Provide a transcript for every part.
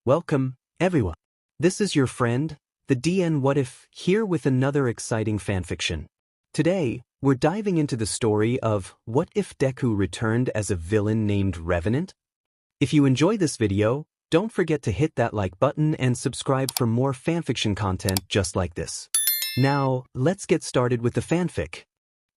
Welcome, everyone. This is your friend, the DN What If, here with another exciting fanfiction. Today, we're diving into the story of What If Deku returned as a villain named Revenant? If you enjoy this video, don't forget to hit that like button and subscribe for more fanfiction content just like this. Now, let's get started with the fanfic.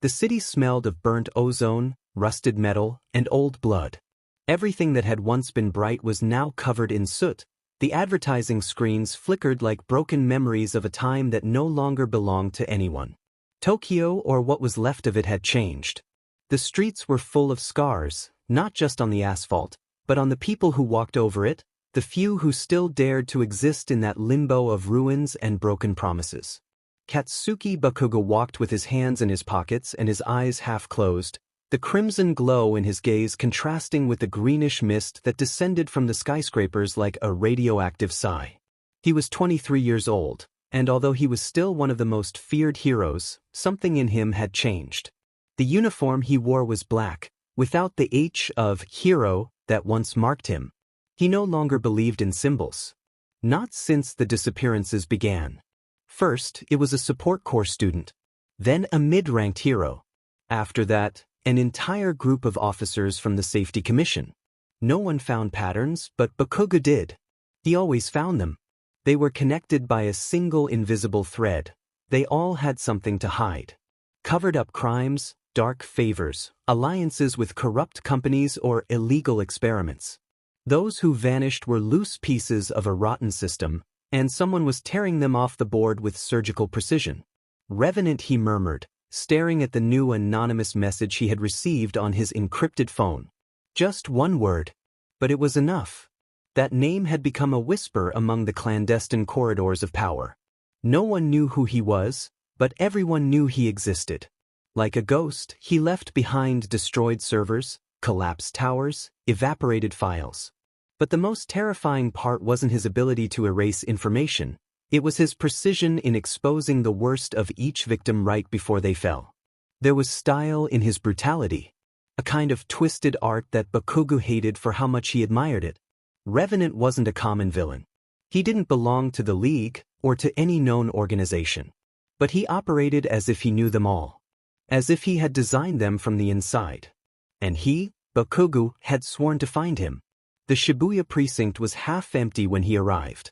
The city smelled of burnt ozone, rusted metal, and old blood. Everything that had once been bright was now covered in soot. The advertising screens flickered like broken memories of a time that no longer belonged to anyone. Tokyo, or what was left of it, had changed. The streets were full of scars, not just on the asphalt, but on the people who walked over it, the few who still dared to exist in that limbo of ruins and broken promises. Katsuki Bakugo walked with his hands in his pockets and his eyes half closed, the crimson glow in his gaze contrasting with the greenish mist that descended from the skyscrapers like a radioactive sigh. He was 23 years old, and although he was still one of the most feared heroes, something in him had changed. The uniform he wore was black, without the H of hero that once marked him. He no longer believed in symbols. Not since the disappearances began. First, it was a support corps student. Then a mid-ranked hero. After that, an entire group of officers from the Safety Commission. No one found patterns, but Bakugo did. He always found them. They were connected by a single invisible thread. They all had something to hide. Covered up crimes, dark favors, alliances with corrupt companies, or illegal experiments. Those who vanished were loose pieces of a rotten system, and someone was tearing them off the board with surgical precision. Revenant, he murmured, staring at the new anonymous message he had received on his encrypted phone. Just one word. But it was enough. That name had become a whisper among the clandestine corridors of power. No one knew who he was, but everyone knew he existed. Like a ghost, he left behind destroyed servers, collapsed towers, evaporated files. But the most terrifying part wasn't his ability to erase information. It was his precision in exposing the worst of each victim right before they fell. There was style in his brutality, a kind of twisted art that Bakugo hated for how much he admired it. Revenant wasn't a common villain. He didn't belong to the League or to any known organization. But he operated as if he knew them all. As if he had designed them from the inside. And he, Bakugo, had sworn to find him. The Shibuya precinct was half empty when he arrived.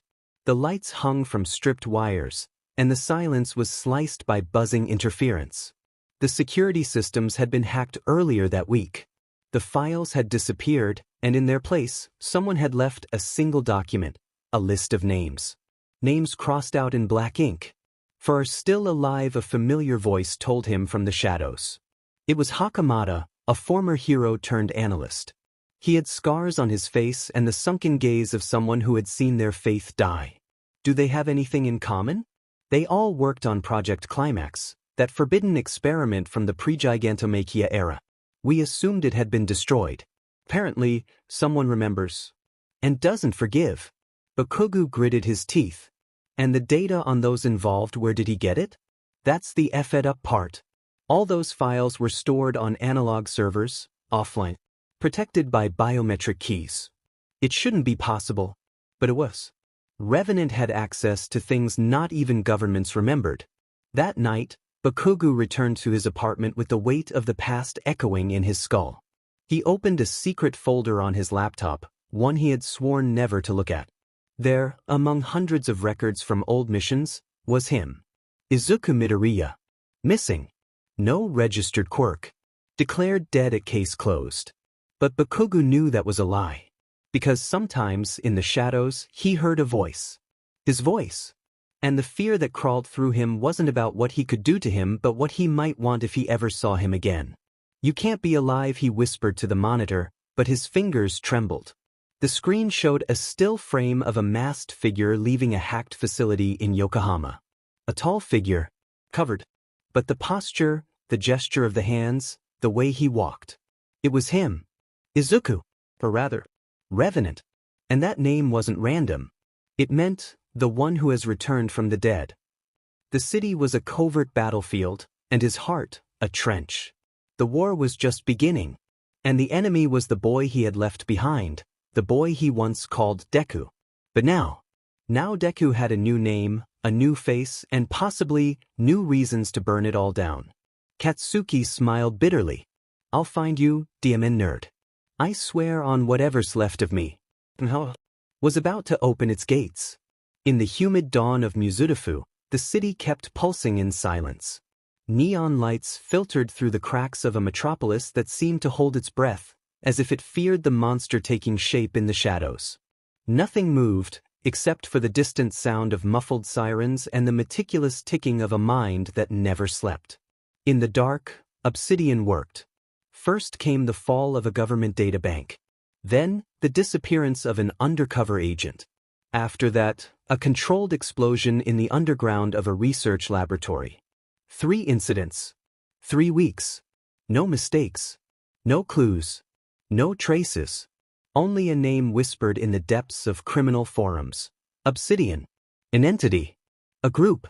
The lights hung from stripped wires, and the silence was sliced by buzzing interference. The security systems had been hacked earlier that week. The files had disappeared, and in their place, someone had left a single document, a list of names. Names crossed out in black ink. For still alive, a familiar voice told him from the shadows. It was Hakamata, a former hero turned analyst. He had scars on his face and the sunken gaze of someone who had seen their faith die. Do they have anything in common? They all worked on Project Climax, that forbidden experiment from the pre-Gigantomachia era. We assumed it had been destroyed. Apparently, someone remembers. And doesn't forgive. Bakugo gritted his teeth. And the data on those involved, where did he get it? That's the effed up part. All those files were stored on analog servers, offline, protected by biometric keys. It shouldn't be possible, but it was. Revenant had access to things not even governments remembered. That night, Bakugo returned to his apartment with the weight of the past echoing in his skull. He opened a secret folder on his laptop, one he had sworn never to look at. There, among hundreds of records from old missions, was him. Izuku Midoriya. Missing. No registered quirk. Declared dead at case closed. But Bakugo knew that was a lie. Because sometimes, in the shadows, he heard a voice. His voice. And the fear that crawled through him wasn't about what he could do to him, but what he might want if he ever saw him again. You can't be alive, he whispered to the monitor, but his fingers trembled. The screen showed a still frame of a masked figure leaving a hacked facility in Yokohama. A tall figure, covered. But the posture, the gesture of the hands, the way he walked. It was him. Izuku. Or rather, Revenant. And that name wasn't random. It meant, the one who has returned from the dead. The city was a covert battlefield, and his heart, a trench. The war was just beginning. And the enemy was the boy he had left behind, the boy he once called Deku. But now Deku had a new name, a new face, and possibly new reasons to burn it all down. Katsuki smiled bitterly. I'll find you, DMN nerd. I swear on whatever's left of me. Was about to open its gates. In the humid dawn of Mizudafu, the city kept pulsing in silence. Neon lights filtered through the cracks of a metropolis that seemed to hold its breath, as if it feared the monster taking shape in the shadows. Nothing moved, except for the distant sound of muffled sirens and the meticulous ticking of a mind that never slept. In the dark, Obsidian worked. First came the fall of a government databank. Then, the disappearance of an undercover agent. After that, a controlled explosion in the underground of a research laboratory. 3 incidents. 3 weeks. No mistakes. No clues. No traces. Only a name whispered in the depths of criminal forums. Obsidian. An entity. A group.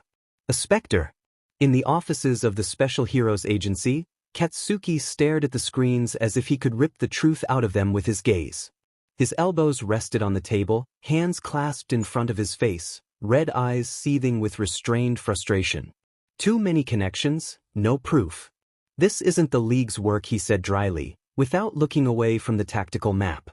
A specter. In the offices of the Special Heroes Agency, Katsuki stared at the screens as if he could rip the truth out of them with his gaze. His elbows rested on the table, hands clasped in front of his face, red eyes seething with restrained frustration. Too many connections, no proof. This isn't the League's work, he said dryly, without looking away from the tactical map.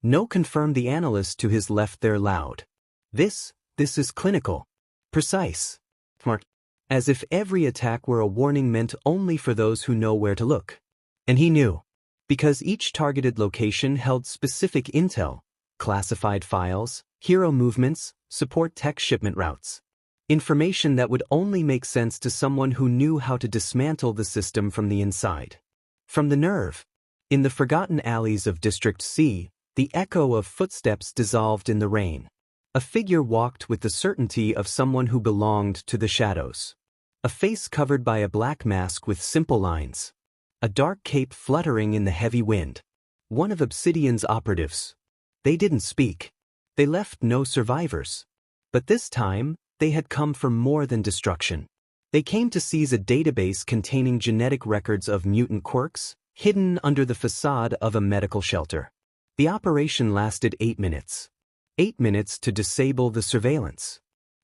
No, confirmed the analyst to his left there loud. This is clinical. Precise. Smart. As if every attack were a warning meant only for those who know where to look. And he knew. Because each targeted location held specific intel, classified files, hero movements, support tech shipment routes. Information that would only make sense to someone who knew how to dismantle the system from the inside. From the nerve. In the forgotten alleys of District C, the echo of footsteps dissolved in the rain. A figure walked with the certainty of someone who belonged to the shadows. A face covered by a black mask with simple lines. A dark cape fluttering in the heavy wind. One of Obsidian's operatives. They didn't speak. They left no survivors. But this time, they had come for more than destruction. They came to seize a database containing genetic records of mutant quirks, hidden under the facade of a medical shelter. The operation lasted 8 minutes. 8 minutes to disable the surveillance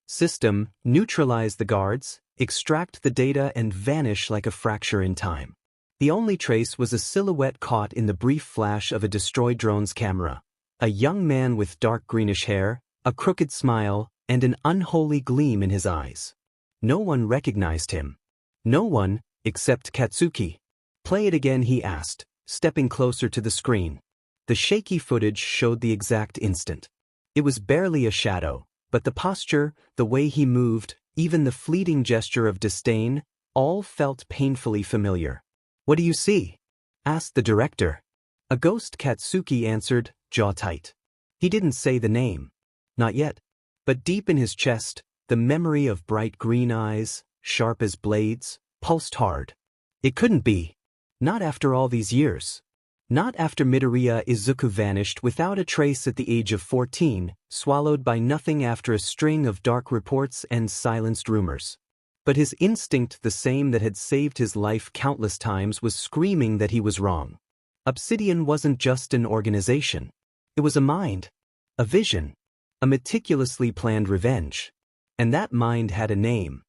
system, neutralize the guards, extract the data, and vanish like a fracture in time. The only trace was a silhouette caught in the brief flash of a destroyed drone's camera. A young man with dark greenish hair, a crooked smile, and an unholy gleam in his eyes. No one recognized him. No one, except Katsuki. Play it again, he asked, stepping closer to the screen. The shaky footage showed the exact instant. It was barely a shadow, but the posture, the way he moved, even the fleeting gesture of disdain, all felt painfully familiar. What do you see? Asked the director. A ghost, Katsuki answered, jaw tight. He didn't say the name. Not yet. But deep in his chest, the memory of bright green eyes, sharp as blades, pulsed hard. It couldn't be. Not after all these years. Not after Midoriya Izuku vanished without a trace at the age of 14, swallowed by nothing after a string of dark reports and silenced rumors. But his instinct, the same that had saved his life countless times, was screaming that he was wrong. Obsidian wasn't just an organization. It was a mind. A vision. A meticulously planned revenge. And that mind had a name.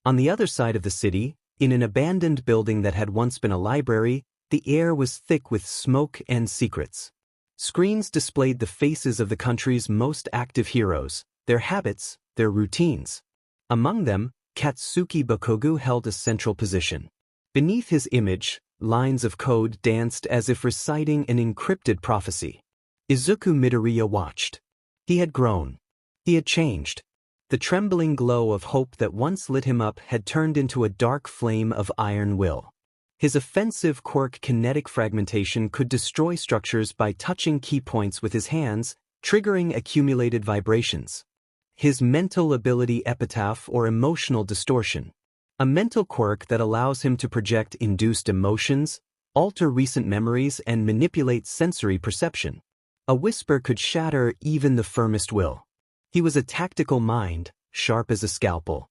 On the other side of the city, in an abandoned building that had once been a library, the air was thick with smoke and secrets. Screens displayed the faces of the country's most active heroes, their habits, their routines. Among them, Katsuki Bakogu held a central position. Beneath his image, lines of code danced as if reciting an encrypted prophecy. Izuku Midoriya watched. He had grown. He had changed. The trembling glow of hope that once lit him up had turned into a dark flame of iron will. His offensive quirk, kinetic fragmentation, could destroy structures by touching key points with his hands, triggering accumulated vibrations. His mental ability, epitaph, or emotional distortion. A mental quirk that allows him to project induced emotions, alter recent memories, and manipulate sensory perception. A whisper could shatter even the firmest will. He was a tactical mind, sharp as a scalpel.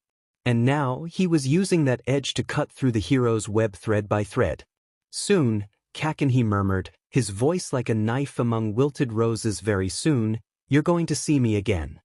And now he was using that edge to cut through the hero's web thread by thread. Soon, Kaken, he murmured, his voice like a knife among wilted roses, very soon, you're going to see me again.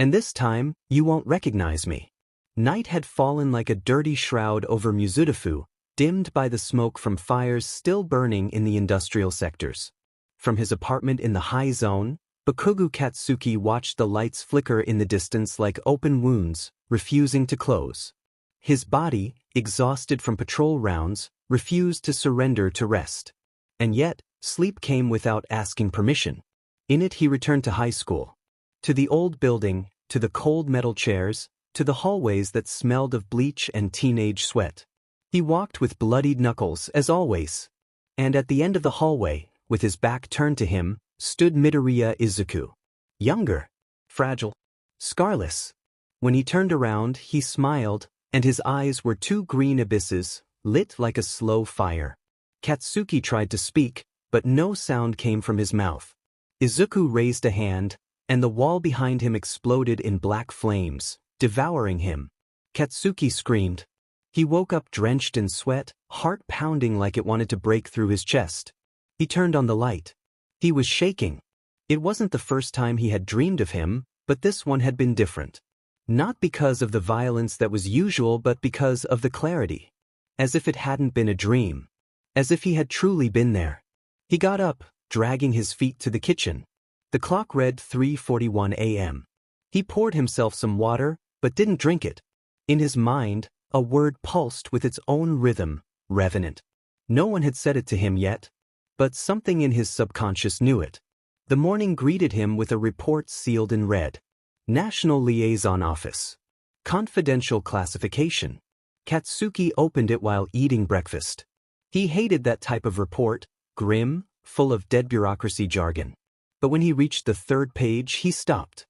And this time, you won't recognize me. Night had fallen like a dirty shroud over Mizudafu, dimmed by the smoke from fires still burning in the industrial sectors. From his apartment in the high zone, Bakugo Katsuki watched the lights flicker in the distance like open wounds, refusing to close. His body, exhausted from patrol rounds, refused to surrender to rest. And yet, sleep came without asking permission. In it he returned to high school. To the old building, to the cold metal chairs, to the hallways that smelled of bleach and teenage sweat. He walked with bloodied knuckles, as always. And at the end of the hallway, with his back turned to him, stood Midoriya Izuku. Younger. Fragile. Scarless. When he turned around, he smiled, and his eyes were two green abysses, lit like a slow fire. Katsuki tried to speak, but no sound came from his mouth. Izuku raised a hand, and the wall behind him exploded in black flames, devouring him. Katsuki screamed. He woke up drenched in sweat, heart pounding like it wanted to break through his chest. He turned on the light. He was shaking. It wasn't the first time he had dreamed of him, but this one had been different. Not because of the violence that was usual, but because of the clarity. As if it hadn't been a dream. As if he had truly been there. He got up, dragging his feet to the kitchen. The clock read 3:41 a.m. He poured himself some water, but didn't drink it. In his mind, a word pulsed with its own rhythm, Revenant. No one had said it to him yet, but something in his subconscious knew it. The morning greeted him with a report sealed in red. National Liaison Office. Confidential classification. Katsuki opened it while eating breakfast. He hated that type of report, grim, full of dead bureaucracy jargon. But when he reached the third page, he stopped.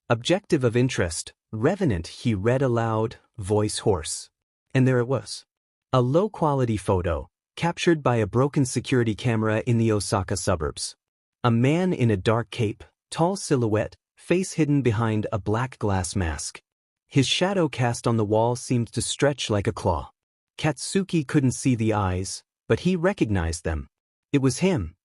Objective of interest, Revenant, he read aloud, voice hoarse. And there it was. A low-quality photo, captured by a broken security camera in the Osaka suburbs. A man in a dark cape, tall silhouette, face hidden behind a black glass mask. His shadow cast on the wall seemed to stretch like a claw. Katsuki couldn't see the eyes, but he recognized them. It was him.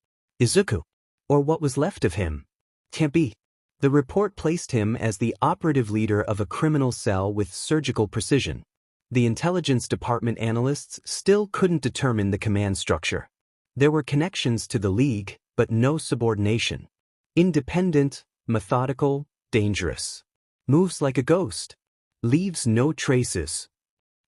Izuku. Or what was left of him. Can't be. The report placed him as the operative leader of a criminal cell with surgical precision. The intelligence department analysts still couldn't determine the command structure. There were connections to the League, but no subordination. Independent, methodical, dangerous. Moves like a ghost. Leaves no traces.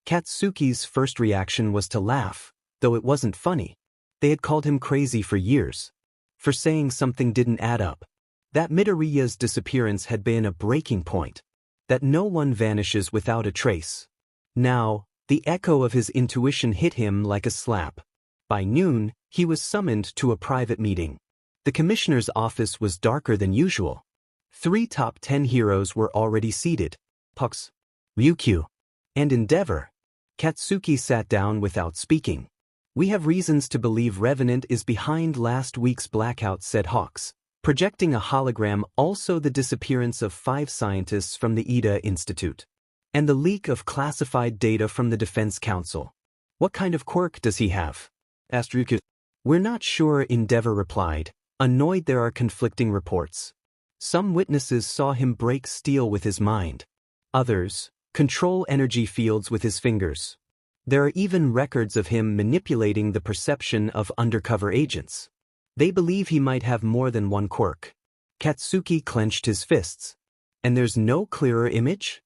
Katsuki's first reaction was to laugh, though it wasn't funny. They had called him crazy for years. For saying something didn't add up. That Midoriya's disappearance had been a breaking point. That no one vanishes without a trace. Now, the echo of his intuition hit him like a slap. By noon, he was summoned to a private meeting. The commissioner's office was darker than usual. 3 top 10 heroes were already seated. Pux, Ryukyu, and Endeavor. Katsuki sat down without speaking. We have reasons to believe Revenant is behind last week's blackout, said Hawks, projecting a hologram, also the disappearance of 5 scientists from the Ida Institute. And the leak of classified data from the Defense Council. What kind of quirk does he have? Asked Ryukyu. We're not sure, Endeavor replied, annoyed there are conflicting reports. Some witnesses saw him break steel with his mind. Others, control energy fields with his fingers. There are even records of him manipulating the perception of undercover agents. They believe he might have more than one quirk. Katsuki clenched his fists. And there's no clearer image?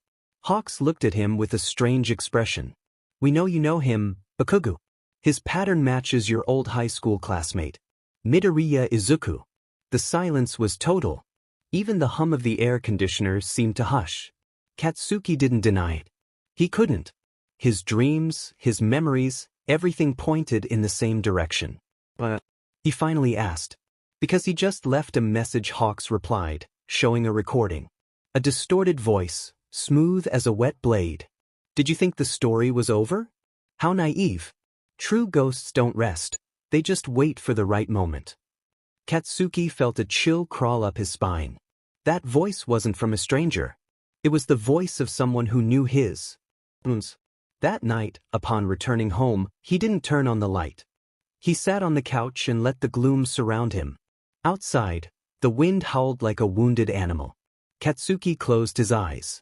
Hawks looked at him with a strange expression. We know you know him, Bakugo. His pattern matches your old high school classmate. Midoriya Izuku. The silence was total. Even the hum of the air conditioner seemed to hush. Katsuki didn't deny it. He couldn't. His dreams, his memories, everything pointed in the same direction. But he finally asked. Because he just left a message, Hawks replied, showing a recording. A distorted voice, smooth as a wet blade. Did you think the story was over? How naive. True ghosts don't rest. They just wait for the right moment. Katsuki felt a chill crawl up his spine. That voice wasn't from a stranger. It was the voice of someone who knew his. That night, upon returning home, he didn't turn on the light. He sat on the couch and let the gloom surround him. Outside, the wind howled like a wounded animal. Katsuki closed his eyes.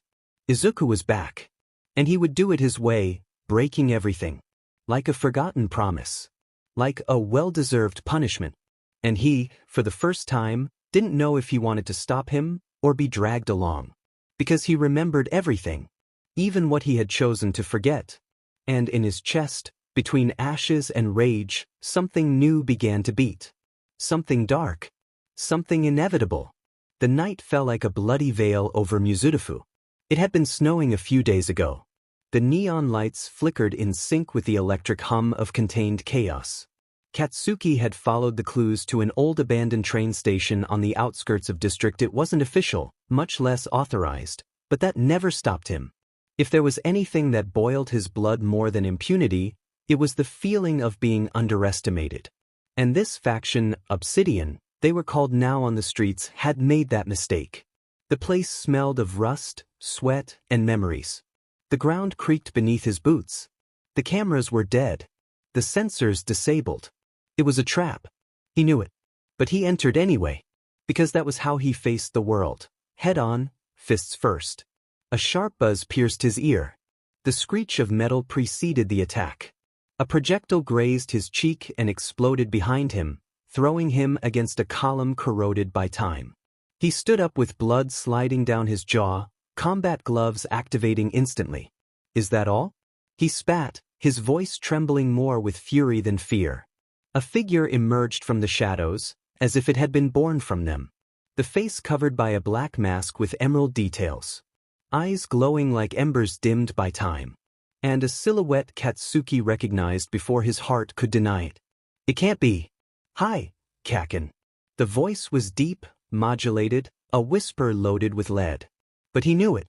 Izuku was back. And he would do it his way, breaking everything. Like a forgotten promise. Like a well-deserved punishment. And he, for the first time, didn't know if he wanted to stop him or be dragged along. Because he remembered everything. Even what he had chosen to forget. And in his chest, between ashes and rage, something new began to beat. Something dark. Something inevitable. The night fell like a bloody veil over Mizurufu. It had been snowing a few days ago. The neon lights flickered in sync with the electric hum of contained chaos. Katsuki had followed the clues to an old abandoned train station on the outskirts of district. It wasn't official, much less authorized, but that never stopped him. If there was anything that boiled his blood more than impunity, it was the feeling of being underestimated. And this faction, Obsidian, they were called now on the streets, had made that mistake. The place smelled of rust, sweat, and memories. The ground creaked beneath his boots. The cameras were dead. The sensors disabled. It was a trap. He knew it. But he entered anyway. Because that was how he faced the world. Head on, fists first. A sharp buzz pierced his ear. The screech of metal preceded the attack. A projectile grazed his cheek and exploded behind him, throwing him against a column corroded by time. He stood up with blood sliding down his jaw, combat gloves activating instantly. Is that all? He spat, his voice trembling more with fury than fear. A figure emerged from the shadows, as if it had been born from them. The face covered by a black mask with emerald details. Eyes glowing like embers dimmed by time. And a silhouette Katsuki recognized before his heart could deny it. It can't be. Hi, Kaken. The voice was deep, modulated, a whisper loaded with lead. But he knew it.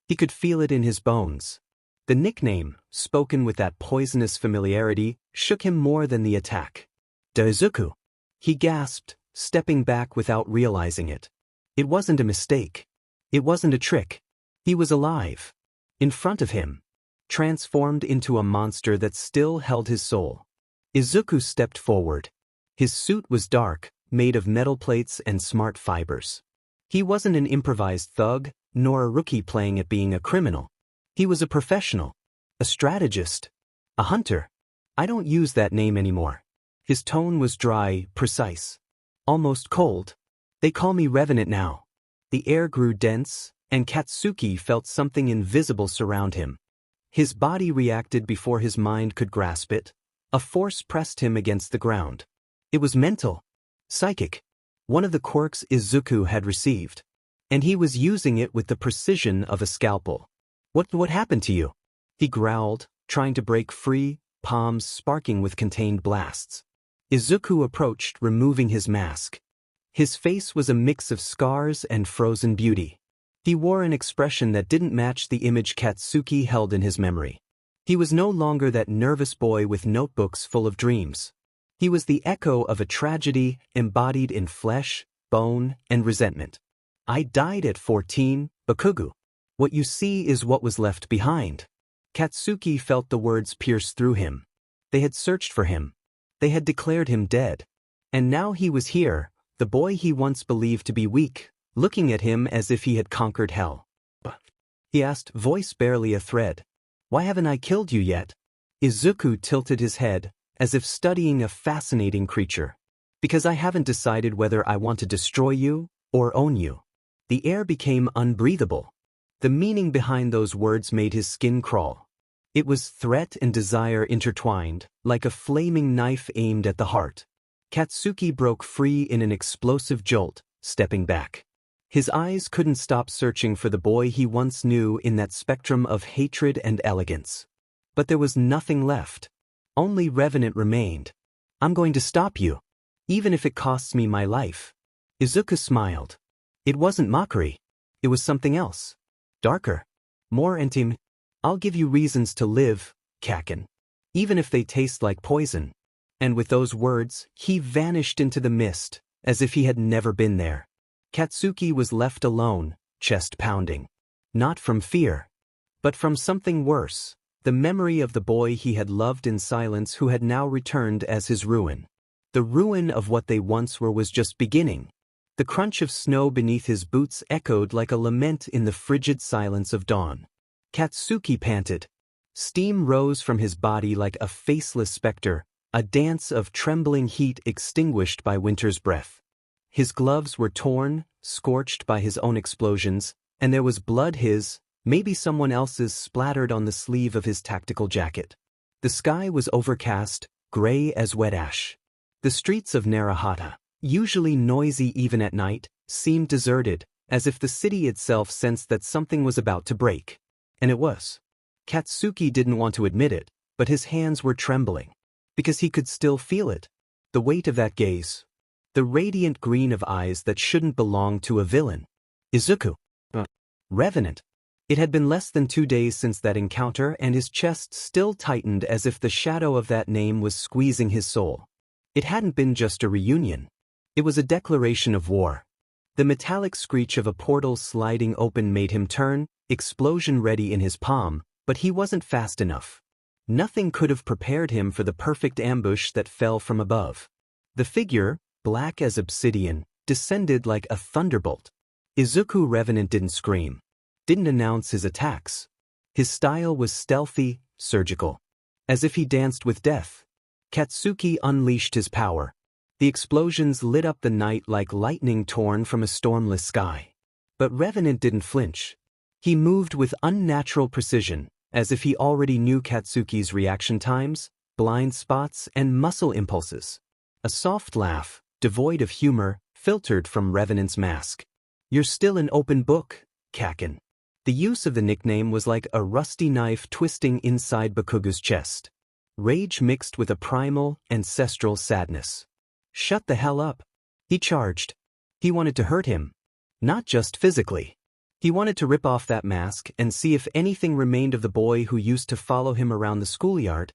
He could feel it in his bones. The nickname, spoken with that poisonous familiarity, shook him more than the attack. Daizuku. He gasped, stepping back without realizing it. It wasn't a mistake. It wasn't a trick. He was alive. In front of him. Transformed into a monster that still held his soul. Izuku stepped forward. His suit was dark, made of metal plates and smart fibers. He wasn't an improvised thug, nor a rookie playing at being a criminal. He was a professional. A strategist. A hunter. I don't use that name anymore. His tone was dry, precise. Almost cold. They call me Revenant now. The air grew dense, and Katsuki felt something invisible surround him. His body reacted before his mind could grasp it. A force pressed him against the ground. It was mental. Psychic. One of the quirks Izuku had received. And he was using it with the precision of a scalpel. What happened to you? He growled, trying to break free, palms sparking with contained blasts. Izuku approached, removing his mask. His face was a mix of scars and frozen beauty. He wore an expression that didn't match the image Katsuki held in his memory. He was no longer that nervous boy with notebooks full of dreams. He was the echo of a tragedy embodied in flesh, bone, and resentment. I died at 14, Bakugu. What you see is what was left behind. Katsuki felt the words pierce through him. They had searched for him. They had declared him dead. And now he was here, the boy he once believed to be weak, looking at him as if he had conquered hell. But, he asked, voice barely a thread. Why haven't I killed you yet? Izuku tilted his head, as if studying a fascinating creature. Because I haven't decided whether I want to destroy you or own you. The air became unbreathable. The meaning behind those words made his skin crawl. It was threat and desire intertwined, like a flaming knife aimed at the heart. Katsuki broke free in an explosive jolt, stepping back. His eyes couldn't stop searching for the boy he once knew in that spectrum of hatred and elegance. But there was nothing left. Only Revenant remained. I'm going to stop you. Even if it costs me my life. Izuku smiled. It wasn't mockery. It was something else. Darker. More intimate. I'll give you reasons to live, Kaken. Even if they taste like poison. And with those words, he vanished into the mist, as if he had never been there. Katsuki was left alone, chest pounding. Not from fear. But from something worse. The memory of the boy he had loved in silence who had now returned as his ruin. The ruin of what they once were was just beginning. The crunch of snow beneath his boots echoed like a lament in the frigid silence of dawn. Katsuki panted. Steam rose from his body like a faceless specter, a dance of trembling heat extinguished by winter's breath. His gloves were torn, scorched by his own explosions, and there was blood his, maybe someone else's, splattered on the sleeve of his tactical jacket. The sky was overcast, gray as wet ash. The streets of Narahata, usually noisy even at night, seemed deserted, as if the city itself sensed that something was about to break. And it was. Katsuki didn't want to admit it, but his hands were trembling. Because he could still feel it. The weight of that gaze. The radiant green of eyes that shouldn't belong to a villain. Izuku. Revenant. It had been less than 2 days since that encounter, and his chest still tightened as if the shadow of that name was squeezing his soul. It hadn't been just a reunion. It was a declaration of war. The metallic screech of a portal sliding open made him turn, explosion ready in his palm, but he wasn't fast enough. Nothing could have prepared him for the perfect ambush that fell from above. The figure, black as obsidian, descended like a thunderbolt. Izuku Revenant didn't scream, didn't announce his attacks. His style was stealthy, surgical. As if he danced with death. Katsuki unleashed his power. The explosions lit up the night like lightning torn from a stormless sky. But Revenant didn't flinch. He moved with unnatural precision, as if he already knew Katsuki's reaction times, blind spots, and muscle impulses. A soft laugh, devoid of humor, filtered from Revenant's mask. "You're still an open book, Kaken." The use of the nickname was like a rusty knife twisting inside Bakugu's chest. Rage mixed with a primal, ancestral sadness. "Shut the hell up." He charged. He wanted to hurt him. Not just physically. He wanted to rip off that mask and see if anything remained of the boy who used to follow him around the schoolyard,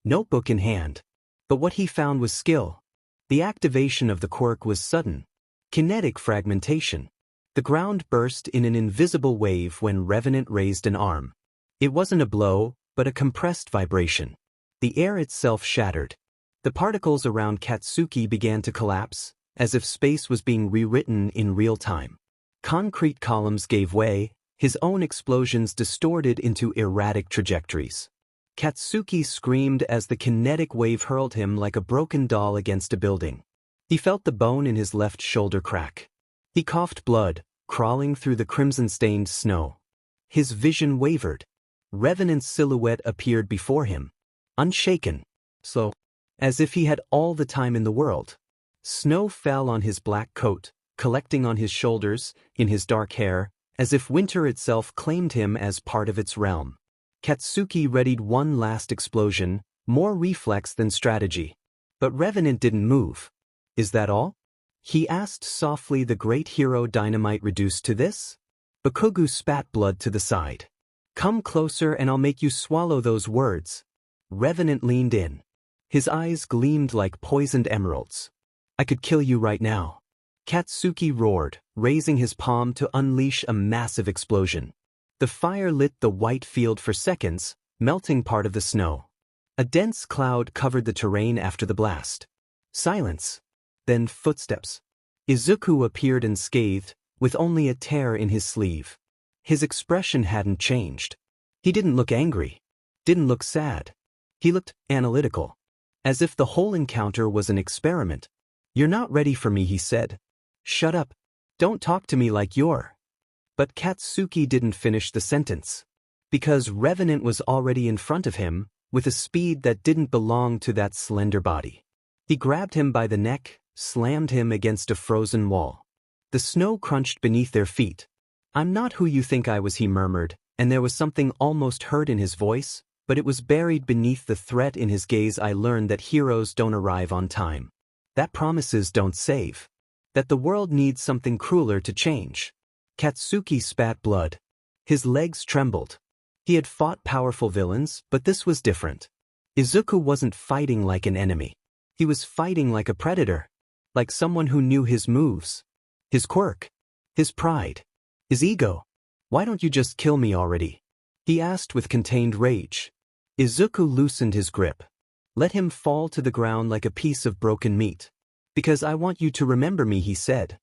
notebook in hand. But what he found was skill. The activation of the quirk was sudden. Kinetic fragmentation. The ground burst in an invisible wave when Revenant raised an arm. It wasn't a blow, but a compressed vibration. The air itself shattered. The particles around Katsuki began to collapse, as if space was being rewritten in real time. Concrete columns gave way, his own explosions distorted into erratic trajectories. Katsuki screamed as the kinetic wave hurled him like a broken doll against a building. He felt the bone in his left shoulder crack. He coughed blood, crawling through the crimson-stained snow. His vision wavered. Revenant's silhouette appeared before him. Unshaken. Slow. As if he had all the time in the world. Snow fell on his black coat, collecting on his shoulders, in his dark hair, as if winter itself claimed him as part of its realm. Katsuki readied one last explosion, more reflex than strategy. But Revenant didn't move. "Is that all?" he asked softly. The great hero dynamite reduced to this? Bakugu spat blood to the side. "Come closer and I'll make you swallow those words." Revenant leaned in. His eyes gleamed like poisoned emeralds. "I could kill you right now." Katsuki roared, raising his palm to unleash a massive explosion. The fire lit the white field for seconds, melting part of the snow. A dense cloud covered the terrain after the blast. Silence. Then footsteps. Izuku appeared unscathed, with only a tear in his sleeve. His expression hadn't changed. He didn't look angry. Didn't look sad. He looked analytical. As if the whole encounter was an experiment. "You're not ready for me," he said. "Shut up. Don't talk to me like you're." But Katsuki didn't finish the sentence. Because Revenant was already in front of him, with a speed that didn't belong to that slender body. He grabbed him by the neck, slammed him against a frozen wall. The snow crunched beneath their feet. "I'm not who you think I was," he murmured, and there was something almost hurt in his voice, but it was buried beneath the threat in his gaze. "I learned that heroes don't arrive on time. That promises don't save. That the world needs something crueler to change." Katsuki spat blood. His legs trembled. He had fought powerful villains, but this was different. Izuku wasn't fighting like an enemy. He was fighting like a predator. Like someone who knew his moves. His quirk. His pride. His ego. "Why don't you just kill me already?" he asked with contained rage. Izuku loosened his grip. Let him fall to the ground like a piece of broken meat. "Because I want you to remember me," he said.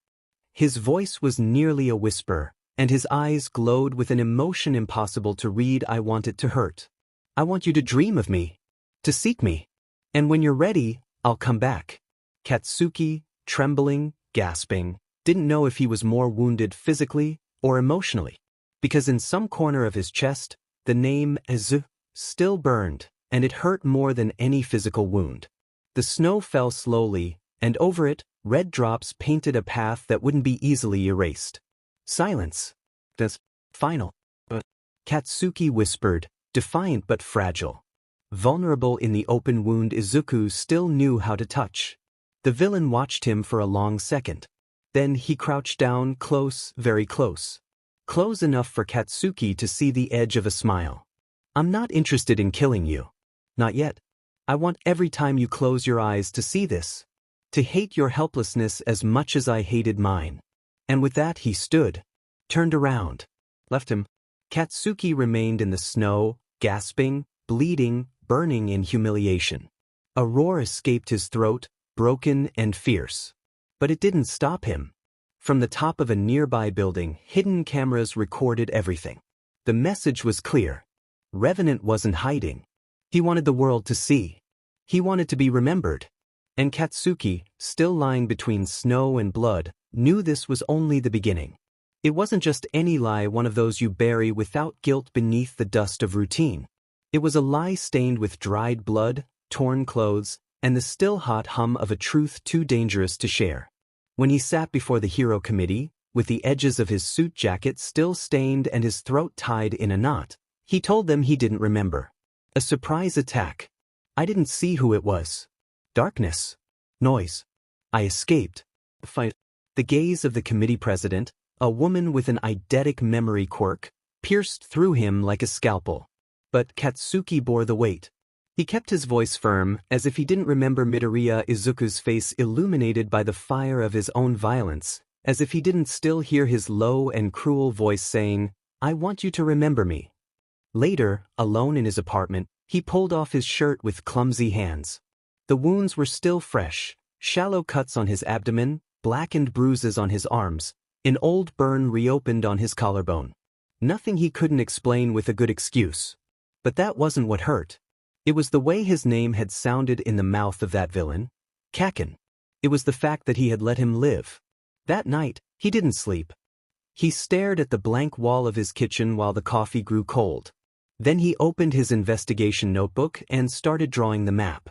His voice was nearly a whisper, and his eyes glowed with an emotion impossible to read. I want it to hurt. I want you to dream of me, to seek me. And when you're ready, I'll come back. Katsuki, trembling, gasping, didn't know if he was more wounded physically or emotionally, because in some corner of his chest, the name Ezu still burned, and it hurt more than any physical wound. The snow fell slowly, and over it, red drops painted a path that wouldn't be easily erased. Silence. That's final. But Katsuki whispered, defiant but fragile. Vulnerable in the open wound, Izuku still knew how to touch. The villain watched him for a long second. Then he crouched down close, very close. Close enough for Katsuki to see the edge of a smile. I'm not interested in killing you. Not yet. I want every time you close your eyes to see this. To hate your helplessness as much as I hated mine. And with that he stood, turned around, left him. Katsuki remained in the snow, gasping, bleeding, burning in humiliation. A roar escaped his throat, broken and fierce. But it didn't stop him. From the top of a nearby building, hidden cameras recorded everything. The message was clear. Revenant wasn't hiding. He wanted the world to see. He wanted to be remembered. And Katsuki, still lying between snow and blood, knew this was only the beginning. It wasn't just any lie, one of those you bury without guilt beneath the dust of routine. It was a lie stained with dried blood, torn clothes, and the still hot hum of a truth too dangerous to share. When he sat before the hero committee, with the edges of his suit jacket still stained and his throat tied in a knot, he told them he didn't remember. A surprise attack. I didn't see who it was. Darkness. Noise. I escaped. Fight. The gaze of the committee president, a woman with an eidetic memory quirk, pierced through him like a scalpel. But Katsuki bore the weight. He kept his voice firm, as if he didn't remember Midoriya Izuku's face illuminated by the fire of his own violence, as if he didn't still hear his low and cruel voice saying, I want you to remember me. Later, alone in his apartment, he pulled off his shirt with clumsy hands. The wounds were still fresh, shallow cuts on his abdomen, blackened bruises on his arms, an old burn reopened on his collarbone. Nothing he couldn't explain with a good excuse. But that wasn't what hurt. It was the way his name had sounded in the mouth of that villain, Kaken. It was the fact that he had let him live. That night, he didn't sleep. He stared at the blank wall of his kitchen while the coffee grew cold. Then he opened his investigation notebook and started drawing the map.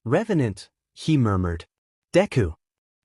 Revenant, he murmured. Deku.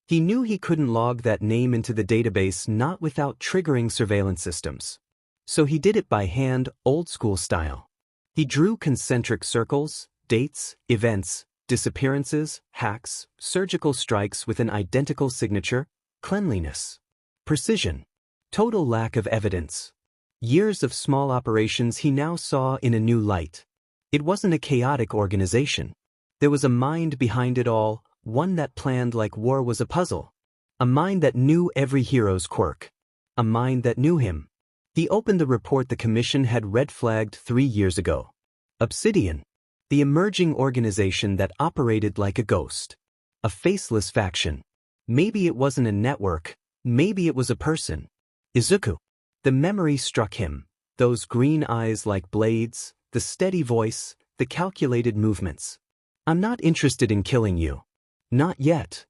He knew he couldn't log that name into the database not without triggering surveillance systems. So he did it by hand, old-school style. He drew concentric circles, dates, events, disappearances, hacks, surgical strikes with an identical signature, cleanliness, precision, total lack of evidence. Years of small operations he now saw in a new light. It wasn't a chaotic organization. There was a mind behind it all, one that planned like war was a puzzle. A mind that knew every hero's quirk. A mind that knew him. He opened the report the commission had red-flagged 3 years ago. Obsidian. The emerging organization that operated like a ghost. A faceless faction. Maybe it wasn't a network, maybe it was a person. Izuku. The memory struck him. Those green eyes like blades, the steady voice, the calculated movements. I'm not interested in killing you. Not yet.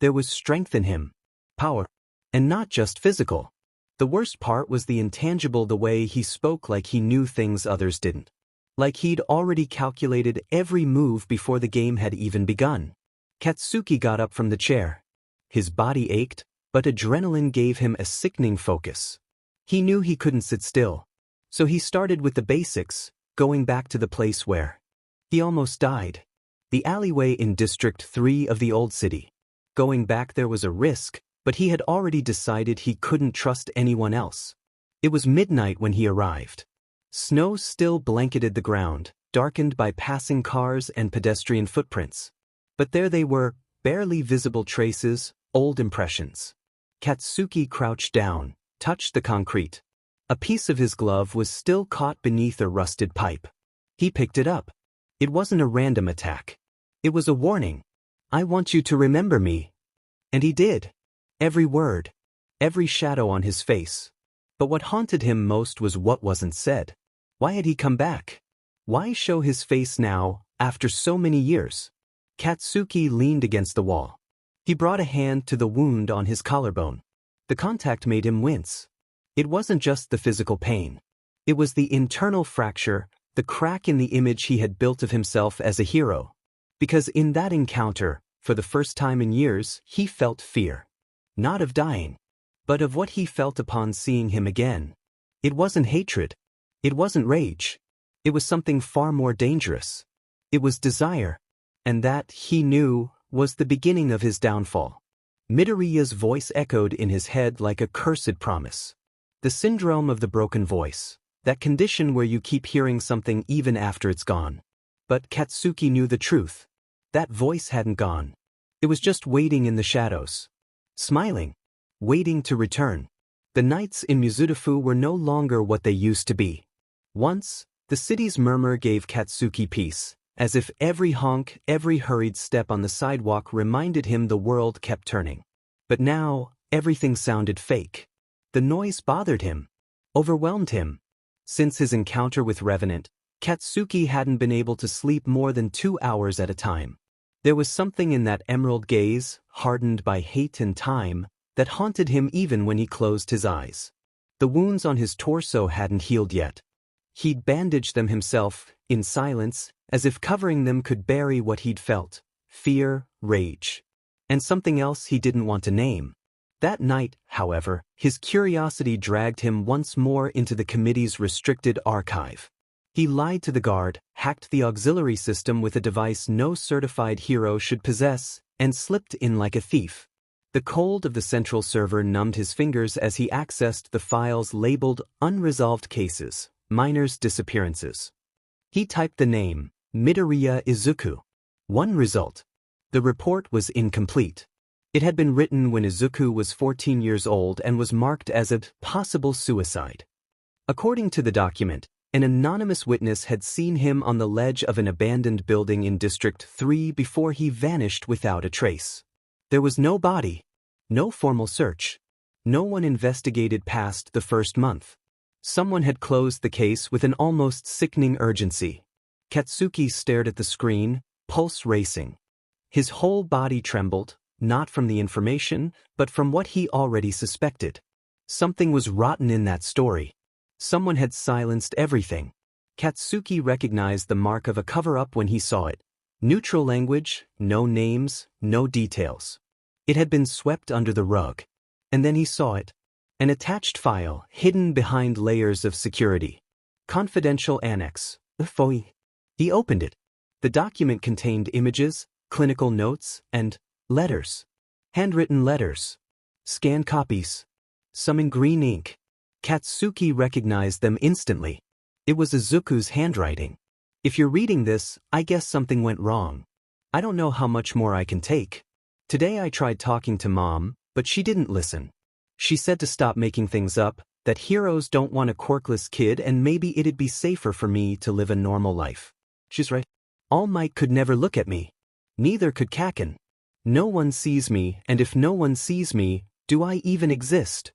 There was strength in him. Power. And not just physical. The worst part was the intangible, the way he spoke like he knew things others didn't. Like he'd already calculated every move before the game had even begun. Katsuki got up from the chair. His body ached, but adrenaline gave him a sickening focus. He knew he couldn't sit still. So he started with the basics, going back to the place where he almost died. The alleyway in District 3 of the old city. Going back there was a risk, but he had already decided he couldn't trust anyone else. It was midnight when he arrived. Snow still blanketed the ground, darkened by passing cars and pedestrian footprints. But there they were, barely visible traces, old impressions. Katsuki crouched down, touched the concrete. A piece of his glove was still caught beneath a rusted pipe. He picked it up. It wasn't a random attack. It was a warning. I want you to remember me. And he did. Every word. every shadow on his face. But what haunted him most was what wasn't said. Why had he come back? Why show his face now, after so many years? Katsuki leaned against the wall. He brought a hand to the wound on his collarbone. The contact made him wince. It wasn't just the physical pain. It was the internal fracture, the crack in the image he had built of himself as a hero. Because in that encounter, for the first time in years, he felt fear. Not of dying, but of what he felt upon seeing him again. It wasn't hatred. It wasn't rage. It was something far more dangerous. It was desire. And that, he knew, was the beginning of his downfall. Midoriya's voice echoed in his head like a cursed promise. The syndrome of the broken voice. That condition where you keep hearing something even after it's gone. But Katsuki knew the truth. That voice hadn't gone. It was just waiting in the shadows. Smiling. Waiting to return. The nights in Mizudafu were no longer what they used to be. Once, the city's murmur gave Katsuki peace, as if every honk, every hurried step on the sidewalk reminded him the world kept turning. But now, everything sounded fake. The noise bothered him. Overwhelmed him. Since his encounter with Revenant, Katsuki hadn't been able to sleep more than 2 hours at a time. There was something in that emerald gaze, hardened by hate and time, that haunted him even when he closed his eyes. The wounds on his torso hadn't healed yet. He'd bandaged them himself, in silence, as if covering them could bury what he'd felt: fear, rage, and something else he didn't want to name. That night, however, his curiosity dragged him once more into the committee's restricted archive. He lied to the guard, hacked the auxiliary system with a device no certified hero should possess, and slipped in like a thief. The cold of the central server numbed his fingers as he accessed the files labeled Unresolved Cases, Minors' Disappearances. He typed the name, Midoriya Izuku. One result. The report was incomplete. It had been written when Izuku was 14 years old and was marked as a possible suicide. According to the document, an anonymous witness had seen him on the ledge of an abandoned building in District 3 before he vanished without a trace. There was no body, no formal search. No one investigated past the first month. Someone had closed the case with an almost sickening urgency. Katsuki stared at the screen, pulse racing. His whole body trembled, not from the information, but from what he already suspected. Something was rotten in that story. Someone had silenced everything. Katsuki recognized the mark of a cover-up when he saw it. Neutral language, no names, no details. It had been swept under the rug. And then he saw it. An attached file, hidden behind layers of security. Confidential annex. FOI. He opened it. The document contained images, clinical notes, and letters. Handwritten letters. Scanned copies. Some in green ink. Katsuki recognized them instantly. It was Izuku's handwriting. If you're reading this, I guess something went wrong. I don't know how much more I can take. Today I tried talking to Mom, but she didn't listen. She said to stop making things up, that heroes don't want a quirkless kid and maybe it'd be safer for me to live a normal life. She's right. All Might could never look at me. Neither could Kaken. No one sees me, and if no one sees me, do I even exist?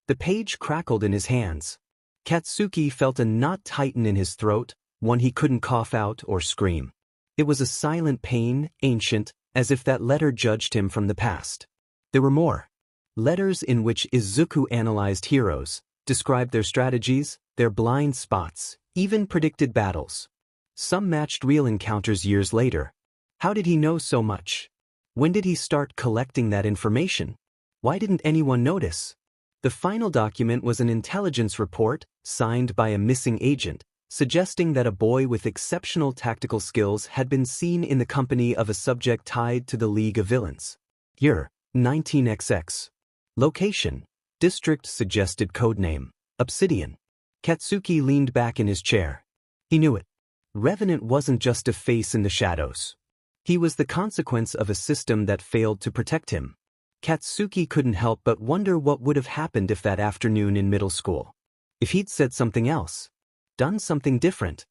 The page crackled in his hands. Katsuki felt a knot tighten in his throat, one he couldn't cough out or scream. It was a silent pain, ancient, as if that letter judged him from the past. There were more. Letters in which Izuku analyzed heroes, described their strategies, their blind spots, even predicted battles. Some matched real encounters years later. How did he know so much? When did he start collecting that information? Why didn't anyone notice? The final document was an intelligence report, signed by a missing agent, suggesting that a boy with exceptional tactical skills had been seen in the company of a subject tied to the League of Villains. Year, 19XX. Location, district suggested codename, Obsidian. Katsuki leaned back in his chair. He knew it. Revenant wasn't just a face in the shadows. He was the consequence of a system that failed to protect him. Katsuki couldn't help but wonder what would have happened if that afternoon in middle school. If he'd said something else. Done something different.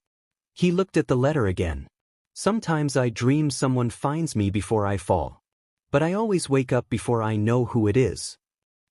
He looked at the letter again. Sometimes I dream someone finds me before I fall. But I always wake up before I know who it is.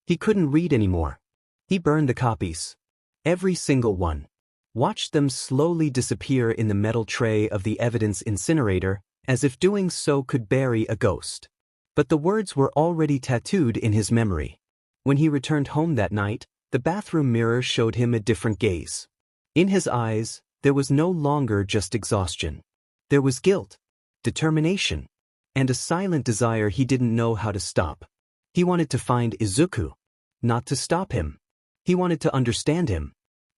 He couldn't read anymore. He burned the copies. Every single one. Watched them slowly disappear in the metal tray of the evidence incinerator, as if doing so could bury a ghost. But the words were already tattooed in his memory. When he returned home that night, the bathroom mirror showed him a different gaze. In his eyes, there was no longer just exhaustion. There was guilt, determination, and a silent desire he didn't know how to stop. He wanted to find Izuku, not to stop him. He wanted to understand him.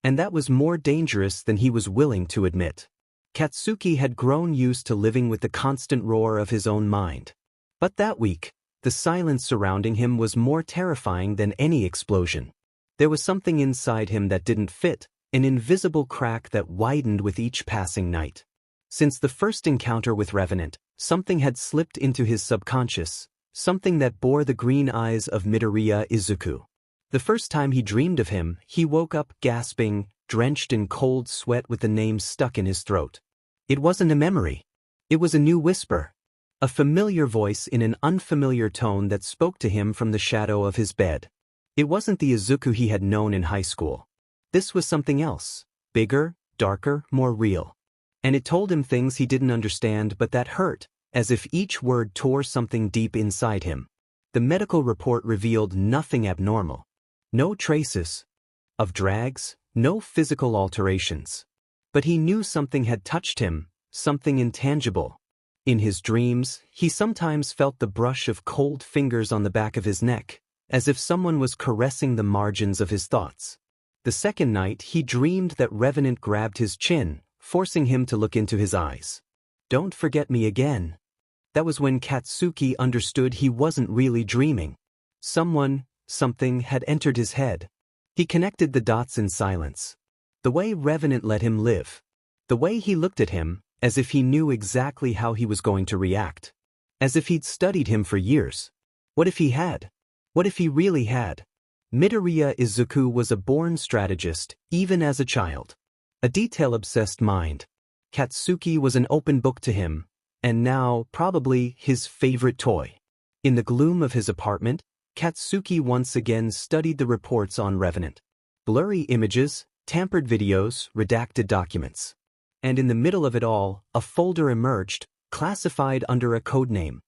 And that was more dangerous than he was willing to admit. Katsuki had grown used to living with the constant roar of his own mind. But that week, the silence surrounding him was more terrifying than any explosion. There was something inside him that didn't fit, an invisible crack that widened with each passing night. Since the first encounter with Revenant, something had slipped into his subconscious, something that bore the green eyes of Midoriya Izuku. The first time he dreamed of him, he woke up gasping, drenched in cold sweat with the name stuck in his throat. It wasn't a memory. It was a new whisper. A familiar voice in an unfamiliar tone that spoke to him from the shadow of his bed. It wasn't the Izuku he had known in high school. This was something else, bigger, darker, more real. And it told him things he didn't understand but that hurt, as if each word tore something deep inside him. The medical report revealed nothing abnormal. No traces of drags, no physical alterations. But he knew something had touched him, something intangible. In his dreams, he sometimes felt the brush of cold fingers on the back of his neck, as if someone was caressing the margins of his thoughts. The second night, he dreamed that Revenant grabbed his chin, forcing him to look into his eyes. "Don't forget me again." That was when Katsuki understood he wasn't really dreaming. Something had entered his head. He connected the dots in silence. The way Revenant let him live. The way he looked at him, as if he knew exactly how he was going to react. As if he'd studied him for years. What if he had? What if he really had? Midoriya Izuku was a born strategist, even as a child. A detail-obsessed mind. Katsuki was an open book to him, and now, probably, his favorite toy. In the gloom of his apartment, Katsuki once again studied the reports on Revenant. Blurry images, tampered videos, redacted documents. And in the middle of it all, a folder emerged, classified under a codename.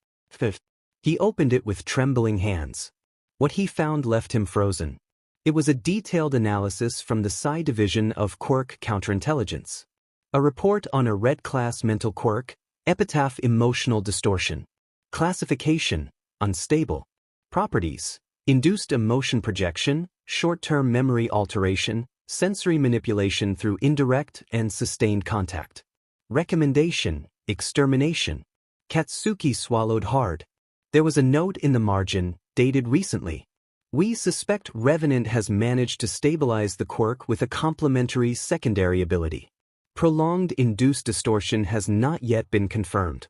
He opened it with trembling hands. What he found left him frozen. It was a detailed analysis from the Psi Division of Quirk Counterintelligence. A report on a red-class mental quirk, epitaph emotional distortion. Classification, unstable. Properties, induced emotion projection, short-term memory alteration, sensory manipulation through indirect and sustained contact. Recommendation, extermination. Katsuki swallowed hard. There was a note in the margin, dated recently. We suspect Revenant has managed to stabilize the quirk with a complementary secondary ability. Prolonged induced distortion has not yet been confirmed.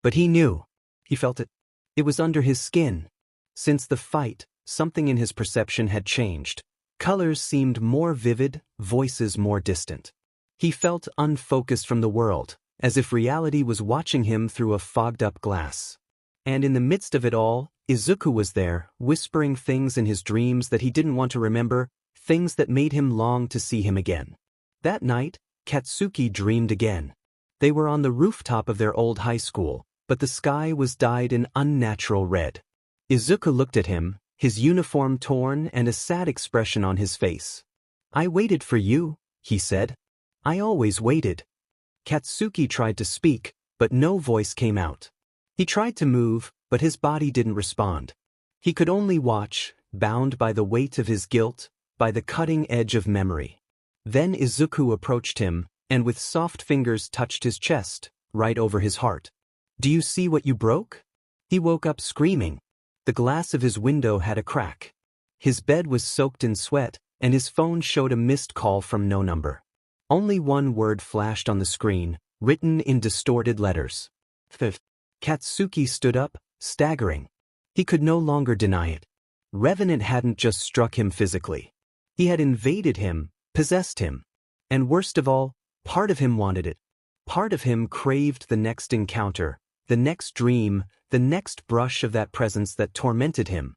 But he knew. He felt it. It was under his skin. Since the fight, something in his perception had changed. Colors seemed more vivid, voices more distant. He felt unfocused from the world, as if reality was watching him through a fogged-up glass. And in the midst of it all, Izuku was there, whispering things in his dreams that he didn't want to remember, things that made him long to see him again. That night, Katsuki dreamed again. They were on the rooftop of their old high school, but the sky was dyed an unnatural red. Izuku looked at him, his uniform torn and a sad expression on his face. "I waited for you," he said. "I always waited." Katsuki tried to speak, but no voice came out. He tried to move, but his body didn't respond. He could only watch, bound by the weight of his guilt, by the cutting edge of memory. Then Izuku approached him, and with soft fingers touched his chest, right over his heart. "Do you see what you broke?" He woke up screaming. The glass of his window had a crack. His bed was soaked in sweat, and his phone showed a missed call from no number. Only one word flashed on the screen, written in distorted letters. Katsuki stood up, staggering. He could no longer deny it. Revenant hadn't just struck him physically. He had invaded him, possessed him. And worst of all, part of him wanted it. Part of him craved the next encounter, the next dream, the next brush of that presence that tormented him.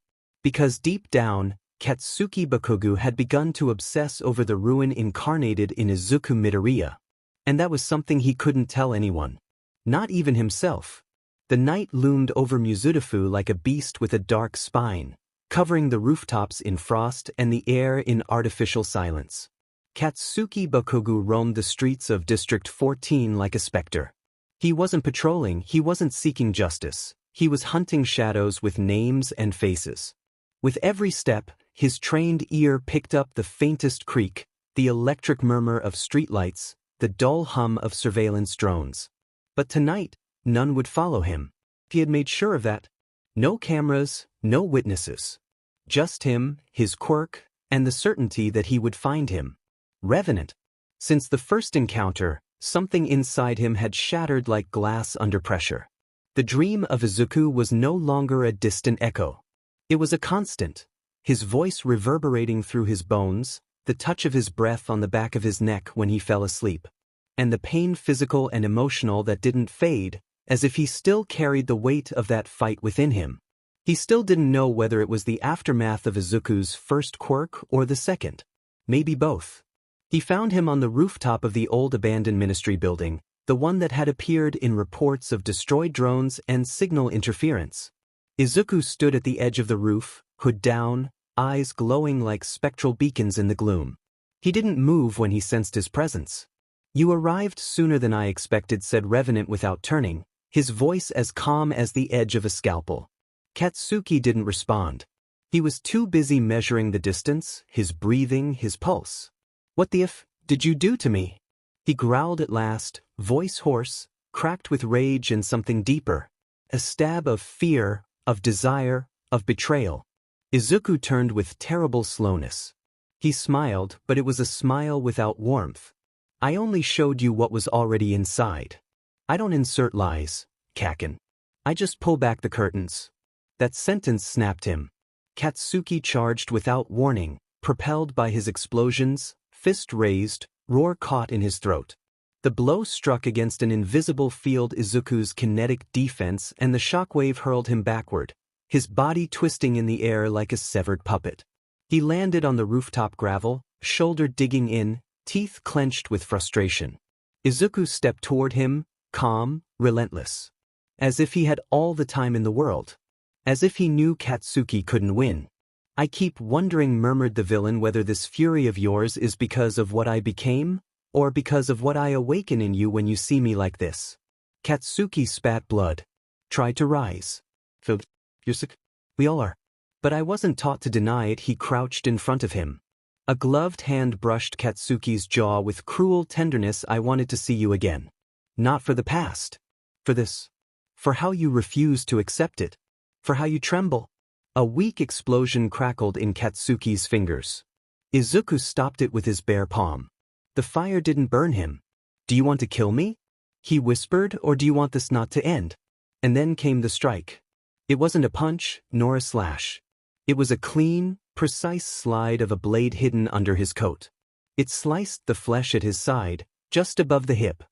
Because deep down, Katsuki Bakugo had begun to obsess over the ruin incarnated in Izuku Midoriya. And that was something he couldn't tell anyone. Not even himself. The night loomed over Mizudafu like a beast with a dark spine, covering the rooftops in frost and the air in artificial silence. Katsuki Bakugo roamed the streets of District 14 like a specter. He wasn't patrolling, he wasn't seeking justice. He was hunting shadows with names and faces. With every step, his trained ear picked up the faintest creak, the electric murmur of streetlights, the dull hum of surveillance drones. But tonight, none would follow him. He had made sure of that. No cameras, no witnesses. Just him, his quirk, and the certainty that he would find him. Revenant. Since the first encounter, something inside him had shattered like glass under pressure. The dream of Izuku was no longer a distant echo. It was a constant. His voice reverberating through his bones, the touch of his breath on the back of his neck when he fell asleep. And the pain physical and emotional that didn't fade, as if he still carried the weight of that fight within him. He still didn't know whether it was the aftermath of Izuku's first quirk or the second. Maybe both. He found him on the rooftop of the old abandoned ministry building, the one that had appeared in reports of destroyed drones and signal interference. Izuku stood at the edge of the roof, hood down, eyes glowing like spectral beacons in the gloom. He didn't move when he sensed his presence. "You arrived sooner than I expected," said Revenant without turning, his voice as calm as the edge of a scalpel. Katsuki didn't respond. He was too busy measuring the distance, his breathing, his pulse. "What the f did you do to me?" He growled at last, voice hoarse, cracked with rage and something deeper. A stab of fear, of desire, of betrayal. Izuku turned with terrible slowness. He smiled, but it was a smile without warmth. "I only showed you what was already inside. I don't insert lies, Kaken. I just pull back the curtains." That sentence snapped him. Katsuki charged without warning, propelled by his explosions, fist raised, roar caught in his throat. The blow struck against an invisible field, Izuku's kinetic defense, and the shockwave hurled him backward, his body twisting in the air like a severed puppet. He landed on the rooftop gravel, shoulder digging in, teeth clenched with frustration. Izuku stepped toward him, calm, relentless. As if he had all the time in the world. As if he knew Katsuki couldn't win. "I keep wondering," murmured the villain, "whether this fury of yours is because of what I became, or because of what I awaken in you when you see me like this." Katsuki spat blood. Tried to rise. "You're sick. We all are." "But I wasn't taught to deny it." He crouched in front of him. A gloved hand brushed Katsuki's jaw with cruel tenderness. "I wanted to see you again. Not for the past. For this. For how you refuse to accept it. For how you tremble." A weak explosion crackled in Katsuki's fingers. Izuku stopped it with his bare palm. The fire didn't burn him. "Do you want to kill me?" he whispered, "or do you want this not to end?" And then came the strike. It wasn't a punch, nor a slash. It was a clean, precise slide of a blade hidden under his coat. It sliced the flesh at his side, just above the hip.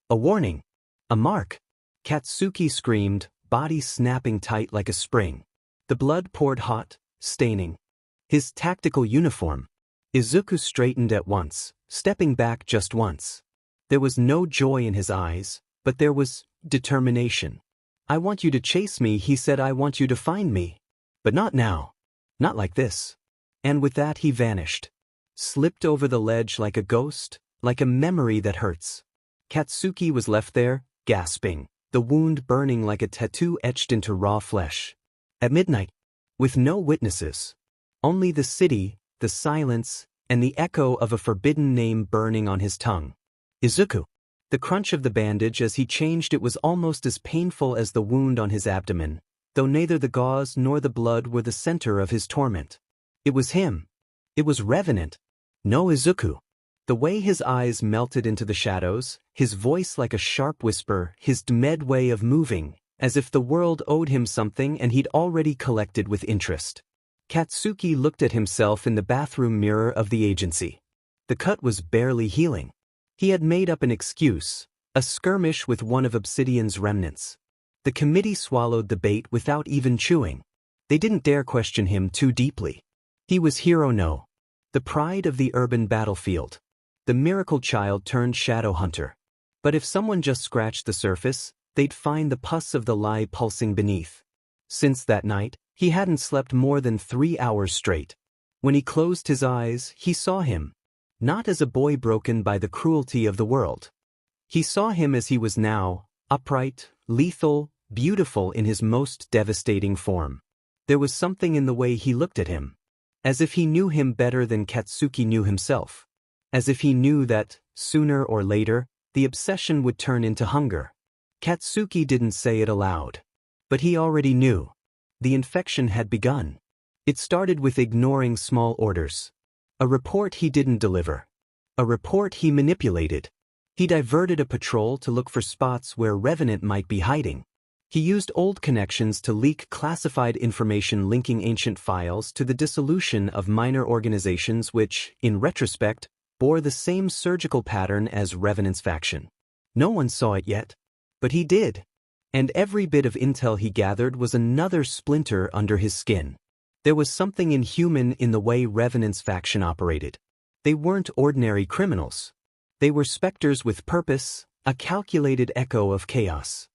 A warning. A mark. Katsuki screamed, body snapping tight like a spring. The blood poured hot, staining his tactical uniform. Izuku straightened at once, stepping back just once. There was no joy in his eyes, but there was determination. "I want you to chase me," he said. "I want you to find me. But not now. Not like this." And with that he vanished. Slipped over the ledge like a ghost, like a memory that hurts. Katsuki was left there, gasping, the wound burning like a tattoo etched into raw flesh. At midnight, with no witnesses. Only the city, the silence, and the echo of a forbidden name burning on his tongue. Izuku. The crunch of the bandage as he changed it was almost as painful as the wound on his abdomen, though neither the gauze nor the blood were the center of his torment. It was him. It was Revenant. No Izuku. The way his eyes melted into the shadows, his voice like a sharp whisper, his dead way of moving, as if the world owed him something and he'd already collected with interest. Katsuki looked at himself in the bathroom mirror of the agency. The cut was barely healing. He had made up an excuse, a skirmish with one of Obsidian's remnants. The committee swallowed the bait without even chewing. They didn't dare question him too deeply. He was Hero No, the pride of the urban battlefield, the miracle child turned shadow hunter. But if someone just scratched the surface, they'd find the pus of the lie pulsing beneath. Since that night, he hadn't slept more than 3 hours straight. When he closed his eyes, he saw him, not as a boy broken by the cruelty of the world. He saw him as he was now, upright, lethal, beautiful in his most devastating form. There was something in the way he looked at him. As if he knew him better than Katsuki knew himself. As if he knew that, sooner or later, the obsession would turn into hunger. Katsuki didn't say it aloud. But he already knew. The infection had begun. It started with ignoring small orders. A report he didn't deliver. A report he manipulated. He diverted a patrol to look for spots where Revenant might be hiding. He used old connections to leak classified information linking ancient files to the dissolution of minor organizations which, in retrospect, bore the same surgical pattern as Revenant's faction. No one saw it yet. But he did. And every bit of intel he gathered was another splinter under his skin. There was something inhuman in the way Revenant's faction operated. They weren't ordinary criminals. They were specters with purpose, a calculated echo of chaos.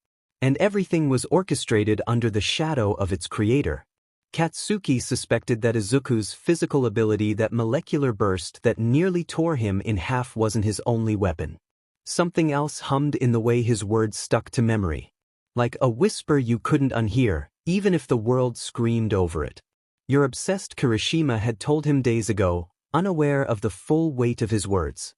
And everything was orchestrated under the shadow of its creator. Katsuki suspected that Izuku's physical ability, that molecular burst that nearly tore him in half, wasn't his only weapon. Something else hummed in the way his words stuck to memory. Like a whisper you couldn't unhear, even if the world screamed over it. Your obsessed Kirishima had told him days ago, unaware of the full weight of his words.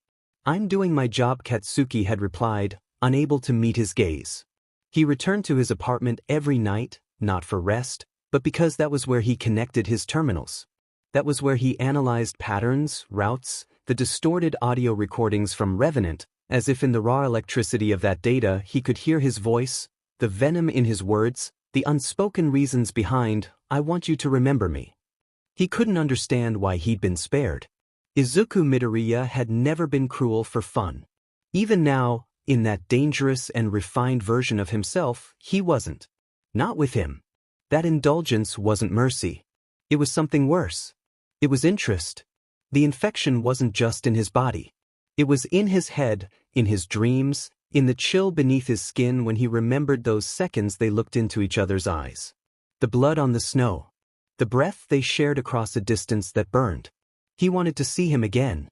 I'm doing my job, Katsuki had replied, unable to meet his gaze. He returned to his apartment every night, not for rest, but because that was where he connected his terminals. That was where he analyzed patterns, routes, the distorted audio recordings from Revenant, as if in the raw electricity of that data he could hear his voice, the venom in his words, the unspoken reasons behind, I want you to remember me. He couldn't understand why he'd been spared. Izuku Midoriya had never been cruel for fun. Even now, in that dangerous and refined version of himself, he wasn't. Not with him. That indulgence wasn't mercy. It was something worse. It was interest. The infection wasn't just in his body. It was in his head, in his dreams, in the chill beneath his skin when he remembered those seconds they looked into each other's eyes. The blood on the snow. The breath they shared across a distance that burned. He wanted to see him again.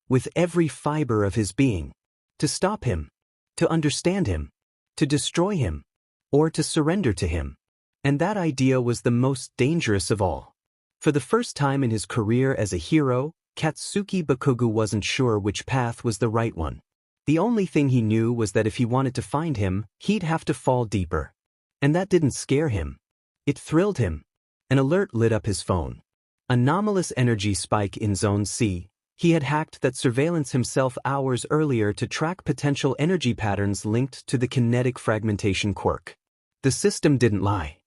With every fiber of his being. To stop him. To understand him. To destroy him. Or to surrender to him. And that idea was the most dangerous of all. For the first time in his career as a hero, Katsuki Bakugo wasn't sure which path was the right one. The only thing he knew was that if he wanted to find him, he'd have to fall deeper. And that didn't scare him. It thrilled him. An alert lit up his phone. Anomalous energy spike in Zone C. He had hacked that surveillance himself hours earlier to track potential energy patterns linked to the kinetic fragmentation quirk. The system didn't lie.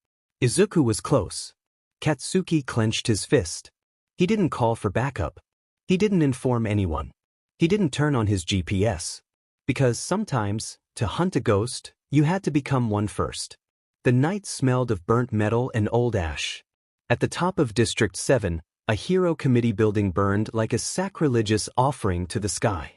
Izuku was close. Katsuki clenched his fist. He didn't call for backup. He didn't inform anyone. He didn't turn on his GPS. Because sometimes, to hunt a ghost, you had to become one first. The night smelled of burnt metal and old ash. At the top of District 7, a hero committee building burned like a sacrilegious offering to the sky.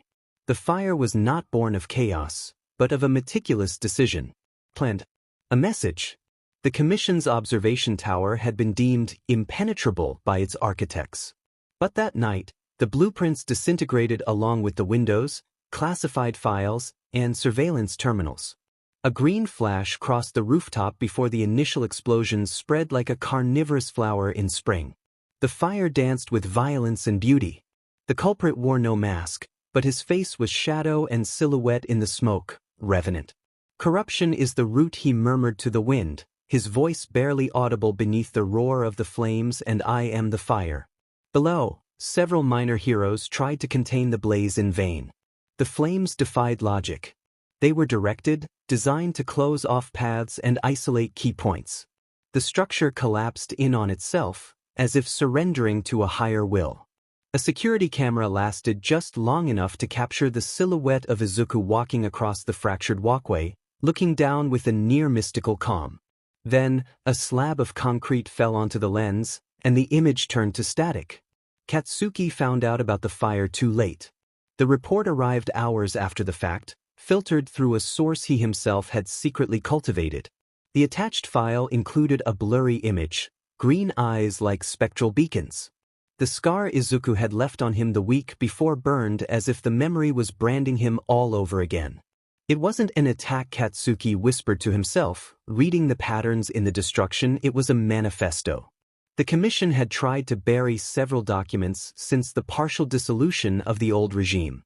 The fire was not born of chaos, but of a meticulous decision. Planned. A message. The Commission's observation tower had been deemed impenetrable by its architects. But that night, the blueprints disintegrated along with the windows, classified files, and surveillance terminals. A green flash crossed the rooftop before the initial explosions spread like a carnivorous flower in spring. The fire danced with violence and beauty. The culprit wore no mask, but his face was shadow and silhouette in the smoke. Revenant. Corruption is the root, he murmured to the wind, his voice barely audible beneath the roar of the flames, and I am the fire. Below, several minor heroes tried to contain the blaze in vain. The flames defied logic. They were directed, designed to close off paths and isolate key points. The structure collapsed in on itself, as if surrendering to a higher will. A security camera lasted just long enough to capture the silhouette of Izuku walking across the fractured walkway, looking down with a near-mystical calm. Then, a slab of concrete fell onto the lens, and the image turned to static. Katsuki found out about the fire too late. The report arrived hours after the fact, filtered through a source he himself had secretly cultivated. The attached file included a blurry image, green eyes like spectral beacons. The scar Izuku had left on him the week before burned as if the memory was branding him all over again. It wasn't an attack, Katsuki whispered to himself, reading the patterns in the destruction. It was a manifesto. The commission had tried to bury several documents since the partial dissolution of the old regime.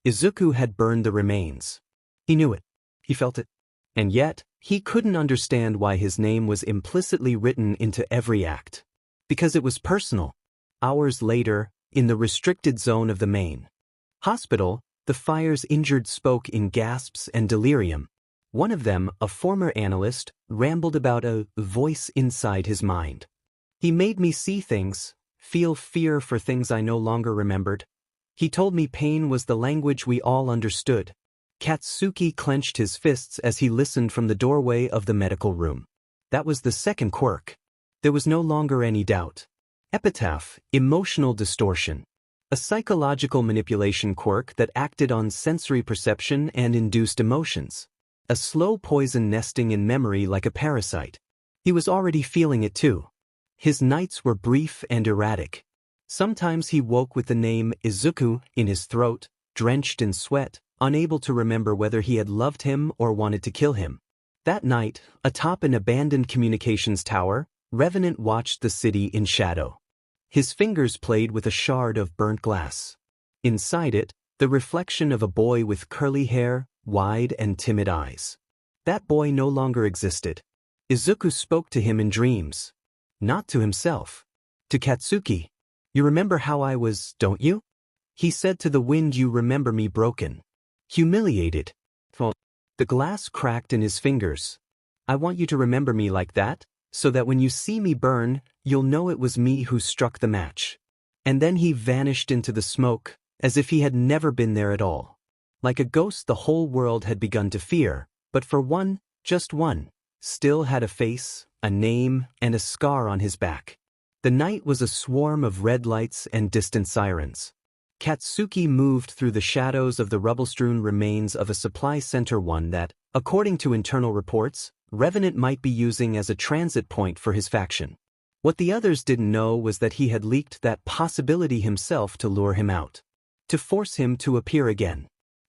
Izuku had burned the remains. He knew it. He felt it. And yet, he couldn't understand why his name was implicitly written into every act. Because it was personal. Hours later, in the restricted zone of the main hospital, the fire's injured spoke in gasps and delirium. One of them, a former analyst, rambled about a voice inside his mind. He made me see things, feel fear for things I no longer remembered. He told me pain was the language we all understood. Katsuki clenched his fists as he listened from the doorway of the medical room. That was the second quirk. There was no longer any doubt. Epitaph, emotional distortion. A psychological manipulation quirk that acted on sensory perception and induced emotions. A slow poison nesting in memory like a parasite. He was already feeling it too. His nights were brief and erratic. Sometimes he woke with the name Izuku in his throat, drenched in sweat, unable to remember whether he had loved him or wanted to kill him. That night, atop an abandoned communications tower, Revenant watched the city in shadow. His fingers played with a shard of burnt glass. Inside it, the reflection of a boy with curly hair, wide and timid eyes. That boy no longer existed. Izuku spoke to him in dreams. Not to himself. To Katsuki. You remember how I was, don't you? He said to the wind, you remember me broken. Humiliated. The glass cracked in his fingers. I want you to remember me like that, so that when you see me burn, you'll know it was me who struck the match. And then he vanished into the smoke, as if he had never been there at all. Like a ghost the whole world had begun to fear, but for one, just one, still had a face, a name, and a scar on his back. The night was a swarm of red lights and distant sirens. Katsuki moved through the shadows of the rubble-strewn remains of a supply center, one that, according to internal reports, Revenant might be using as a transit point for his faction. What the others didn't know was that he had leaked that possibility himself to lure him out. To force him to appear again.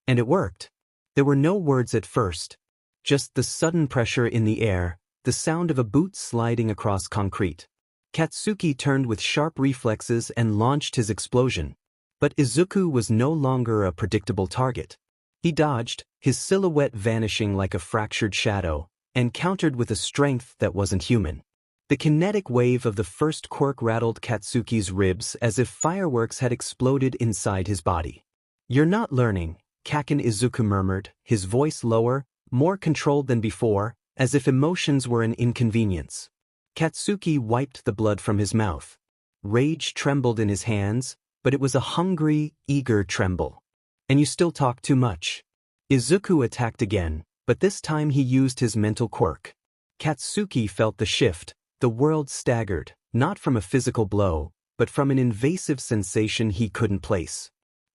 And it worked. There were no words at first. Just the sudden pressure in the air, the sound of a boot sliding across concrete. Katsuki turned with sharp reflexes and launched his explosion. But Izuku was no longer a predictable target. He dodged, his silhouette vanishing like a fractured shadow, and countered with a strength that wasn't human. The kinetic wave of the first quirk rattled Katsuki's ribs as if fireworks had exploded inside his body. You're not learning, Kaken Izuku murmured, his voice lower, more controlled than before, as if emotions were an inconvenience. Katsuki wiped the blood from his mouth. Rage trembled in his hands, but it was a hungry, eager tremble. And you still talk too much. Izuku attacked again, but this time he used his mental quirk. Katsuki felt the shift. The world staggered, not from a physical blow, but from an invasive sensation he couldn't place.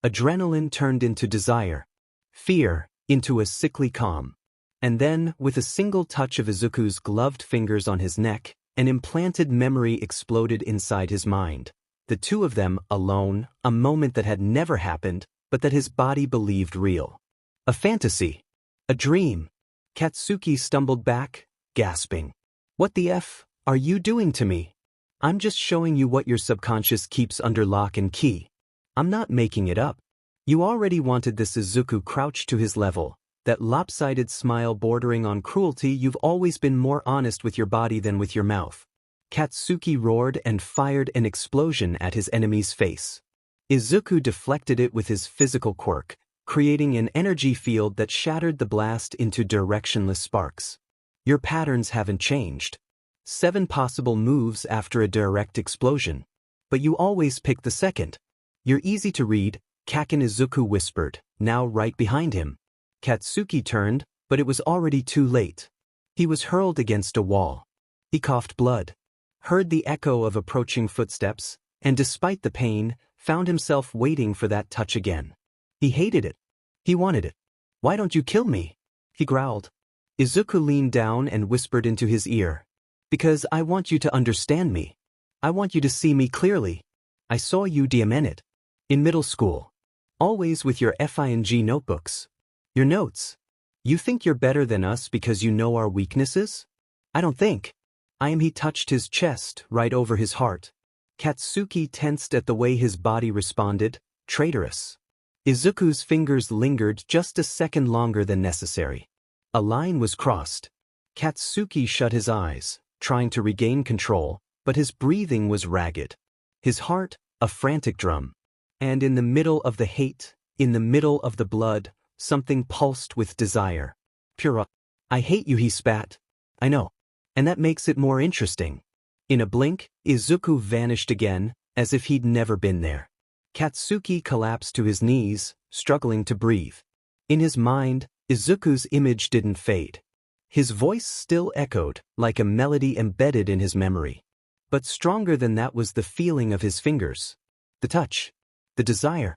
Adrenaline turned into desire. Fear, into a sickly calm. And then, with a single touch of Izuku's gloved fingers on his neck, an implanted memory exploded inside his mind. The two of them, alone, a moment that had never happened, but that his body believed real. A fantasy. A dream. Katsuki stumbled back, gasping. What the F are you doing to me? I'm just showing you what your subconscious keeps under lock and key. I'm not making it up. You already wanted this. Izuku crouched to his level, that lopsided smile bordering on cruelty. You've always been more honest with your body than with your mouth. Katsuki roared and fired an explosion at his enemy's face. Izuku deflected it with his physical quirk, creating an energy field that shattered the blast into directionless sparks. Your patterns haven't changed. 7 possible moves after a direct explosion. But you always pick the second. You're easy to read, Kaken Izuku whispered, now right behind him. Katsuki turned, but it was already too late. He was hurled against a wall. He coughed blood, heard the echo of approaching footsteps, and despite the pain, found himself waiting for that touch again. He hated it. He wanted it. "Why don't you kill me?" he growled. Izuku leaned down and whispered into his ear. "Because I want you to understand me. I want you to see me clearly. I saw you Diamant in middle school. Always with your FING notebooks. Your notes. You think you're better than us because you know our weaknesses? I don't think. I am." He touched his chest right over his heart. Katsuki tensed at the way his body responded. Traitorous. Izuku's fingers lingered just a second longer than necessary. A line was crossed. Katsuki shut his eyes, trying to regain control, but his breathing was ragged. His heart, a frantic drum. And in the middle of the hate, in the middle of the blood, something pulsed with desire. "Pura. I hate you," he spat. "I know. And that makes it more interesting." In a blink, Izuku vanished again, as if he'd never been there. Katsuki collapsed to his knees, struggling to breathe. In his mind, Izuku's image didn't fade. His voice still echoed, like a melody embedded in his memory. But stronger than that was the feeling of his fingers. The touch. The desire.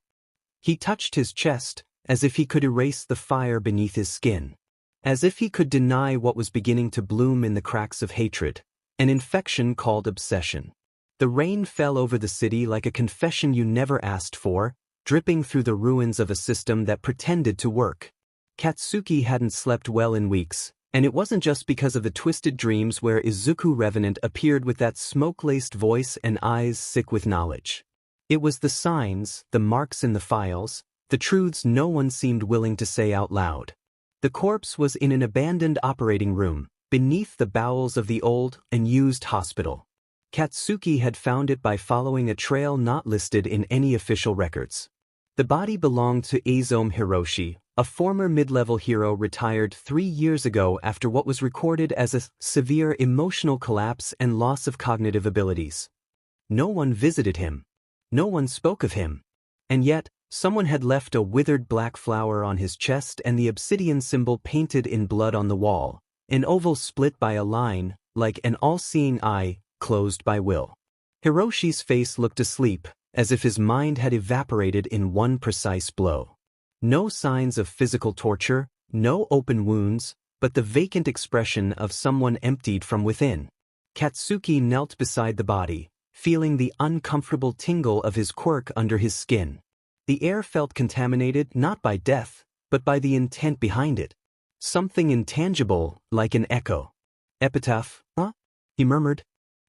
He touched his chest, as if he could erase the fire beneath his skin. As if he could deny what was beginning to bloom in the cracks of hatred, an infection called obsession. The rain fell over the city like a confession you never asked for, dripping through the ruins of a system that pretended to work. Katsuki hadn't slept well in weeks, and it wasn't just because of the twisted dreams where Izuku Revenant appeared with that smoke-laced voice and eyes sick with knowledge. It was the signs, the marks in the files, the truths no one seemed willing to say out loud. The corpse was in an abandoned operating room, beneath the bowels of the old and used hospital. Katsuki had found it by following a trail not listed in any official records. The body belonged to Azome Hiroshi, a former mid-level hero retired 3 years ago after what was recorded as a severe emotional collapse and loss of cognitive abilities. No one visited him. No one spoke of him. And yet, someone had left a withered black flower on his chest and the obsidian symbol painted in blood on the wall, an oval split by a line, like an all-seeing eye, closed by will. Hiroshi's face looked asleep, as if his mind had evaporated in one precise blow. No signs of physical torture, no open wounds, but the vacant expression of someone emptied from within. Katsuki knelt beside the body, feeling the uncomfortable tingle of his quirk under his skin. The air felt contaminated not by death, but by the intent behind it. Something intangible, like an echo. "Epitaph, huh?" he murmured,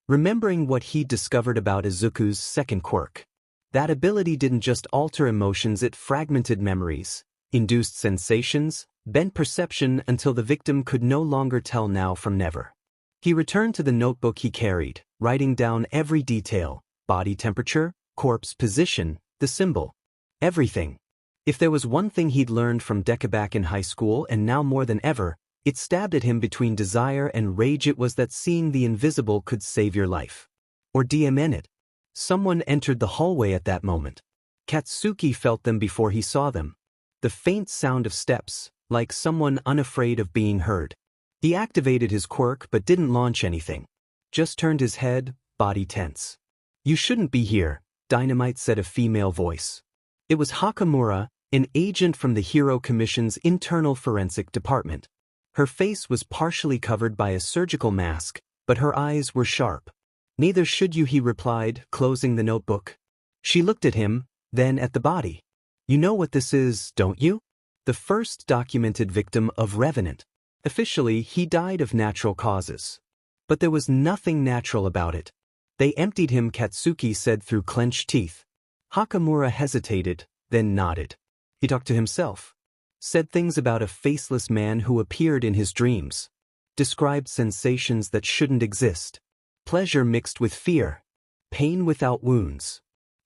remembering what he'd discovered about Izuku's second quirk. That ability didn't just alter emotions, it fragmented memories, induced sensations, bent perception until the victim could no longer tell now from never. He returned to the notebook he carried, writing down every detail: body temperature, corpse position, the symbol. Everything. If there was one thing he'd learned from Deku back in high school and now more than ever, it stabbed at him between desire and rage, it was that seeing the invisible could save your life. Or DM it. Someone entered the hallway at that moment. Katsuki felt them before he saw them. The faint sound of steps, like someone unafraid of being heard. He activated his quirk but didn't launch anything. Just turned his head, body tense. "You shouldn't be here," Dynamite said, a female voice. It was Hakamura, an agent from the Hero Commission's internal forensic department. Her face was partially covered by a surgical mask, but her eyes were sharp. "Neither should you," he replied, closing the notebook. She looked at him, then at the body. "You know what this is, don't you? The first documented victim of Revenant. Officially, he died of natural causes. But there was nothing natural about it. They emptied him," Katsuki said through clenched teeth. Hakamura hesitated, then nodded. He talked to himself. Said things about a faceless man who appeared in his dreams. Described sensations that shouldn't exist. Pleasure mixed with fear. Pain without wounds.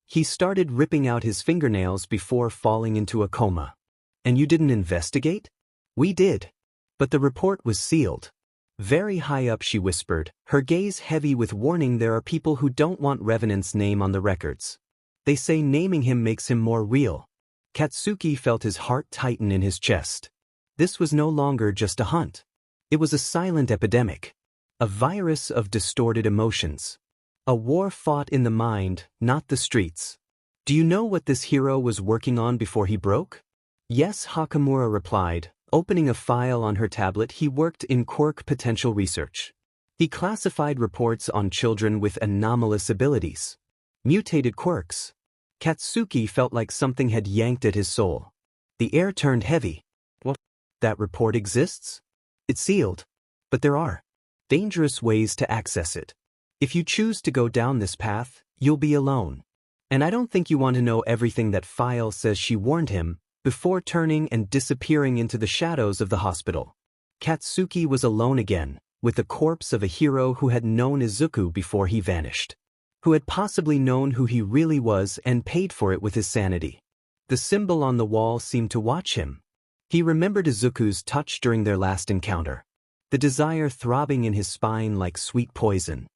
He started ripping out his fingernails before falling into a coma. "And you didn't investigate?" "We did. But the report was sealed." "Very high up," she whispered, her gaze heavy with warning. "There are people who don't want Revenant's name on the records. They say naming him makes him more real." Katsuki felt his heart tighten in his chest. This was no longer just a hunt. It was a silent epidemic. A virus of distorted emotions. A war fought in the mind, not the streets. Do you know what this hero was working on before he broke? Yes, Hakamura replied. Opening a file on her tablet, he worked in quirk potential research. He classified reports on children with anomalous abilities. Mutated quirks. Katsuki felt like something had yanked at his soul. The air turned heavy. What? That report exists? It's sealed. But there are dangerous ways to access it. If you choose to go down this path, you'll be alone. And I don't think you want to know everything that file says, she warned him, before turning and disappearing into the shadows of the hospital. Katsuki was alone again, with the corpse of a hero who had known Izuku before he vanished. Who had possibly known who he really was and paid for it with his sanity. The symbol on the wall seemed to watch him. He remembered Izuku's touch during their last encounter. The desire throbbing in his spine like sweet poison.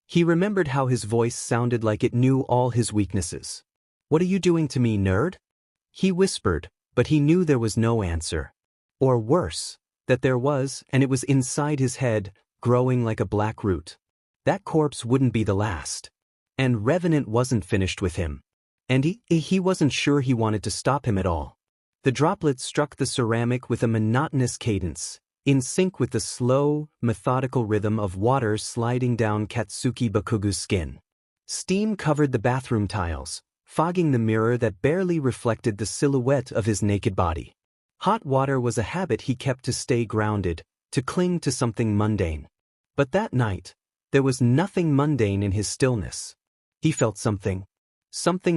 He remembered how his voice sounded like it knew all his weaknesses. "What are you doing to me, nerd?" He whispered, but he knew there was no answer. Or worse, that there was, and it was inside his head, growing like a black root. That corpse wouldn't be the last. And Revenant wasn't finished with him. And he wasn't sure he wanted to stop him at all. The droplets struck the ceramic with a monotonous cadence, in sync with the slow, methodical rhythm of water sliding down Katsuki Bakugu's skin. Steam covered the bathroom tiles, fogging the mirror that barely reflected the silhouette of his naked body. Hot water was a habit he kept to stay grounded, to cling to something mundane. But that night, there was nothing mundane in his stillness. He felt something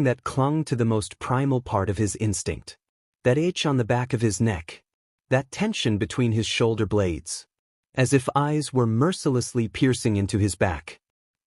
that clung to the most primal part of his instinct. That itch on the back of his neck. That tension between his shoulder blades. As if eyes were mercilessly piercing into his back.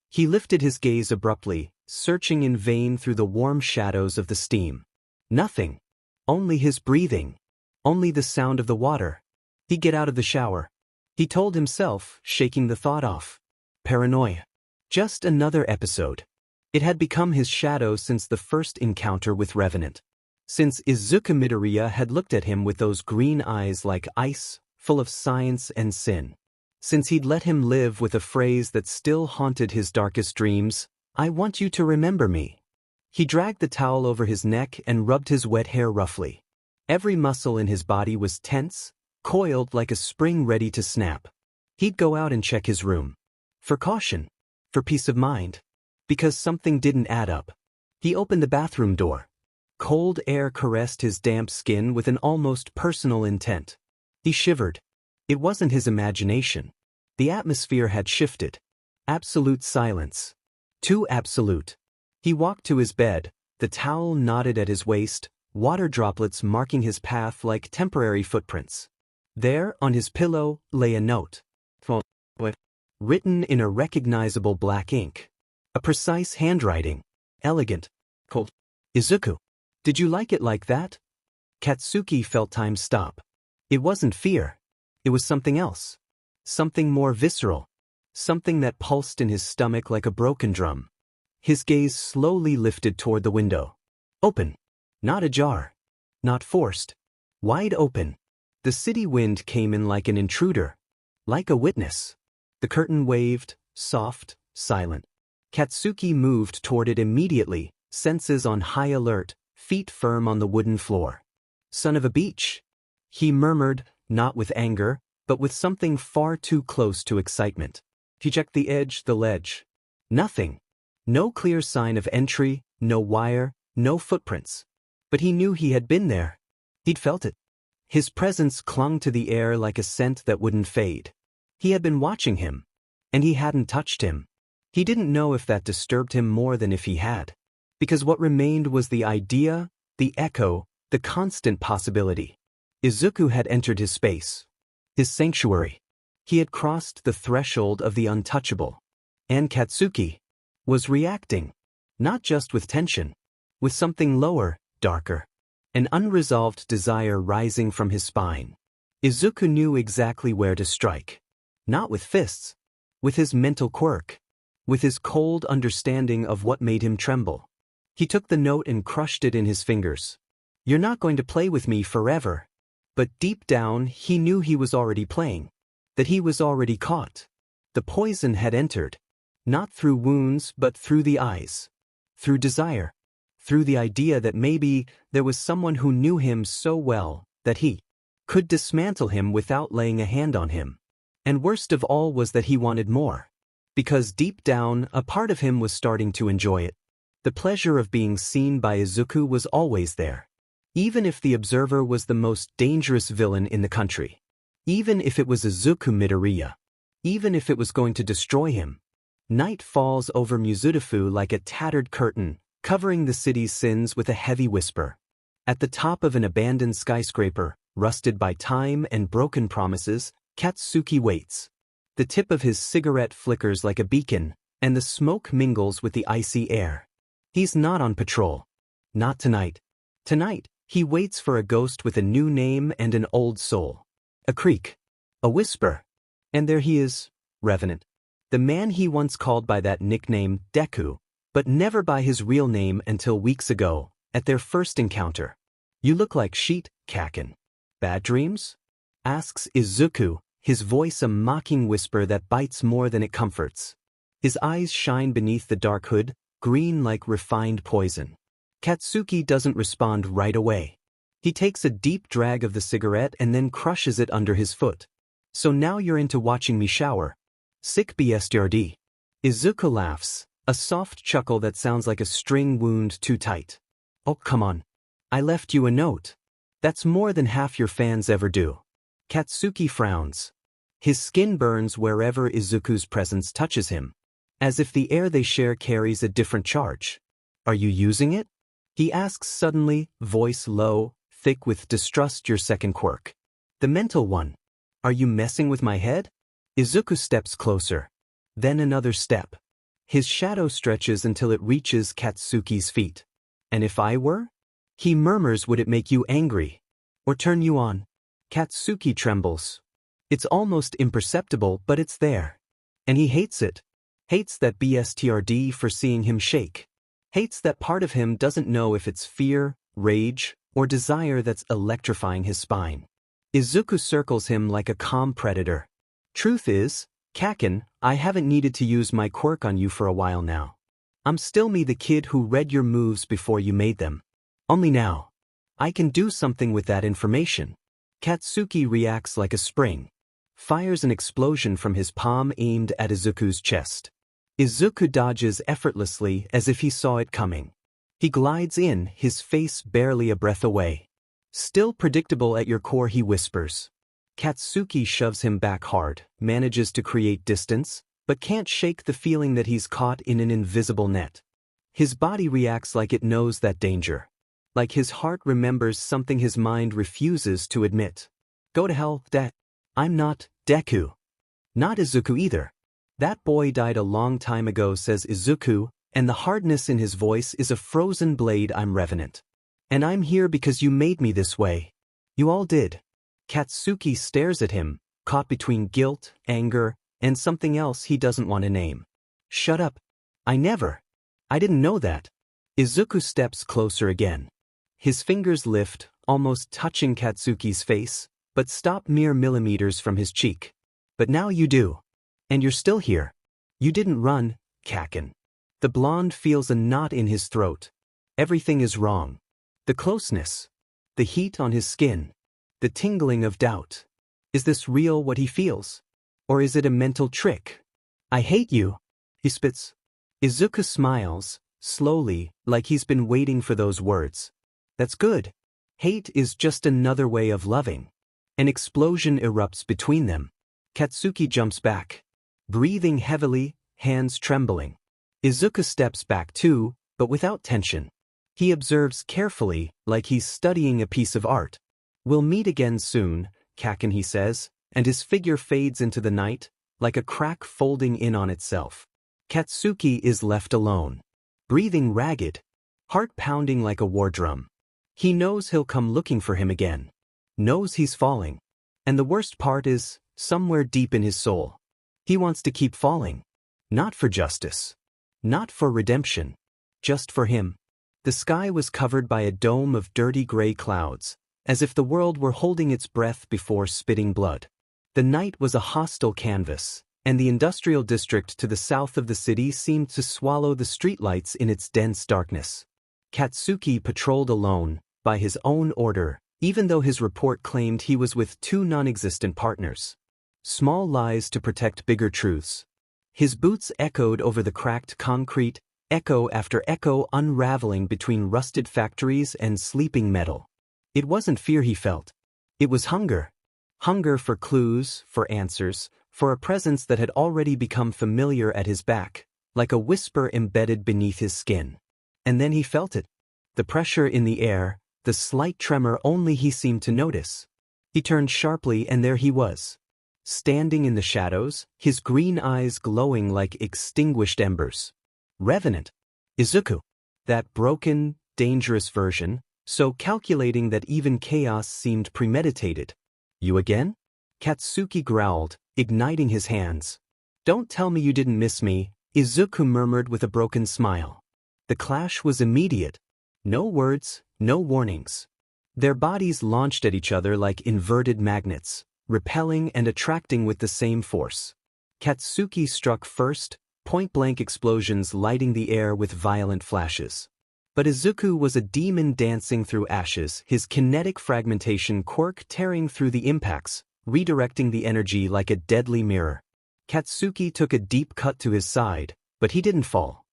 He lifted his gaze abruptly, searching in vain through the warm shadows of the steam. Nothing. Only his breathing. Only the sound of the water. He'd get out of the shower. He told himself, shaking the thought off. Paranoia. Just another episode. It had become his shadow since the first encounter with Revenant. Since Izuku Midoriya had looked at him with those green eyes like ice, full of science and sin. Since he'd let him live with a phrase that still haunted his darkest dreams, "I want you to remember me." He dragged the towel over his neck and rubbed his wet hair roughly. Every muscle in his body was tense, coiled like a spring ready to snap. He'd go out and check his room. For caution. For peace of mind. Because something didn't add up. He opened the bathroom door. Cold air caressed his damp skin with an almost personal intent. He shivered. It wasn't his imagination. The atmosphere had shifted. Absolute silence. Too absolute. He walked to his bed, the towel knotted at his waist, water droplets marking his path like temporary footprints. There, on his pillow, lay a note. Written in a recognizable black ink. A precise handwriting. Elegant. Cold. Izuku. Did you like it like that? Katsuki felt time stop. It wasn't fear. It was something else. Something more visceral. Something that pulsed in his stomach like a broken drum. His gaze slowly lifted toward the window. Open. Not ajar. Not forced. Wide open. The city wind came in like an intruder. Like a witness. The curtain waved, soft, silent. Katsuki moved toward it immediately, senses on high alert, feet firm on the wooden floor. Son of a beach. He murmured, not with anger, but with something far too close to excitement. He checked the ledge. Nothing. No clear sign of entry, no wire, no footprints. But he knew he had been there. He'd felt it. His presence clung to the air like a scent that wouldn't fade. He had been watching him. And he hadn't touched him. He didn't know if that disturbed him more than if he had. Because what remained was the idea, the echo, the constant possibility. Izuku had entered his space. His sanctuary. He had crossed the threshold of the untouchable. And Katsuki was reacting. Not just with tension. With something lower, darker. An unresolved desire rising from his spine. Izuku knew exactly where to strike. Not with fists. With his mental quirk. With his cold understanding of what made him tremble. He took the note and crushed it in his fingers. You're not going to play with me forever. But deep down, he knew he was already playing. That he was already caught. The poison had entered. Not through wounds but through the eyes. Through desire. Through the idea that maybe there was someone who knew him so well that he could dismantle him without laying a hand on him. And worst of all was that he wanted more. Because deep down, a part of him was starting to enjoy it. The pleasure of being seen by Izuku was always there. Even if the observer was the most dangerous villain in the country. Even if it was Izuku Midoriya. Even if it was going to destroy him. Night falls over Mizudafu like a tattered curtain, covering the city's sins with a heavy whisper. At the top of an abandoned skyscraper, rusted by time and broken promises, Katsuki waits. The tip of his cigarette flickers like a beacon, and the smoke mingles with the icy air. He's not on patrol. Not tonight. Tonight, he waits for a ghost with a new name and an old soul. A creak. A whisper. And there he is, Revenant. The man he once called by that nickname, Deku, but never by his real name until weeks ago, at their first encounter. You look like shit, Kaken. Bad dreams? Asks Izuku, his voice a mocking whisper that bites more than it comforts. His eyes shine beneath the dark hood, green like refined poison. Katsuki doesn't respond right away. He takes a deep drag of the cigarette and then crushes it under his foot. So now you're into watching me shower. Sick BSTRD. Izuku laughs, a soft chuckle that sounds like a string wound too tight. Oh, come on. I left you a note. That's more than half your fans ever do. Katsuki frowns. His skin burns wherever Izuku's presence touches him. As if the air they share carries a different charge. Are you using it? He asks suddenly, voice low, thick with distrust, your second quirk. The mental one. Are you messing with my head? Izuku steps closer. Then another step. His shadow stretches until it reaches Katsuki's feet. And if I were? He murmurs, would it make you angry? Or turn you on? Katsuki trembles. It's almost imperceptible, but it's there. And he hates it. Hates that BSTRD for seeing him shake. Hates that part of him doesn't know if it's fear, rage, or desire that's electrifying his spine. Izuku circles him like a calm predator. Truth is, Kaken, I haven't needed to use my quirk on you for a while now. I'm still me, the kid who read your moves before you made them. Only now. I can do something with that information. Katsuki reacts like a spring. Fires an explosion from his palm aimed at Izuku's chest. Izuku dodges effortlessly as if he saw it coming. He glides in, his face barely a breath away. Still predictable at your core, he whispers. Katsuki shoves him back hard, manages to create distance, but can't shake the feeling that he's caught in an invisible net. His body reacts like it knows that danger. Like his heart remembers something his mind refuses to admit. Go to hell, I'm not Deku. Not Izuku either. That boy died a long time ago, says Izuku, and the hardness in his voice is a frozen blade. I'm Revenant. And I'm here because you made me this way. You all did. Katsuki stares at him, caught between guilt, anger, and something else he doesn't want to name. Shut up. I didn't know that. Izuku steps closer again. His fingers lift, almost touching Katsuki's face, but stop mere millimeters from his cheek. But now you do. And you're still here. You didn't run, Kaken. The blonde feels a knot in his throat. Everything is wrong. The closeness. The heat on his skin. The tingling of doubt. Is this real, what he feels? Or is it a mental trick? I hate you. He spits. Izuku smiles, slowly, like he's been waiting for those words. That's good. Hate is just another way of loving. An explosion erupts between them. Katsuki jumps back. Breathing heavily, hands trembling. Izuku steps back too, but without tension. He observes carefully, like he's studying a piece of art. We'll meet again soon, Kaken, he says, and his figure fades into the night, like a crack folding in on itself. Katsuki is left alone. Breathing ragged. Heart pounding like a war drum. He knows he'll come looking for him again. Knows he's falling. And the worst part is, somewhere deep in his soul. He wants to keep falling. Not for justice. Not for redemption. Just for him. The sky was covered by a dome of dirty gray clouds, as if the world were holding its breath before spitting blood. The night was a hostile canvas, and the industrial district to the south of the city seemed to swallow the streetlights in its dense darkness. Katsuki patrolled alone, by his own order, even though his report claimed he was with two non-existent partners. Small lies to protect bigger truths. His boots echoed over the cracked concrete, echo after echo unraveling between rusted factories and sleeping metal. It wasn't fear he felt. It was hunger. Hunger for clues, for answers, for a presence that had already become familiar at his back, like a whisper embedded beneath his skin. And then he felt it. The pressure in the air, the slight tremor only he seemed to notice. He turned sharply and there he was. Standing in the shadows, his green eyes glowing like extinguished embers. Revenant. Izuku. That broken, dangerous version, so calculating that even chaos seemed premeditated. You again? Katsuki growled, igniting his hands. Don't tell me you didn't miss me, Izuku murmured with a broken smile. The clash was immediate. No words, no warnings. Their bodies launched at each other like inverted magnets, repelling and attracting with the same force. Katsuki struck first, point-blank explosions lighting the air with violent flashes. But Izuku was a demon dancing through ashes, his kinetic fragmentation quirk tearing through the impacts, redirecting the energy like a deadly mirror. Katsuki took a deep cut to his side, but he didn't fall.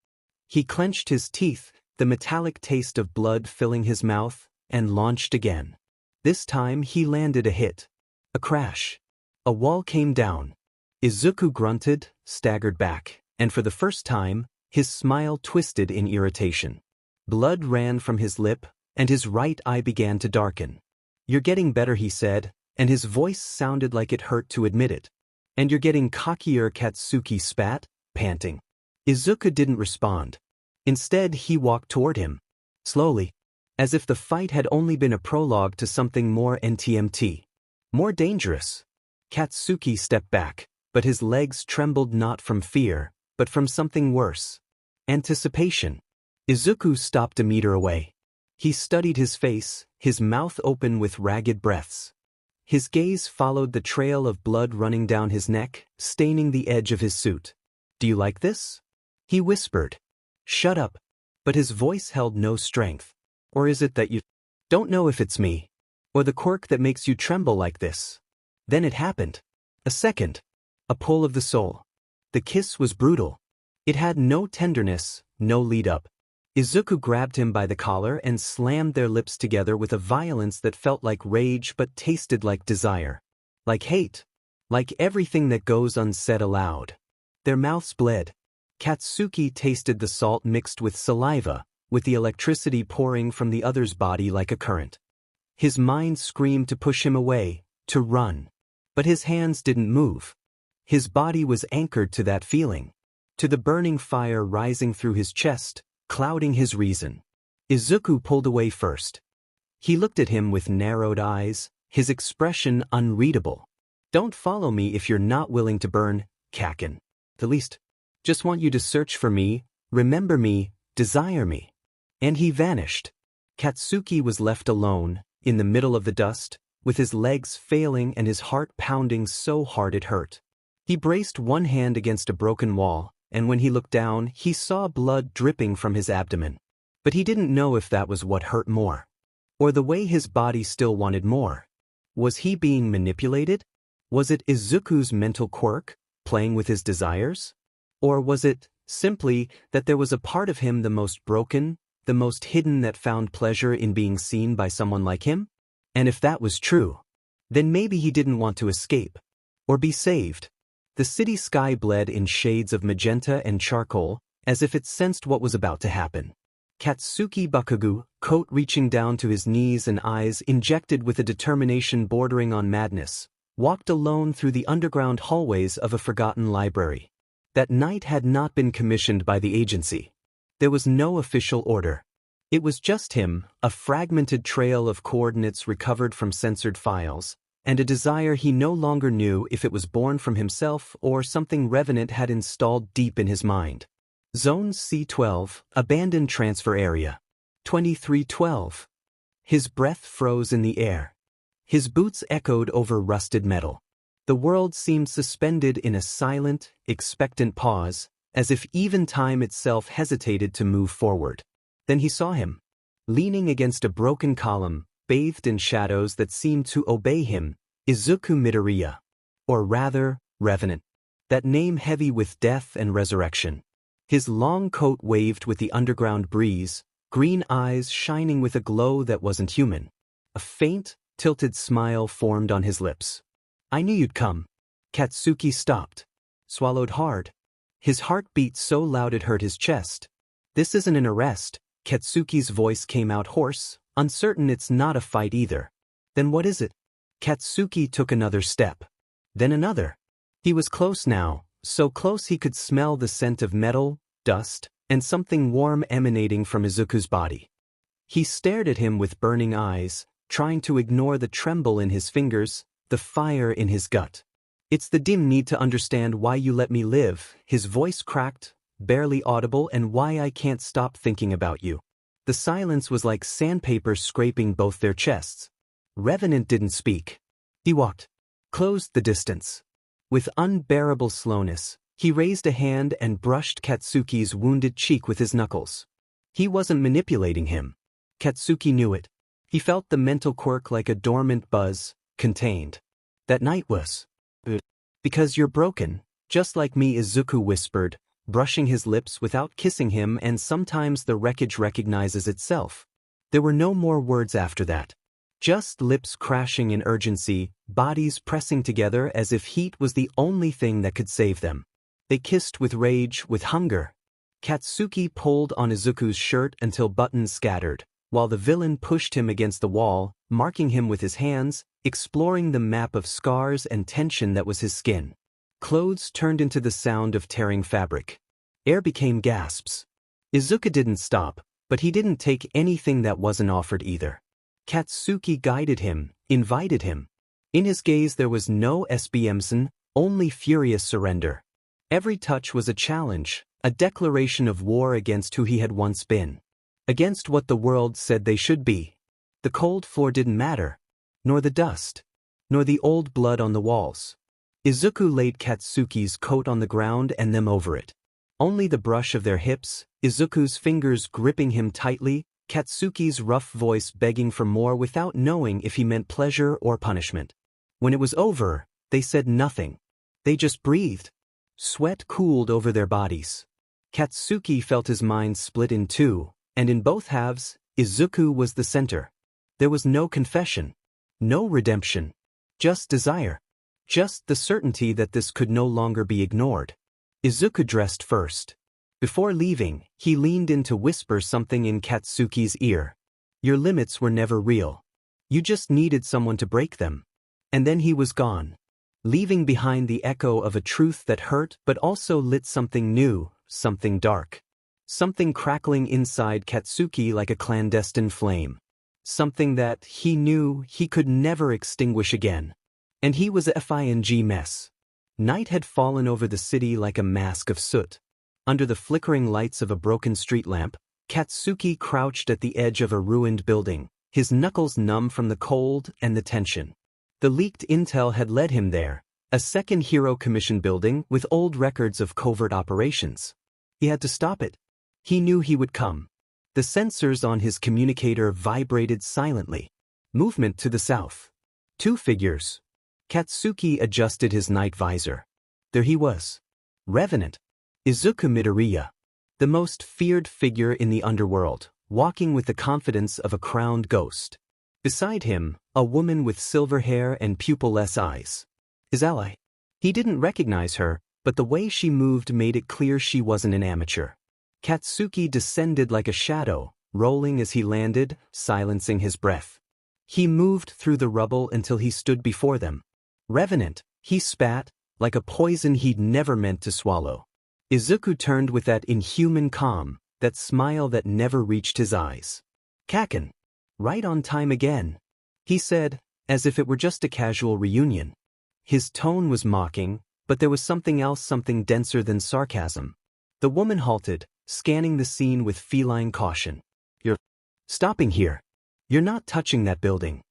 He clenched his teeth, the metallic taste of blood filling his mouth, and launched again. This time he landed a hit. A crash. A wall came down. Izuku grunted, staggered back, and for the first time, his smile twisted in irritation. Blood ran from his lip, and his right eye began to darken. You're getting better, he said, and his voice sounded like it hurt to admit it. And you're getting cockier, Katsuki spat, panting. Izuku didn't respond. Instead, he walked toward him. Slowly. As if the fight had only been a prologue to something more NTMT. More dangerous. Katsuki stepped back, but his legs trembled not from fear, but from something worse. Anticipation. Izuku stopped a meter away. He studied his face, his mouth open with ragged breaths. His gaze followed the trail of blood running down his neck, staining the edge of his suit. Do you like this? He whispered. Shut up. But his voice held no strength. Or is it that you don't know if it's me? Or the quirk that makes you tremble like this? Then it happened. A second. A pull of the soul. The kiss was brutal. It had no tenderness, no lead-up. Izuku grabbed him by the collar and slammed their lips together with a violence that felt like rage but tasted like desire. Like hate. Like everything that goes unsaid aloud. Their mouths bled. Katsuki tasted the salt mixed with saliva, with the electricity pouring from the other's body like a current. His mind screamed to push him away, to run. But his hands didn't move. His body was anchored to that feeling. To the burning fire rising through his chest, clouding his reason. Izuku pulled away first. He looked at him with narrowed eyes, his expression unreadable. Don't follow me if you're not willing to burn, Kaken. The least. Just want you to search for me, remember me, desire me. And he vanished. Katsuki was left alone, in the middle of the dust, with his legs failing and his heart pounding so hard it hurt. He braced one hand against a broken wall, and when he looked down, he saw blood dripping from his abdomen. But he didn't know if that was what hurt more. Or the way his body still wanted more. Was he being manipulated? Was it Izuku's mental quirk, playing with his desires? Or was it, simply, that there was a part of him the most broken, the most hidden that found pleasure in being seen by someone like him? And if that was true, then maybe he didn't want to escape. Or be saved. The city sky bled in shades of magenta and charcoal, as if it sensed what was about to happen. Katsuki Bakugu, coat reaching down to his knees and eyes injected with a determination bordering on madness, walked alone through the underground hallways of a forgotten library. That night had not been commissioned by the agency. There was no official order. It was just him, a fragmented trail of coordinates recovered from censored files, and a desire he no longer knew if it was born from himself or something Revenant had installed deep in his mind. Zone C12, Abandoned Transfer Area. 2312. His breath froze in the air. His boots echoed over rusted metal. The world seemed suspended in a silent, expectant pause, as if even time itself hesitated to move forward. Then he saw him. Leaning against a broken column, bathed in shadows that seemed to obey him, Izuku Midoriya. Or rather, Revenant. That name heavy with death and resurrection. His long coat waved with the underground breeze, green eyes shining with a glow that wasn't human. A faint, tilted smile formed on his lips. "I knew you'd come." Katsuki stopped. Swallowed hard. His heart beat so loud it hurt his chest. "This isn't an arrest." Katsuki's voice came out hoarse, uncertain it's not a fight either. "Then what is it?" Katsuki took another step. Then another. He was close now, so close he could smell the scent of metal, dust, and something warm emanating from Izuku's body. He stared at him with burning eyes, trying to ignore the tremble in his fingers, the fire in his gut. "It's the dim need to understand why you let me live," his voice cracked, barely audible, "and why I can't stop thinking about you." The silence was like sandpaper scraping both their chests. Revenant didn't speak. He walked. Closed the distance. With unbearable slowness, he raised a hand and brushed Katsuki's wounded cheek with his knuckles. He wasn't manipulating him. Katsuki knew it. He felt the mental quirk like a dormant buzz, contained. "That night was because you're broken, just like me," Izuku whispered, brushing his lips without kissing him, and sometimes the wreckage recognizes itself. There were no more words after that. Just lips crashing in urgency, bodies pressing together as if heat was the only thing that could save them. They kissed with rage, with hunger. Katsuki pulled on Izuku's shirt until buttons scattered, while the villain pushed him against the wall, marking him with his hands, exploring the map of scars and tension that was his skin. Clothes turned into the sound of tearing fabric. Air became gasps. Izuku didn't stop, but he didn't take anything that wasn't offered either. Katsuki guided him, invited him. In his gaze there was no SBMson, only furious surrender. Every touch was a challenge, a declaration of war against who he had once been. Against what the world said they should be. The cold floor didn't matter. Nor the dust. Nor the old blood on the walls. Izuku laid Katsuki's coat on the ground and them over it. Only the brush of their hips, Izuku's fingers gripping him tightly, Katsuki's rough voice begging for more without knowing if he meant pleasure or punishment. When it was over, they said nothing. They just breathed. Sweat cooled over their bodies. Katsuki felt his mind split in two, and in both halves, Izuku was the center. There was no confession. No redemption. Just desire. Just the certainty that this could no longer be ignored. Izuku dressed first. Before leaving, he leaned in to whisper something in Katsuki's ear. "Your limits were never real. You just needed someone to break them." And then he was gone, leaving behind the echo of a truth that hurt but also lit something new, something dark. Something crackling inside Katsuki like a clandestine flame. Something that he knew he could never extinguish again. And he was a fing mess. Night had fallen over the city like a mask of soot. Under the flickering lights of a broken street lamp, Katsuki crouched at the edge of a ruined building, his knuckles numb from the cold and the tension. The leaked intel had led him there, a second Hero Commission building with old records of covert operations. He had to stop it. He knew he would come. The sensors on his communicator vibrated silently. Movement to the south. Two figures. Katsuki adjusted his night visor. There he was. Revenant. Izuku Midoriya. The most feared figure in the underworld, walking with the confidence of a crowned ghost. Beside him, a woman with silver hair and pupil-less eyes. His ally. He didn't recognize her, but the way she moved made it clear she wasn't an amateur. Katsuki descended like a shadow, rolling as he landed, silencing his breath. He moved through the rubble until he stood before them. Revenant, he spat, like a poison he'd never meant to swallow. Izuku turned with that inhuman calm, that smile that never reached his eyes. "Kaken. Right on time again," he said, as if it were just a casual reunion. His tone was mocking, but there was something else, something denser than sarcasm. The woman halted, scanning the scene with feline caution. "You're stopping here. You're not touching that building."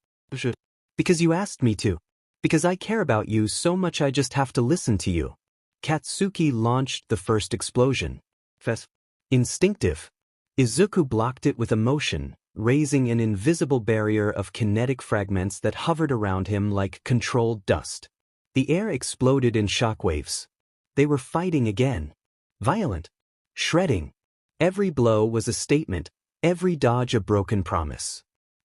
"Because you asked me to." Because I care about you so much I just have to listen to you. Katsuki launched the first explosion. Instinctive. Izuku blocked it with emotion, raising an invisible barrier of kinetic fragments that hovered around him like controlled dust. The air exploded in shockwaves. They were fighting again. Violent. Shredding. Every blow was a statement, every dodge a broken promise.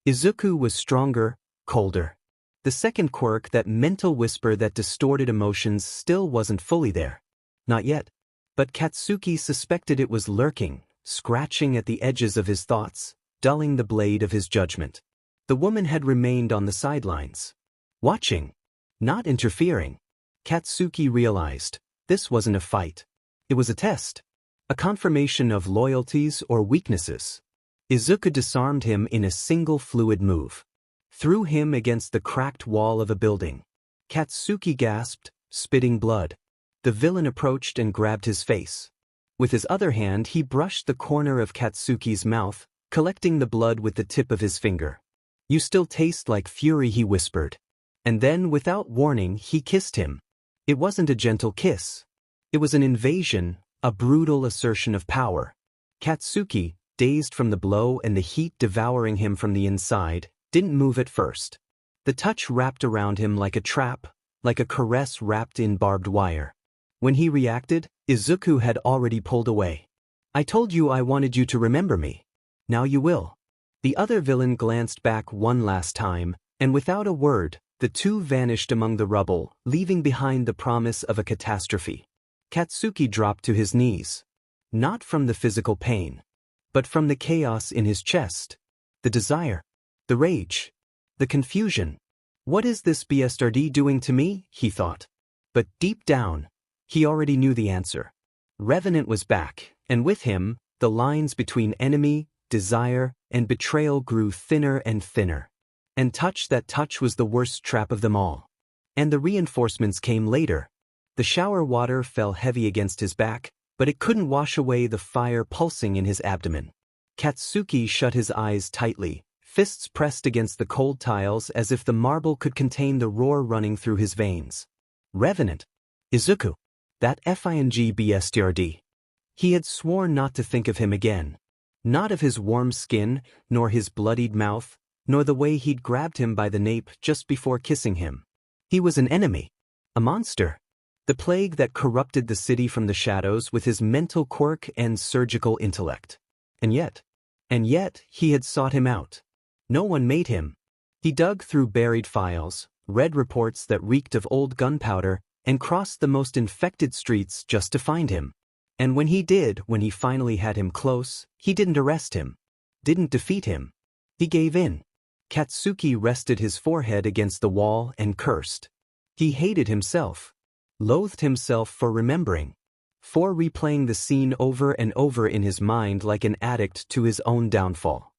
Izuku was stronger, colder. The second quirk, that mental whisper that distorted emotions, still wasn't fully there. Not yet. But Katsuki suspected it was lurking, scratching at the edges of his thoughts, dulling the blade of his judgment. The woman had remained on the sidelines. Watching. Not interfering. Katsuki realized, this wasn't a fight. It was a test. A confirmation of loyalties or weaknesses. Izuku disarmed him in a single fluid move. Threw him against the cracked wall of a building. Katsuki gasped, spitting blood. The villain approached and grabbed his face. With his other hand he brushed the corner of Katsuki's mouth, collecting the blood with the tip of his finger. You still taste like fury, he whispered. And then, without warning, he kissed him. It wasn't a gentle kiss. It was an invasion, a brutal assertion of power. Katsuki, dazed from the blow and the heat devouring him from the inside, didn't move at first. The touch wrapped around him like a trap, like a caress wrapped in barbed wire. When he reacted, Izuku had already pulled away. I told you I wanted you to remember me. Now you will. The other villain glanced back one last time, and without a word, the two vanished among the rubble, leaving behind the promise of a catastrophe. Katsuki dropped to his knees. Not from the physical pain, but from the chaos in his chest. The desire. The rage. The confusion. What is this bastard doing to me? He thought. But deep down, he already knew the answer. Revenant was back, and with him, the lines between enemy, desire, and betrayal grew thinner and thinner. And that touch was the worst trap of them all. And the reinforcements came later. The shower water fell heavy against his back, but it couldn't wash away the fire pulsing in his abdomen. Katsuki shut his eyes tightly, fists pressed against the cold tiles as if the marble could contain the roar running through his veins. Revenant. Izuku. That FING bastard. He had sworn not to think of him again. Not of his warm skin, nor his bloodied mouth, nor the way he'd grabbed him by the nape just before kissing him. He was an enemy. A monster. The plague that corrupted the city from the shadows with his mental quirk and surgical intellect. And yet, he had sought him out. No one made him. He dug through buried files, read reports that reeked of old gunpowder, and crossed the most infected streets just to find him. And when he finally had him close, he didn't arrest him. Didn't defeat him. He gave in. Katsuki rested his forehead against the wall and cursed. He hated himself. Loathed himself for remembering. For replaying the scene over and over in his mind like an addict to his own downfall.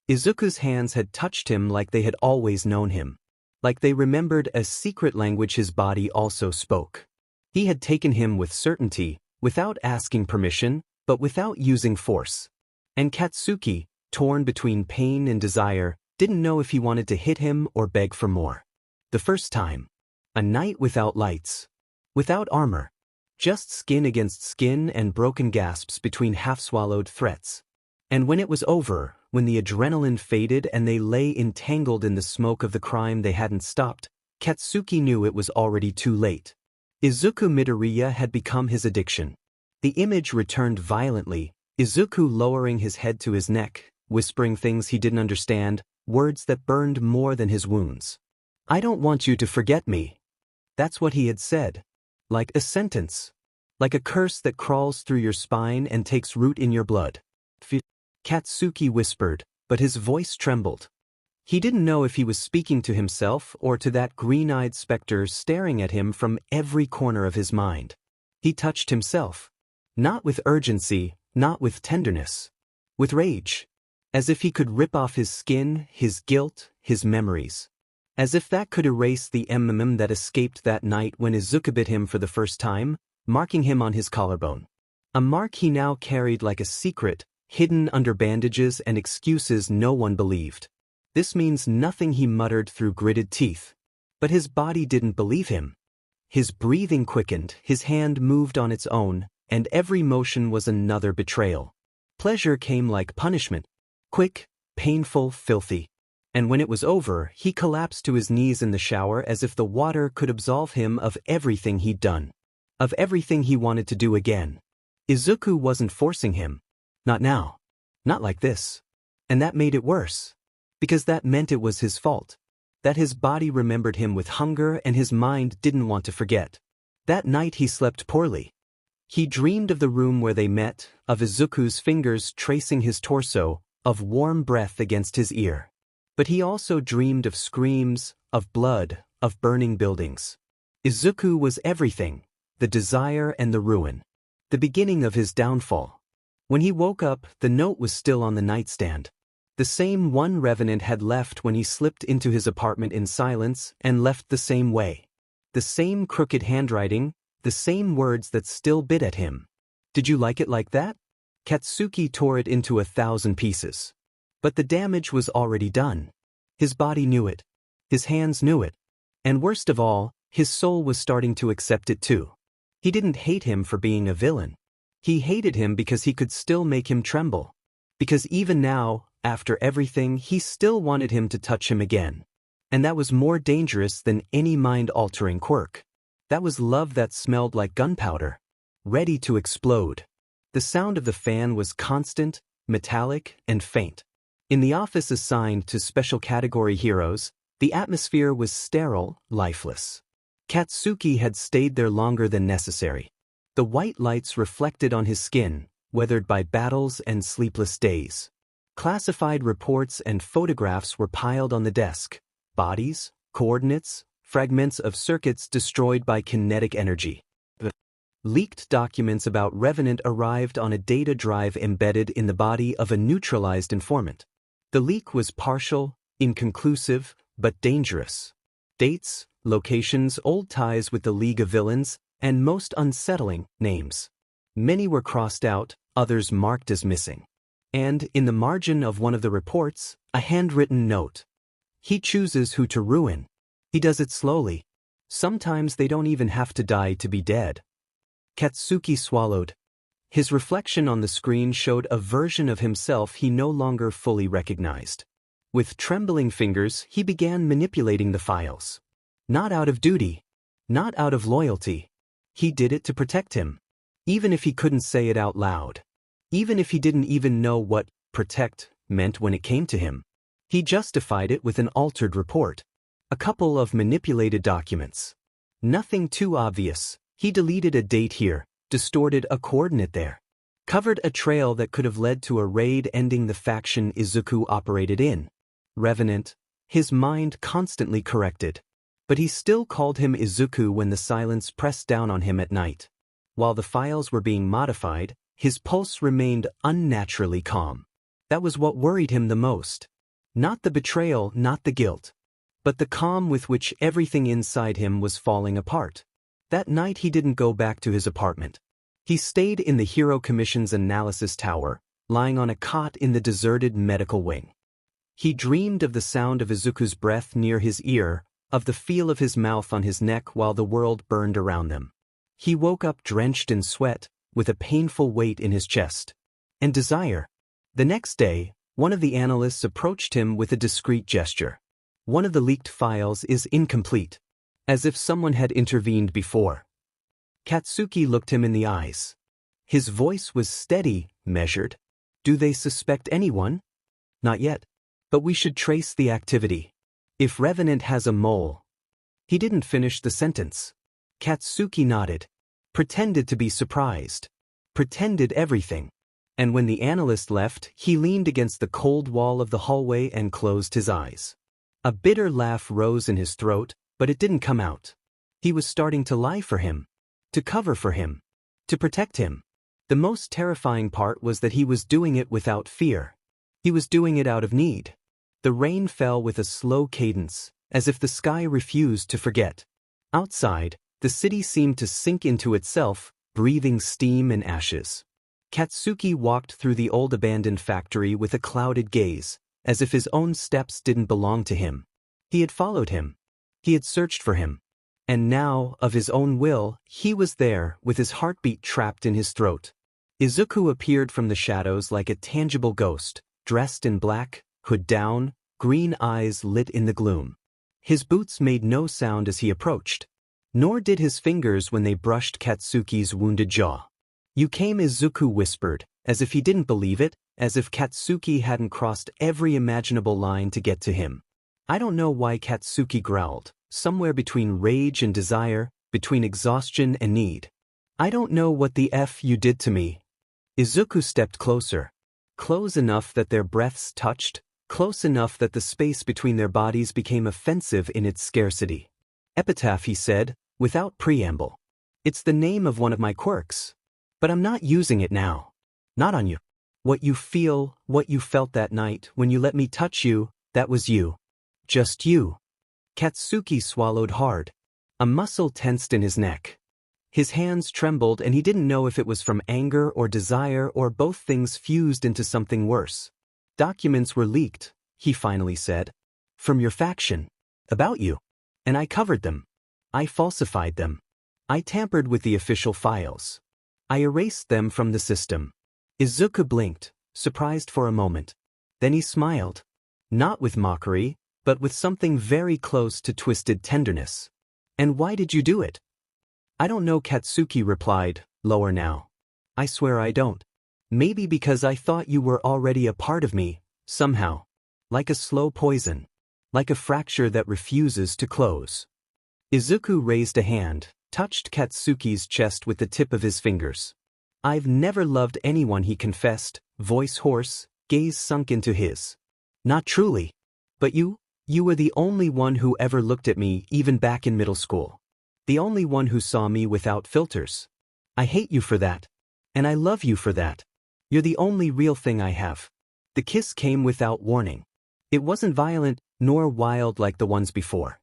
Izuku's hands had touched him like they had always known him. Like they remembered a secret language his body also spoke. He had taken him with certainty, without asking permission, but without using force. And Katsuki, torn between pain and desire, didn't know if he wanted to hit him or beg for more. The first time. A night without lights. Without armor. Just skin against skin and broken gasps between half-swallowed threats. And when it was over, when the adrenaline faded and they lay entangled in the smoke of the crime they hadn't stopped, Katsuki knew it was already too late. Izuku Midoriya had become his addiction. The image returned violently, Izuku lowering his head to his neck, whispering things he didn't understand, words that burned more than his wounds. I don't want you to forget me. That's what he had said. Like a sentence. Like a curse that crawls through your spine and takes root in your blood. Katsuki whispered, but his voice trembled. He didn't know if he was speaking to himself or to that green-eyed specter staring at him from every corner of his mind. He touched himself. Not with urgency, not with tenderness. With rage. As if he could rip off his skin, his guilt, his memories. As if that could erase the that escaped that night when Izuku bit him for the first time, marking him on his collarbone. A mark he now carried like a secret, hidden under bandages and excuses no one believed. This means nothing, he muttered through gritted teeth. But his body didn't believe him. His breathing quickened, his hand moved on its own, and every motion was another betrayal. Pleasure came like punishment. Quick, painful, filthy. And when it was over, he collapsed to his knees in the shower as if the water could absolve him of everything he'd done. Of everything he wanted to do again. Izuku wasn't forcing him. Not now. Not like this. And that made it worse. Because that meant it was his fault. That his body remembered him with hunger and his mind didn't want to forget. That night he slept poorly. He dreamed of the room where they met, of Izuku's fingers tracing his torso, of warm breath against his ear. But he also dreamed of screams, of blood, of burning buildings. Izuku was everything, the desire and the ruin. The beginning of his downfall. When he woke up, the note was still on the nightstand. The same one Revenant had left when he slipped into his apartment in silence and left the same way. The same crooked handwriting, the same words that still bit at him. Did you like it like that? Katsuki tore it into 1,000 pieces. But the damage was already done. His body knew it. His hands knew it. And worst of all, his soul was starting to accept it too. He didn't hate him for being a villain. He hated him because he could still make him tremble. Because even now, after everything, he still wanted him to touch him again. And that was more dangerous than any mind-altering quirk. That was love that smelled like gunpowder. Ready to explode. The sound of the fan was constant, metallic, and faint. In the office assigned to special category heroes, the atmosphere was sterile, lifeless. Katsuki had stayed there longer than necessary. The white lights reflected on his skin, weathered by battles and sleepless days. Classified reports and photographs were piled on the desk. Bodies, coordinates, fragments of circuits destroyed by kinetic energy. Leaked documents about Revenant arrived on a data drive embedded in the body of a neutralized informant. The leak was partial, inconclusive, but dangerous. Dates, locations, old ties with the League of Villains, and most unsettling, names. Many were crossed out, others marked as missing. And, in the margin of one of the reports, a handwritten note. He chooses who to ruin. He does it slowly. Sometimes they don't even have to die to be dead. Katsuki swallowed. His reflection on the screen showed a version of himself he no longer fully recognized. With trembling fingers, he began manipulating the files. Not out of duty. Not out of loyalty. He did it to protect him. Even if he couldn't say it out loud. Even if he didn't even know what protect meant when it came to him. He justified it with an altered report. A couple of manipulated documents. Nothing too obvious. He deleted a date here, distorted a coordinate there. Covered a trail that could have led to a raid ending the faction Izuku operated in. Revenant. His mind constantly corrected. But he still called him Izuku when the silence pressed down on him at night. While the files were being modified, his pulse remained unnaturally calm. That was what worried him the most. Not the betrayal, not the guilt. But the calm with which everything inside him was falling apart. That night he didn't go back to his apartment. He stayed in the Hero Commission's analysis tower, lying on a cot in the deserted medical wing. He dreamed of the sound of Izuku's breath near his ear, of the feel of his mouth on his neck while the world burned around them. He woke up drenched in sweat, with a painful weight in his chest. And desire. The next day, one of the analysts approached him with a discreet gesture. One of the leaked files is incomplete. As if someone had intervened before. Katsuki looked him in the eyes. His voice was steady, measured. Do they suspect anyone? Not yet. But we should trace the activity. If Revenant has a mole. He didn't finish the sentence. Katsuki nodded. Pretended to be surprised. Pretended everything. And when the analyst left, he leaned against the cold wall of the hallway and closed his eyes. A bitter laugh rose in his throat, but it didn't come out. He was starting to lie for him. To cover for him. To protect him. The most terrifying part was that he was doing it without fear. He was doing it out of need. The rain fell with a slow cadence, as if the sky refused to forget. Outside, the city seemed to sink into itself, breathing steam and ashes. Katsuki walked through the old abandoned factory with a clouded gaze, as if his own steps didn't belong to him. He had followed him. He had searched for him. And now, of his own will, he was there, with his heartbeat trapped in his throat. Izuku appeared from the shadows like a tangible ghost, dressed in black, hood down, green eyes lit in the gloom. His boots made no sound as he approached. Nor did his fingers when they brushed Katsuki's wounded jaw. "You came," Izuku whispered, as if he didn't believe it, as if Katsuki hadn't crossed every imaginable line to get to him. "I don't know why," Katsuki growled, somewhere between rage and desire, between exhaustion and need. "I don't know what the F you did to me." Izuku stepped closer. Close enough that their breaths touched, close enough that the space between their bodies became offensive in its scarcity. "Epitaph," he said, without preamble. "It's the name of one of my quirks. But I'm not using it now. Not on you. What you feel, what you felt that night when you let me touch you, that was you. Just you." Katsuki swallowed hard. A muscle tensed in his neck. His hands trembled and he didn't know if it was from anger or desire or both things fused into something worse. "Documents were leaked," he finally said. "From your faction. About you. And I covered them. I falsified them. I tampered with the official files. I erased them from the system." Izuku blinked, surprised for a moment. Then he smiled. Not with mockery, but with something very close to twisted tenderness. "And why did you do it?" "I don't know," Katsuki replied, lower now. "I swear I don't. Maybe because I thought you were already a part of me, somehow. Like a slow poison. Like a fracture that refuses to close." Izuku raised a hand, touched Katsuki's chest with the tip of his fingers. "I've never loved anyone," he confessed, voice hoarse, gaze sunk into his. "Not truly. But you were the only one who ever looked at me, even back in middle school. The only one who saw me without filters. I hate you for that. And I love you for that. You're the only real thing I have." The kiss came without warning. It wasn't violent, nor wild like the ones before.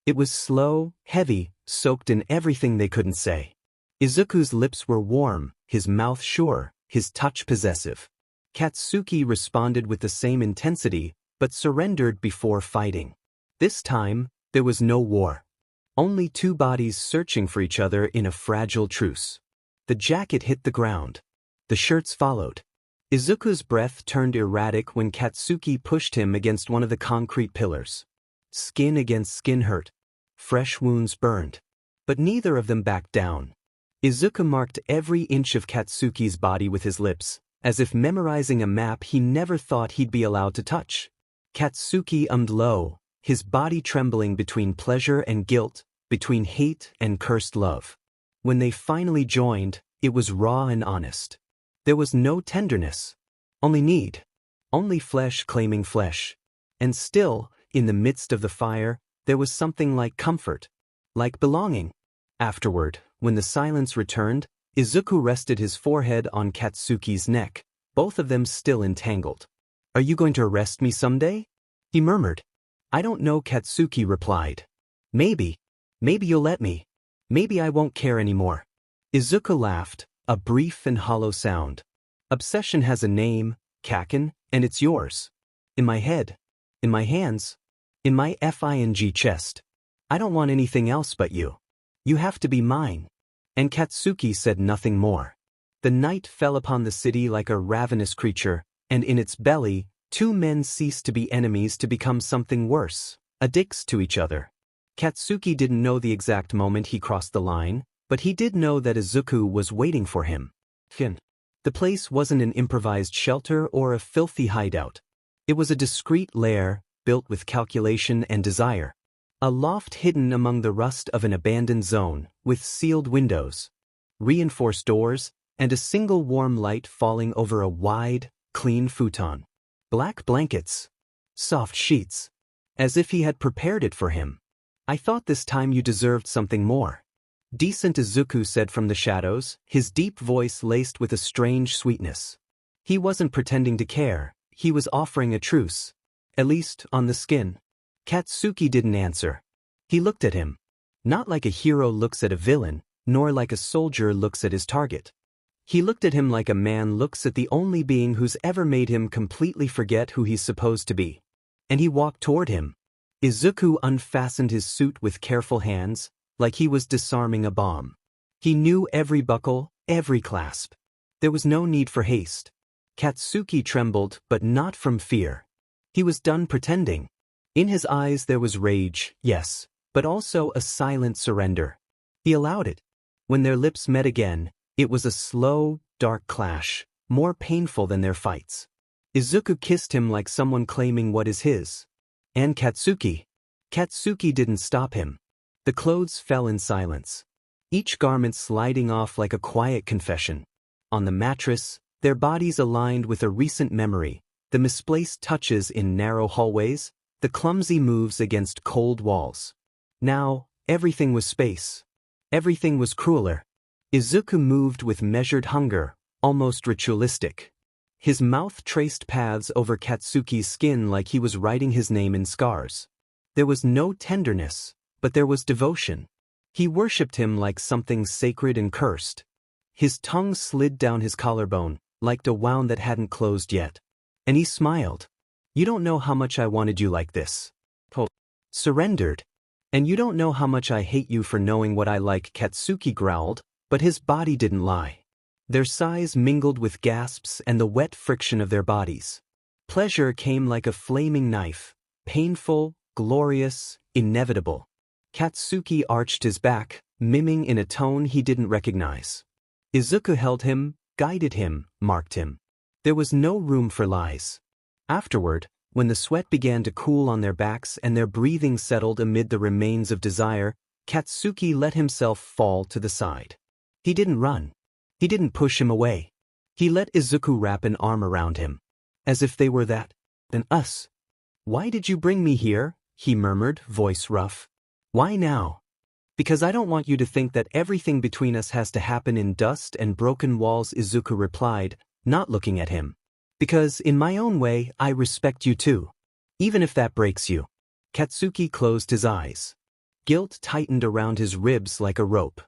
It was slow, heavy, soaked in everything they couldn't say. Izuku's lips were warm, his mouth sure, his touch possessive. Katsuki responded with the same intensity, but surrendered before fighting. This time, there was no war. Only two bodies searching for each other in a fragile truce. The jacket hit the ground. The shirts followed. Izuku's breath turned erratic when Katsuki pushed him against one of the concrete pillars. Skin against skin hurt. Fresh wounds burned. But neither of them backed down. Izuku marked every inch of Katsuki's body with his lips, as if memorizing a map he never thought he'd be allowed to touch. Katsuki ummed low, his body trembling between pleasure and guilt, between hate and cursed love. When they finally joined, it was raw and honest. There was no tenderness. Only need. Only flesh claiming flesh. And still, in the midst of the fire, there was something like comfort. Like belonging. Afterward, when the silence returned, Izuku rested his forehead on Katsuki's neck, both of them still entangled. "Are you going to arrest me someday?" he murmured. "I don't know," Katsuki replied. Maybe you'll let me. Maybe I won't care anymore." Izuku laughed, a brief and hollow sound. "Obsession has a name, Kaken, and it's yours. In my head. In my hands. In my FING chest. I don't want anything else but you. You have to be mine." And Katsuki said nothing more. The night fell upon the city like a ravenous creature, and in its belly, two men ceased to be enemies to become something worse, addicts to each other. Katsuki didn't know the exact moment he crossed the line, but he did know that Izuku was waiting for him. The place wasn't an improvised shelter or a filthy hideout. It was a discreet lair, built with calculation and desire. A loft hidden among the rust of an abandoned zone, with sealed windows, reinforced doors, and a single warm light falling over a wide, clean futon. Black blankets. Soft sheets. As if he had prepared it for him. "I thought this time you deserved something more." Decent, Izuku said from the shadows, his deep voice laced with a strange sweetness. He wasn't pretending to care, he was offering a truce. At least, on the skin. Katsuki didn't answer. He looked at him. Not like a hero looks at a villain, nor like a soldier looks at his target. He looked at him like a man looks at the only being who's ever made him completely forget who he's supposed to be. And he walked toward him. Izuku unfastened his suit with careful hands, like he was disarming a bomb. He knew every buckle, every clasp. There was no need for haste. Katsuki trembled, but not from fear. He was done pretending. In his eyes there was rage, yes, but also a silent surrender. He allowed it. When their lips met again, it was a slow, dark clash, more painful than their fights. Izuku kissed him like someone claiming what is his. And Katsuki didn't stop him. The clothes fell in silence, each garment sliding off like a quiet confession. On the mattress, their bodies aligned with a recent memory, the misplaced touches in narrow hallways, the clumsy moves against cold walls. Now, everything was space. Everything was crueler. Izuku moved with measured hunger, almost ritualistic. His mouth traced paths over Katsuki's skin like he was writing his name in scars. There was no tenderness, but there was devotion. He worshipped him like something sacred and cursed. His tongue slid down his collarbone, like a wound that hadn't closed yet. And he smiled. "You don't know how much I wanted you like this." Surrendered. "And you don't know how much I hate you for knowing what I like," Katsuki growled, but his body didn't lie. Their sighs mingled with gasps and the wet friction of their bodies. Pleasure came like a flaming knife, painful, glorious, inevitable. Katsuki arched his back, miming in a tone he didn't recognize. Izuku held him, guided him, marked him. There was no room for lies. Afterward, when the sweat began to cool on their backs and their breathing settled amid the remains of desire, Katsuki let himself fall to the side. He didn't run. He didn't push him away. He let Izuku wrap an arm around him. As if they were that, then us. "Why did you bring me here?" he murmured, voice rough. "Why now?" "Because I don't want you to think that everything between us has to happen in dust and broken walls," Izuku replied, not looking at him. "Because, in my own way, I respect you too. Even if that breaks you." Katsuki closed his eyes. Guilt tightened around his ribs like a rope.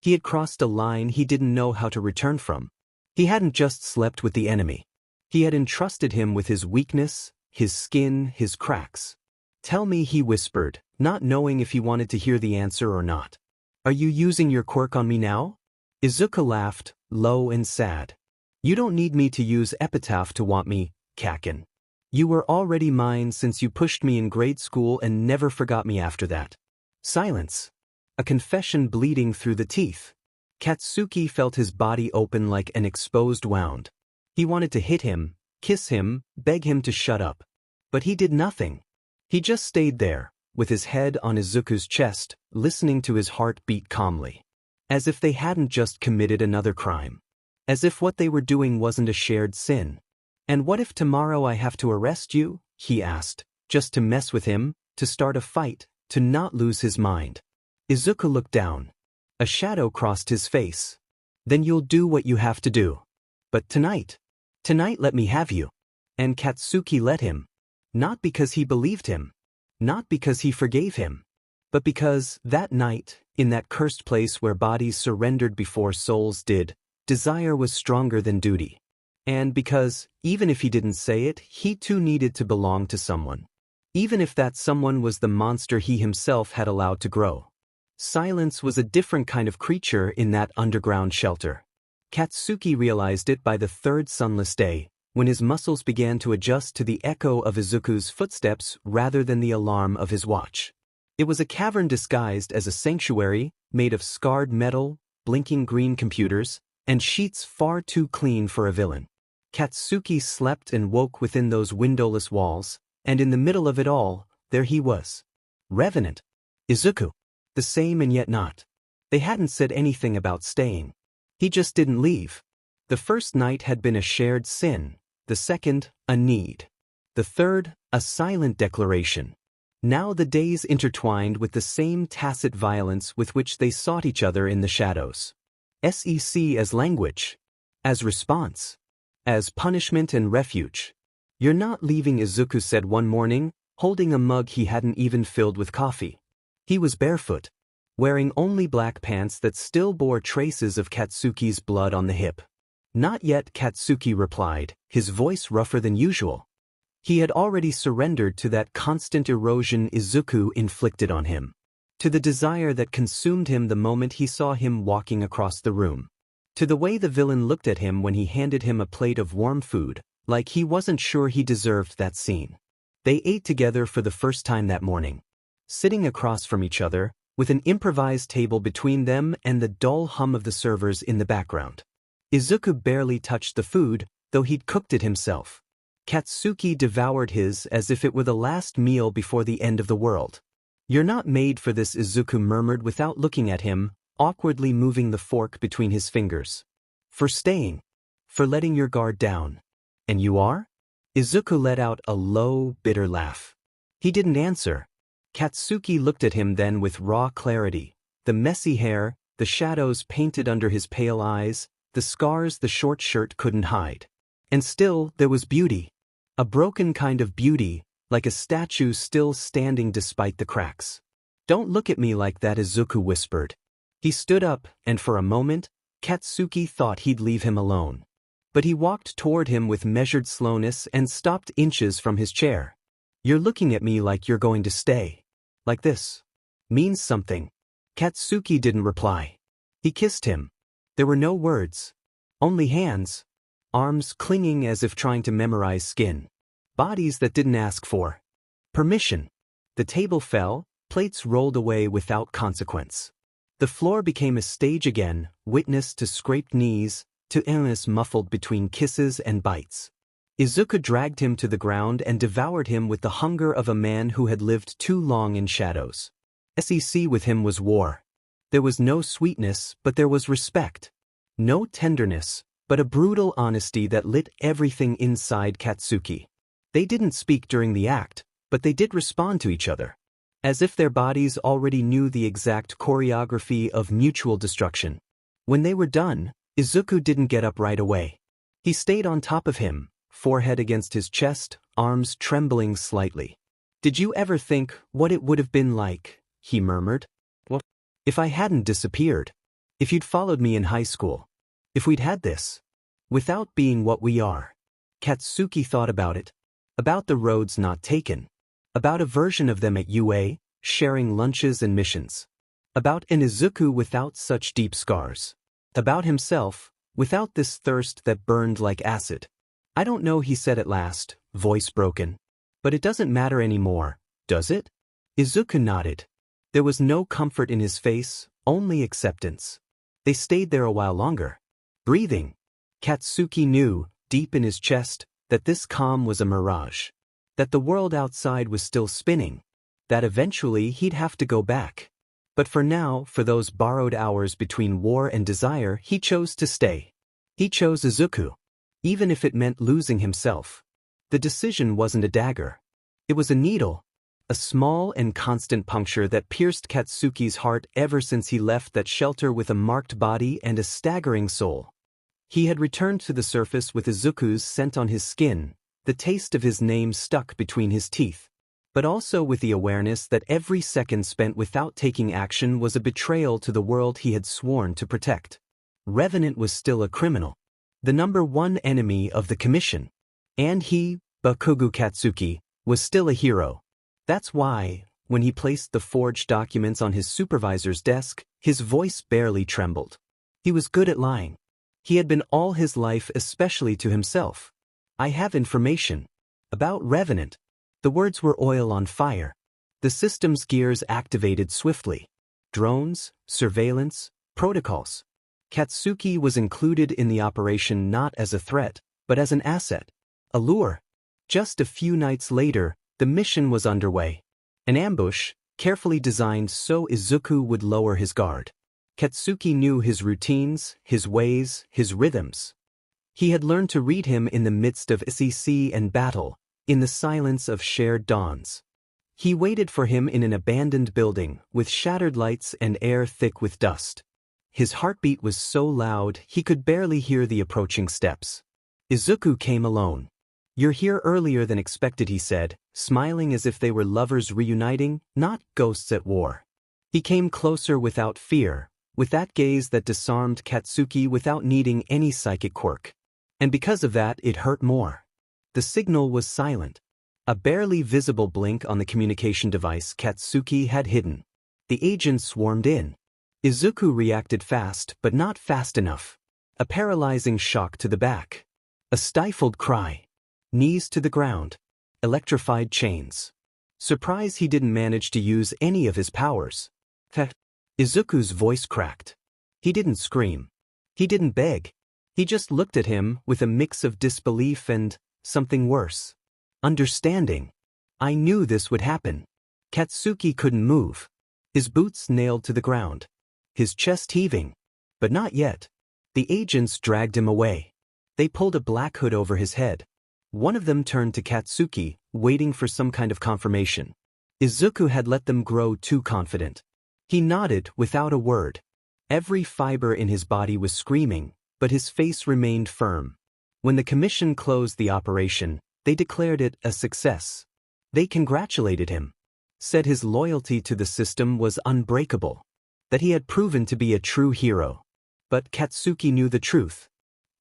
He had crossed a line he didn't know how to return from. He hadn't just slept with the enemy. He had entrusted him with his weakness, his skin, his cracks. "Tell me," he whispered, not knowing if he wanted to hear the answer or not. "Are you using your quirk on me now?" Izuku laughed, low and sad. "You don't need me to use epitaph to want me, Kaken. You were already mine since you pushed me in grade school and never forgot me after that." Silence. A confession bleeding through the teeth. Katsuki felt his body open like an exposed wound. He wanted to hit him, kiss him, beg him to shut up. But he did nothing. He just stayed there, with his head on Izuku's chest, listening to his heart beat calmly. As if they hadn't just committed another crime. As if what they were doing wasn't a shared sin. "And what if tomorrow I have to arrest you?" he asked, just to mess with him, to start a fight, to not lose his mind. Izuku looked down. A shadow crossed his face. "Then you'll do what you have to do. But tonight let me have you." And Katsuki let him. Not because he believed him. Not because he forgave him. But because, that night, in that cursed place where bodies surrendered before souls did, desire was stronger than duty. And because, even if he didn't say it, he too needed to belong to someone. Even if that someone was the monster he himself had allowed to grow. Silence was a different kind of creature in that underground shelter. Katsuki realized it by the third sunless day, when his muscles began to adjust to the echo of Izuku's footsteps rather than the alarm of his watch. It was a cavern disguised as a sanctuary, made of scarred metal, blinking green computers, and sheets far too clean for a villain. Katsuki slept and woke within those windowless walls, and in the middle of it all, there he was. Revenant. Izuku. The same and yet not. They hadn't said anything about staying. He just didn't leave. The first night had been a shared sin, the second, a need. The third, a silent declaration. Now the days intertwined with the same tacit violence with which they sought each other in the shadows. SEC as language. As response. As punishment and refuge. "You're not leaving," Izuku said one morning, holding a mug he hadn't even filled with coffee. He was barefoot, wearing only black pants that still bore traces of Katsuki's blood on the hip. "Not yet," Katsuki replied, his voice rougher than usual. He had already surrendered to that constant erosion Izuku inflicted on him. To the desire that consumed him the moment he saw him walking across the room. To the way the villain looked at him when he handed him a plate of warm food, like he wasn't sure he deserved that scene. They ate together for the first time that morning. Sitting across from each other, with an improvised table between them and the dull hum of the servers in the background. Izuku barely touched the food, though he'd cooked it himself. Katsuki devoured his as if it were the last meal before the end of the world. "You're not made for this," Izuku murmured without looking at him, awkwardly moving the fork between his fingers. "For staying. For letting your guard down. And you are?" Izuku let out a low, bitter laugh. He didn't answer. Katsuki looked at him then with raw clarity. The messy hair, the shadows painted under his pale eyes, the scars the short shirt couldn't hide. And still, there was beauty. A broken kind of beauty, like a statue still standing despite the cracks. "Don't look at me like that," Izuku whispered. He stood up, and for a moment, Katsuki thought he'd leave him alone. But he walked toward him with measured slowness and stopped inches from his chair. "You're looking at me like you're going to stay. Like this. Means something." Katsuki didn't reply. He kissed him. There were no words. Only hands. Arms clinging as if trying to memorize skin. Bodies that didn't ask for permission. The table fell, plates rolled away without consequence. The floor became a stage again, witness to scraped knees, to illness muffled between kisses and bites. Izuku dragged him to the ground and devoured him with the hunger of a man who had lived too long in shadows. SEC with him was war. There was no sweetness, but there was respect. No tenderness, but a brutal honesty that lit everything inside Katsuki. They didn't speak during the act, but they did respond to each other. As if their bodies already knew the exact choreography of mutual destruction. When they were done, Izuku didn't get up right away. He stayed on top of him, forehead against his chest, arms trembling slightly. "Did you ever think what it would have been like?" he murmured. "What? If I hadn't disappeared? If you'd followed me in high school? If we'd had this? Without being what we are?" Katsuki thought about it. About the roads not taken. About a version of them at UA, sharing lunches and missions. About an Izuku without such deep scars. About himself, without this thirst that burned like acid. "I don't know," he said at last, voice broken. "But it doesn't matter anymore, does it?" Izuku nodded. There was no comfort in his face, only acceptance. They stayed there a while longer. Breathing. Katsuki knew, deep in his chest, that this calm was a mirage. That the world outside was still spinning. That eventually he'd have to go back. But for now, for those borrowed hours between war and desire, he chose to stay. He chose Izuku. Even if it meant losing himself. The decision wasn't a dagger. It was a needle. A small and constant puncture that pierced Katsuki's heart ever since he left that shelter with a marked body and a staggering soul. He had returned to the surface with Izuku's scent on his skin, the taste of his name stuck between his teeth. But also with the awareness that every second spent without taking action was a betrayal to the world he had sworn to protect. Revenant was still a criminal. The #1 enemy of the Commission. And he, Bakugo Katsuki, was still a hero. That's why, when he placed the forged documents on his supervisor's desk, his voice barely trembled. He was good at lying. He had been all his life, especially to himself. "I have information. About Revenant." The words were oil on fire. The system's gears activated swiftly. Drones, surveillance, protocols. Katsuki was included in the operation not as a threat, but as an asset. A lure. Just a few nights later, the mission was underway. An ambush, carefully designed so Izuku would lower his guard. Katsuki knew his routines, his ways, his rhythms. He had learned to read him in the midst of SEC and battle, in the silence of shared dawns. He waited for him in an abandoned building, with shattered lights and air thick with dust. His heartbeat was so loud he could barely hear the approaching steps. Izuku came alone. "You're here earlier than expected," he said, smiling as if they were lovers reuniting, not ghosts at war. He came closer without fear, with that gaze that disarmed Katsuki without needing any psychic quirk. And because of that, it hurt more. The signal was silent. A barely visible blink on the communication device Katsuki had hidden. The agents swarmed in. Izuku reacted fast, but not fast enough. A paralyzing shock to the back. A stifled cry. Knees to the ground. Electrified chains. Surprise he didn't manage to use any of his powers. Izuku's voice cracked. He didn't scream. He didn't beg. He just looked at him with a mix of disbelief and something worse. Understanding. I knew this would happen. Katsuki couldn't move. His boots nailed to the ground. His chest heaving. But not yet. The agents dragged him away. They pulled a black hood over his head. One of them turned to Katsuki, waiting for some kind of confirmation. Izuku had let them grow too confident. He nodded without a word. Every fiber in his body was screaming, but his face remained firm. When the commission closed the operation, they declared it a success. They congratulated him. Said his loyalty to the system was unbreakable. That he had proven to be a true hero. But Katsuki knew the truth.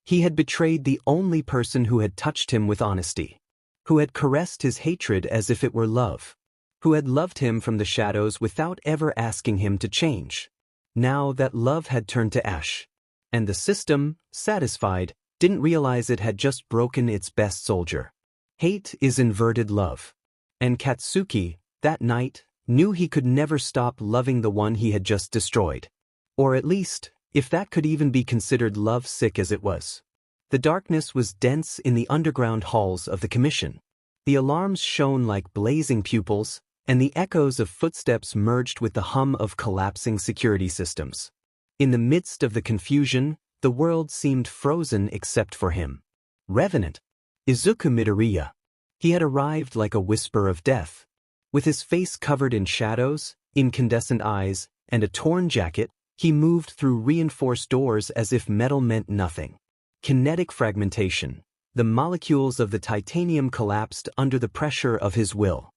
He had betrayed the only person who had touched him with honesty. Who had caressed his hatred as if it were love. Who had loved him from the shadows without ever asking him to change. Now that love had turned to ash. And the system, satisfied, didn't realize it had just broken its best soldier. Hate is inverted love. And Katsuki, that night, knew he could never stop loving the one he had just destroyed. Or at least, if that could even be considered love-sick as it was. The darkness was dense in the underground halls of the commission. The alarms shone like blazing pupils, and the echoes of footsteps merged with the hum of collapsing security systems. In the midst of the confusion, the world seemed frozen except for him. Revenant. Izuku Midoriya. He had arrived like a whisper of death. With his face covered in shadows, incandescent eyes, and a torn jacket, he moved through reinforced doors as if metal meant nothing. Kinetic fragmentation. The molecules of the titanium collapsed under the pressure of his will.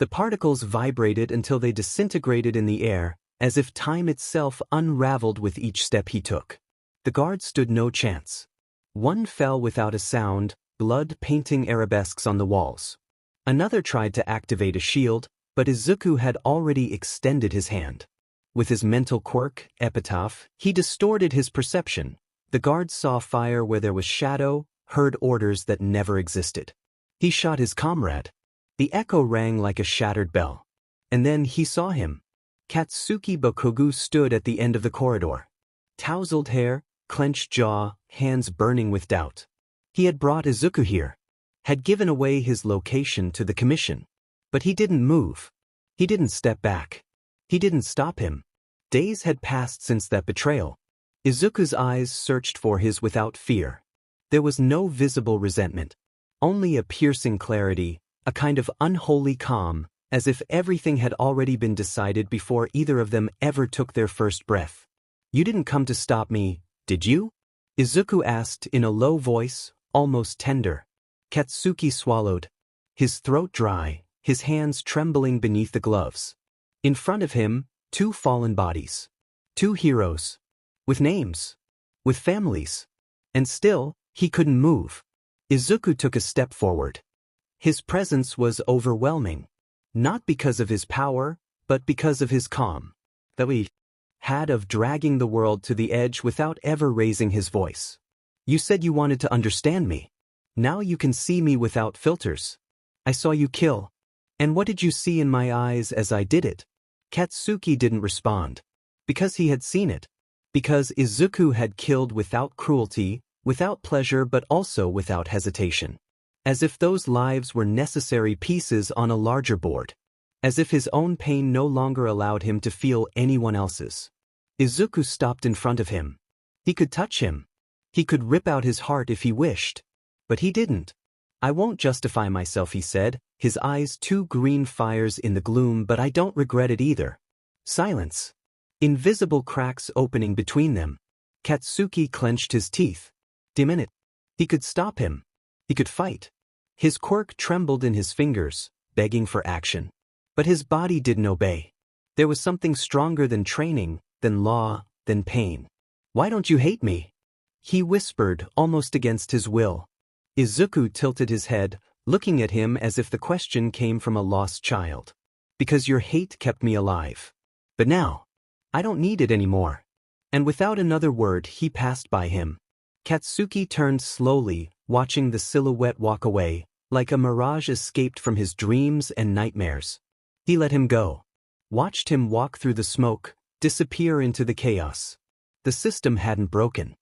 The particles vibrated until they disintegrated in the air, as if time itself unraveled with each step he took. The guards stood no chance. One fell without a sound, blood painting arabesques on the walls. Another tried to activate a shield, but Izuku had already extended his hand. With his mental quirk, epitaph, he distorted his perception. The guards saw fire where there was shadow, heard orders that never existed. He shot his comrade. The echo rang like a shattered bell. And then he saw him. Katsuki Bokugu stood at the end of the corridor. Tousled hair, clenched jaw, hands burning with doubt. He had brought Izuku here. Had given away his location to the commission. But he didn't move. He didn't step back. He didn't stop him. Days had passed since that betrayal. Izuku's eyes searched for his without fear. There was no visible resentment. Only a piercing clarity, a kind of unholy calm, as if everything had already been decided before either of them ever took their first breath. You didn't come to stop me, did you? Izuku asked in a low voice, almost tender. Katsuki swallowed. His throat dry, his hands trembling beneath the gloves. In front of him, two fallen bodies. Two heroes. With names. With families. And still, he couldn't move. Izuku took a step forward. His presence was overwhelming. Not because of his power, but because of his calm. That he had of dragging the world to the edge without ever raising his voice. You said you wanted to understand me. Now you can see me without filters. I saw you kill. And what did you see in my eyes as I did it? Katsuki didn't respond. Because he had seen it. Because Izuku had killed without cruelty, without pleasure but also without hesitation. As if those lives were necessary pieces on a larger board. As if his own pain no longer allowed him to feel anyone else's. Izuku stopped in front of him. He could touch him. He could rip out his heart if he wished. But he didn't. I won't justify myself, he said, his eyes two green fires in the gloom, but I don't regret it either. Silence. Invisible cracks opening between them. Katsuki clenched his teeth. Damn it. He could stop him. He could fight. His quirk trembled in his fingers, begging for action. But his body didn't obey. There was something stronger than training, than law, than pain. Why don't you hate me? He whispered, almost against his will. Izuku tilted his head, looking at him as if the question came from a lost child. Because your hate kept me alive. But now, I don't need it anymore. And without another word he passed by him. Katsuki turned slowly, watching the silhouette walk away, like a mirage escaped from his dreams and nightmares. He let him go. Watched him walk through the smoke, disappear into the chaos. The system hadn't broken.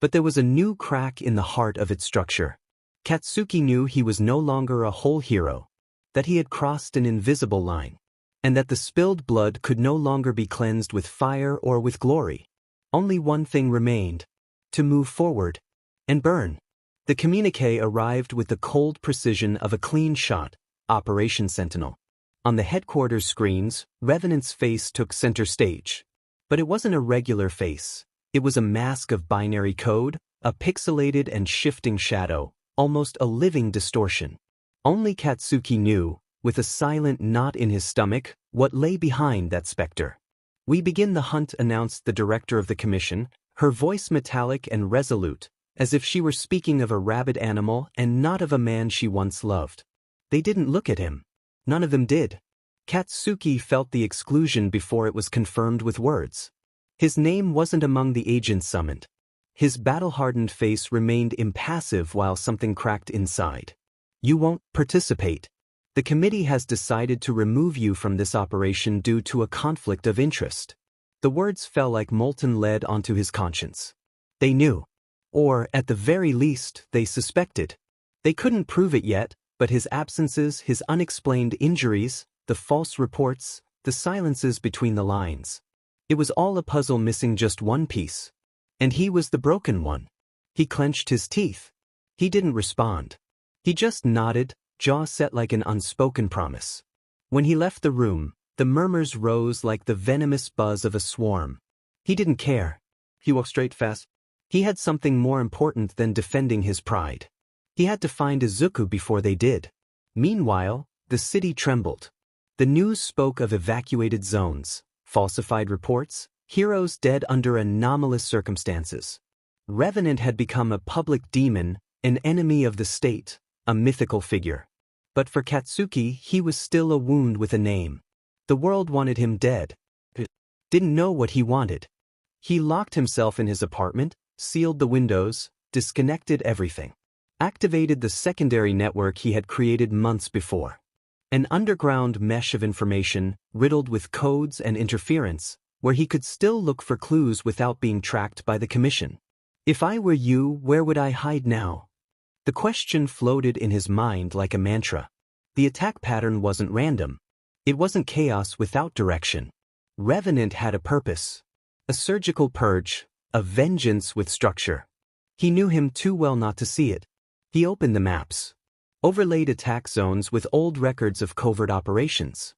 But there was a new crack in the heart of its structure. Katsuki knew he was no longer a whole hero, that he had crossed an invisible line, and that the spilled blood could no longer be cleansed with fire or with glory. Only one thing remained: to move forward and burn. The communique arrived with the cold precision of a clean shot, Operation Sentinel. On the headquarters screens, Revenant's face took center stage. But it wasn't a regular face. It was a mask of binary code, a pixelated and shifting shadow, almost a living distortion. Only Katsuki knew, with a silent knot in his stomach, what lay behind that specter. "We begin the hunt," announced the director of the commission, her voice metallic and resolute, as if she were speaking of a rabid animal and not of a man she once loved. They didn't look at him. None of them did. Katsuki felt the exclusion before it was confirmed with words. His name wasn't among the agents summoned. His battle-hardened face remained impassive while something cracked inside. "You won't participate. The committee has decided to remove you from this operation due to a conflict of interest." The words fell like molten lead onto his conscience. They knew. Or, at the very least, they suspected. They couldn't prove it yet, but his absences, his unexplained injuries, the false reports, the silences between the lines. It was all a puzzle missing just one piece. And he was the broken one. He clenched his teeth. He didn't respond. He just nodded, jaw set like an unspoken promise. When he left the room, the murmurs rose like the venomous buzz of a swarm. He didn't care. He walked straight fast. He had something more important than defending his pride. He had to find Izuku before they did. Meanwhile, the city trembled. The news spoke of evacuated zones, falsified reports, heroes dead under anomalous circumstances. Revenant had become a public demon, an enemy of the state, a mythical figure. But for Katsuki, he was still a wound with a name. The world wanted him dead. It didn't know what he wanted. He locked himself in his apartment, sealed the windows, disconnected everything. Activated the secondary network he had created months before. An underground mesh of information, riddled with codes and interference, where he could still look for clues without being tracked by the commission. "If I were you, where would I hide now?" The question floated in his mind like a mantra. The attack pattern wasn't random. It wasn't chaos without direction. Revenant had a purpose. A surgical purge, a vengeance with structure. He knew him too well not to see it. He opened the maps. Overlaid attack zones with old records of covert operations.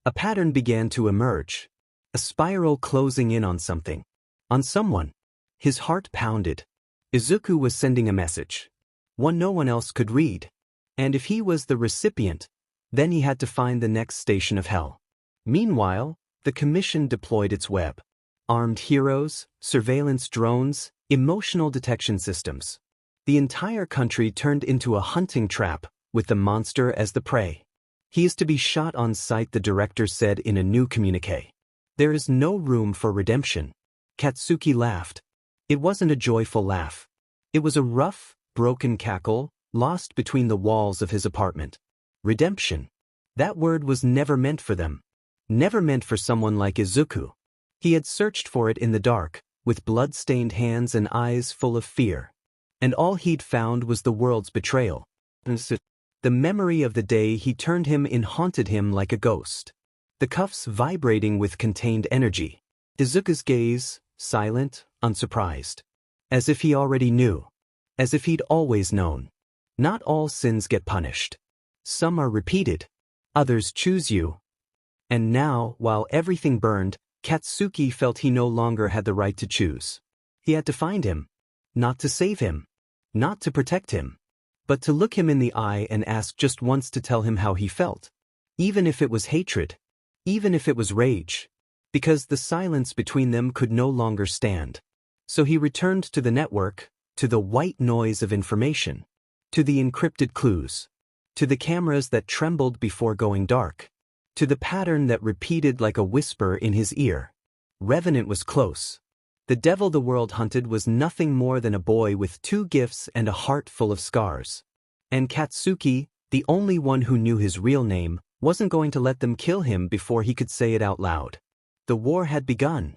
A pattern began to emerge. A spiral closing in on something. On someone. His heart pounded. Izuku was sending a message. One no one else could read. And if he was the recipient, then he had to find the next station of hell. Meanwhile, the commission deployed its web. Armed heroes, surveillance drones, emotional detection systems. The entire country turned into a hunting trap, with the monster as the prey. "He is to be shot on sight," the director said in a new communique. "There is no room for redemption." Katsuki laughed. It wasn't a joyful laugh. It was a rough, broken cackle, lost between the walls of his apartment. Redemption. That word was never meant for them. Never meant for someone like Izuku. He had searched for it in the dark, with blood-stained hands and eyes full of fear. And all he'd found was the world's betrayal. The memory of the day he turned him in haunted him like a ghost. The cuffs vibrating with contained energy. Izuku's gaze, silent, unsurprised. As if he already knew. As if he'd always known. Not all sins get punished. Some are repeated. Others choose you. And now, while everything burned, Katsuki felt he no longer had the right to choose. He had to find him. Not to save him. Not to protect him. But to look him in the eye and ask just once to tell him how he felt. Even if it was hatred. Even if it was rage. Because the silence between them could no longer stand. So he returned to the network, to the white noise of information. To the encrypted clues. to the cameras that trembled before going dark, to the pattern that repeated like a whisper in his ear. Revenant was close. The devil the world hunted was nothing more than a boy with 2 gifts and a heart full of scars. And Katsuki, the only one who knew his real name, wasn't going to let them kill him before he could say it out loud. The war had begun.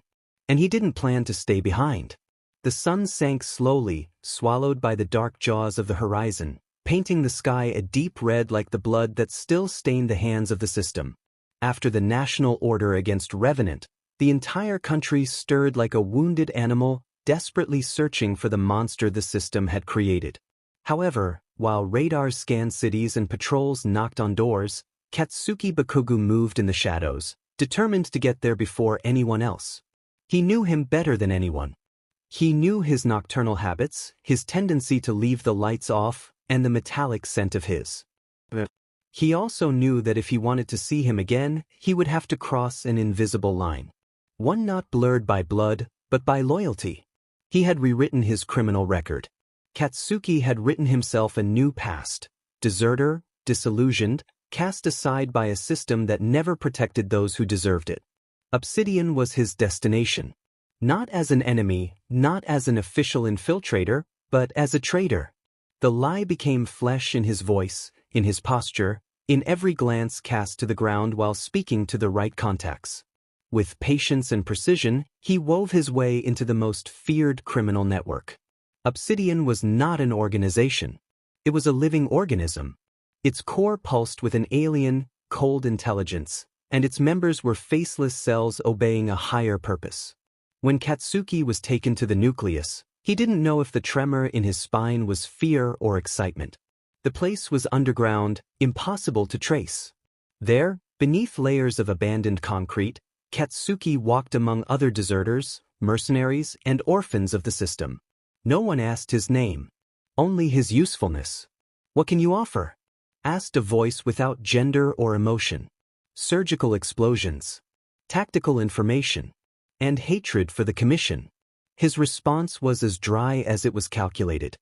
And he didn't plan to stay behind. The sun sank slowly, swallowed by the dark jaws of the horizon, painting the sky a deep red like the blood that still stained the hands of the system. After the national order against Revenant, the entire country stirred like a wounded animal, desperately searching for the monster the system had created. However, while radars scanned cities and patrols knocked on doors, Katsuki Bakugo moved in the shadows, determined to get there before anyone else. He knew him better than anyone. He knew his nocturnal habits, his tendency to leave the lights off, and the metallic scent of his. He also knew that if he wanted to see him again, he would have to cross an invisible line. One not blurred by blood, but by loyalty. He had rewritten his criminal record. Katsuki had written himself a new past. Deserter, disillusioned, cast aside by a system that never protected those who deserved it. Obsidian was his destination. Not as an enemy, not as an official infiltrator, but as a traitor. The lie became flesh in his voice, in his posture, in every glance cast to the ground while speaking to the right contacts. With patience and precision, he wove his way into the most feared criminal network. Obsidian was not an organization. It was a living organism. Its core pulsed with an alien, cold intelligence, and its members were faceless cells obeying a higher purpose. When Katsuki was taken to the nucleus, he didn't know if the tremor in his spine was fear or excitement. The place was underground, impossible to trace. There, beneath layers of abandoned concrete, Katsuki walked among other deserters, mercenaries, and orphans of the system. No one asked his name. Only his usefulness. "What can you offer?" asked a voice without gender or emotion. Surgical explosions, tactical information, and hatred for the commission. His response was as dry as it was calculated.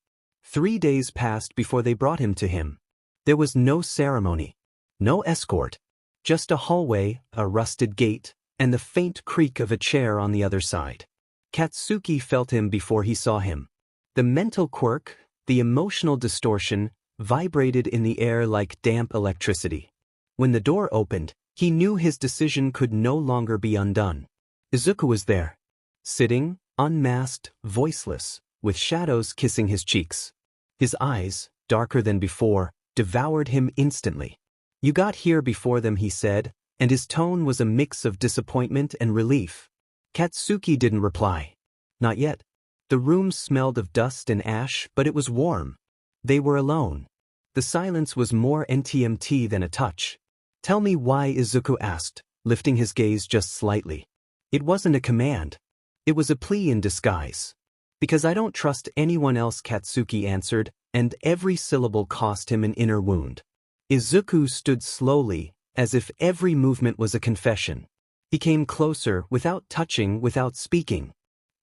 3 days passed before they brought him to him. There was no ceremony, no escort, just a hallway, a rusted gate, and the faint creak of a chair on the other side. Katsuki felt him before he saw him. The mental quirk, the emotional distortion, vibrated in the air like damp electricity. When the door opened, he knew his decision could no longer be undone. Izuku was there, sitting, unmasked, voiceless, with shadows kissing his cheeks. His eyes, darker than before, devoured him instantly. "You got here before them," he said, and his tone was a mix of disappointment and relief. Katsuki didn't reply. Not yet. The room smelled of dust and ash, but it was warm. They were alone. The silence was more NTMT than a touch. "Tell me why," Izuku asked, lifting his gaze just slightly. It wasn't a command. It was a plea in disguise. "Because I don't trust anyone else," Katsuki answered, and every syllable cost him an inner wound. Izuku stood slowly, as if every movement was a confession. He came closer, without touching, without speaking.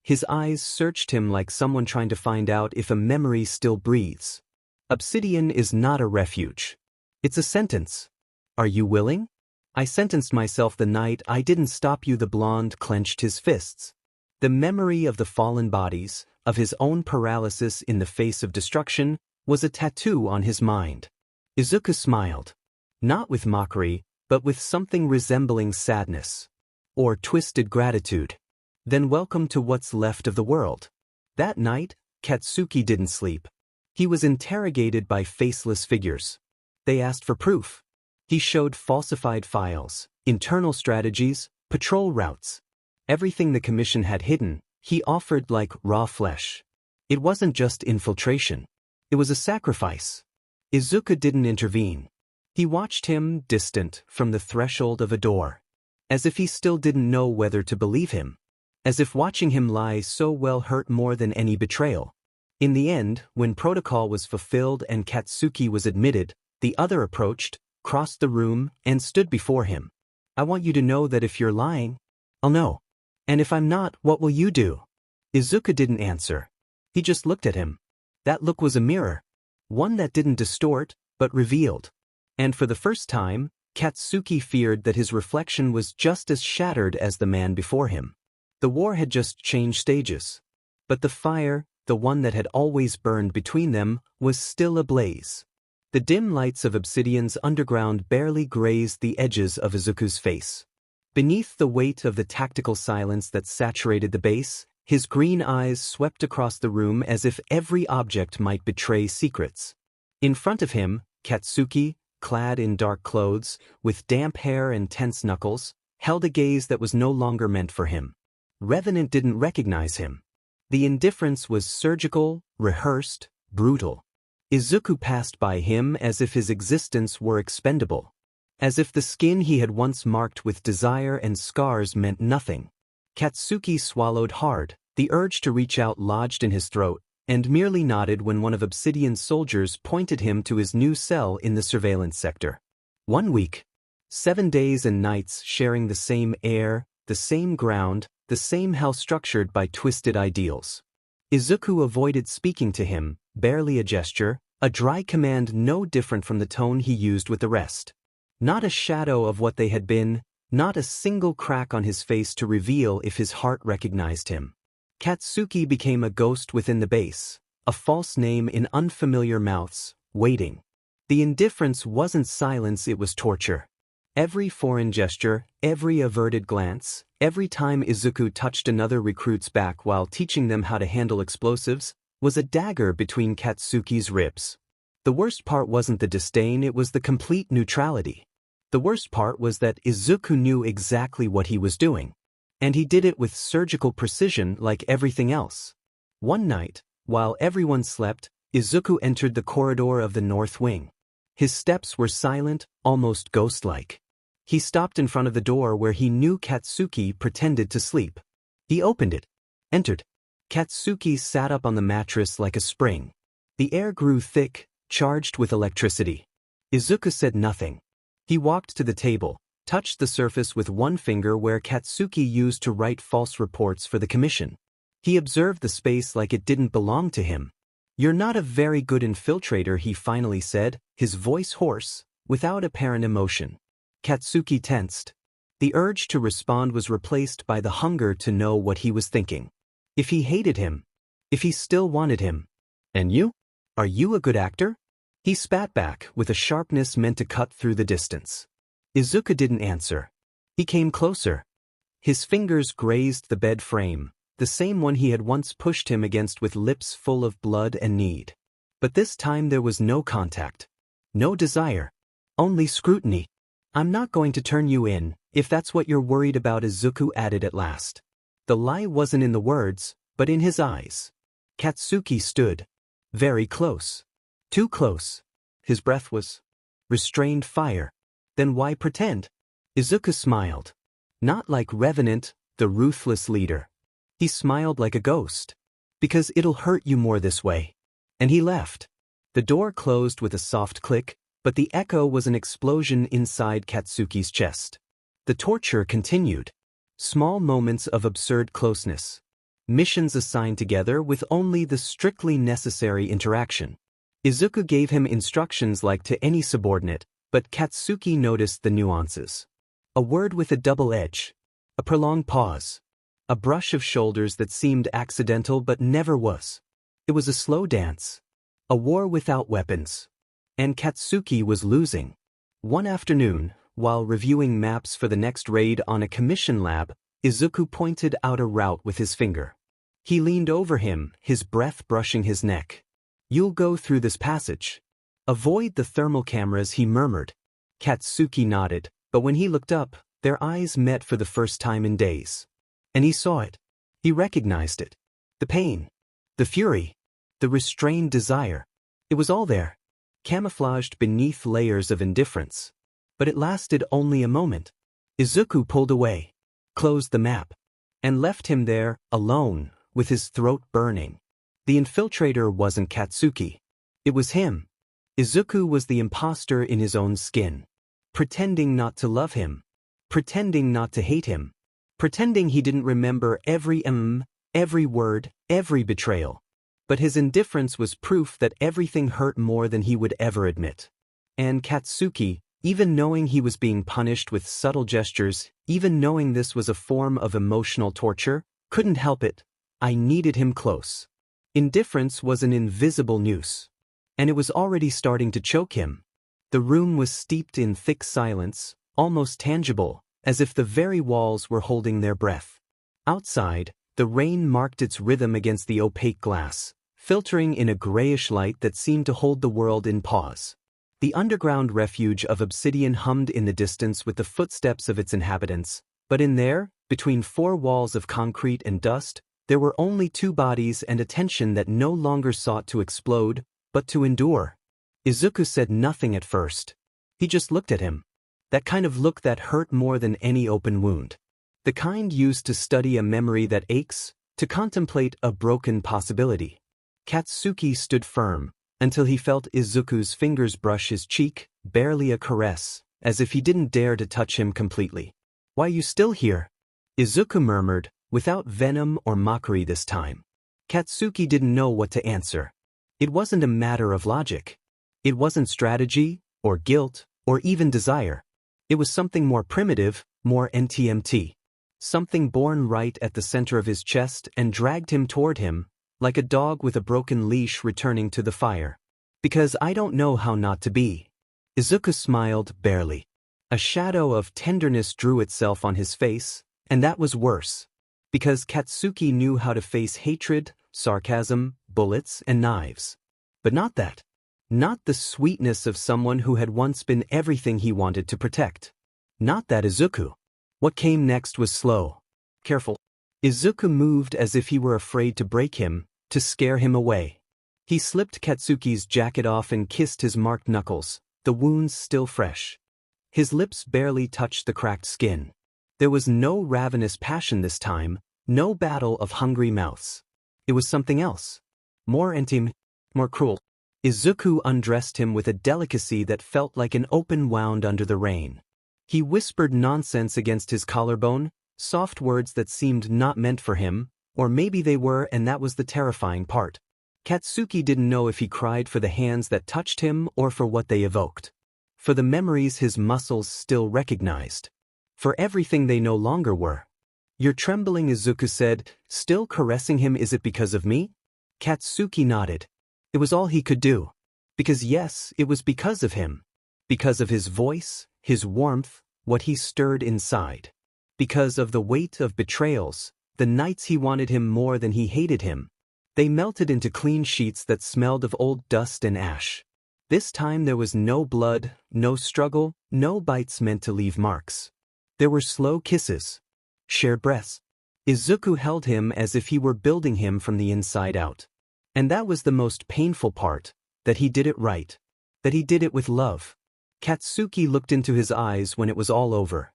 His eyes searched him like someone trying to find out if a memory still breathes. "Obsidian is not a refuge. It's a sentence. Are you willing?" "I sentenced myself the night I didn't stop you." The blonde clenched his fists. The memory of the fallen bodies, of his own paralysis in the face of destruction, was a tattoo on his mind. Izuku smiled. Not with mockery, but with something resembling sadness. Or twisted gratitude. "Then welcome to what's left of the world." That night, Katsuki didn't sleep. He was interrogated by faceless figures. They asked for proof. He showed falsified files, internal strategies, patrol routes. Everything the commission had hidden, he offered like raw flesh. It wasn't just infiltration. It was a sacrifice. Izuku didn't intervene. He watched him, distant, from the threshold of a door. As if he still didn't know whether to believe him. As if watching him lie so well hurt more than any betrayal. In the end, when protocol was fulfilled and Katsuki was admitted, the other approached, crossed the room, and stood before him. "I want you to know that if you're lying, I'll know. And if I'm not, what will you do?" Izuku didn't answer. He just looked at him. That look was a mirror. One that didn't distort, but revealed. And for the first time, Katsuki feared that his reflection was just as shattered as the man before him. The war had just changed stages. But the fire, the one that had always burned between them, was still ablaze. The dim lights of Obsidian's underground barely grazed the edges of Izuku's face. Beneath the weight of the tactical silence that saturated the base, his green eyes swept across the room as if every object might betray secrets. In front of him, Katsuki, clad in dark clothes, with damp hair and tense knuckles, held a gaze that was no longer meant for him. Revenant didn't recognize him. The indifference was surgical, rehearsed, brutal. Izuku passed by him as if his existence were expendable. As if the skin he had once marked with desire and scars meant nothing. Katsuki swallowed hard, the urge to reach out lodged in his throat, and merely nodded when one of Obsidian's soldiers pointed him to his new cell in the surveillance sector. 1 week. 7 days and nights sharing the same air, the same ground, the same hell structured by twisted ideals. Izuku avoided speaking to him, barely a gesture, a dry command no different from the tone he used with the rest. Not a shadow of what they had been, not a single crack on his face to reveal if his heart recognized him. Katsuki became a ghost within the base, a false name in unfamiliar mouths, waiting. The indifference wasn't silence, it was torture. Every foreign gesture, every averted glance, every time Izuku touched another recruit's back while teaching them how to handle explosives, was a dagger between Katsuki's ribs. The worst part wasn't the disdain, it was the complete neutrality. The worst part was that Izuku knew exactly what he was doing. And he did it with surgical precision like everything else. One night, while everyone slept, Izuku entered the corridor of the north wing. His steps were silent, almost ghost-like. He stopped in front of the door where he knew Katsuki pretended to sleep. He opened it, entered. Katsuki sat up on the mattress like a spring. The air grew thick, charged with electricity. Izuku said nothing. He walked to the table, touched the surface with one finger where Katsuki used to write false reports for the commission. He observed the space like it didn't belong to him. "You're not a very good infiltrator," he finally said, his voice hoarse, without apparent emotion. Katsuki tensed. The urge to respond was replaced by the hunger to know what he was thinking. If he hated him, if he still wanted him. "And you? Are you a good actor?" He spat back with a sharpness meant to cut through the distance. Izuku didn't answer. He came closer. His fingers grazed the bed frame, the same one he had once pushed him against with lips full of blood and need. But this time there was no contact. No desire. Only scrutiny. "I'm not going to turn you in, if that's what you're worried about," Izuku added at last. The lie wasn't in the words, but in his eyes. Katsuki stood. Very close. Too close. His breath was restrained fire. Then why pretend? Izuku smiled. Not like Revenant, the ruthless leader. He smiled like a ghost. "Because it'll hurt you more this way." And he left. The door closed with a soft click, but the echo was an explosion inside Katsuki's chest. The torture continued. Small moments of absurd closeness. Missions assigned together with only the strictly necessary interaction. Izuku gave him instructions like to any subordinate, but Katsuki noticed the nuances. A word with a double edge. A prolonged pause. A brush of shoulders that seemed accidental but never was. It was a slow dance. A war without weapons. And Katsuki was losing. One afternoon, while reviewing maps for the next raid on a commission lab, Izuku pointed out a route with his finger. He leaned over him, his breath brushing his neck. "You'll go through this passage. Avoid the thermal cameras," he murmured. Katsuki nodded, but when he looked up, their eyes met for the first time in days. And he saw it. He recognized it. The pain. The fury. The restrained desire. It was all there, camouflaged beneath layers of indifference. But it lasted only a moment. Izuku pulled away, closed the map, and left him there, alone, with his throat burning. The infiltrator wasn't Katsuki. It was him. Izuku was the imposter in his own skin. Pretending not to love him. Pretending not to hate him. Pretending he didn't remember every word, every betrayal. But his indifference was proof that everything hurt more than he would ever admit. And Katsuki, even knowing he was being punished with subtle gestures, even knowing this was a form of emotional torture, couldn't help it. I needed him close. Indifference was an invisible noose. And it was already starting to choke him. The room was steeped in thick silence, almost tangible, as if the very walls were holding their breath. Outside, the rain marked its rhythm against the opaque glass, filtering in a grayish light that seemed to hold the world in pause. The underground refuge of obsidian hummed in the distance with the footsteps of its inhabitants, but in there, between four walls of concrete and dust, there were only two bodies and a tension that no longer sought to explode, but to endure. Izuku said nothing at first. He just looked at him. That kind of look that hurt more than any open wound. The kind used to study a memory that aches, to contemplate a broken possibility. Katsuki stood firm, until he felt Izuku's fingers brush his cheek, barely a caress, as if he didn't dare to touch him completely. "Why you still here?" Izuku murmured, without venom or mockery this time. Katsuki didn't know what to answer. It wasn't a matter of logic. It wasn't strategy, or guilt, or even desire. It was something more primitive, more NTMT. Something born right at the center of his chest and dragged him toward him, like a dog with a broken leash returning to the fire. "Because I don't know how not to be." Izuku smiled, barely. A shadow of tenderness drew itself on his face, and that was worse. Because Katsuki knew how to face hatred, sarcasm, bullets, and knives. But not that. Not the sweetness of someone who had once been everything he wanted to protect. Not that Izuku. What came next was slow. Careful. Izuku moved as if he were afraid to break him, to scare him away. He slipped Katsuki's jacket off and kissed his marked knuckles, the wounds still fresh. His lips barely touched the cracked skin. There was no ravenous passion this time, no battle of hungry mouths. It was something else. More intimate, more cruel. Izuku undressed him with a delicacy that felt like an open wound under the rain. He whispered nonsense against his collarbone, soft words that seemed not meant for him, or maybe they were, and that was the terrifying part. Katsuki didn't know if he cried for the hands that touched him or for what they evoked. For the memories his muscles still recognized. For everything they no longer were. "You're trembling," Izuku said, still caressing him. "Is it because of me?" Katsuki nodded. It was all he could do. Because yes, it was because of him. Because of his voice, his warmth, what he stirred inside. Because of the weight of betrayals, the nights he wanted him more than he hated him. They melted into clean sheets that smelled of old dust and ash. This time there was no blood, no struggle, no bites meant to leave marks. There were slow kisses. Shared breaths. Izuku held him as if he were building him from the inside out. And that was the most painful part, that he did it right. That he did it with love. Katsuki looked into his eyes when it was all over.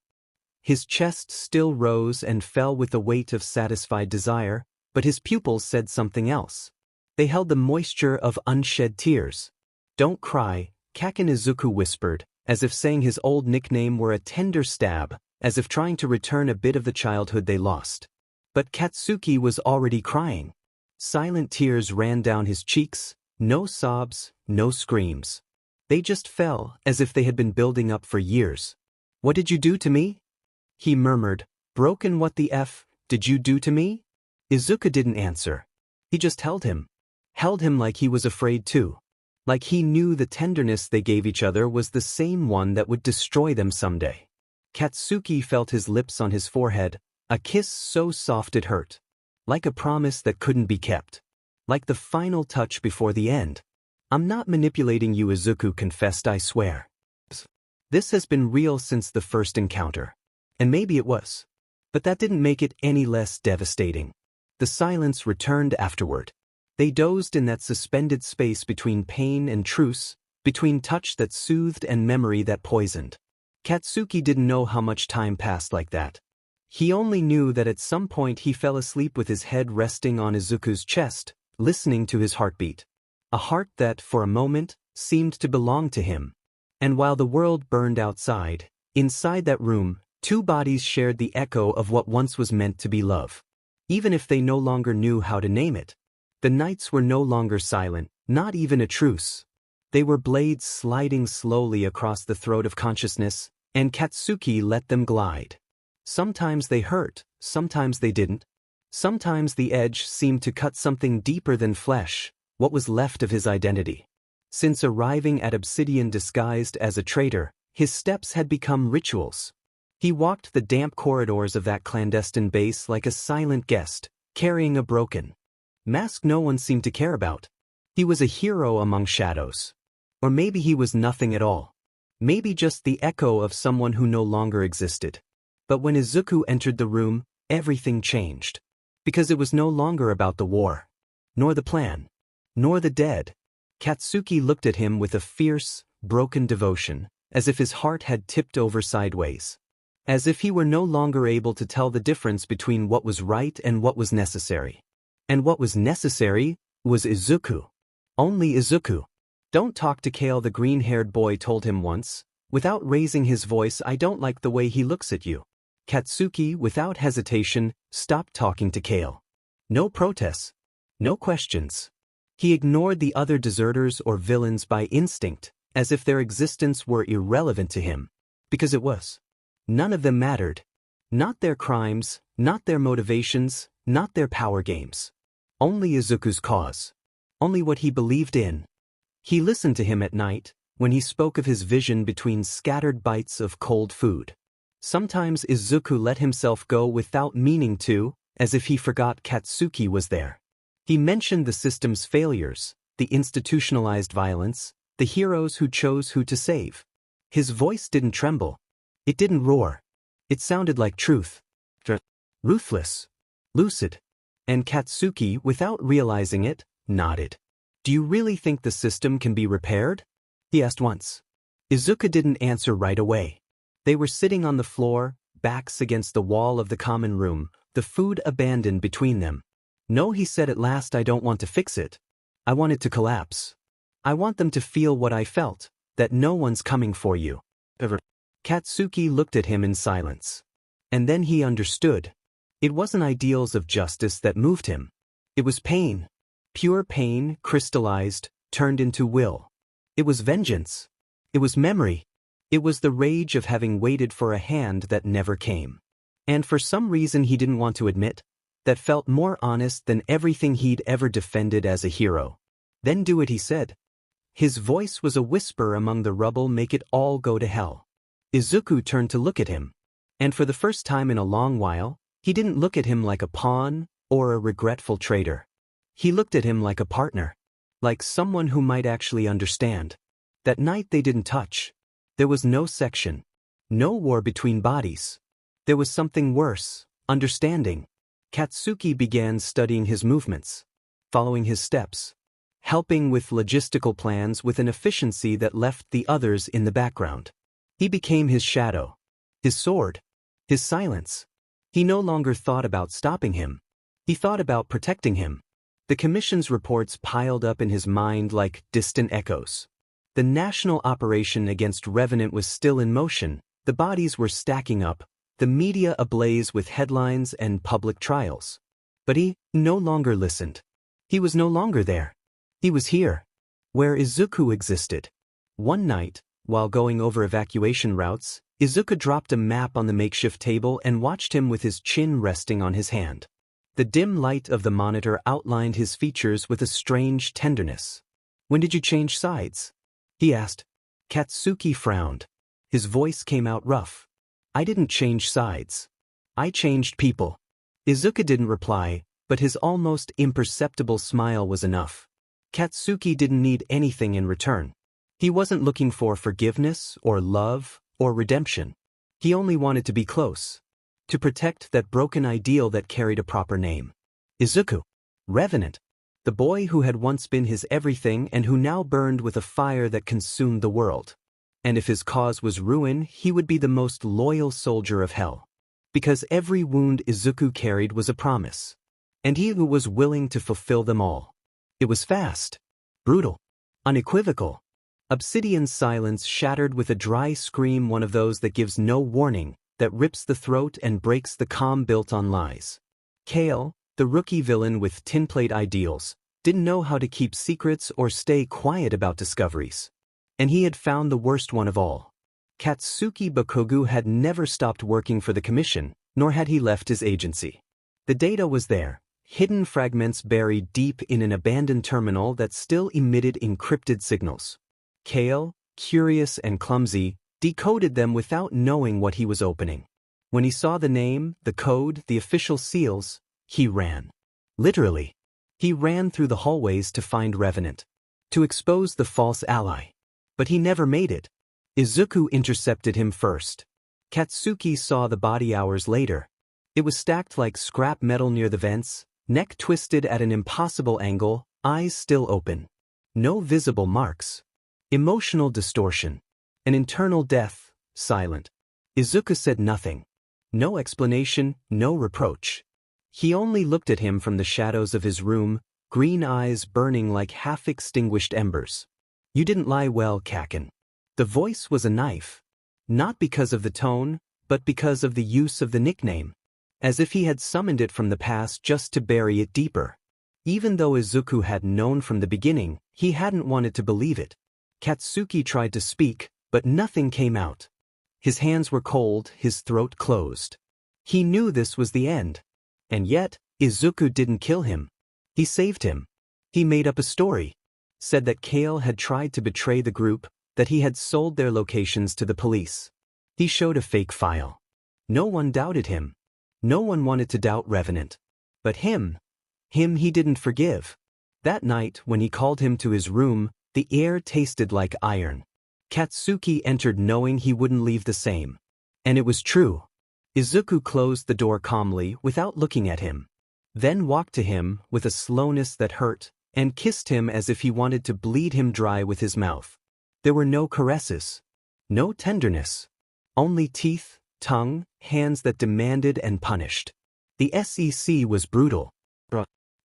His chest still rose and fell with the weight of satisfied desire, but his pupils said something else. They held the moisture of unshed tears. "Don't cry," Kaken Izuku whispered, as if saying his old nickname were a tender stab, as if trying to return a bit of the childhood they lost. But Katsuki was already crying. Silent tears ran down his cheeks, no sobs, no screams. They just fell, as if they had been building up for years. "What did you do to me?" he murmured. "Broken, what the F did you do to me?" Izuku didn't answer. He just held him. Held him like he was afraid too. Like he knew the tenderness they gave each other was the same one that would destroy them someday. Katsuki felt his lips on his forehead, a kiss so soft it hurt. Like a promise that couldn't be kept. Like the final touch before the end. "I'm not manipulating you," Izuku confessed, "I swear. This has been real since the first encounter." And maybe it was. But that didn't make it any less devastating. The silence returned afterward. They dozed in that suspended space between pain and truce, between touch that soothed and memory that poisoned. Katsuki didn't know how much time passed like that. He only knew that at some point he fell asleep with his head resting on Izuku's chest, listening to his heartbeat. A heart that, for a moment, seemed to belong to him. And while the world burned outside, inside that room, two bodies shared the echo of what once was meant to be love. Even if they no longer knew how to name it. The nights were no longer silent, not even a truce. They were blades sliding slowly across the throat of consciousness, and Katsuki let them glide. Sometimes they hurt, sometimes they didn't. Sometimes the edge seemed to cut something deeper than flesh, what was left of his identity. Since arriving at Obsidian disguised as a traitor, his steps had become rituals. He walked the damp corridors of that clandestine base like a silent guest, carrying a broken mask no one seemed to care about. He was a hero among shadows. Or maybe he was nothing at all. Maybe just the echo of someone who no longer existed. But when Izuku entered the room, everything changed. Because it was no longer about the war. Nor the plan. Nor the dead. Katsuki looked at him with a fierce, broken devotion, as if his heart had tipped over sideways. As if he were no longer able to tell the difference between what was right and what was necessary. And what was necessary was Izuku. Only Izuku. "Don't talk to Kale," the green-haired boy told him once. Without raising his voice, "I don't like the way he looks at you." Katsuki, without hesitation, stopped talking to Kale. No protests. No questions. He ignored the other deserters or villains by instinct, as if their existence were irrelevant to him. Because it was. None of them mattered. Not their crimes, not their motivations, not their power games. Only Izuku's cause. Only what he believed in. He listened to him at night, when he spoke of his vision between scattered bites of cold food. Sometimes Izuku let himself go without meaning to, as if he forgot Katsuki was there. He mentioned the system's failures, the institutionalized violence, the heroes who chose who to save. His voice didn't tremble. It didn't roar. It sounded like truth. Ruthless. Lucid. And Katsuki, without realizing it, nodded. "Do you really think the system can be repaired?" he asked once. Izuku didn't answer right away. They were sitting on the floor, backs against the wall of the common room, the food abandoned between them. "No," he said at last, "I don't want to fix it. I want it to collapse. I want them to feel what I felt, that no one's coming for you." Katsuki looked at him in silence. And then he understood. It wasn't ideals of justice that moved him. It was pain. Pure pain, crystallized, turned into will. It was vengeance. It was memory. It was the rage of having waited for a hand that never came. And for some reason he didn't want to admit, that felt more honest than everything he'd ever defended as a hero. "Then do it," he said. His voice was a whisper among the rubble. "Make it all go to hell." Izuku turned to look at him. And for the first time in a long while, he didn't look at him like a pawn or a regretful traitor. He looked at him like a partner. Like someone who might actually understand. That night they didn't touch. There was no section. No war between bodies. There was something worse, understanding. Katsuki began studying his movements. Following his steps. Helping with logistical plans with an efficiency that left the others in the background. He became his shadow. His sword. His silence. He no longer thought about stopping him. He thought about protecting him. The Commission's reports piled up in his mind like distant echoes. The national operation against Revenant was still in motion, the bodies were stacking up, the media ablaze with headlines and public trials. But he no longer listened. He was no longer there. He was here. Where Izuku existed. One night, while going over evacuation routes, Izuku dropped a map on the makeshift table and watched him with his chin resting on his hand. The dim light of the monitor outlined his features with a strange tenderness. "When did you change sides?" he asked. Katsuki frowned. His voice came out rough. "I didn't change sides. I changed people." Izuku didn't reply, but his almost imperceptible smile was enough. Katsuki didn't need anything in return. He wasn't looking for forgiveness or love or redemption. He only wanted to be close. To protect that broken ideal that carried a proper name. Izuku. Revenant. The boy who had once been his everything and who now burned with a fire that consumed the world. And if his cause was ruin, he would be the most loyal soldier of hell. Because every wound Izuku carried was a promise. And he who was willing to fulfill them all. It was fast. Brutal. Unequivocal. Obsidian's silence shattered with a dry scream, one of those that gives no warning, that rips the throat and breaks the calm built on lies. Kale, the rookie villain with tinplate ideals, didn't know how to keep secrets or stay quiet about discoveries. And he had found the worst one of all. Katsuki Bakugo had never stopped working for the commission, nor had he left his agency. The data was there, hidden fragments buried deep in an abandoned terminal that still emitted encrypted signals. Kale, curious and clumsy, decoded them without knowing what he was opening. When he saw the name, the code, the official seals, he ran. Literally. He ran through the hallways to find Revenant, to expose the false ally. But he never made it. Izuku intercepted him first. Katsuki saw the body hours later. It was stacked like scrap metal near the vents, neck twisted at an impossible angle, eyes still open. No visible marks. Emotional distortion. An internal death, silent. Izuku said nothing. No explanation, no reproach. He only looked at him from the shadows of his room, green eyes burning like half-extinguished embers. You didn't lie well, Kaken. The voice was a knife. Not because of the tone, but because of the use of the nickname. As if he had summoned it from the past just to bury it deeper. Even though Izuku had known from the beginning, he hadn't wanted to believe it. Katsuki tried to speak, but nothing came out. His hands were cold, his throat closed. He knew this was the end. And yet, Izuku didn't kill him. He saved him. He made up a story. Said that Kale had tried to betray the group, that he had sold their locations to the police. He showed a fake file. No one doubted him. No one wanted to doubt Revenant. But him he didn't forgive. That night, when he called him to his room, the air tasted like iron. Katsuki entered knowing he wouldn't leave the same. And it was true. Izuku closed the door calmly without looking at him. Then walked to him with a slowness that hurt, and kissed him as if he wanted to bleed him dry with his mouth. There were no caresses. No tenderness. Only teeth, tongue, hands that demanded and punished. The SEC was brutal.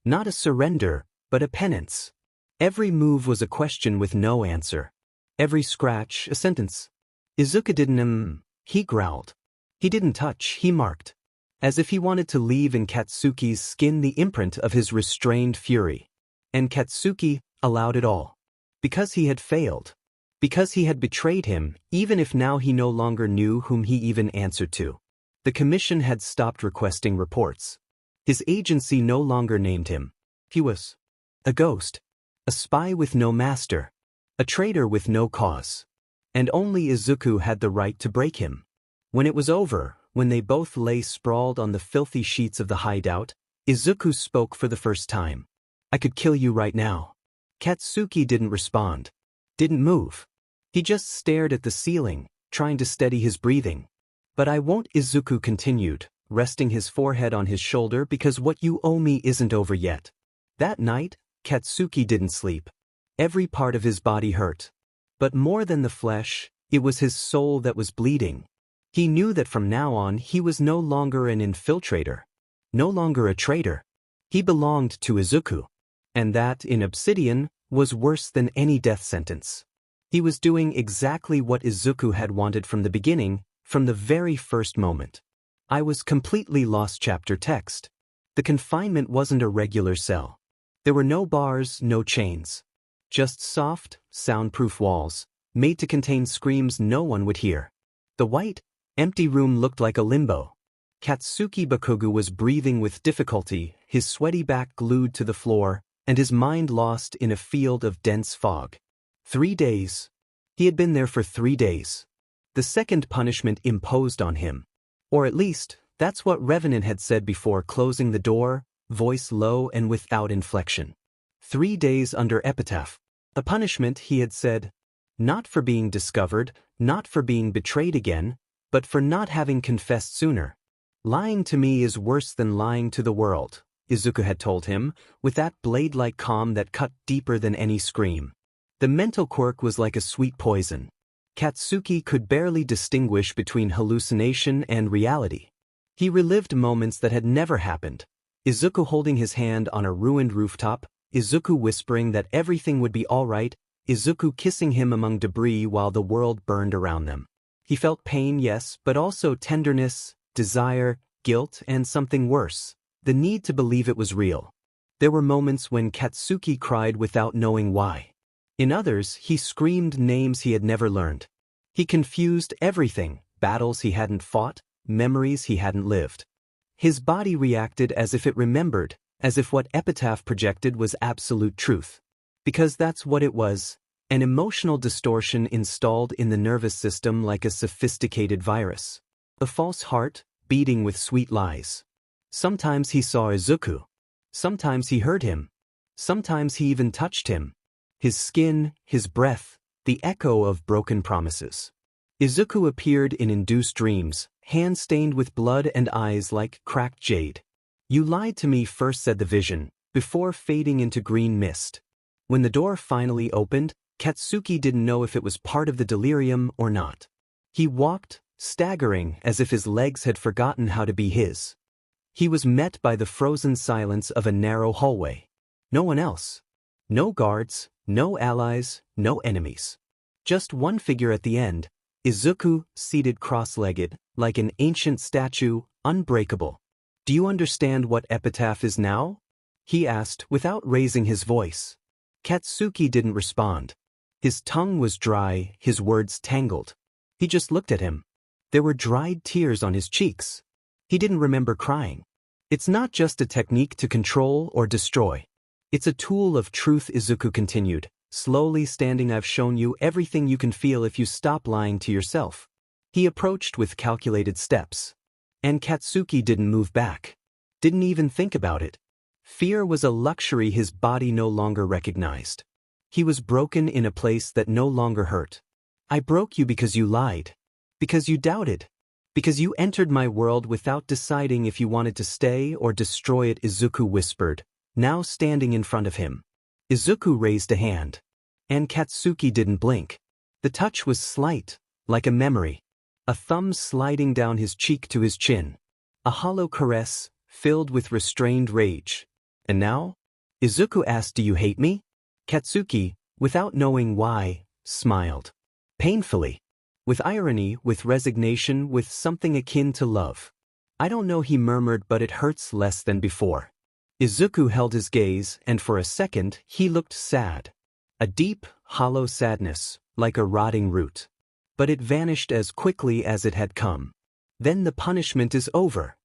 Not a surrender, but a penance. Every move was a question with no answer. Every scratch, a sentence. Izuku didn't he growled. He didn't touch, he marked. As if he wanted to leave in Katsuki's skin the imprint of his restrained fury. And Katsuki allowed it all. Because he had failed. Because he had betrayed him, even if now he no longer knew whom he even answered to. The commission had stopped requesting reports. His agency no longer named him. He was a ghost. A spy with no master. A traitor with no cause. And only Izuku had the right to break him. When it was over, when they both lay sprawled on the filthy sheets of the hideout, Izuku spoke for the first time. I could kill you right now. Katsuki didn't respond. Didn't move. He just stared at the ceiling, trying to steady his breathing. But I won't, Izuku continued, resting his forehead on his shoulder, because what you owe me isn't over yet. That night, Katsuki didn't sleep. Every part of his body hurt. But more than the flesh, it was his soul that was bleeding. He knew that from now on he was no longer an infiltrator. No longer a traitor. He belonged to Izuku. And that, in Obsidian, was worse than any death sentence. He was doing exactly what Izuku had wanted from the beginning, from the very first moment. I was completely lost. Chapter text. The confinement wasn't a regular cell. There were no bars, no chains. Just soft, soundproof walls, made to contain screams no one would hear. The white, empty room looked like a limbo. Katsuki Bakugo was breathing with difficulty, his sweaty back glued to the floor, and his mind lost in a field of dense fog. 3 days. He had been there for 3 days. The second punishment imposed on him. Or at least, that's what Revenant had said before closing the door, voice low and without inflection. 3 days under epitaph. A punishment, he had said. Not for being discovered, not for being betrayed again, but for not having confessed sooner. Lying to me is worse than lying to the world, Izuku had told him, with that blade-like calm that cut deeper than any scream. The mental quirk was like a sweet poison. Katsuki could barely distinguish between hallucination and reality. He relived moments that had never happened. Izuku holding his hand on a ruined rooftop, Izuku whispering that everything would be all right, Izuku kissing him among debris while the world burned around them. He felt pain, yes, but also tenderness, desire, guilt, and something worse, the need to believe it was real. There were moments when Katsuki cried without knowing why. In others, he screamed names he had never learned. He confused everything, battles he hadn't fought, memories he hadn't lived. His body reacted as if it remembered, as if what Epitaph projected was absolute truth. Because that's what it was, an emotional distortion installed in the nervous system like a sophisticated virus. A false heart, beating with sweet lies. Sometimes he saw Izuku. Sometimes he heard him. Sometimes he even touched him. His skin, his breath, the echo of broken promises. Izuku appeared in induced dreams, hands stained with blood and eyes like cracked jade. "You lied to me first," said the vision, before fading into green mist. When the door finally opened, Katsuki didn't know if it was part of the delirium or not. He walked, staggering as if his legs had forgotten how to be his. He was met by the frozen silence of a narrow hallway. No one else. No guards, no allies, no enemies. Just one figure at the end, Izuku, seated cross-legged, like an ancient statue, unbreakable. "Do you understand what Epitaph is now?" he asked without raising his voice. Katsuki didn't respond. His tongue was dry, his words tangled. He just looked at him. There were dried tears on his cheeks. He didn't remember crying. "It's not just a technique to control or destroy. It's a tool of truth," Izuku continued, slowly standing. "I've shown you everything you can feel if you stop lying to yourself." He approached with calculated steps. And Katsuki didn't move back. Didn't even think about it. Fear was a luxury his body no longer recognized. He was broken in a place that no longer hurt. "I broke you because you lied. Because you doubted. Because you entered my world without deciding if you wanted to stay or destroy it," Izuku whispered, now standing in front of him. Izuku raised a hand. And Katsuki didn't blink. The touch was slight, like a memory. A thumb sliding down his cheek to his chin. A hollow caress, filled with restrained rage. "And now?" Izuku asked, "Do you hate me?" Katsuki, without knowing why, smiled. Painfully. With irony, with resignation, with something akin to love. "I don't know," he murmured, "but it hurts less than before." Izuku held his gaze, and for a second, he looked sad. A deep, hollow sadness, like a rotting root. But it vanished as quickly as it had come. "Then the punishment is over."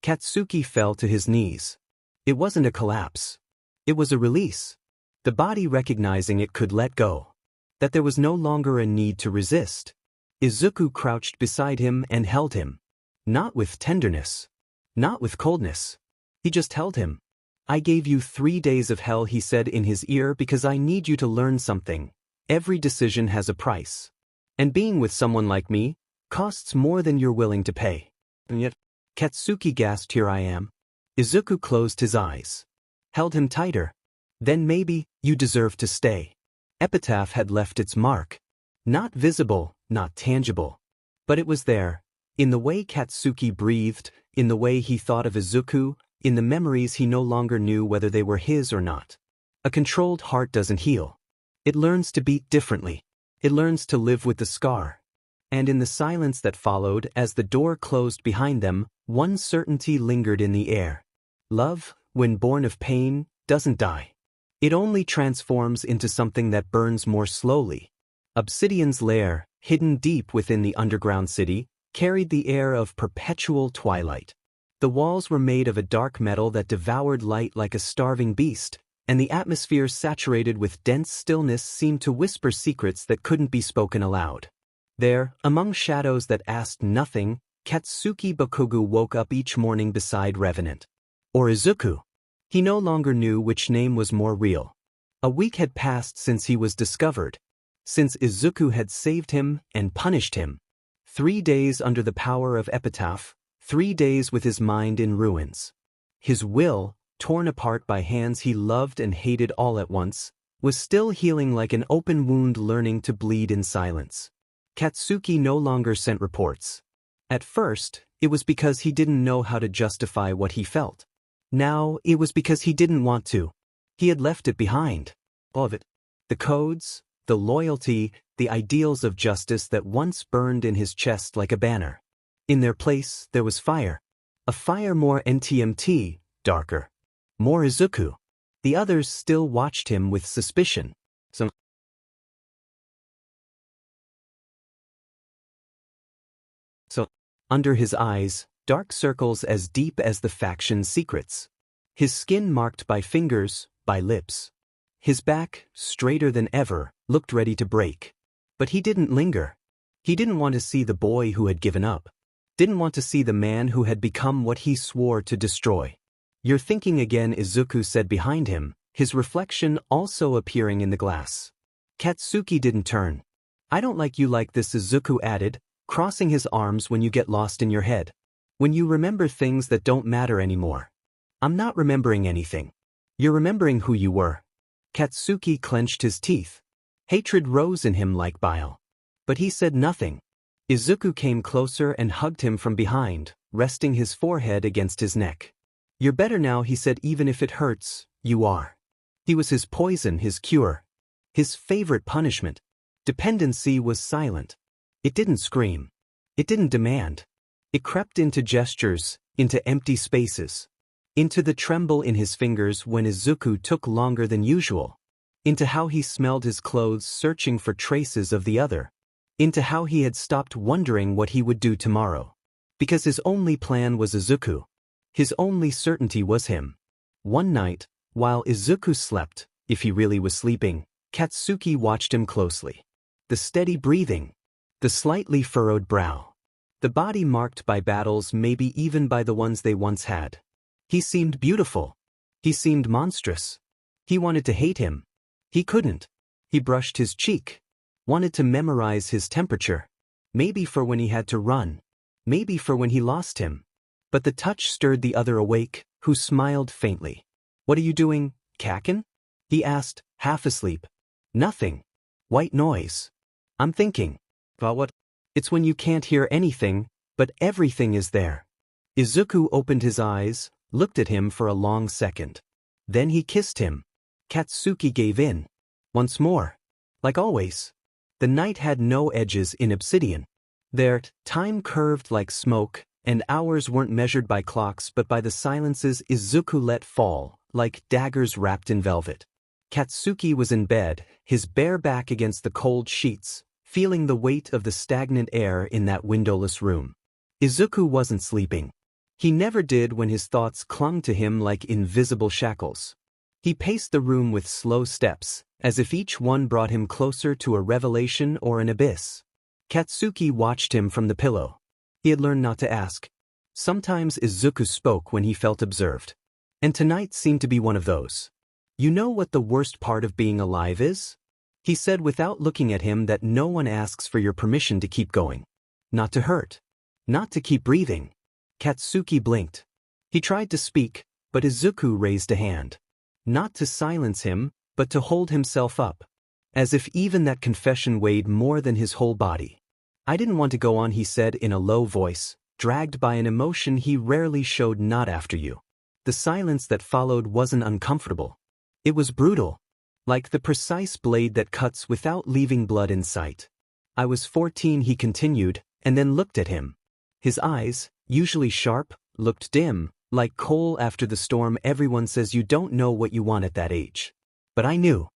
Katsuki fell to his knees. It wasn't a collapse. It was a release. The body recognizing it could let go. That there was no longer a need to resist. Izuku crouched beside him and held him. Not with tenderness. Not with coldness. He just held him. "I gave you 3 days of hell," he said in his ear, "because I need you to learn something. Every decision has a price. And being with someone like me costs more than you're willing to pay." And yet, Katsuki gasped, "Here I am." Izuku closed his eyes. Held him tighter. "Then maybe you deserve to stay." Epitaph had left its mark. Not visible, not tangible. But it was there. In the way Katsuki breathed, in the way he thought of Izuku, in the memories he no longer knew whether they were his or not. A controlled heart doesn't heal. It learns to beat differently. It learns to live with the scar. And in the silence that followed, as the door closed behind them, one certainty lingered in the air. Love, when born of pain, doesn't die. It only transforms into something that burns more slowly. Obsidian's lair, hidden deep within the underground city, carried the air of perpetual twilight. The walls were made of a dark metal that devoured light like a starving beast, and the atmosphere saturated with dense stillness seemed to whisper secrets that couldn't be spoken aloud. There, among shadows that asked nothing, Katsuki Bakugo woke up each morning beside Revenant. Or Izuku. He no longer knew which name was more real. A week had passed since he was discovered. Since Izuku had saved him and punished him. 3 days under the power of Epitaph, 3 days with his mind in ruins. His will, torn apart by hands he loved and hated all at once, was still healing like an open wound, learning to bleed in silence. Katsuki no longer sent reports. At first, it was because he didn't know how to justify what he felt. Now, it was because he didn't want to. He had left it behind. All of it. The codes, the loyalty, the ideals of justice that once burned in his chest like a banner. In their place, there was fire. A fire more NTMT, darker. More Izuku. The others still watched him with suspicion. So, under his eyes, dark circles as deep as the faction's secrets. His skin marked by fingers, by lips. His back, straighter than ever, looked ready to break. But he didn't linger. He didn't want to see the boy who had given up. Didn't want to see the man who had become what he swore to destroy. "You're thinking again," Izuku said behind him, his reflection also appearing in the glass. Katsuki didn't turn. "I don't like you like this," Izuku added, crossing his arms. "When you get lost in your head. When you remember things that don't matter anymore." "I'm not remembering anything. You're remembering who you were." Katsuki clenched his teeth. Hatred rose in him like bile. But he said nothing. Izuku came closer and hugged him from behind, resting his forehead against his neck. "You're better now," he said. "Even if it hurts, you are." He was his poison, his cure. His favorite punishment. Dependency was silent. It didn't scream. It didn't demand. It crept into gestures, into empty spaces. Into the tremble in his fingers when Izuku took longer than usual. Into how he smelled his clothes searching for traces of the other. Into how he had stopped wondering what he would do tomorrow. Because his only plan was Izuku. His only certainty was him. One night, while Izuku slept, if he really was sleeping, Katsuki watched him closely. The steady breathing. The slightly furrowed brow. The body marked by battles, maybe even by the ones they once had. He seemed beautiful. He seemed monstrous. He wanted to hate him. He couldn't. He brushed his cheek. Wanted to memorize his temperature. Maybe for when he had to run. Maybe for when he lost him. But the touch stirred the other awake, who smiled faintly. "What are you doing, Kaken?" he asked, half asleep. "Nothing. White noise. I'm thinking." "About what?" "It's when you can't hear anything, but everything is there." Izuku opened his eyes, looked at him for a long second. Then he kissed him. Katsuki gave in. Once more. Like always. The night had no edges in obsidian. There, time curved like smoke, and hours weren't measured by clocks but by the silences Izuku let fall, like daggers wrapped in velvet. Katsuki was in bed, his bare back against the cold sheets, feeling the weight of the stagnant air in that windowless room. Izuku wasn't sleeping. He never did when his thoughts clung to him like invisible shackles. He paced the room with slow steps, as if each one brought him closer to a revelation or an abyss. Katsuki watched him from the pillow. He had learned not to ask. Sometimes Izuku spoke when he felt observed. And tonight seemed to be one of those. "You know what the worst part of being alive is?" He said without looking at him. "That no one asks for your permission to keep going. Not to hurt. Not to keep breathing." Katsuki blinked. He tried to speak, but Izuku raised a hand. Not to silence him, but to hold himself up. As if even that confession weighed more than his whole body. "I didn't want to go on," he said in a low voice, dragged by an emotion he rarely showed. "Not after you." The silence that followed wasn't uncomfortable. It was brutal. Like the precise blade that cuts without leaving blood in sight. "I was 14, he continued, and then looked at him. His eyes, usually sharp, looked dim, like coal after the storm. "Everyone says you don't know what you want at that age. But I knew.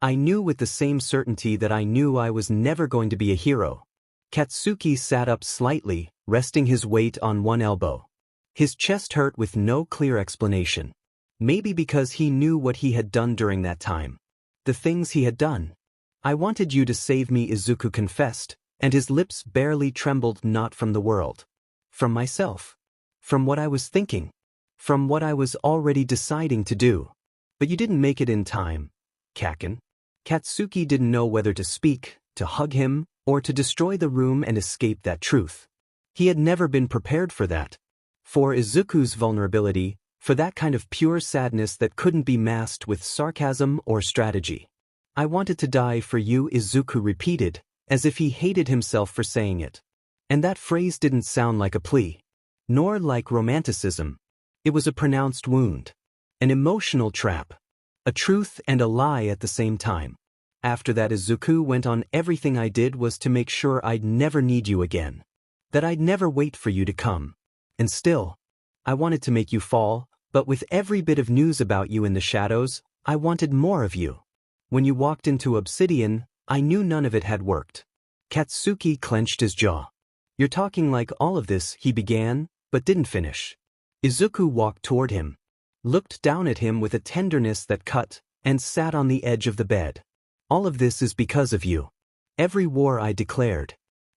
I knew with the same certainty that I knew I was never going to be a hero." Katsuki sat up slightly, resting his weight on one elbow. His chest hurt with no clear explanation. Maybe because he knew what he had done during that time. The things he had done. "I wanted you to save me," Izuku confessed, and his lips barely trembled. "Not from the world. From myself. From what I was thinking. From what I was already deciding to do. But you didn't make it in time, Kaken." Katsuki didn't know whether to speak, to hug him, or to destroy the room and escape that truth. He had never been prepared for that. For Izuku's vulnerability, for that kind of pure sadness that couldn't be masked with sarcasm or strategy. "I wanted to die for you," Izuku repeated, as if he hated himself for saying it. And that phrase didn't sound like a plea. Nor like romanticism. It was a pronounced wound. An emotional trap. A truth and a lie at the same time. After that, Izuku went on, "Everything I did was to make sure I'd never need you again. That I'd never wait for you to come. And still, I wanted to make you fall, but with every bit of news about you in the shadows, I wanted more of you. When you walked into Obsidian, I knew none of it had worked. Katsuki clenched his jaw. You're talking like all of this, he began, but didn't finish. Izuku walked toward him, looked down at him with a tenderness that cut, and sat on the edge of the bed. All of this is because of you. Every war I declared.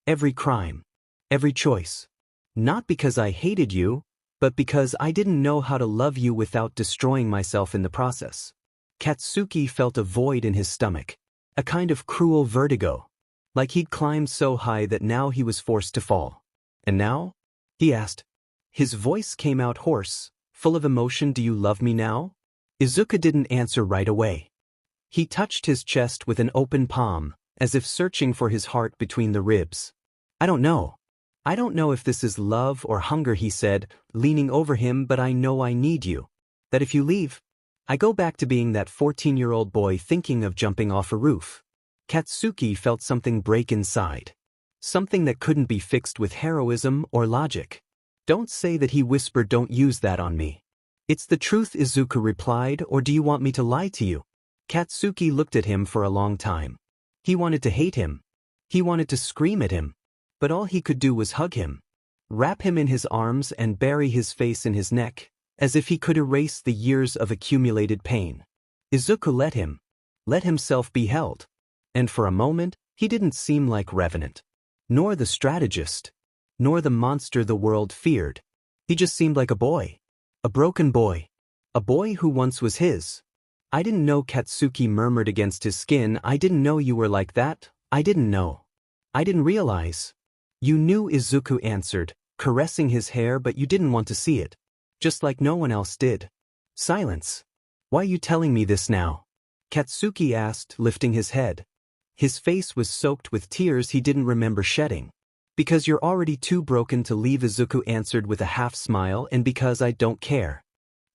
Every crime. Every choice. Not because I hated you, but because I didn't know how to love you without destroying myself in the process. Katsuki felt a void in his stomach, a kind of cruel vertigo, like he'd climbed so high that now he was forced to fall. And now? He asked. His voice came out hoarse, full of emotion. Do you love me now? Izuku didn't answer right away. He touched his chest with an open palm, as if searching for his heart between the ribs. I don't know. I don't know if this is love or hunger, he said, leaning over him, but I know I need you. That if you leave, I go back to being that 14-year-old boy thinking of jumping off a roof. Katsuki felt something break inside. Something that couldn't be fixed with heroism or logic. Don't say that, he whispered. Don't use that on me. It's the truth, Izuku replied, or do you want me to lie to you? Katsuki looked at him for a long time. He wanted to hate him. He wanted to scream at him. But all he could do was hug him, wrap him in his arms and bury his face in his neck, as if he could erase the years of accumulated pain. Izuku let himself be held. And for a moment, he didn't seem like Revenant, nor the strategist, nor the monster the world feared. He just seemed like a boy. A broken boy. A boy who once was his. I didn't know, Katsuki murmured against his skin. I didn't know you were like that. I didn't know. I didn't realize. You knew, Izuku answered, caressing his hair, but you didn't want to see it. Just like no one else did. Silence. Why are you telling me this now? Katsuki asked, lifting his head. His face was soaked with tears he didn't remember shedding. Because you're already too broken to leave, Izuku answered with a half smile, and because I don't care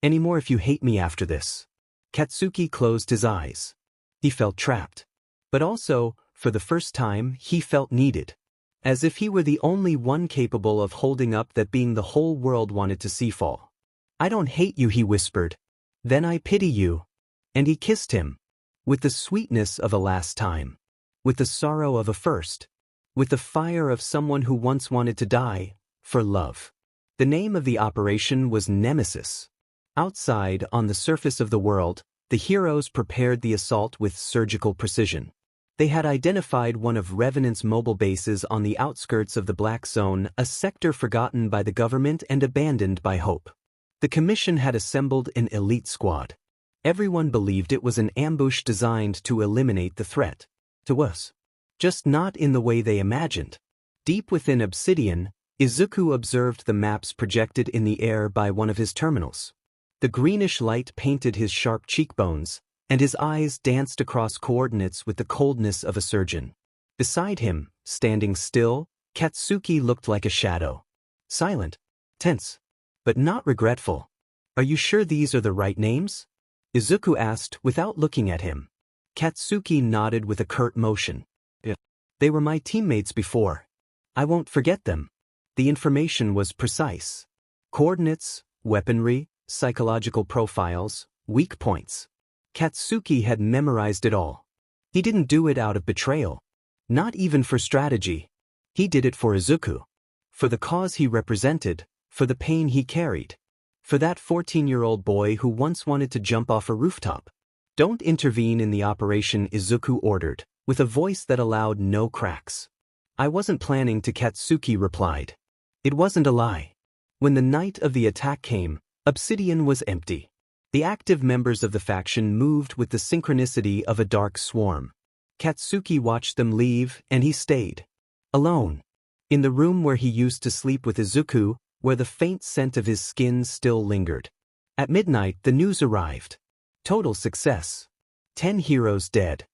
anymore if you hate me after this. Katsuki closed his eyes. He felt trapped. But also, for the first time, he felt needed. As if he were the only one capable of holding up that being the whole world wanted to see fall. I don't hate you, he whispered. Then I pity you. And he kissed him. With the sweetness of a last time. With the sorrow of a first. With the fire of someone who once wanted to die, for love. The name of the operation was Nemesis. Outside, on the surface of the world, the heroes prepared the assault with surgical precision. They had identified one of Revenant's mobile bases on the outskirts of the Black Zone, a sector forgotten by the government and abandoned by Hope. The Commission had assembled an elite squad. Everyone believed it was an ambush designed to eliminate the threat. To us. Just not in the way they imagined. Deep within Obsidian, Izuku observed the maps projected in the air by one of his terminals. The greenish light painted his sharp cheekbones, and his eyes danced across coordinates with the coldness of a surgeon. Beside him, standing still, Katsuki looked like a shadow. Silent, tense, but not regretful. Are you sure these are the right names? Izuku asked without looking at him. Katsuki nodded with a curt motion. Yeah. They were my teammates before. I won't forget them. The information was precise. Coordinates, weaponry, psychological profiles, weak points. Katsuki had memorized it all. He didn't do it out of betrayal. Not even for strategy. He did it for Izuku. For the cause he represented, for the pain he carried. For that 14-year-old boy who once wanted to jump off a rooftop. Don't intervene in the operation, Izuku ordered, with a voice that allowed no cracks. I wasn't planning to, Katsuki replied. It wasn't a lie. When the night of the attack came, Obsidian was empty. The active members of the faction moved with the synchronicity of a dark swarm. Katsuki watched them leave, and he stayed. Alone. In the room where he used to sleep with Izuku, where the faint scent of his skin still lingered. At midnight, the news arrived. Total success. 10 heroes dead.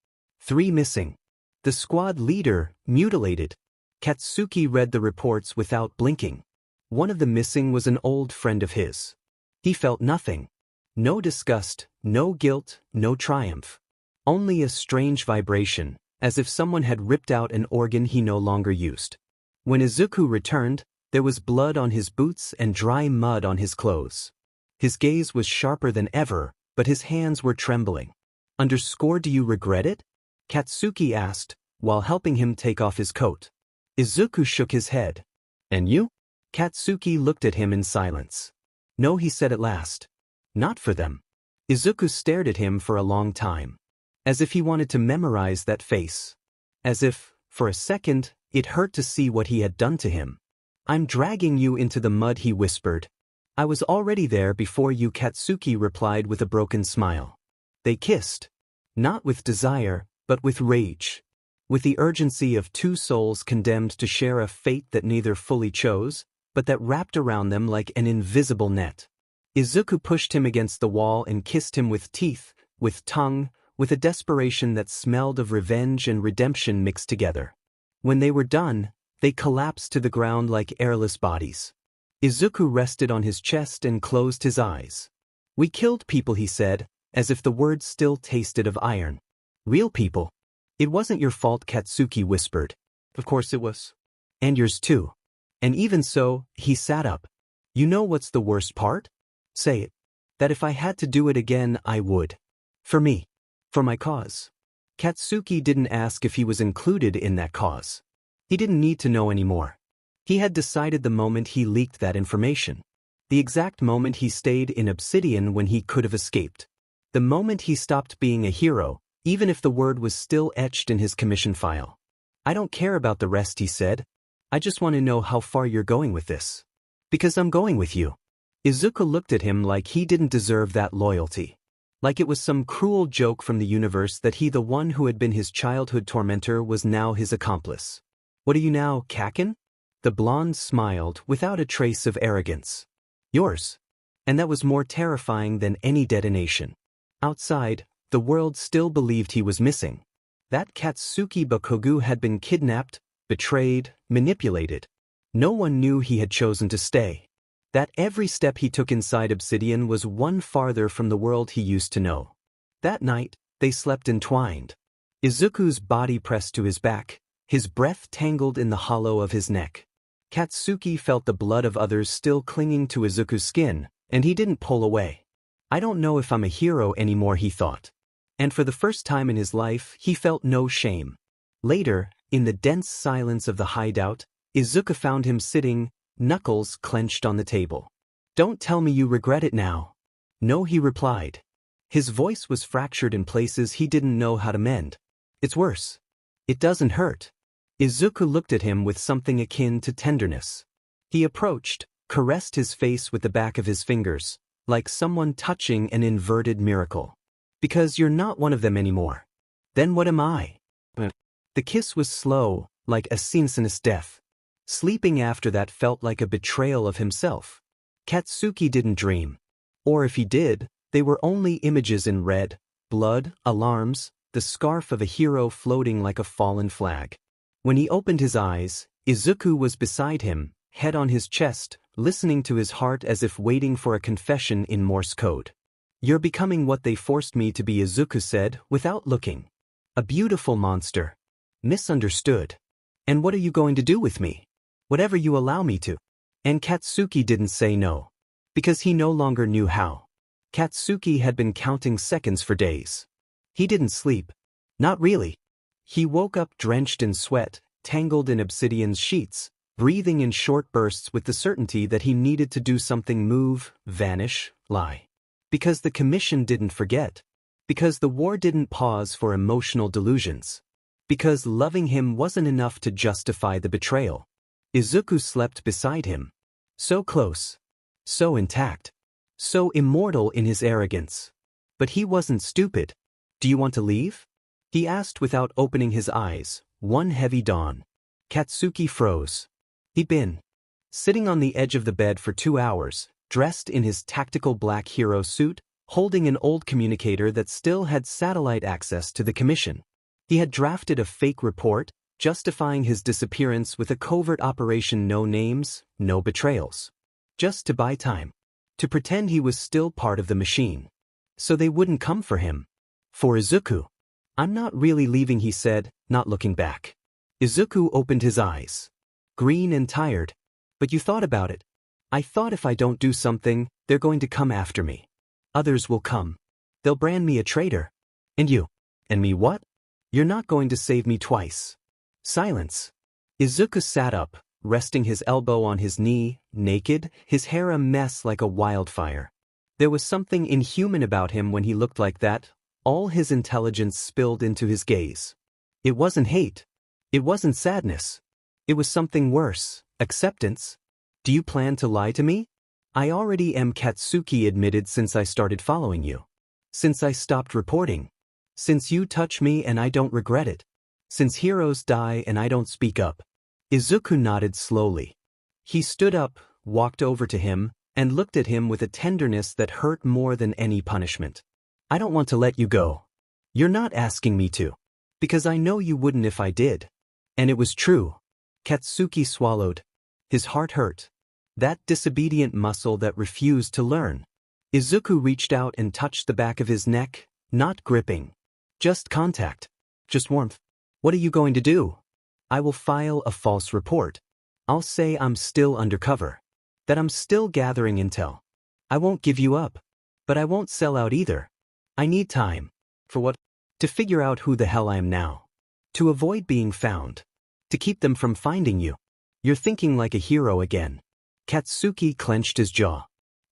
3 missing. The squad leader, mutilated. Katsuki read the reports without blinking. One of the missing was an old friend of his. He felt nothing. No disgust, no guilt, no triumph. Only a strange vibration, as if someone had ripped out an organ he no longer used. When Izuku returned, there was blood on his boots and dry mud on his clothes. His gaze was sharper than ever, but his hands were trembling. "Underscore, do you regret it?" Katsuki asked, while helping him take off his coat. Izuku shook his head. "And you?" Katsuki looked at him in silence. "No," he said at last. "Not for them." Izuku stared at him for a long time. As if he wanted to memorize that face. As if, for a second, it hurt to see what he had done to him. "I'm dragging you into the mud," he whispered. "I was already there before you," Katsuki replied with a broken smile. They kissed. Not with desire, but with rage. With the urgency of two souls condemned to share a fate that neither fully chose, but that wrapped around them like an invisible net. Izuku pushed him against the wall and kissed him with teeth, with tongue, with a desperation that smelled of revenge and redemption mixed together. When they were done, they collapsed to the ground like airless bodies. Izuku rested on his chest and closed his eyes. "We killed people," he said, as if the words still tasted of iron. "Real people." "It wasn't your fault," Katsuki whispered. "Of course it was. And yours too." "And even so," he sat up. "You know what's the worst part?" "Say it." "That if I had to do it again, I would. For me. For my cause." Katsuki didn't ask if he was included in that cause. He didn't need to know anymore. He had decided the moment he leaked that information. The exact moment he stayed in Obsidian when he could have escaped. The moment he stopped being a hero, even if the word was still etched in his commission file. "I don't care about the rest," he said. "I just want to know how far you're going with this." "Because I'm going with you." Izuku looked at him like he didn't deserve that loyalty. Like it was some cruel joke from the universe that he, the one who had been his childhood tormentor, was now his accomplice. "What are you now, Kakin?" The blonde smiled without a trace of arrogance. "Yours." And that was more terrifying than any detonation. Outside, the world still believed he was missing. That Katsuki Bakugo had been kidnapped, betrayed, manipulated. No one knew he had chosen to stay. That every step he took inside Obsidian was one farther from the world he used to know. That night, they slept entwined. Izuku's body pressed to his back, his breath tangled in the hollow of his neck. Katsuki felt the blood of others still clinging to Izuku's skin, and he didn't pull away. "I don't know if I'm a hero anymore," he thought. And for the first time in his life, he felt no shame. Later, in the dense silence of the hideout, Izuku found him sitting, knuckles clenched on the table. "Don't tell me you regret it now." "No," he replied. His voice was fractured in places he didn't know how to mend. "It's worse. It doesn't hurt." Izuku looked at him with something akin to tenderness. He approached, caressed his face with the back of his fingers, like someone touching an inverted miracle. "Because you're not one of them anymore." "Then what am I?" The kiss was slow, like a sinless death. Sleeping after that felt like a betrayal of himself. Katsuki didn't dream. Or if he did, they were only images in red, blood, alarms, the scarf of a hero floating like a fallen flag. When he opened his eyes, Izuku was beside him, head on his chest, listening to his heart as if waiting for a confession in Morse code. "You're becoming what they forced me to be," Izuku said, without looking. "A beautiful monster. Misunderstood. And what are you going to do with me?" "Whatever you allow me to." And Katsuki didn't say no. Because he no longer knew how. Katsuki had been counting seconds for days. He didn't sleep. Not really. He woke up drenched in sweat, tangled in Obsidian's sheets, breathing in short bursts with the certainty that he needed to do something: move, vanish, lie. Because the commission didn't forget. Because the war didn't pause for emotional delusions. Because loving him wasn't enough to justify the betrayal. Izuku slept beside him. So close. So intact. So immortal in his arrogance. But he wasn't stupid. "Do you want to leave?" he asked without opening his eyes, one heavy dawn. Katsuki froze. He'd been sitting on the edge of the bed for 2 hours, dressed in his tactical black hero suit, holding an old communicator that still had satellite access to the commission. He had drafted a fake report, justifying his disappearance with a covert operation: no names, no betrayals. Just to buy time. To pretend he was still part of the machine. So they wouldn't come for him. For Izuku. "I'm not really leaving," he said, not looking back. Izuku opened his eyes. Green and tired. "But you thought about it." "I thought if I don't do something, they're going to come after me. Others will come. They'll brand me a traitor. And you? And me what? You're not going to save me twice. Silence. Izuku sat up, resting his elbow on his knee, naked, his hair a mess like a wildfire. There was something inhuman about him when he looked like that. All his intelligence spilled into his gaze. It wasn't hate. It wasn't sadness. It was something worse, acceptance. Do you plan to lie to me? I already am, Katsuki admitted, since I started following you. Since I stopped reporting. Since you touch me and I don't regret it. Since heroes die and I don't speak up. Izuku nodded slowly. He stood up, walked over to him, and looked at him with a tenderness that hurt more than any punishment. I don't want to let you go. You're not asking me to. Because I know you wouldn't if I did. And it was true. Katsuki swallowed. His heart hurt. That disobedient muscle that refused to learn. Izuku reached out and touched the back of his neck, not gripping. Just contact. Just warmth. What are you going to do? I will file a false report. I'll say I'm still undercover. That I'm still gathering intel. I won't give you up. But I won't sell out either. I need time. For what? To figure out who the hell I am now. To avoid being found. To keep them from finding you. You're thinking like a hero again. Katsuki clenched his jaw.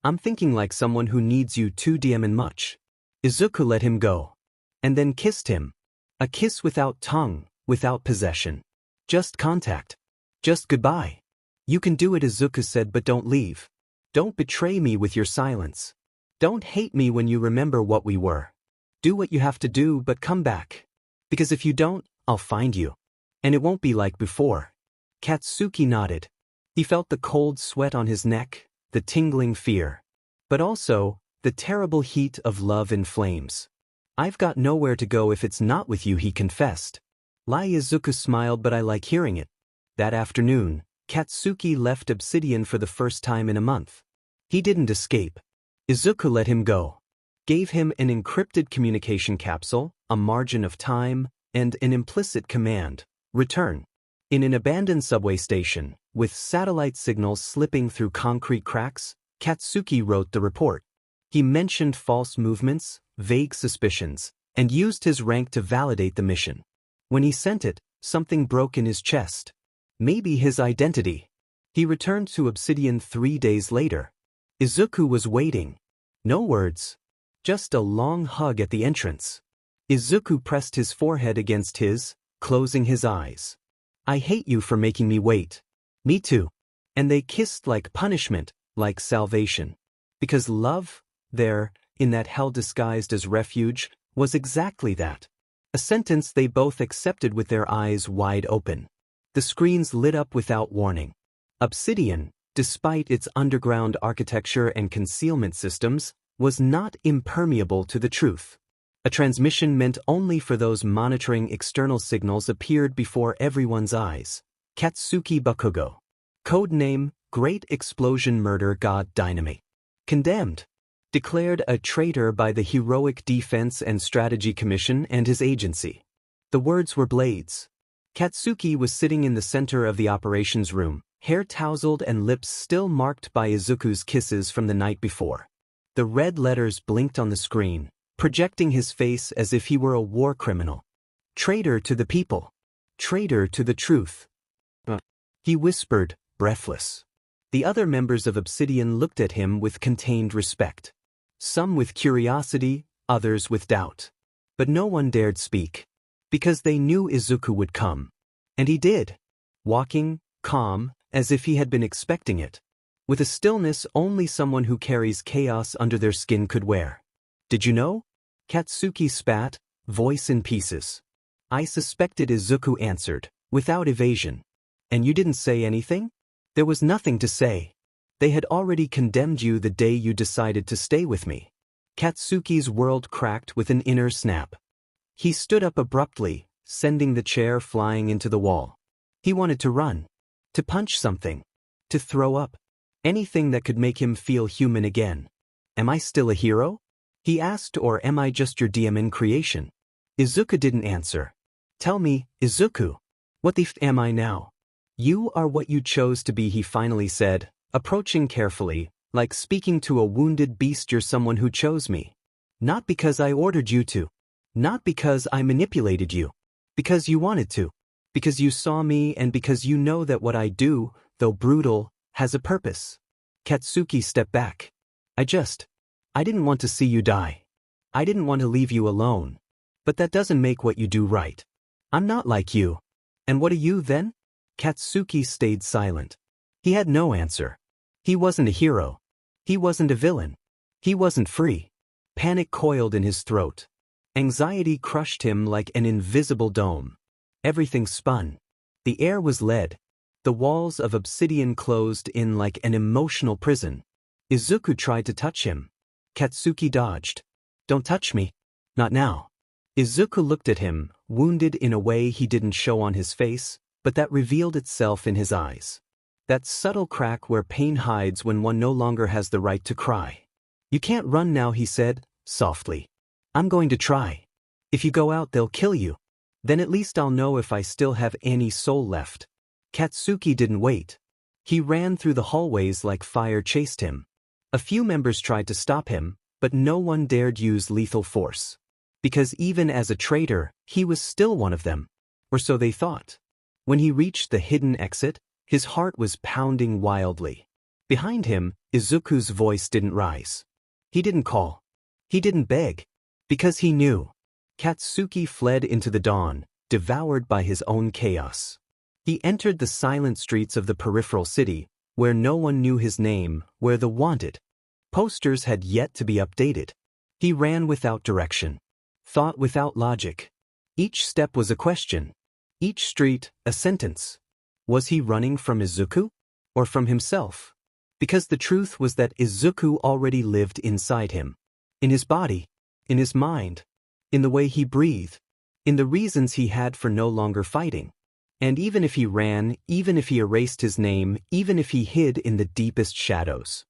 I'm thinking like someone who needs you too damn much. Izuku let him go. And then kissed him. A kiss without tongue, without possession. Just contact. Just goodbye. You can do it, Izuku said, but don't leave. Don't betray me with your silence. Don't hate me when you remember what we were. Do what you have to do, but come back. Because if you don't, I'll find you. And it won't be like before. Katsuki nodded. He felt the cold sweat on his neck, the tingling fear. But also, the terrible heat of love in flames. I've got nowhere to go if it's not with you, he confessed. Lie, Izuku smiled, but I like hearing it. That afternoon, Katsuki left Obsidian for the first time in a month. He didn't escape. Izuku let him go. Gave him an encrypted communication capsule, a margin of time, and an implicit command. Return. In an abandoned subway station, with satellite signals slipping through concrete cracks, Katsuki wrote the report. He mentioned false movements, vague suspicions, and used his rank to validate the mission. When he sent it, something broke in his chest. Maybe his identity. He returned to Obsidian 3 days later. Izuku was waiting. No words. Just a long hug at the entrance. Izuku pressed his forehead against his, closing his eyes. I hate you for making me wait. Me too. And they kissed like punishment, like salvation. Because love, there, in that hell disguised as refuge, was exactly that. A sentence they both accepted with their eyes wide open. The screens lit up without warning. Obsidian, despite its underground architecture and concealment systems, was not impermeable to the truth. A transmission meant only for those monitoring external signals appeared before everyone's eyes. Katsuki Bakugo. Code name, Great Explosion Murder God Dynamite. Condemned. Declared a traitor by the Heroic Defense and Strategy Commission and his agency. The words were blades. Katsuki was sitting in the center of the operations room, hair tousled and lips still marked by Izuku's kisses from the night before. The red letters blinked on the screen, projecting his face as if he were a war criminal. Traitor to the people. Traitor to the truth. He whispered, breathless. The other members of Obsidian looked at him with contained respect. Some with curiosity, others with doubt. But no one dared speak. Because they knew Izuku would come. And he did. Walking, calm, as if he had been expecting it. With a stillness only someone who carries chaos under their skin could wear. Did you know? Katsuki spat, voice in pieces. I suspected, Izuku answered, without evasion. And you didn't say anything? There was nothing to say. They had already condemned you the day you decided to stay with me. Katsuki's world cracked with an inner snap. He stood up abruptly, sending the chair flying into the wall. He wanted to run. To punch something. To throw up. Anything that could make him feel human again. Am I still a hero? He asked, or am I just your DMN creation? Izuku didn't answer. Tell me, Izuku. What the f am I now? You are what you chose to be, he finally said, approaching carefully, like speaking to a wounded beast. You're someone who chose me. Not because I ordered you to. Not because I manipulated you. Because you wanted to. Because you saw me and because you know that what I do, though brutal, has a purpose. Katsuki stepped back. I didn't want to see you die. I didn't want to leave you alone. But that doesn't make what you do right. I'm not like you. And what are you then? Katsuki stayed silent. He had no answer. He wasn't a hero. He wasn't a villain. He wasn't free. Panic coiled in his throat. Anxiety crushed him like an invisible dome. Everything spun. The air was lead. The walls of obsidian closed in like an emotional prison. Izuku tried to touch him. Katsuki dodged. Don't touch me. Not now. Izuku looked at him, wounded in a way he didn't show on his face, but that revealed itself in his eyes. That subtle crack where pain hides when one no longer has the right to cry. You can't run now, he said, softly. I'm going to try. If you go out, they'll kill you. Then at least I'll know if I still have any soul left. Katsuki didn't wait. He ran through the hallways like fire chased him. A few members tried to stop him, but no one dared use lethal force. Because even as a traitor, he was still one of them. Or so they thought. When he reached the hidden exit, his heart was pounding wildly. Behind him, Izuku's voice didn't rise. He didn't call. He didn't beg. Because he knew. Katsuki fled into the dawn, devoured by his own chaos. He entered the silent streets of the peripheral city, where no one knew his name, where the wanted posters had yet to be updated. He ran without direction. Thought without logic. Each step was a question. Each street, a sentence. Was he running from Izuku? Or from himself? Because the truth was that Izuku already lived inside him. In his body. In his mind. In the way he breathed. In the reasons he had for no longer fighting. And even if he ran, even if he erased his name, even if he hid in the deepest shadows,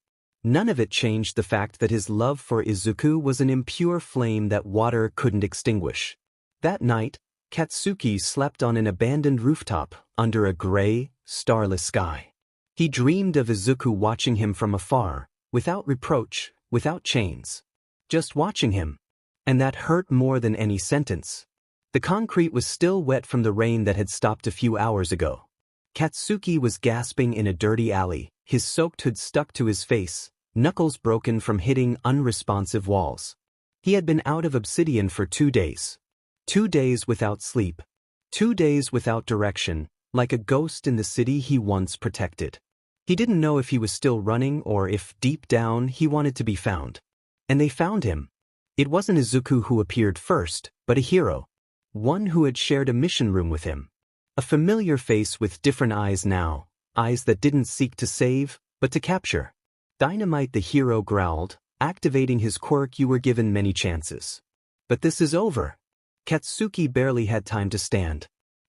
none of it changed the fact that his love for Izuku was an impure flame that water couldn't extinguish. That night, Katsuki slept on an abandoned rooftop under a gray, starless sky. He dreamed of Izuku watching him from afar, without reproach, without chains. Just watching him. And that hurt more than any sentence. The concrete was still wet from the rain that had stopped a few hours ago. Katsuki was gasping in a dirty alley, his soaked hood stuck to his face, knuckles broken from hitting unresponsive walls. He had been out of obsidian for 2 days. 2 days without sleep. 2 days without direction, like a ghost in the city he once protected. He didn't know if he was still running or if, deep down, he wanted to be found. And they found him. It wasn't Izuku who appeared first, but a hero. One who had shared a mission room with him. A familiar face with different eyes now, eyes that didn't seek to save, but to capture. Dynamite, the hero growled, activating his quirk. You were given many chances. But this is over. Katsuki barely had time to stand.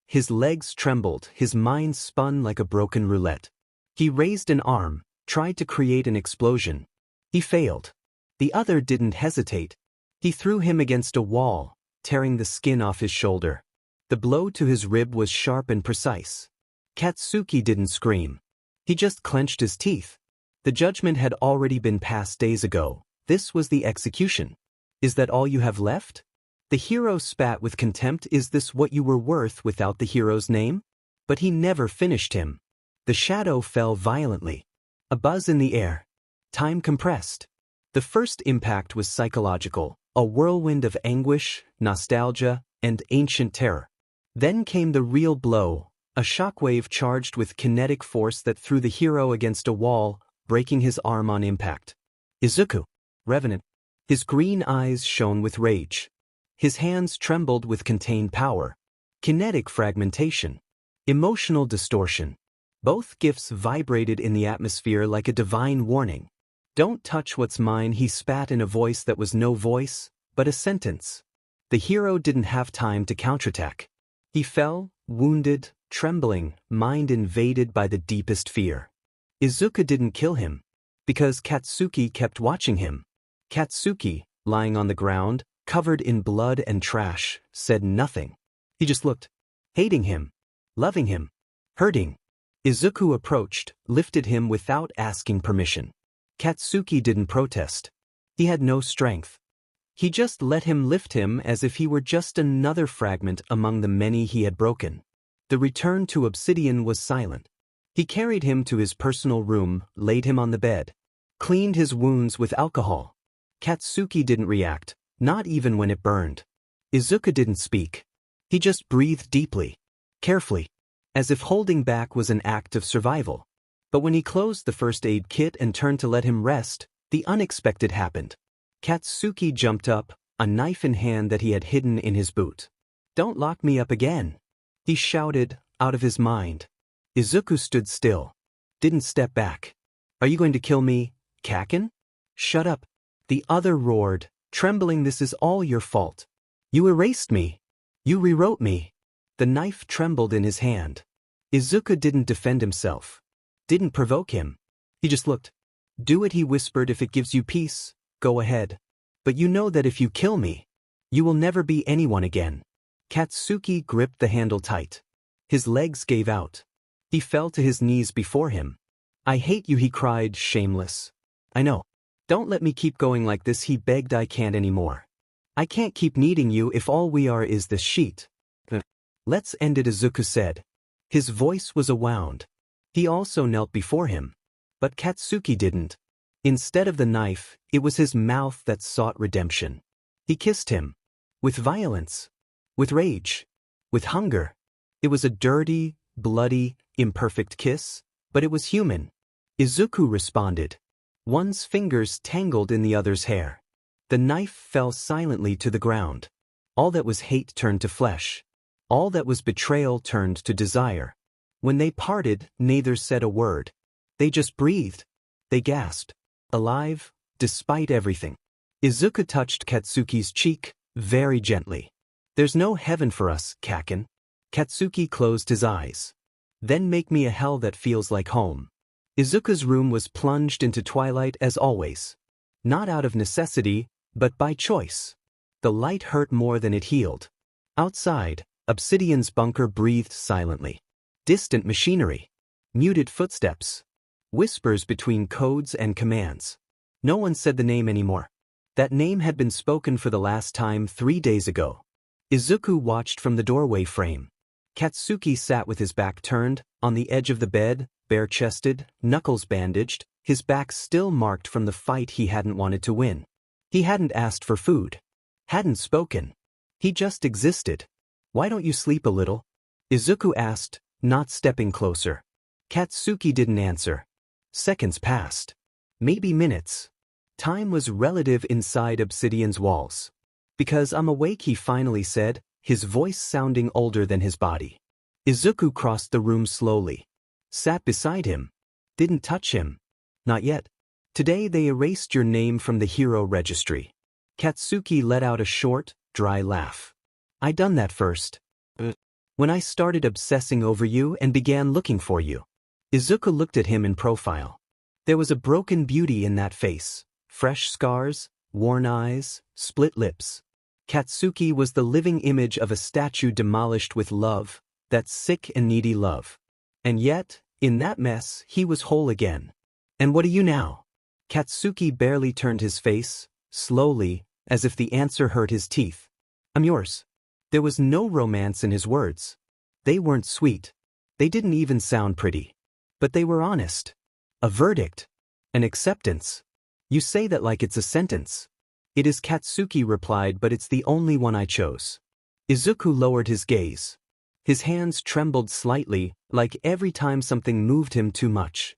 His legs trembled, his mind spun like a broken roulette. He raised an arm, tried to create an explosion. He failed. The other didn't hesitate. He threw him against a wall, tearing the skin off his shoulder. The blow to his rib was sharp and precise. Katsuki didn't scream. He just clenched his teeth. The judgment had already been passed days ago. This was the execution. Is that all you have left? The hero spat with contempt. Is this what you were worth without the hero's name? But he never finished him. The shadow fell violently. A buzz in the air. Time compressed. The first impact was psychological, a whirlwind of anguish, nostalgia, and ancient terror. Then came the real blow, a shockwave charged with kinetic force that threw the hero against a wall, breaking his arm on impact. Izuku, Revenant. His green eyes shone with rage. His hands trembled with contained power. Kinetic fragmentation. Emotional distortion. Both gifts vibrated in the atmosphere like a divine warning. Don't touch what's mine, he spat in a voice that was no voice, but a sentence. The hero didn't have time to counterattack. He fell, wounded, trembling, mind invaded by the deepest fear. Izuku didn't kill him. Because Katsuki kept watching him. Katsuki, lying on the ground, covered in blood and trash, said nothing. He just looked. Hating him. Loving him. Hurting. Izuku approached, lifted him without asking permission. Katsuki didn't protest. He had no strength. He just let him lift him as if he were just another fragment among the many he had broken. The return to Obsidian was silent. He carried him to his personal room, laid him on the bed, cleaned his wounds with alcohol. Katsuki didn't react, not even when it burned. Izuku didn't speak. He just breathed deeply, carefully, as if holding back was an act of survival. But when he closed the first aid kit and turned to let him rest, the unexpected happened. Katsuki jumped up, a knife in hand that he had hidden in his boot. "Don't lock me up again," he shouted, out of his mind. Izuku stood still, didn't step back. "Are you going to kill me, Kaken?" "Shut up," the other roared, trembling. "This is all your fault. You erased me. You rewrote me." The knife trembled in his hand. Izuku didn't defend himself, didn't provoke him. He just looked. "Do it," he whispered. "If it gives you peace, go ahead. But you know that if you kill me, you will never be anyone again." Katsuki gripped the handle tight. His legs gave out. He fell to his knees before him. "I hate you," he cried, shameless. "I know. Don't let me keep going like this," he begged. "I can't anymore. I can't keep needing you if all we are is this sheet." "Let's end it," Izuku said. His voice was a wound. He also knelt before him. But Katsuki didn't. Instead of the knife, it was his mouth that sought redemption. He kissed him. With violence. With rage. With hunger. It was a dirty, bloody, imperfect kiss, but it was human. Izuku responded. One's fingers tangled in the other's hair. The knife fell silently to the ground. All that was hate turned to flesh. All that was betrayal turned to desire. When they parted, neither said a word. They just breathed. They gasped. Alive, despite everything. Izuku touched Katsuki's cheek, very gently. "There's no heaven for us, Kaken." Katsuki closed his eyes. "Then make me a hell that feels like home." Izuku's room was plunged into twilight as always. Not out of necessity, but by choice. The light hurt more than it healed. Outside, Obsidian's bunker breathed silently. Distant machinery. Muted footsteps. Whispers between codes and commands. No one said the name anymore. That name had been spoken for the last time 3 days ago. Izuku watched from the doorway frame. Katsuki sat with his back turned, on the edge of the bed, bare-chested, knuckles bandaged, his back still marked from the fight he hadn't wanted to win. He hadn't asked for food. Hadn't spoken. He just existed. "Why don't you sleep a little?" Izuku asked, not stepping closer. Katsuki didn't answer. Seconds passed. Maybe minutes. Time was relative inside Obsidian's walls. "Because I'm awake," he finally said, his voice sounding older than his body. Izuku crossed the room slowly. Sat beside him. Didn't touch him. Not yet. "Today they erased your name from the hero registry." Katsuki let out a short, dry laugh. "I done that first. When I started obsessing over you and began looking for you." Izuku looked at him in profile. There was a broken beauty in that face. Fresh scars, worn eyes, split lips. Katsuki was the living image of a statue demolished with love, that sick and needy love. And yet, in that mess, he was whole again. "And what are you now?" Katsuki barely turned his face, slowly, as if the answer hurt his teeth. "I'm yours." There was no romance in his words. They weren't sweet. They didn't even sound pretty. But they were honest. A verdict. An acceptance. "You say that like it's a sentence." "It is," Katsuki replied, "but it's the only one I chose." Izuku lowered his gaze. His hands trembled slightly, like every time something moved him too much.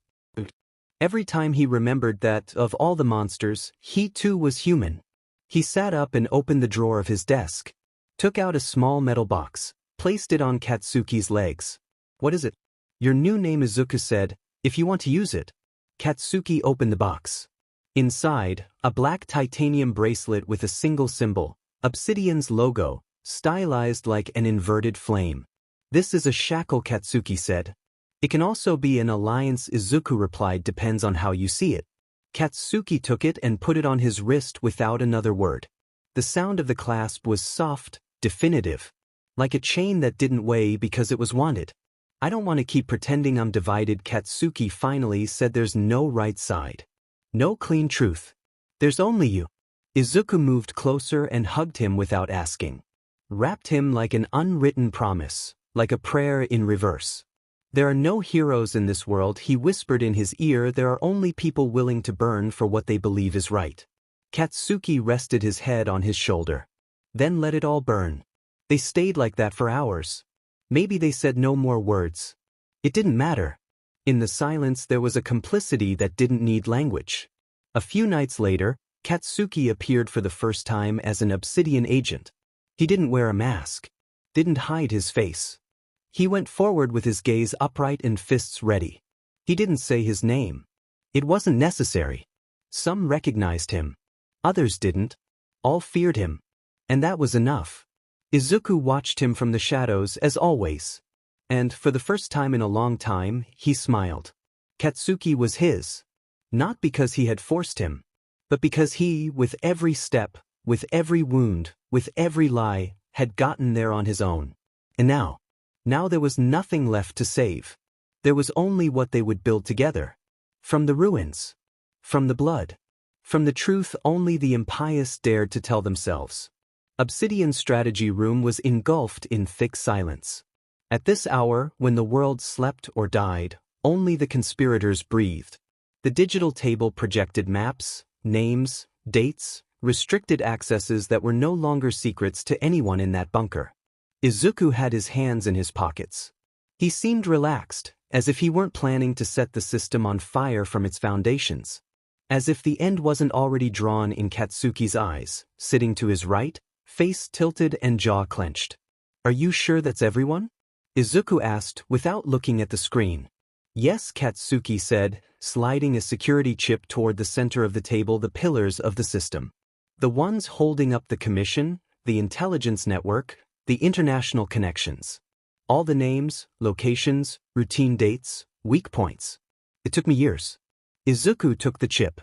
Every time he remembered that, of all the monsters, he too was human. He sat up and opened the drawer of his desk. Took out a small metal box, placed it on Katsuki's legs. "What is it?" "Your new name," Izuku said, "if you want to use it." Katsuki opened the box. Inside, a black titanium bracelet with a single symbol, Obsidian's logo, stylized like an inverted flame. "This is a shackle," Katsuki said. "It can also be an alliance," Izuku replied, "depends on how you see it." Katsuki took it and put it on his wrist without another word. The sound of the clasp was soft, definitive. Like a chain that didn't weigh because it was wanted. "I don't want to keep pretending I'm divided," Katsuki finally said. "There's no right side. No clean truth. There's only you." Izuku moved closer and hugged him without asking. Wrapped him like an unwritten promise, like a prayer in reverse. There are no heroes in this world, he whispered in his ear. There are only people willing to burn for what they believe is right. Katsuki rested his head on his shoulder. Then let it all burn. They stayed like that for hours. Maybe they said no more words. It didn't matter. In the silence there was a complicity that didn't need language. A few nights later, Katsuki appeared for the first time as an Obsidian agent. He didn't wear a mask. Didn't hide his face. He went forward with his gaze upright and fists ready. He didn't say his name. It wasn't necessary. Some recognized him. Others didn't. All feared him. And that was enough. Izuku watched him from the shadows as always. And, for the first time in a long time, he smiled. Katsuki was his. Not because he had forced him, but because he, with every step, with every wound, with every lie, had gotten there on his own. And now there was nothing left to save. There was only what they would build together. From the ruins. From the blood. From the truth only the impious dared to tell themselves. Obsidian's strategy room was engulfed in thick silence. At this hour, when the world slept or died, only the conspirators breathed. The digital table projected maps, names, dates, restricted accesses that were no longer secrets to anyone in that bunker. Izuku had his hands in his pockets. He seemed relaxed, as if he weren't planning to set the system on fire from its foundations. As if the end wasn't already drawn in Katsuki's eyes, sitting to his right, face tilted and jaw clenched. "Are you sure that's everyone?" Izuku asked without looking at the screen. "Yes," Katsuki said, sliding a security chip toward the center of the table, the pillars of the system. The ones holding up the commission, the intelligence network, the international connections. All the names, locations, routine dates, weak points. It took me years. Izuku took the chip.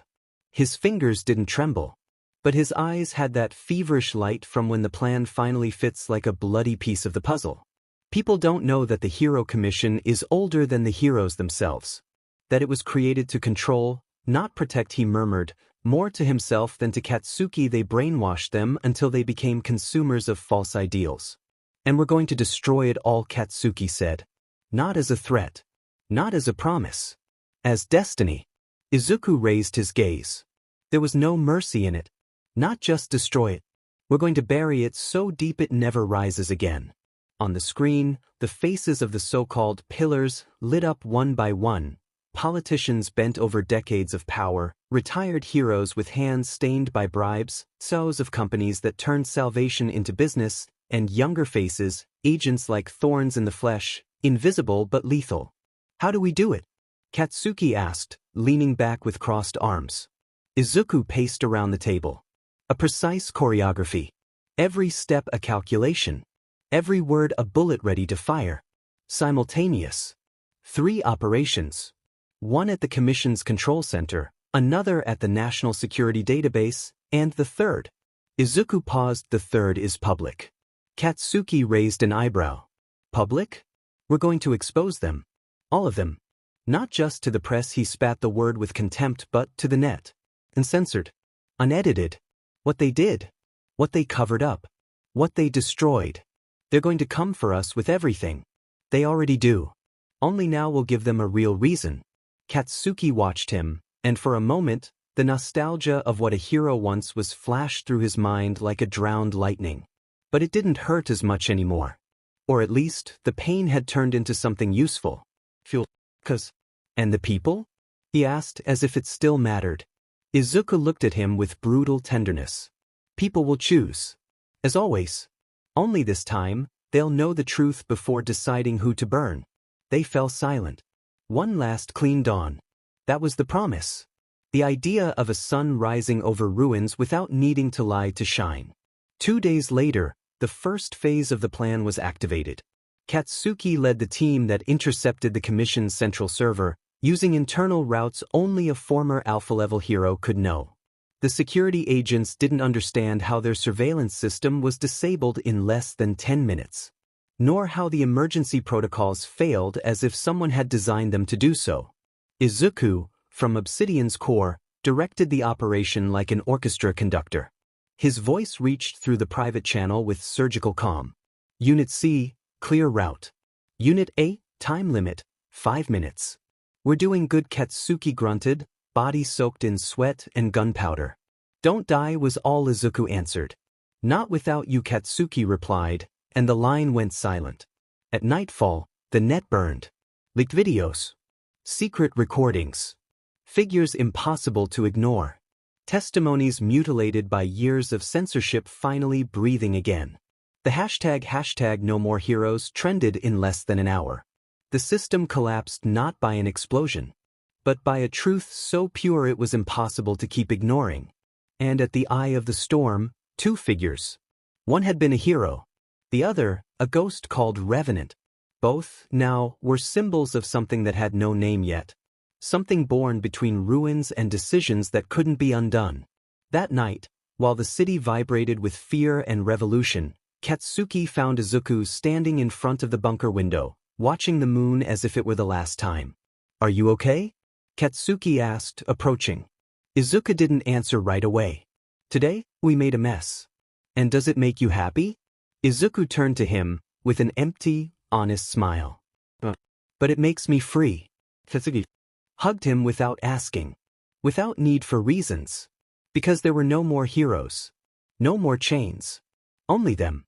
His fingers didn't tremble. But his eyes had that feverish light from when the plan finally fits like a bloody piece of the puzzle. People don't know that the Hero Commission is older than the heroes themselves. That it was created to control, not protect, he murmured, more to himself than to Katsuki. They brainwashed them until they became consumers of false ideals. "And we're going to destroy it all," Katsuki said. "Not as a threat. Not as a promise. As destiny." Izuku raised his gaze. There was no mercy in it. Not just destroy it. We're going to bury it so deep it never rises again. On the screen, the faces of the so-called pillars lit up one by one. Politicians bent over decades of power, retired heroes with hands stained by bribes, CEOs of companies that turned salvation into business, and younger faces, agents like thorns in the flesh, invisible but lethal. "How do we do it?" Katsuki asked, leaning back with crossed arms. Izuku paced around the table. A precise choreography. Every step a calculation. Every word a bullet ready to fire. Simultaneous. 3 operations. One at the Commission's control center, another at the National Security Database, and the third. Izuku paused. "The third is public." Katsuki raised an eyebrow. "Public? We're going to expose them. All of them. Not just to the press," he spat the word with contempt, "but to the net. Uncensored. Unedited. What they did. What they covered up. What they destroyed. They're going to come for us with everything. They already do. Only now we'll give them a real reason." Katsuki watched him, and for a moment, the nostalgia of what a hero once was flashed through his mind like a drowned lightning. But it didn't hurt as much anymore. Or at least, the pain had turned into something useful. "Fuel. 'Cause. And the people?" he asked, as if it still mattered. Izuku looked at him with brutal tenderness. "People will choose. As always. Only this time, they'll know the truth before deciding who to burn." They fell silent. One last clean dawn. That was the promise. The idea of a sun rising over ruins without needing to lie to shine. 2 days later, the first phase of the plan was activated. Katsuki led the team that intercepted the Commission's central server, using internal routes only a former Alpha-level hero could know. The security agents didn't understand how their surveillance system was disabled in less than 10 minutes. Nor how the emergency protocols failed as if someone had designed them to do so. Izuku, from Obsidian's core, directed the operation like an orchestra conductor. His voice reached through the private channel with surgical calm. Unit C, clear route. Unit A, time limit, 5 minutes. We're doing good, Katsuki grunted, body soaked in sweat and gunpowder. Don't die was all Izuku answered. Not without you, Katsuki replied, and the line went silent. At nightfall, the net burned. Leaked videos. Secret recordings. Figures impossible to ignore. Testimonies mutilated by years of censorship finally breathing again. The hashtag no more heroes trended in less than an hour. The system collapsed not by an explosion, but by a truth so pure it was impossible to keep ignoring. And at the eye of the storm, 2 figures. One had been a hero. The other, a ghost called Revenant. Both, now, were symbols of something that had no name yet. Something born between ruins and decisions that couldn't be undone. That night, while the city vibrated with fear and revolution, Katsuki found Izuku standing in front of the bunker window, watching the moon as if it were the last time. Are you okay? Katsuki asked, approaching. Izuku didn't answer right away. Today, we made a mess. And does it make you happy? Izuku turned to him, with an empty, honest smile. But it makes me free. Katsuki hugged him without asking. Without need for reasons. Because there were no more heroes. No more chains. Only them.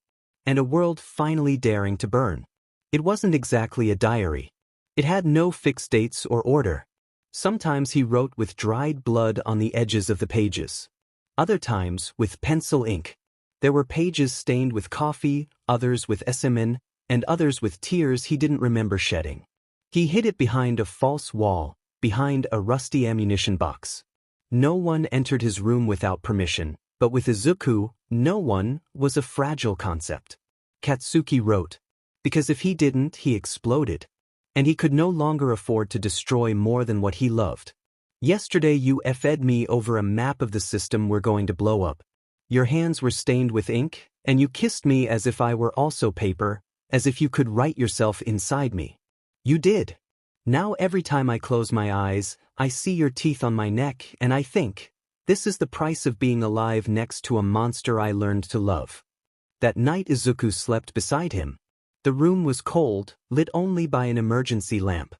And a world finally daring to burn. It wasn't exactly a diary. It had no fixed dates or order. Sometimes he wrote with dried blood on the edges of the pages. Other times with pencil ink. There were pages stained with coffee, others with SMN, and others with tears he didn't remember shedding. He hid it behind a false wall, behind a rusty ammunition box. No one entered his room without permission, but with Izuku, no one was a fragile concept. Katsuki wrote, because if he didn't, he exploded. And he could no longer afford to destroy more than what he loved. Yesterday you fed me over a map of the system we're going to blow up. Your hands were stained with ink, and you kissed me as if I were also paper, as if you could write yourself inside me. You did. Now every time I close my eyes, I see your teeth on my neck and I think, this is the price of being alive next to a monster I learned to love. That night Izuku slept beside him. The room was cold, lit only by an emergency lamp.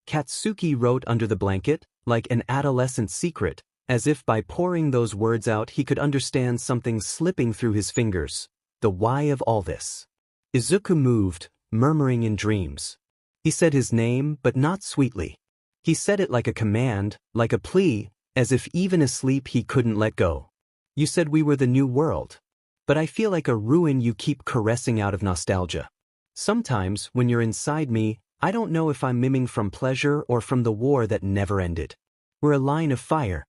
Katsuki wrote under the blanket, like an adolescent secret, as if by pouring those words out he could understand something slipping through his fingers. The why of all this. Izuku moved, murmuring in dreams. He said his name, but not sweetly. He said it like a command, like a plea, as if even asleep he couldn't let go. You said we were the new world. But I feel like a ruin you keep caressing out of nostalgia. Sometimes, when you're inside me, I don't know if I'm miming from pleasure or from the war that never ended. We're a line of fire.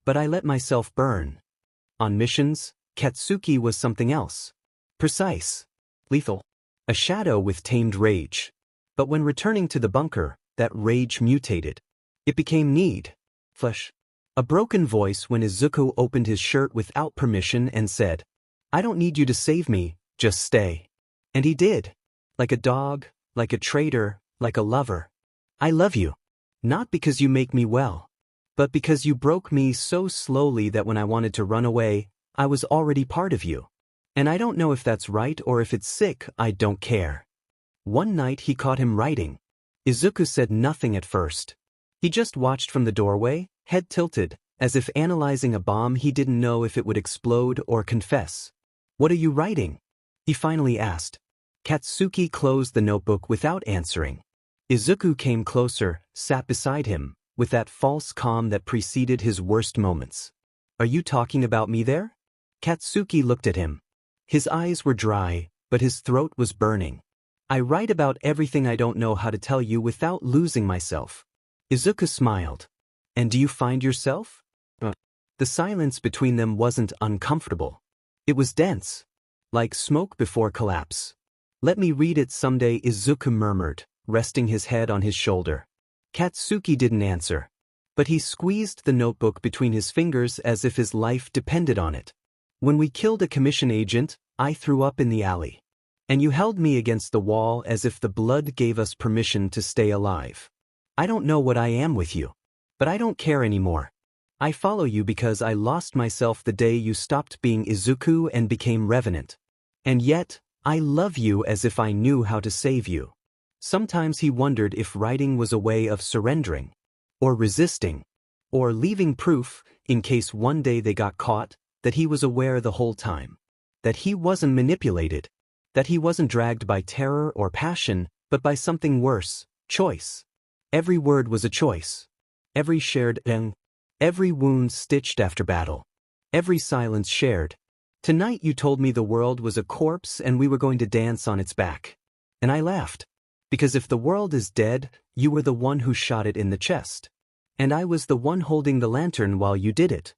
But I let myself burn. On missions, Katsuki was something else. Precise. Lethal. A shadow with tamed rage. But when returning to the bunker, that rage mutated. It became need. Flesh. A broken voice when Izuku opened his shirt without permission and said, I don't need you to save me, just stay. And he did. Like a dog, like a traitor, like a lover. I love you. Not because you make me well. But because you broke me so slowly that when I wanted to run away, I was already part of you. And I don't know if that's right or if it's sick, I don't care. One night he caught him writing. Izuku said nothing at first. He just watched from the doorway, head tilted, as if analyzing a bomb he didn't know if it would explode or confess. What are you writing? He finally asked. Katsuki closed the notebook without answering. Izuku came closer, sat beside him, with that false calm that preceded his worst moments. Are you talking about me there? Katsuki looked at him. His eyes were dry, but his throat was burning. I write about everything I don't know how to tell you without losing myself. Izuku smiled. And do you find yourself? The silence between them wasn't uncomfortable. It was dense. Like smoke before collapse. Let me read it someday, Izuku murmured, resting his head on his shoulder. Katsuki didn't answer. But he squeezed the notebook between his fingers as if his life depended on it. When we killed a commission agent, I threw up in the alley. And you held me against the wall as if the blood gave us permission to stay alive. I don't know what I am with you. But I don't care anymore. I follow you because I lost myself the day you stopped being Izuku and became Revenant. And yet, I love you as if I knew how to save you. Sometimes he wondered if writing was a way of surrendering, or resisting, or leaving proof, in case one day they got caught, that he was aware the whole time. That he wasn't manipulated. That he wasn't dragged by terror or passion, but by something worse, choice. Every word was a choice. Every shared every wound stitched after battle. Every silence shared. Tonight you told me the world was a corpse and we were going to dance on its back. And I laughed. Because if the world is dead, you were the one who shot it in the chest. And I was the one holding the lantern while you did it.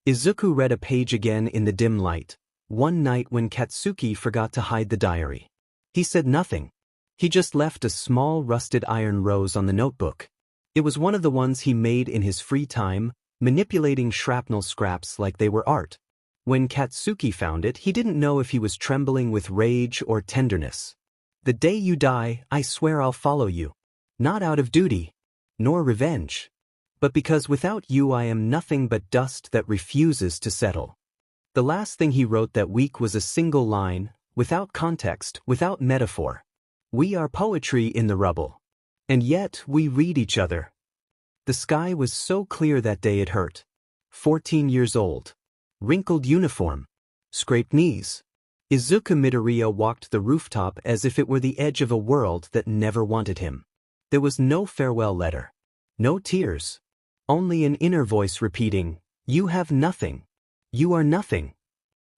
Izuku read a page again in the dim light, one night when Katsuki forgot to hide the diary. He said nothing. He just left a small rusted iron rose on the notebook. It was one of the ones he made in his free time, manipulating shrapnel scraps like they were art. When Katsuki found it, he didn't know if he was trembling with rage or tenderness. The day you die, I swear I'll follow you. Not out of duty, nor revenge, but because without you I am nothing but dust that refuses to settle. The last thing he wrote that week was a single line, without context, without metaphor. We are poetry in the rubble. And yet we read each other. The sky was so clear that day it hurt. 14 years old. Wrinkled uniform. Scraped knees. Izuku Midoriya walked the rooftop as if it were the edge of a world that never wanted him. There was no farewell letter. No tears. Only an inner voice repeating, "You have nothing. You are nothing."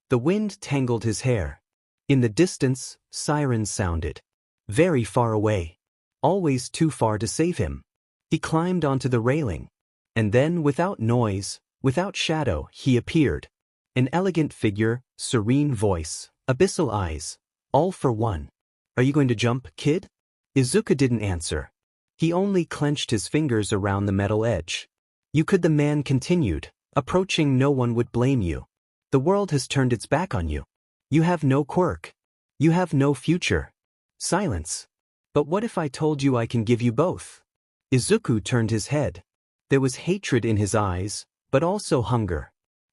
The wind tangled his hair. In the distance, sirens sounded. Very far away. Always too far to save him. He climbed onto the railing. And then, without noise, without shadow, he appeared. An elegant figure, serene voice, abyssal eyes. All for one. "Are you going to jump, kid?" Izuku didn't answer. He only clenched his fingers around the metal edge. "You could," the man continued. "Approaching no one would blame you. The world has turned its back on you. You have no quirk. You have no future." Silence. "But what if I told you I can give you both?" Izuku turned his head. There was hatred in his eyes, but also hunger.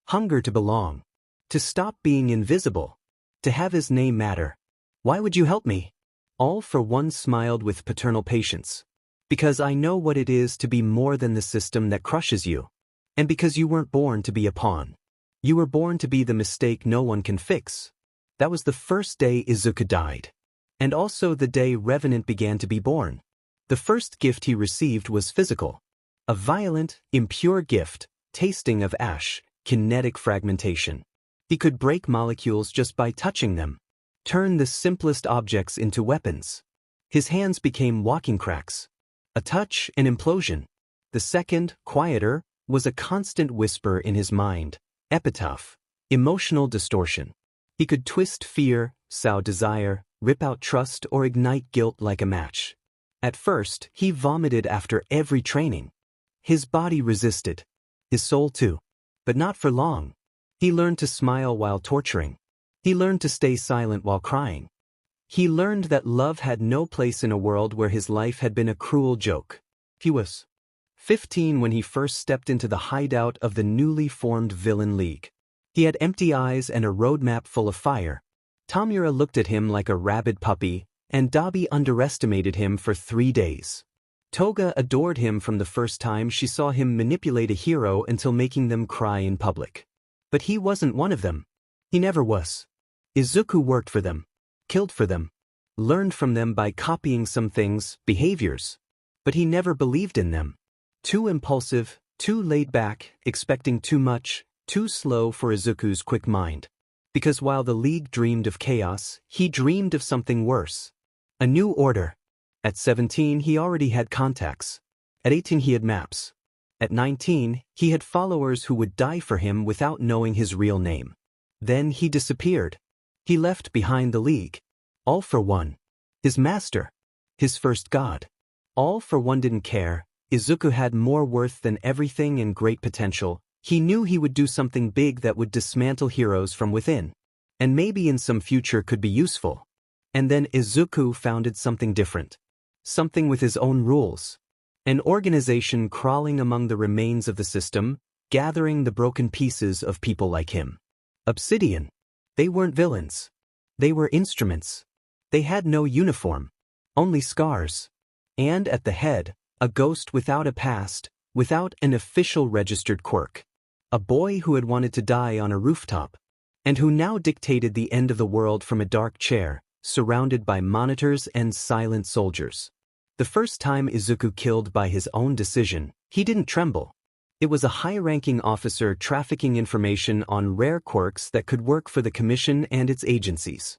Hunger to belong. To stop being invisible. To have his name matter. "Why would you help me?" All for one smiled with paternal patience. "Because I know what it is to be more than the system that crushes you. And because you weren't born to be a pawn. You were born to be the mistake no one can fix." That was the first day Izuku died. And also the day Revenant began to be born. The first gift he received was physical. A violent, impure gift, tasting of ash, kinetic fragmentation. He could break molecules just by touching them. Turn the simplest objects into weapons. His hands became walking cracks. A touch, an implosion. The second, quieter, was a constant whisper in his mind. Epitaph. Emotional distortion. He could twist fear, sow desire, rip out trust, or ignite guilt like a match. At first, he vomited after every training. His body resisted. His soul too. But not for long. He learned to smile while torturing. He learned to stay silent while crying. He learned that love had no place in a world where his life had been a cruel joke. He was 15 when he first stepped into the hideout of the newly formed Villain League. He had empty eyes and a roadmap full of fire. Tamura looked at him like a rabid puppy, and Dabi underestimated him for 3 days. Toga adored him from the first time she saw him manipulate a hero until making them cry in public. But he wasn't one of them. He never was. Izuku worked for them, killed for them, learned from them by copying some things, behaviors. But he never believed in them. Too impulsive, too laid back, expecting too much, too slow for Izuku's quick mind. Because while the League dreamed of chaos, he dreamed of something worse. A new order. At 17 he already had contacts. At 18 he had maps. At 19 he had followers who would die for him without knowing his real name. Then he disappeared. He left behind the League. All for one. His master. His first god. All for one didn't care. Izuku had more worth than everything and great potential. He knew he would do something big that would dismantle heroes from within. And maybe in some future could be useful. And then Izuku founded something different. Something with his own rules. An organization crawling among the remains of the system, gathering the broken pieces of people like him. Obsidian. They weren't villains. They were instruments. They had no uniform. Only scars. And at the head, a ghost without a past, without an official registered quirk. A boy who had wanted to die on a rooftop, and who now dictated the end of the world from a dark chair, surrounded by monitors and silent soldiers. The first time Izuku killed by his own decision, he didn't tremble. It was a high-ranking officer trafficking information on rare quirks that could work for the Commission and its agencies.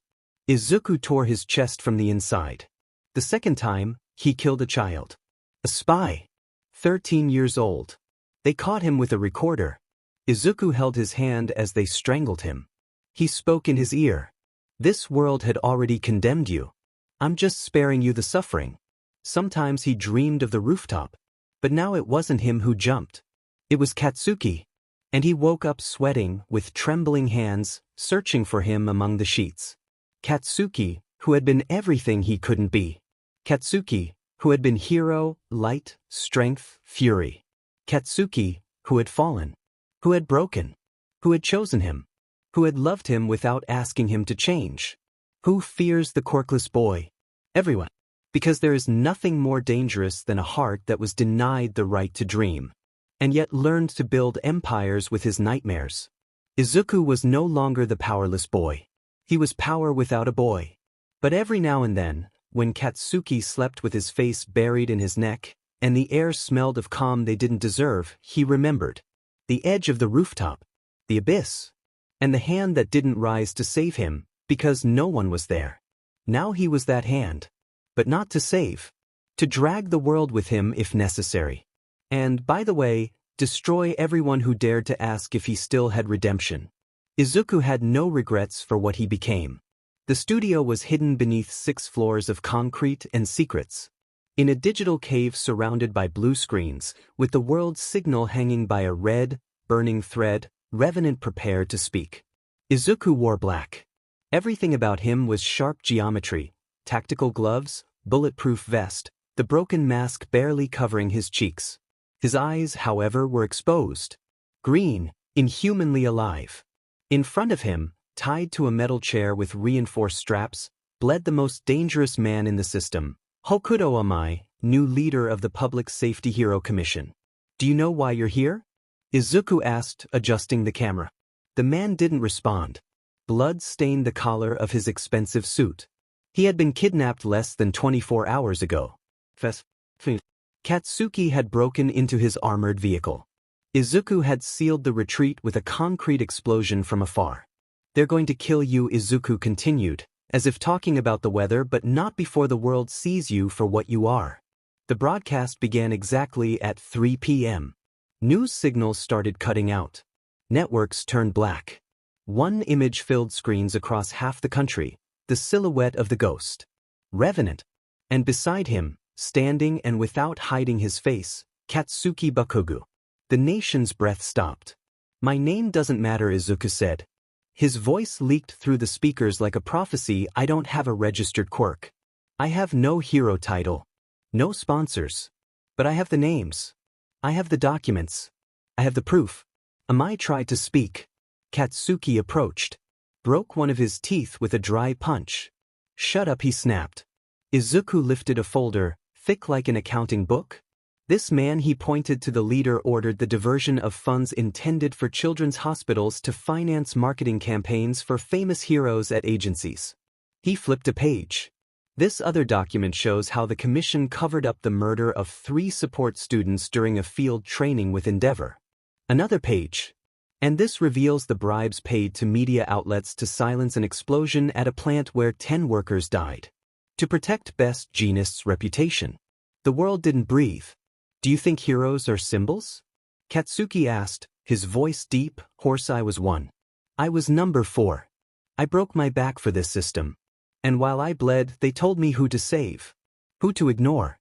Izuku tore his chest from the inside. The second time, he killed a child. A spy. 13 years old. They caught him with a recorder. Izuku held his hand as they strangled him. He spoke in his ear. This world had already condemned you. I'm just sparing you the suffering. Sometimes he dreamed of the rooftop. But now it wasn't him who jumped. It was Katsuki. And he woke up sweating, with trembling hands, searching for him among the sheets. Katsuki, who had been everything he couldn't be. Katsuki, who had been hero, light, strength, fury. Katsuki, who had fallen. Who had broken. Who had chosen him. Who had loved him without asking him to change. Who fears the quirkless boy? Everyone. Because there is nothing more dangerous than a heart that was denied the right to dream, and yet learned to build empires with his nightmares. Izuku was no longer the powerless boy. He was power without a boy. But every now and then, when Katsuki slept with his face buried in his neck, and the air smelled of calm they didn't deserve, he remembered. The edge of the rooftop. The abyss. And the hand that didn't rise to save him, because no one was there. Now he was that hand. But not to save. To drag the world with him if necessary. And, by the way, destroy everyone who dared to ask if he still had redemption. Izuku had no regrets for what he became. The studio was hidden beneath 6 floors of concrete and secrets. In a digital cave surrounded by blue screens, with the world's signal hanging by a red, burning thread, Revenant prepared to speak. Izuku wore black. Everything about him was sharp geometry, tactical gloves, bulletproof vest, the broken mask barely covering his cheeks. His eyes, however, were exposed. Green, inhumanly alive. In front of him, tied to a metal chair with reinforced straps, bled the most dangerous man in the system, Hokuto Amai, new leader of the Public Safety Hero Commission. Do you know why you're here? Izuku asked, adjusting the camera. The man didn't respond. Blood stained the collar of his expensive suit. He had been kidnapped less than 24 hours ago. Katsuki had broken into his armored vehicle. Izuku had sealed the retreat with a concrete explosion from afar. They're going to kill you, Izuku continued, as if talking about the weather but not before the world sees you for what you are. The broadcast began exactly at 3 p.m. News signals started cutting out. Networks turned black. One image filled screens across half the country, the silhouette of the ghost. Revenant. And beside him, standing and without hiding his face, Katsuki Bakugu. The nation's breath stopped. My name doesn't matter, Izuku said. His voice leaked through the speakers like a prophecy. I don't have a registered quirk. I have no hero title. No sponsors. But I have the names. I have the documents. I have the proof. Amai tried to speak. Katsuki approached. Broke one of his teeth with a dry punch. Shut up, he snapped. Izuku lifted a folder, thick like an accounting book. This man, he pointed to the leader, ordered the diversion of funds intended for children's hospitals to finance marketing campaigns for famous heroes at agencies. He flipped a page. This other document shows how the commission covered up the murder of 3 support students during a field training with Endeavor. Another page. And this reveals the bribes paid to media outlets to silence an explosion at a plant where 10 workers died. To protect Best Jeanist's reputation. The world didn't breathe. Do you think heroes are symbols? Katsuki asked, his voice deep. Horse, I was 1. I was number 4. I broke my back for this system. And while I bled, they told me who to save. Who to ignore.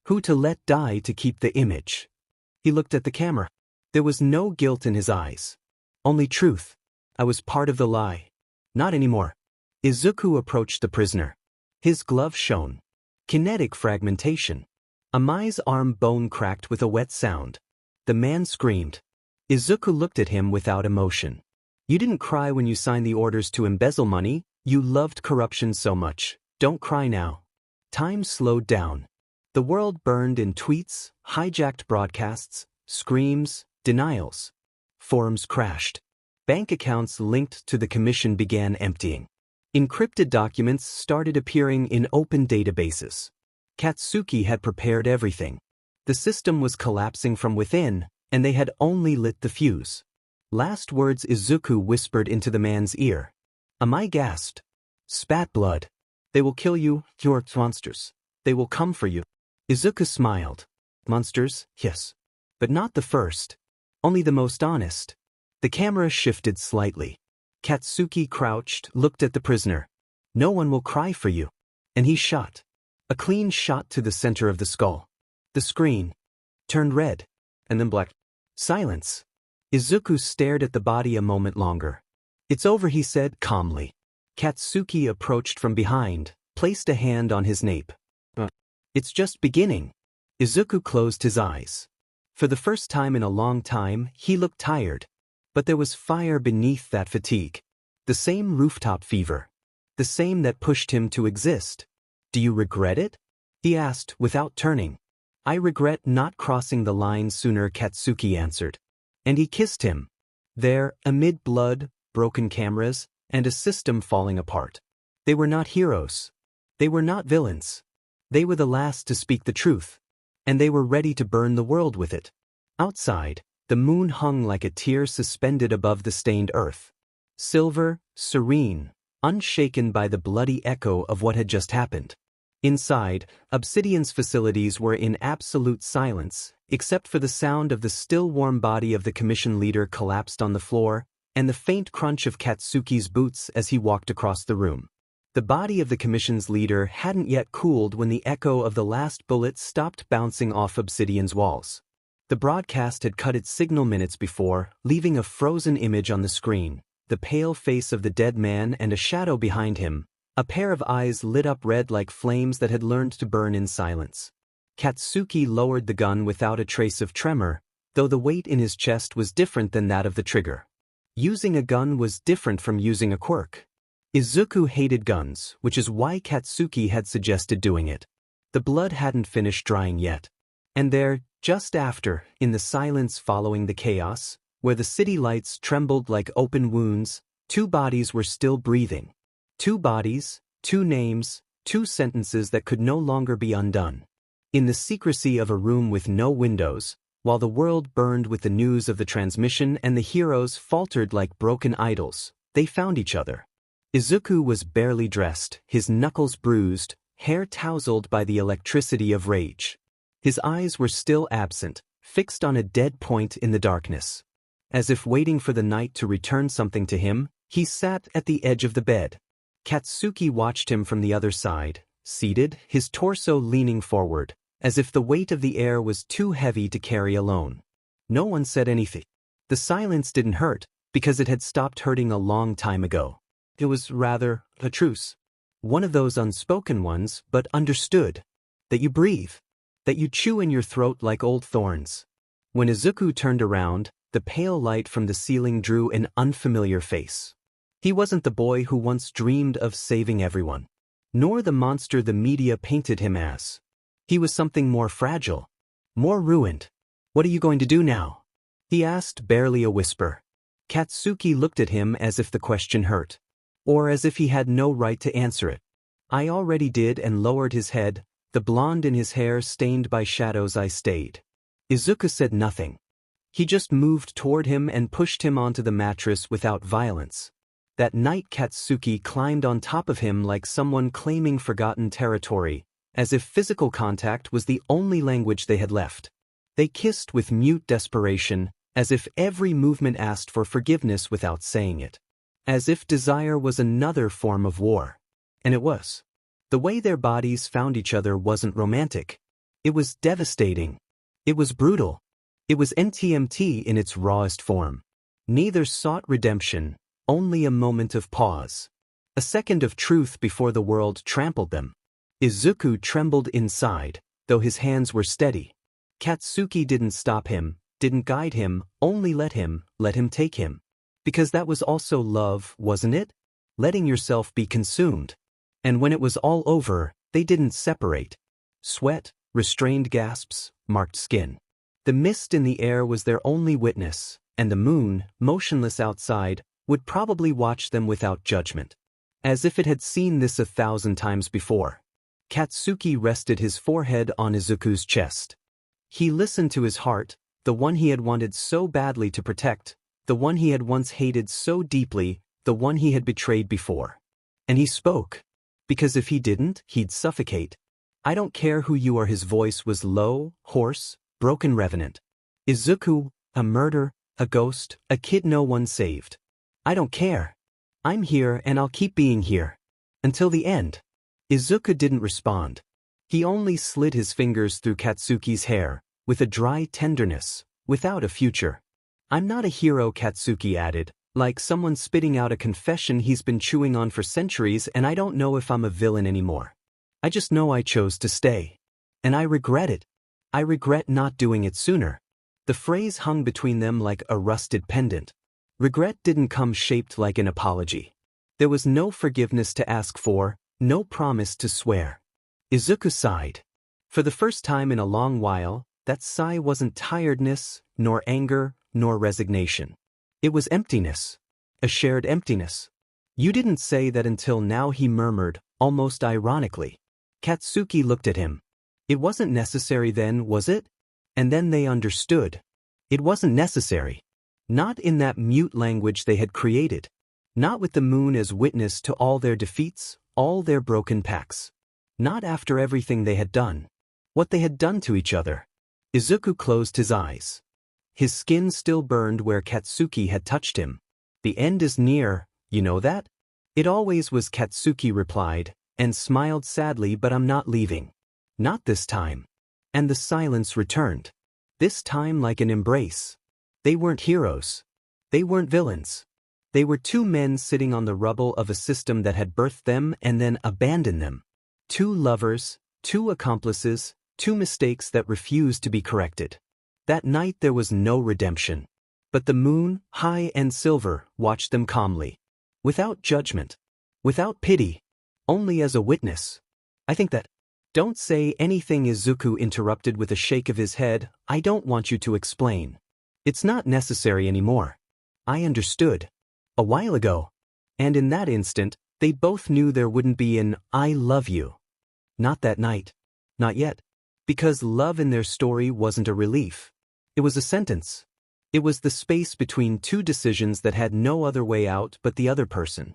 Who to let die to keep the image. He looked at the camera. There was no guilt in his eyes. Only truth. I was part of the lie. Not anymore. Izuku approached the prisoner. His glove shone. Kinetic fragmentation. Amai's arm bone cracked with a wet sound. The man screamed. Izuku looked at him without emotion. You didn't cry when you signed the orders to embezzle money, you loved corruption so much. Don't cry now. Time slowed down. The world burned in tweets, hijacked broadcasts, screams, denials. Forums crashed. Bank accounts linked to the commission began emptying. Encrypted documents started appearing in open databases. Katsuki had prepared everything. The system was collapsing from within, and they had only lit the fuse. Last words Izuku whispered into the man's ear. Amai gasped. Spat blood. They will kill you, you're monsters. They will come for you. Izuku smiled. Monsters, yes. But not the first. Only the most honest. The camera shifted slightly. Katsuki crouched, looked at the prisoner. No one will cry for you. And he shot. A clean shot to the center of the skull. The screen turned red, and then black. Silence. Izuku stared at the body a moment longer. It's over, he said calmly. Katsuki approached from behind, placed a hand on his nape. It's just beginning. Izuku closed his eyes. For the first time in a long time, he looked tired. But there was fire beneath that fatigue. The same rooftop fever. The same that pushed him to exist. Do you regret it? He asked without turning. I regret not crossing the line sooner, Katsuki answered. And he kissed him. There, amid blood, broken cameras, and a system falling apart. They were not heroes. They were not villains. They were the last to speak the truth. And they were ready to burn the world with it. Outside, the moon hung like a tear suspended above the stained earth. Silver, serene, unshaken by the bloody echo of what had just happened. Inside, Obsidian's facilities were in absolute silence, except for the sound of the still warm body of the commission leader collapsed on the floor, and the faint crunch of Katsuki's boots as he walked across the room. The body of the commission's leader hadn't yet cooled when the echo of the last bullet stopped bouncing off Obsidian's walls. The broadcast had cut its signal minutes before, leaving a frozen image on the screen, the pale face of the dead man and a shadow behind him, a pair of eyes lit up red like flames that had learned to burn in silence. Katsuki lowered the gun without a trace of tremor, though the weight in his chest was different than that of the trigger. Using a gun was different from using a quirk. Izuku hated guns, which is why Katsuki had suggested doing it. The blood hadn't finished drying yet. And there, just after, in the silence following the chaos, where the city lights trembled like open wounds, two bodies were still breathing. Two bodies, two names, two sentences that could no longer be undone. In the secrecy of a room with no windows, while the world burned with the news of the transmission and the heroes faltered like broken idols, they found each other. Izuku was barely dressed, his knuckles bruised, hair tousled by the electricity of rage. His eyes were still absent, fixed on a dead point in the darkness. As if waiting for the night to return something to him, he sat at the edge of the bed. Katsuki watched him from the other side, seated, his torso leaning forward, as if the weight of the air was too heavy to carry alone. No one said anything. The silence didn't hurt, because it had stopped hurting a long time ago. It was rather a truce. One of those unspoken ones, but understood. That you breathe. That you chew in your throat like old thorns. When Izuku turned around, the pale light from the ceiling drew an unfamiliar face. He wasn't the boy who once dreamed of saving everyone. Nor the monster the media painted him as. He was something more fragile. More ruined. What are you going to do now? He asked, barely a whisper. Katsuki looked at him as if the question hurt. Or as if he had no right to answer it. I already did, and lowered his head, the blonde in his hair stained by shadows. I stayed. Izuku said nothing. He just moved toward him and pushed him onto the mattress without violence. That night Katsuki climbed on top of him like someone claiming forgotten territory, as if physical contact was the only language they had left. They kissed with mute desperation, as if every movement asked for forgiveness without saying it. As if desire was another form of war. And it was. The way their bodies found each other wasn't romantic. It was devastating. It was brutal. It was NTMT in its rawest form. Neither sought redemption, only a moment of pause. A second of truth before the world trampled them. Izuku trembled inside, though his hands were steady. Katsuki didn't stop him, didn't guide him, only let him take him. Because that was also love, wasn't it? Letting yourself be consumed. And when it was all over, they didn't separate. Sweat, restrained gasps, marked skin. The mist in the air was their only witness, and the moon, motionless outside, would probably watch them without judgment. As if it had seen this 1,000 times before. Katsuki rested his forehead on Izuku's chest. He listened to his heart, the one he had wanted so badly to protect, the one he had once hated so deeply, the one he had betrayed before. And he spoke. Because if he didn't, he'd suffocate. I don't care who you are. His voice was low, hoarse, broken. Revenant. Izuku, a murder, a ghost, a kid no one saved. I don't care. I'm here and I'll keep being here. Until the end. Izuku didn't respond. He only slid his fingers through Katsuki's hair, with a dry tenderness, without a future. I'm not a hero, Katsuki added, like someone spitting out a confession he's been chewing on for centuries, and I don't know if I'm a villain anymore. I just know I chose to stay. And I regret it. I regret not doing it sooner. The phrase hung between them like a rusted pendant. Regret didn't come shaped like an apology. There was no forgiveness to ask for, no promise to swear. Izuku sighed. For the first time in a long while, that sigh wasn't tiredness, nor anger, nor resignation. It was emptiness. A shared emptiness. You didn't say that until now, he murmured, almost ironically. Katsuki looked at him. It wasn't necessary then, was it? And then they understood. It wasn't necessary. Not in that mute language they had created. Not with the moon as witness to all their defeats, all their broken pacts. Not after everything they had done. What they had done to each other. Izuku closed his eyes. His skin still burned where Katsuki had touched him. The end is near, you know that? It always was, Katsuki replied, and smiled sadly, but I'm not leaving. Not this time. And the silence returned. This time like an embrace. They weren't heroes. They weren't villains. They were two men sitting on the rubble of a system that had birthed them and then abandoned them. Two lovers, two accomplices, two mistakes that refused to be corrected. That night there was no redemption. But the moon, high and silver, watched them calmly. Without judgment. Without pity. Only as a witness. I think that... Don't say anything, Izuku interrupted with a shake of his head. I don't want you to explain. It's not necessary anymore. I understood. A while ago. And in that instant, they both knew there wouldn't be an I love you. Not that night. Not yet. Because love in their story wasn't a relief. It was a sentence. It was the space between two decisions that had no other way out but the other person.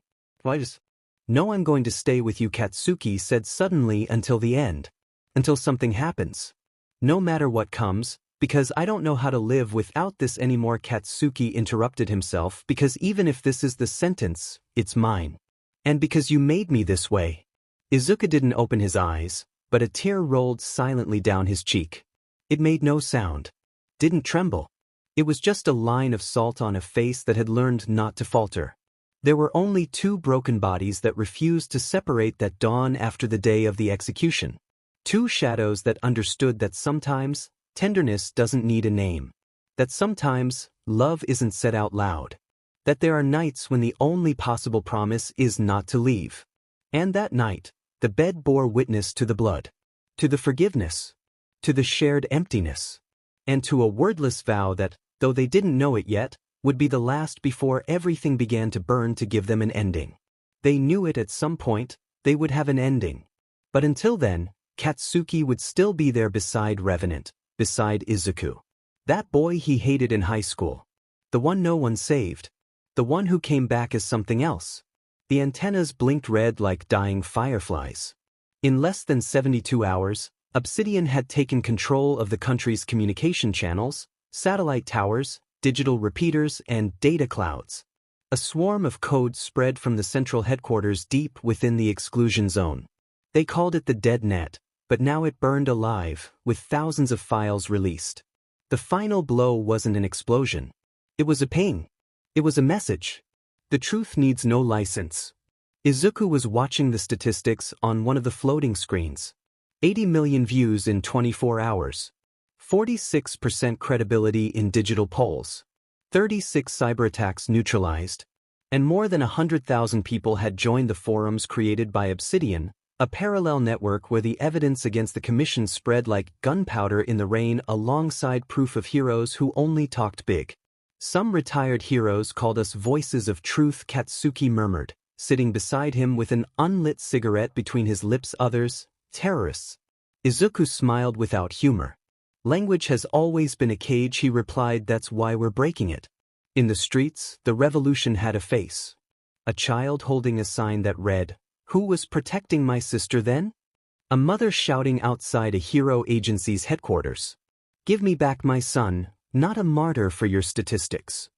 No, I'm going to stay with you, Katsuki said suddenly, until the end. Until something happens. No matter what comes, because I don't know how to live without this anymore. Katsuki interrupted himself, because even if this is the sentence, it's mine. And because you made me this way. Izuku didn't open his eyes, but a tear rolled silently down his cheek. It made no sound. Didn't tremble. It was just a line of salt on a face that had learned not to falter. There were only two broken bodies that refused to separate that dawn after the day of the execution. Two shadows that understood that sometimes, tenderness doesn't need a name. That sometimes, love isn't said out loud. That there are nights when the only possible promise is not to leave. And that night, the bed bore witness to the blood. To the forgiveness. To the shared emptiness. And to a wordless vow that, though they didn't know it yet, would be the last before everything began to burn to give them an ending. They knew it at some point, they would have an ending. But until then, Katsuki would still be there beside Revenant, beside Izuku. That boy he hated in high school. The one no one saved. The one who came back as something else. The antennas blinked red like dying fireflies. In less than 72 hours, Obsidian had taken control of the country's communication channels, satellite towers, digital repeaters, and data clouds. A swarm of code spread from the central headquarters deep within the exclusion zone. They called it the dead net, but now it burned alive, with thousands of files released. The final blow wasn't an explosion. It was a ping. It was a message. The truth needs no license. Izuku was watching the statistics on one of the floating screens. 80 million views in 24 hours. 46% credibility in digital polls, 36 cyberattacks neutralized, and more than 100,000 people had joined the forums created by Obsidian, a parallel network where the evidence against the commission spread like gunpowder in the rain alongside proof of heroes who only talked big. Some retired heroes called us voices of truth, Katsuki murmured, sitting beside him with an unlit cigarette between his lips. Others, terrorists. Izuku smiled without humor. Language has always been a cage, he replied, that's why we're breaking it. In the streets, the revolution had a face. A child holding a sign that read, "Who was protecting my sister then?" A mother shouting outside a hero agency's headquarters, "Give me back my son, not a martyr for your statistics."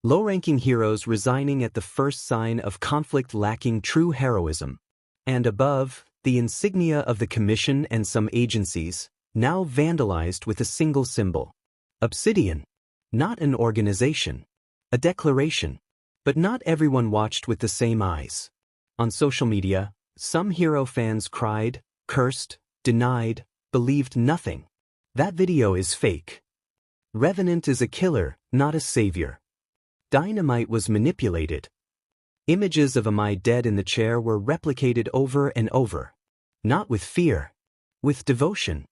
Low-ranking heroes resigning at the first sign of conflict, lacking true heroism. And above, the insignia of the commission and some agencies, now vandalized with a single symbol. Obsidian. Not an organization. A declaration. But not everyone watched with the same eyes. On social media, some hero fans cried, cursed, denied, believed nothing. That video is fake. Revenant is a killer, not a savior. Dynamite was manipulated. Images of Amai dead in the chair were replicated over and over. Not with fear. With devotion.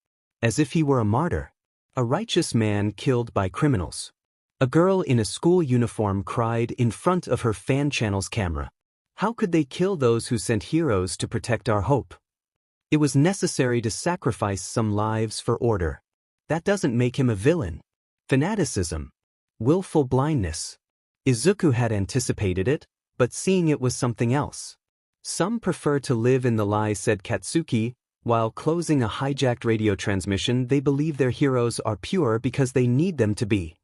As if he were a martyr. A righteous man killed by criminals. A girl in a school uniform cried in front of her fan channel's camera. How could they kill those who sent heroes to protect our hope? It was necessary to sacrifice some lives for order. That doesn't make him a villain. Fanaticism. Willful blindness. Izuku had anticipated it, but seeing it was something else. Some prefer to live in the lie, said Katsuki. While closing a hijacked radio transmission, they believe their heroes are pure because they need them to be.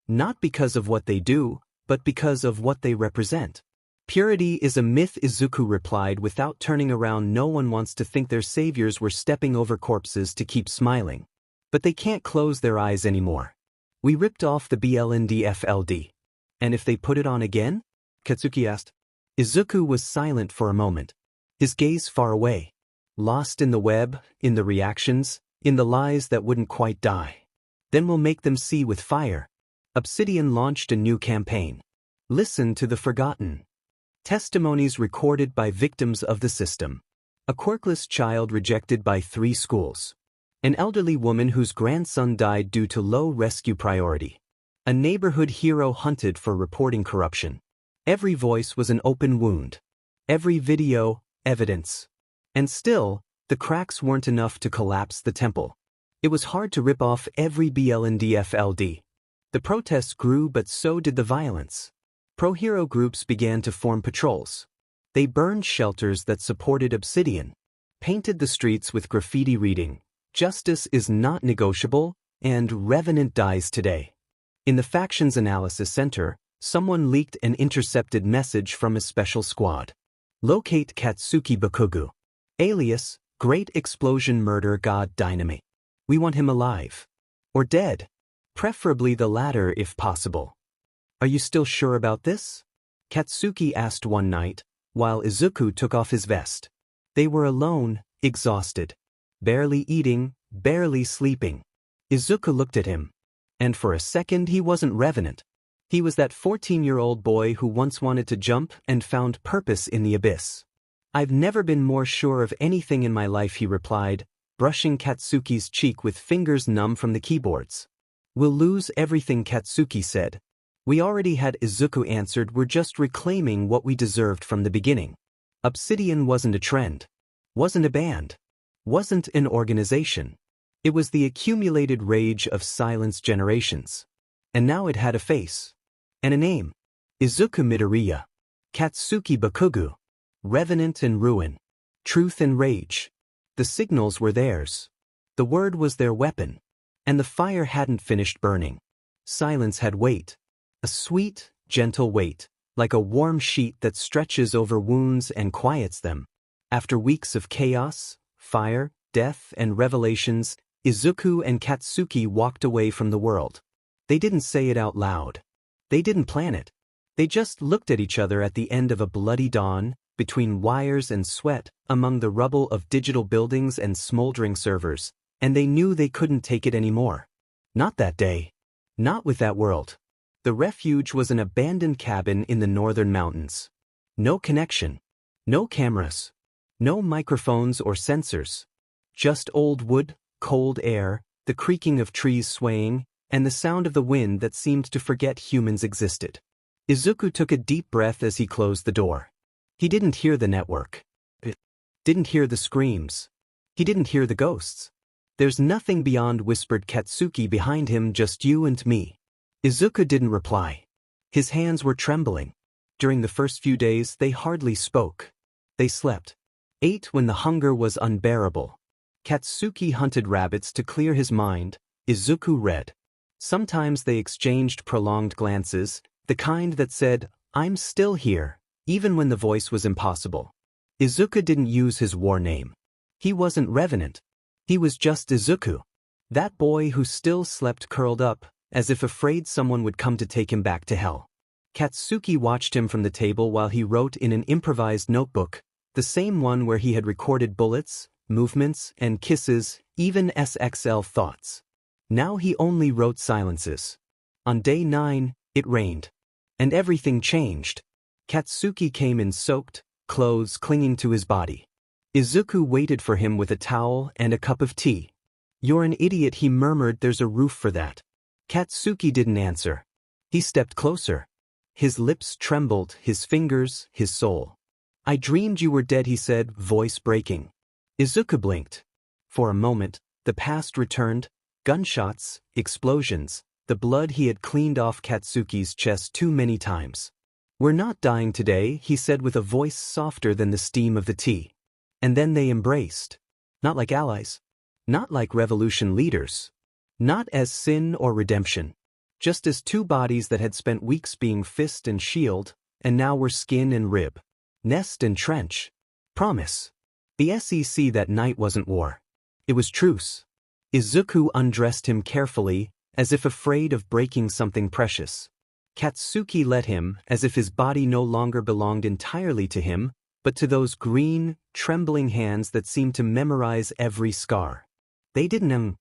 Not because of what they do, but because of what they represent. Purity is a myth, Izuku replied without turning around. No one wants to think their saviors were stepping over corpses to keep smiling. But they can't close their eyes anymore. We ripped off the BLNDFLD. And if they put it on again? Katsuki asked. Izuku was silent for a moment. His gaze far away. Lost in the web, in the reactions, in the lies that wouldn't quite die. Then we'll make them see with fire. Obsidian launched a new campaign. Listen to the forgotten. Testimonies recorded by victims of the system. A quirkless child rejected by 3 schools. An elderly woman whose grandson died due to low rescue priority. A neighborhood hero hunted for reporting corruption. Every voice was an open wound. Every video, evidence. And still, the cracks weren't enough to collapse the temple. It was hard to rip off every BLNDFLD. The protests grew, but so did the violence. Pro-hero groups began to form patrols. They burned shelters that supported Obsidian. Painted the streets with graffiti reading, "Justice is not negotiable," and "Revenant dies today." In the Factions Analysis Center, someone leaked an intercepted message from a special squad. Locate Katsuki Bakugu. Alias, Great Explosion Murder God Dynamite. We want him alive. Or dead. Preferably the latter if possible. Are you still sure about this? Katsuki asked one night, while Izuku took off his vest. They were alone, exhausted. Barely eating, barely sleeping. Izuku looked at him. And for a second he wasn't Revenant. He was that 14-year-old boy who once wanted to jump and found purpose in the abyss. I've never been more sure of anything in my life, he replied, brushing Katsuki's cheek with fingers numb from the keyboards. We'll lose everything, Katsuki said. We already had, Izuku answered. We're just reclaiming what we deserved from the beginning. Obsidian wasn't a trend. Wasn't a band. Wasn't an organization. It was the accumulated rage of silenced generations. And now it had a face. And a name. Izuku Midoriya. Katsuki Bakugu. Revenant and ruin. Truth and rage. The signals were theirs. The word was their weapon. And the fire hadn't finished burning. Silence had weight. A sweet, gentle weight, like a warm sheet that stretches over wounds and quiets them. After weeks of chaos, fire, death, and revelations, Izuku and Katsuki walked away from the world. They didn't say it out loud. They didn't plan it. They just looked at each other at the end of a bloody dawn, between wires and sweat, among the rubble of digital buildings and smoldering servers, and they knew they couldn't take it anymore. Not that day. Not with that world. The refuge was an abandoned cabin in the northern mountains. No connection. No cameras. No microphones or sensors. Just old wood, cold air, the creaking of trees swaying, and the sound of the wind that seemed to forget humans existed. Izuku took a deep breath as he closed the door. He didn't hear the network. Didn't hear the screams. He didn't hear the ghosts. There's nothing beyond, whispered Katsuki behind him, just you and me. Izuku didn't reply. His hands were trembling. During the first few days they hardly spoke. They slept. Ate when the hunger was unbearable. Katsuki hunted rabbits to clear his mind. Izuku read. Sometimes they exchanged prolonged glances, the kind that said, I'm still here, even when the voice was impossible. Izuku didn't use his war name. He wasn't Revenant. He was just Izuku. That boy who still slept curled up, as if afraid someone would come to take him back to hell. Katsuki watched him from the table while he wrote in an improvised notebook, the same one where he had recorded bullets, movements, and kisses, even SXL thoughts. Now he only wrote silences. On day 9, it rained. And everything changed. Katsuki came in soaked, clothes clinging to his body. Izuku waited for him with a towel and a cup of tea. You're an idiot, he murmured, there's a roof for that. Katsuki didn't answer. He stepped closer. His lips trembled, his fingers, his soul. I dreamed you were dead, he said, voice breaking. Izuku blinked. For a moment, the past returned, gunshots, explosions, the blood he had cleaned off Katsuki's chest too many times. We're not dying today, he said with a voice softer than the steam of the tea. And then they embraced. Not like allies. Not like revolution leaders. Not as sin or redemption. Just as two bodies that had spent weeks being fist and shield, and now were skin and rib. Nest and trench. Promise. The SEC that night wasn't war. It was truce. Izuku undressed him carefully, as if afraid of breaking something precious. Katsuki let him, as if his body no longer belonged entirely to him, but to those green, trembling hands that seemed to memorize every scar. They didn't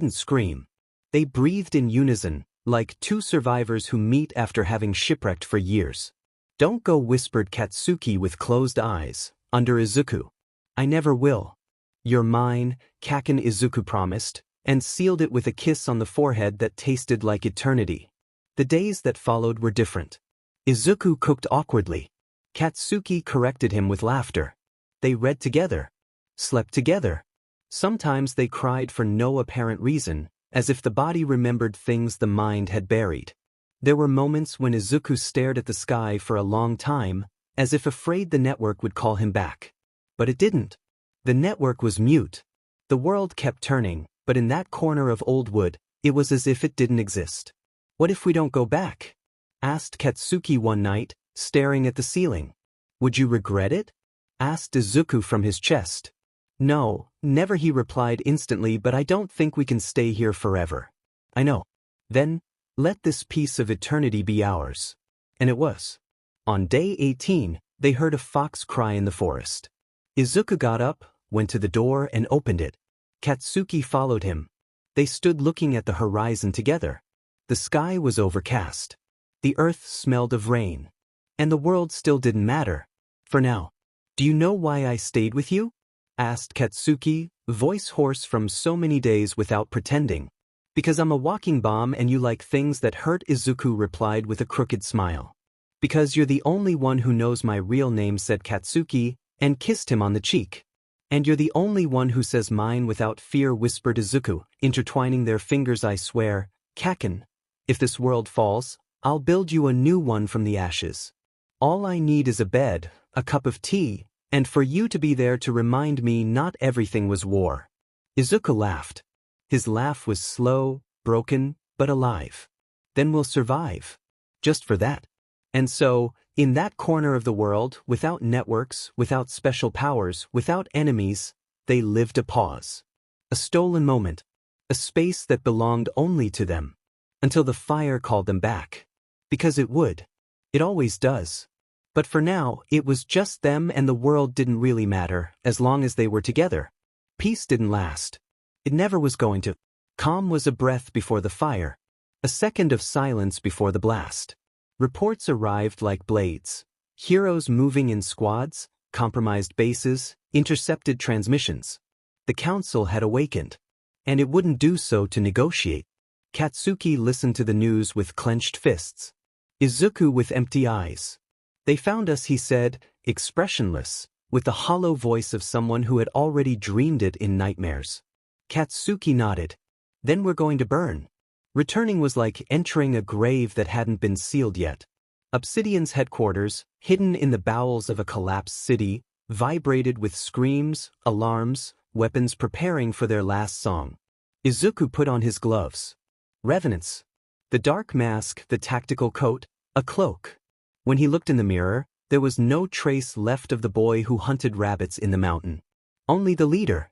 scream. They breathed in unison, like two survivors who meet after having shipwrecked for years. Don't go, whispered Katsuki with closed eyes, under Izuku. I never will. You're mine, Kaken, Izuku promised, and sealed it with a kiss on the forehead that tasted like eternity. The days that followed were different. Izuku cooked awkwardly. Katsuki corrected him with laughter. They read together. Slept together. Sometimes they cried for no apparent reason, as if the body remembered things the mind had buried. There were moments when Izuku stared at the sky for a long time, as if afraid the network would call him back. But it didn't. The network was mute. The world kept turning, but in that corner of old wood, it was as if it didn't exist. What if we don't go back? Asked Katsuki one night, staring at the ceiling. Would you regret it? Asked Izuku from his chest. No, never, he replied instantly, but I don't think we can stay here forever. I know. Then, let this piece of eternity be ours. And it was. On day 18, they heard a fox cry in the forest. Izuku got up, went to the door and opened it. Katsuki followed him. They stood looking at the horizon together. The sky was overcast. The earth smelled of rain. And the world still didn't matter. For now. Do you know why I stayed with you? Asked Katsuki, voice hoarse from so many days without pretending. Because I'm a walking bomb and you like things that hurt, Izuku replied with a crooked smile. Because you're the only one who knows my real name, said Katsuki, and kissed him on the cheek. And you're the only one who says mine without fear, whispered Izuku, intertwining their fingers. I swear, Kaken, if this world falls, I'll build you a new one from the ashes. All I need is a bed, a cup of tea, and for you to be there to remind me not everything was war. Izuku laughed. His laugh was slow, broken, but alive. Then we'll survive. Just for that. And so, in that corner of the world, without networks, without special powers, without enemies, they lived a pause. A stolen moment. A space that belonged only to them. Until the fire called them back. Because it would. It always does. But for now, it was just them and the world didn't really matter, as long as they were together. Peace didn't last. It never was going to. Calm was a breath before the fire, a second of silence before the blast. Reports arrived like blades. Heroes moving in squads, compromised bases, intercepted transmissions. The council had awakened, and it wouldn't do so to negotiate. Katsuki listened to the news with clenched fists. Izuku with empty eyes. They found us, he said, expressionless, with the hollow voice of someone who had already dreamed it in nightmares. Katsuki nodded. Then we're going to burn. Returning was like entering a grave that hadn't been sealed yet. Obsidian's headquarters, hidden in the bowels of a collapsed city, vibrated with screams, alarms, weapons preparing for their last song. Izuku put on his gloves. Revenants. The dark mask, the tactical coat, a cloak. When he looked in the mirror, there was no trace left of the boy who hunted rabbits in the mountain. Only the leader.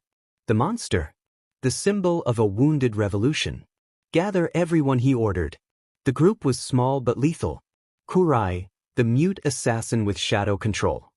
The monster. The symbol of a wounded revolution. Gather everyone, he ordered. The group was small but lethal. Kurai, the mute assassin with shadow control.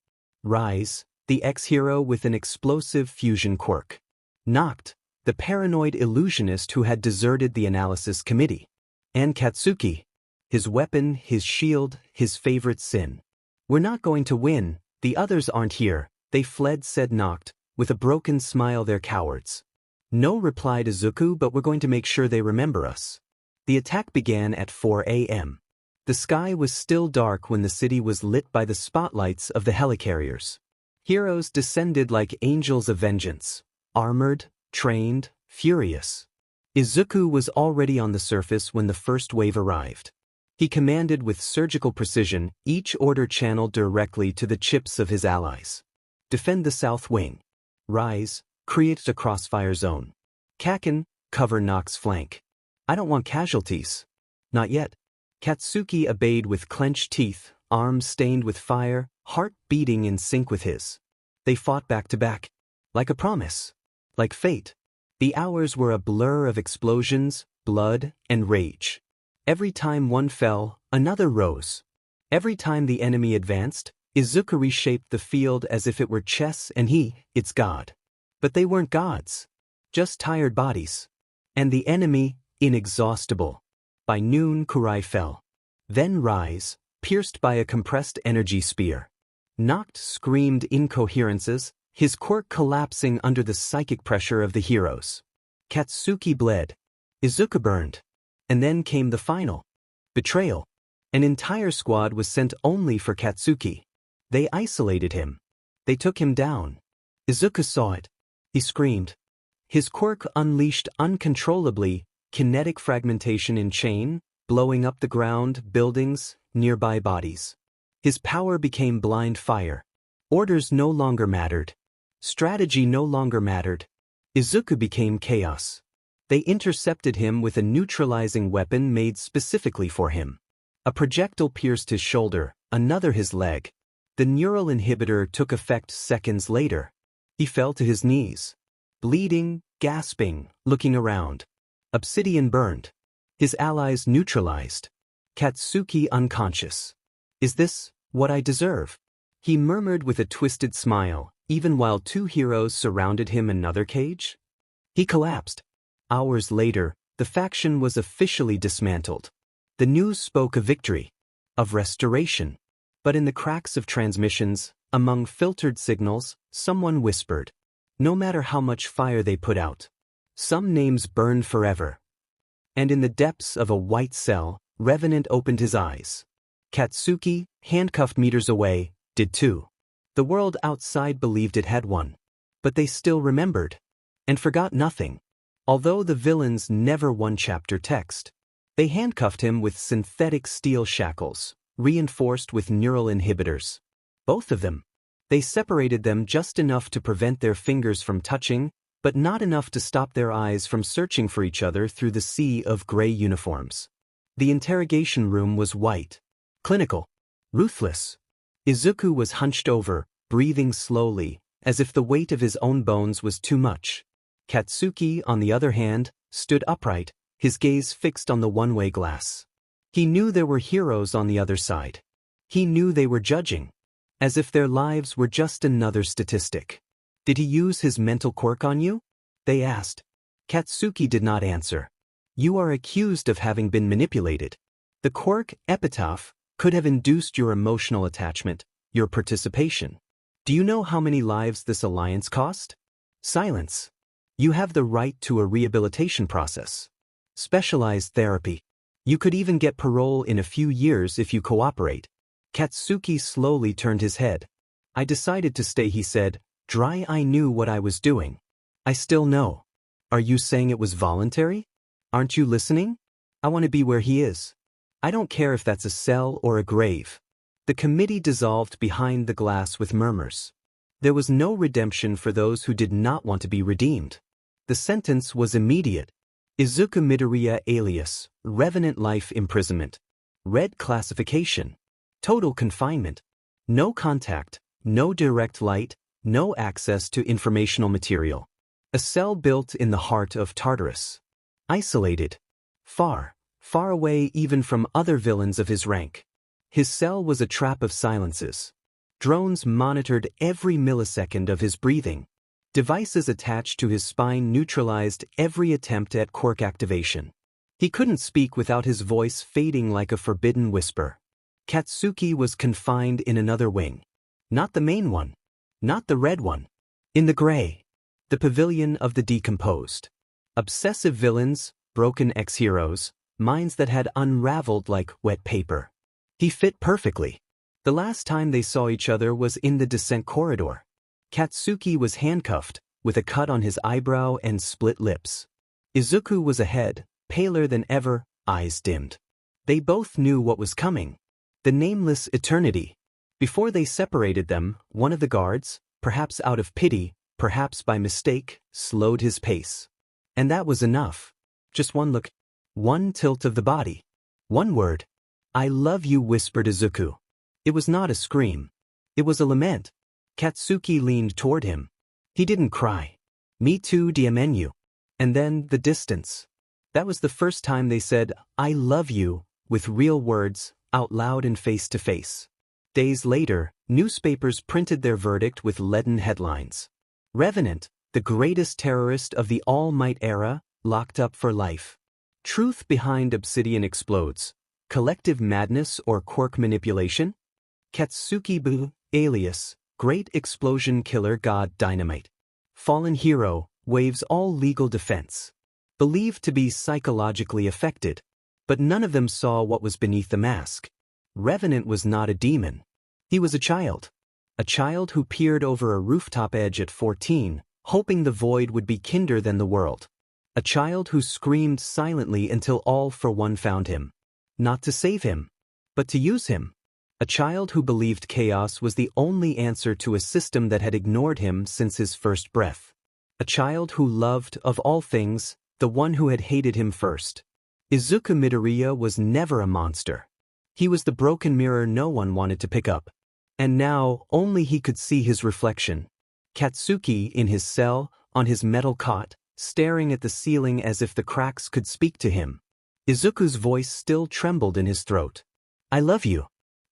Rise, the ex-hero with an explosive fusion quirk. Noct, the paranoid illusionist who had deserted the analysis committee. And Katsuki. His weapon, his shield, his favorite sin. We're not going to win, the others aren't here, they fled, said Noct, with a broken smile. They're cowards. No, replied Izuku, but we're going to make sure they remember us. The attack began at 4 a.m. The sky was still dark when the city was lit by the spotlights of the helicarriers. Heroes descended like angels of vengeance, armored, trained, furious. Izuku was already on the surface when the first wave arrived. He commanded with surgical precision, each order channeled directly to the chips of his allies. Defend the south wing. Rise, create a crossfire zone. Kaken, cover Noct's flank. I don't want casualties. Not yet. Katsuki obeyed with clenched teeth, arms stained with fire, heart beating in sync with his. They fought back to back. Like a promise. Like fate. The hours were a blur of explosions, blood, and rage. Every time one fell, another rose. Every time the enemy advanced, Izuku reshaped the field as if it were chess and it's God. But they weren't gods. Just tired bodies. And the enemy, inexhaustible. By noon, Kurai fell. Then Rise, pierced by a compressed energy spear. Noct screamed incoherences, his quirk collapsing under the psychic pressure of the heroes. Katsuki bled. Izuku burned. And then came the final. Betrayal. An entire squad was sent only for Katsuki. They isolated him. They took him down. Izuku saw it. He screamed. His quirk unleashed uncontrollably, kinetic fragmentation in chain, blowing up the ground, buildings, nearby bodies. His power became blind fire. Orders no longer mattered. Strategy no longer mattered. Izuku became chaos. They intercepted him with a neutralizing weapon made specifically for him. A projectile pierced his shoulder, another his leg. The neural inhibitor took effect seconds later. He fell to his knees. Bleeding, gasping, looking around. Obsidian burned. His allies neutralized. Katsuki unconscious. Is this what I deserve? He murmured with a twisted smile, even while two heroes surrounded him in another cage. He collapsed. Hours later, the faction was officially dismantled. The news spoke of victory, of restoration. But in the cracks of transmissions, among filtered signals, someone whispered. No matter how much fire they put out, some names burned forever. And in the depths of a white cell, Revenant opened his eyes. Katsuki, handcuffed meters away, did too. The world outside believed it had won. But they still remembered. And forgot nothing. Although the villains never won chapter text. They handcuffed him with synthetic steel shackles, reinforced with neural inhibitors. Both of them. They separated them just enough to prevent their fingers from touching, but not enough to stop their eyes from searching for each other through the sea of gray uniforms. The interrogation room was white. Clinical. Ruthless. Izuku was hunched over, breathing slowly, as if the weight of his own bones was too much. Katsuki, on the other hand, stood upright, his gaze fixed on the one-way glass. He knew there were heroes on the other side. He knew they were judging. As if their lives were just another statistic. Did he use his mental quirk on you? They asked. Katsuki did not answer. You are accused of having been manipulated. The quirk, epitaph, could have induced your emotional attachment, your participation. Do you know how many lives this alliance cost? Silence. You have the right to a rehabilitation process. Specialized therapy. You could even get parole in a few years if you cooperate. Katsuki slowly turned his head. I decided to stay, he said. I knew what I was doing. I still know. Are you saying it was voluntary? Aren't you listening? I want to be where he is. I don't care if that's a cell or a grave. The committee dissolved behind the glass with murmurs. There was no redemption for those who did not want to be redeemed. The sentence was immediate. Izuku Midoriya alias, Revenant life imprisonment. Red classification. Total confinement. No contact, no direct light, no access to informational material. A cell built in the heart of Tartarus. Isolated. Far, far away even from other villains of his rank. His cell was a trap of silences. Drones monitored every millisecond of his breathing. Devices attached to his spine neutralized every attempt at quirk activation. He couldn't speak without his voice fading like a forbidden whisper. Katsuki was confined in another wing. Not the main one. Not the red one. In the gray. The pavilion of the decomposed. Obsessive villains, broken ex-heroes, minds that had unraveled like wet paper. He fit perfectly. The last time they saw each other was in the descent corridor. Katsuki was handcuffed, with a cut on his eyebrow and split lips. Izuku was ahead, paler than ever, eyes dimmed. They both knew what was coming. The nameless eternity. Before they separated them, one of the guards, perhaps out of pity, perhaps by mistake, slowed his pace. And that was enough. Just one look. One tilt of the body. One word. I love you, whispered Izuku. It was not a scream. It was a lament. Katsuki leaned toward him. He didn't cry. Me too, Diamenu. And then the distance. That was the first time they said, I love you, with real words, out loud and face to face. Days later, newspapers printed their verdict with leaden headlines. Revenant, the greatest terrorist of the All Might era, locked up for life. Truth behind Obsidian explodes. Collective madness or quirk manipulation? Katsuki Bu, alias, Great Explosion Killer God Dynamite. Fallen hero, waives all legal defense. Believed to be psychologically affected. But none of them saw what was beneath the mask. Revenant was not a demon. He was a child. A child who peered over a rooftop edge at 14, hoping the void would be kinder than the world. A child who screamed silently until All for One found him. Not to save him, but to use him. A child who believed chaos was the only answer to a system that had ignored him since his first breath. A child who loved, of all things, the one who had hated him first. Izuku Midoriya was never a monster. He was the broken mirror no one wanted to pick up. And now, only he could see his reflection. Katsuki in his cell, on his metal cot, staring at the ceiling as if the cracks could speak to him. Izuku's voice still trembled in his throat. I love you.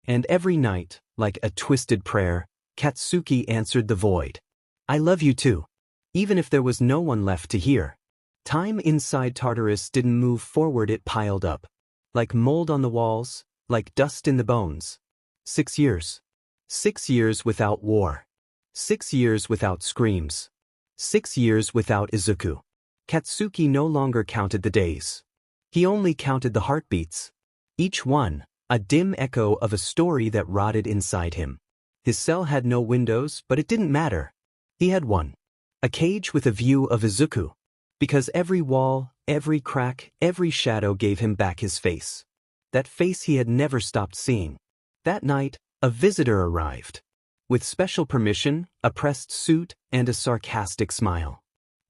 And every night, like a twisted prayer, Katsuki answered the void. I love you too. Even if there was no one left to hear. Time inside Tartarus didn't move forward, it piled up. Like mold on the walls, like dust in the bones. 6 years. 6 years without war. 6 years without screams. 6 years without Izuku. Katsuki no longer counted the days. He only counted the heartbeats. Each one, a dim echo of a story that rotted inside him. His cell had no windows, but it didn't matter. He had one. A cage with a view of Izuku. Because every wall, every crack, every shadow gave him back his face. That face he had never stopped seeing. That night, a visitor arrived. With special permission, a pressed suit, and a sarcastic smile.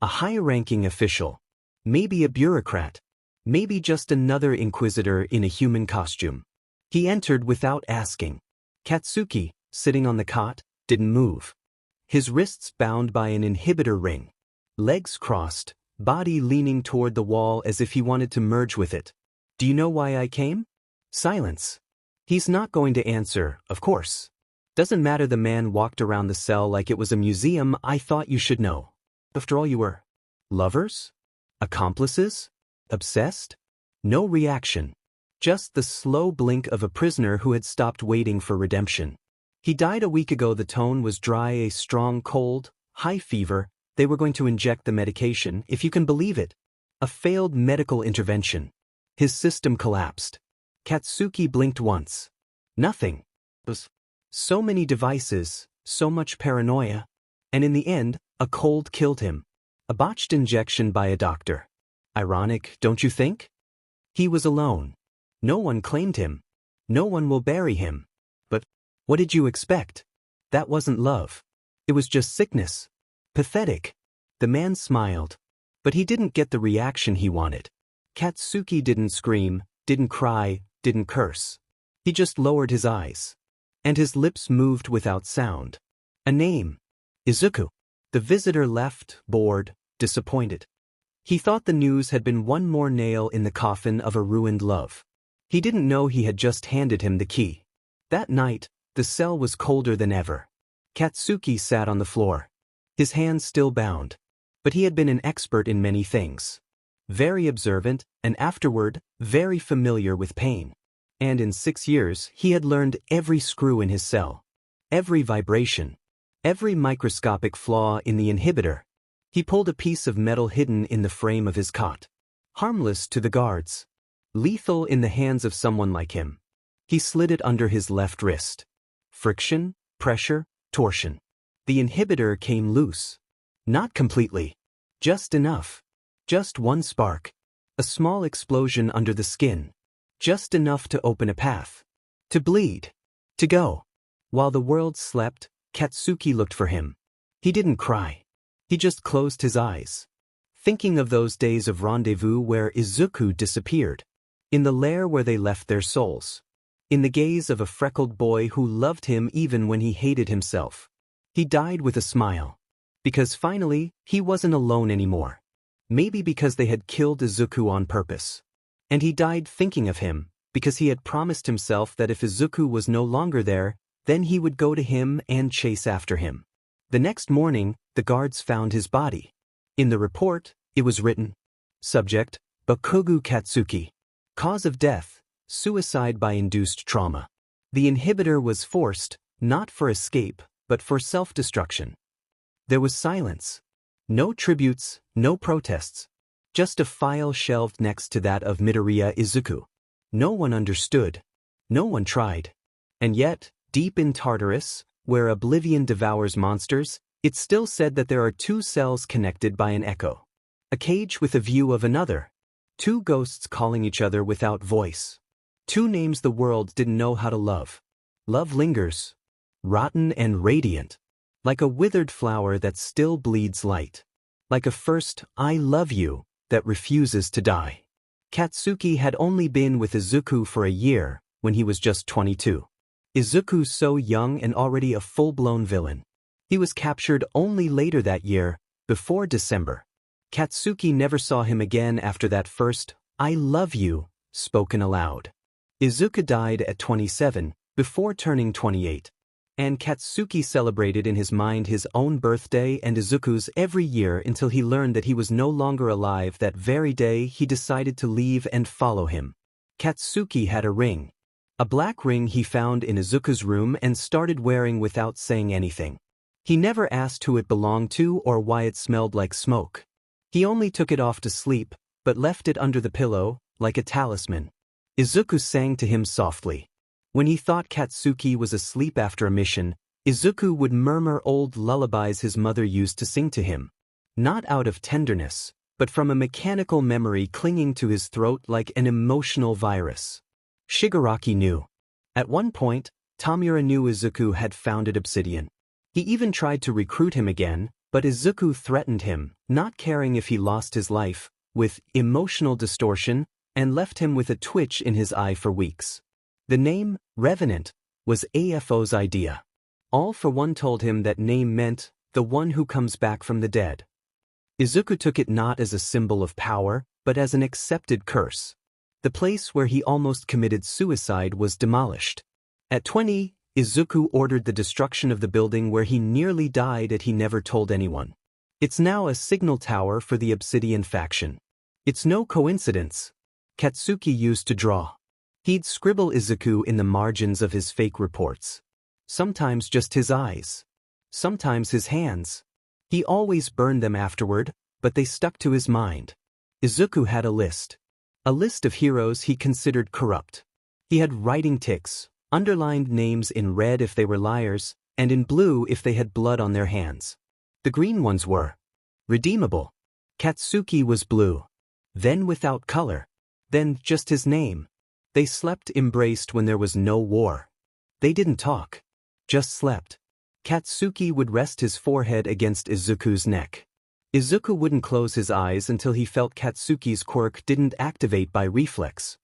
A high-ranking official. Maybe a bureaucrat. Maybe just another inquisitor in a human costume. He entered without asking. Katsuki, sitting on the cot, didn't move. His wrists bound by an inhibitor ring. Legs crossed, body leaning toward the wall as if he wanted to merge with it. Do you know why I came? Silence. He's not going to answer, of course. Doesn't matter. The man walked around the cell like it was a museum. I thought you should know. After all, you were lovers? Accomplices? Obsessed? No reaction. Just the slow blink of a prisoner who had stopped waiting for redemption. He died a week ago. The tone was dry, a strong cold, high fever. They were going to inject the medication, if you can believe it. A failed medical intervention. His system collapsed. Katsuki blinked once. Nothing. So many devices, so much paranoia. And in the end, a cold killed him. A botched injection by a doctor. Ironic, don't you think? He was alone. No one claimed him. No one will bury him. But what did you expect? That wasn't love. It was just sickness. Pathetic. The man smiled. But he didn't get the reaction he wanted. Katsuki didn't scream, didn't cry, didn't curse. He just lowered his eyes. And his lips moved without sound. A name. Izuku. The visitor left, bored, disappointed. He thought the news had been one more nail in the coffin of a ruined love. He didn't know he had just handed him the key. That night, the cell was colder than ever. Katsuki sat on the floor. His hands still bound. But he had been an expert in many things. Very observant, and afterward, very familiar with pain. And in 6 years, he had learned every screw in his cell. Every vibration. Every microscopic flaw in the inhibitor. He pulled a piece of metal hidden in the frame of his cot. Harmless to the guards. Lethal in the hands of someone like him. He slid it under his left wrist. Friction, pressure, torsion. The inhibitor came loose. Not completely. Just enough. Just one spark. A small explosion under the skin. Just enough to open a path. To bleed. To go. While the world slept, Katsuki looked for him. He didn't cry. He just closed his eyes. Thinking of those days of rendezvous where Izuku disappeared. In the lair where they left their souls. In the gaze of a freckled boy who loved him even when he hated himself. He died with a smile. Because finally, he wasn't alone anymore. Maybe because they had killed Izuku on purpose. And he died thinking of him, because he had promised himself that if Izuku was no longer there, then he would go to him and chase after him. The next morning, the guards found his body. In the report, it was written. Subject, Bakugu Katsuki. Cause of death, suicide by induced trauma. The inhibitor was forced, not for escape, but for self-destruction. There was silence. No tributes, no protests. Just a file shelved next to that of Midoriya Izuku. No one understood. No one tried. And yet, deep in Tartarus, where oblivion devours monsters, it still said that there are 2 cells connected by an echo. A cage with a view of another. 2 ghosts calling each other without voice. 2 names the world didn't know how to love. Love lingers. Rotten and radiant. Like a withered flower that still bleeds light. Like a first, I love you, that refuses to die. Katsuki had only been with Izuku for a year, when he was just 22. Izuku so young and already a full-blown villain. He was captured only later that year, before December. Katsuki never saw him again after that first, I love you, spoken aloud. Izuku died at 27, before turning 28. And Katsuki celebrated in his mind his own birthday and Izuku's every year until he learned that he was no longer alive. That very day he decided to leave and follow him. Katsuki had a ring. A black ring he found in Izuku's room and started wearing without saying anything. He never asked who it belonged to or why it smelled like smoke. He only took it off to sleep, but left it under the pillow, like a talisman. Izuku sang to him softly. When he thought Katsuki was asleep after a mission, Izuku would murmur old lullabies his mother used to sing to him. Not out of tenderness, but from a mechanical memory clinging to his throat like an emotional virus. Shigaraki knew. At one point, Tamura knew Izuku had founded Obsidian. He even tried to recruit him again, but Izuku threatened him, not caring if he lost his life, with emotional distortion, and left him with a twitch in his eye for weeks. The name, Revenant, was AFO's idea. All for One told him that name meant, the one who comes back from the dead. Izuku took it not as a symbol of power, but as an accepted curse. The place where he almost committed suicide was demolished. At 20, Izuku ordered the destruction of the building where he nearly died and he never told anyone. It's now a signal tower for the Obsidian faction. It's no coincidence. Katsuki used to draw. He'd scribble Izuku in the margins of his fake reports. Sometimes just his eyes. Sometimes his hands. He always burned them afterward, but they stuck to his mind. Izuku had a list. A list of heroes he considered corrupt. He had writing tics, underlined names in red if they were liars, and in blue if they had blood on their hands. The green ones were redeemable. Katsuki was blue. Then without color. Then just his name. They slept embraced when there was no war. They didn't talk. Just slept. Katsuki would rest his forehead against Izuku's neck. Izuku wouldn't close his eyes until he felt Katsuki's quirk didn't activate by reflex.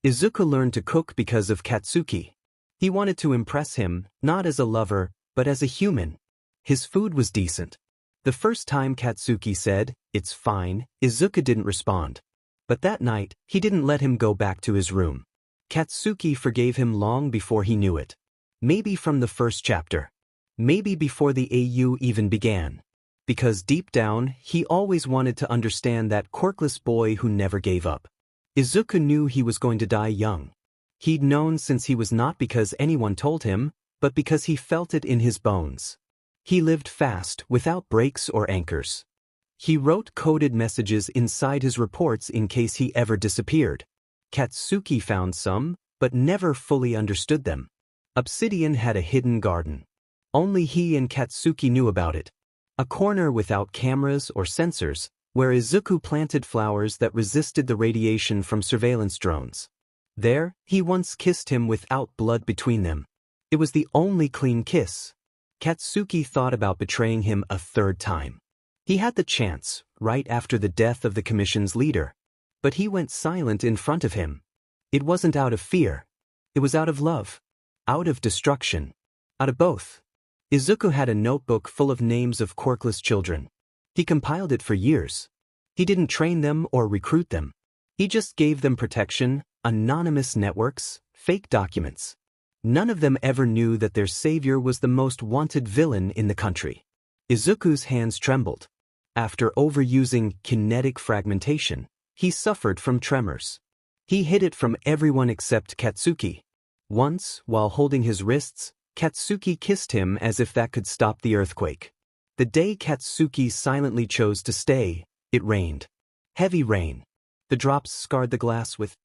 Izuku learned to cook because of Katsuki. He wanted to impress him, not as a lover, but as a human. His food was decent. The first time Katsuki said, "It's fine," Izuku didn't respond. But that night, he didn't let him go back to his room. Katsuki forgave him long before he knew it. Maybe from the first chapter. Maybe before the AU even began. Because deep down, he always wanted to understand that quirkless boy who never gave up. Izuku knew he was going to die young. He'd known since he was not because anyone told him, but because he felt it in his bones. He lived fast, without breaks or anchors. He wrote coded messages inside his reports in case he ever disappeared. Katsuki found some, but never fully understood them. Obsidian had a hidden garden. Only he and Katsuki knew about it. A corner without cameras or sensors, where Izuku planted flowers that resisted the radiation from surveillance drones. There, he once kissed him without blood between them. It was the only clean kiss. Katsuki thought about betraying him a third time. He had the chance, right after the death of the commission's leader. But he went silent in front of him. It wasn't out of fear. It was out of love. Out of destruction. Out of both. Izuku had a notebook full of names of quirkless children. He compiled it for years. He didn't train them or recruit them. He just gave them protection, anonymous networks, fake documents. None of them ever knew that their savior was the most wanted villain in the country. Izuku's hands trembled. After overusing kinetic fragmentation, he suffered from tremors. He hid it from everyone except Katsuki. Once, while holding his wrists, Katsuki kissed him as if that could stop the earthquake. The day Katsuki silently chose to stay, it rained. Heavy rain. The drops scarred the glass with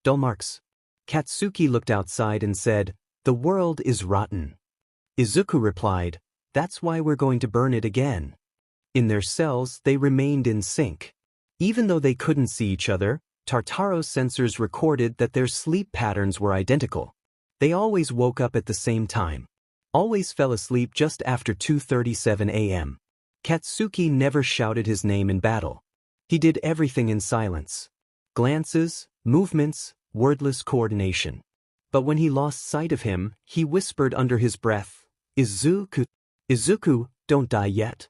dull marks. Katsuki looked outside and said, "The world is rotten." Izuku replied, "That's why we're going to burn it again." In their cells, they remained in sync. Even though they couldn't see each other, Tartaro's sensors recorded that their sleep patterns were identical. They always woke up at the same time. Always fell asleep just after 2:37 a.m. Katsuki never shouted his name in battle. He did everything in silence. Glances, movements, wordless coordination. But when he lost sight of him, he whispered under his breath, "Izuku, Izuku, don't die yet."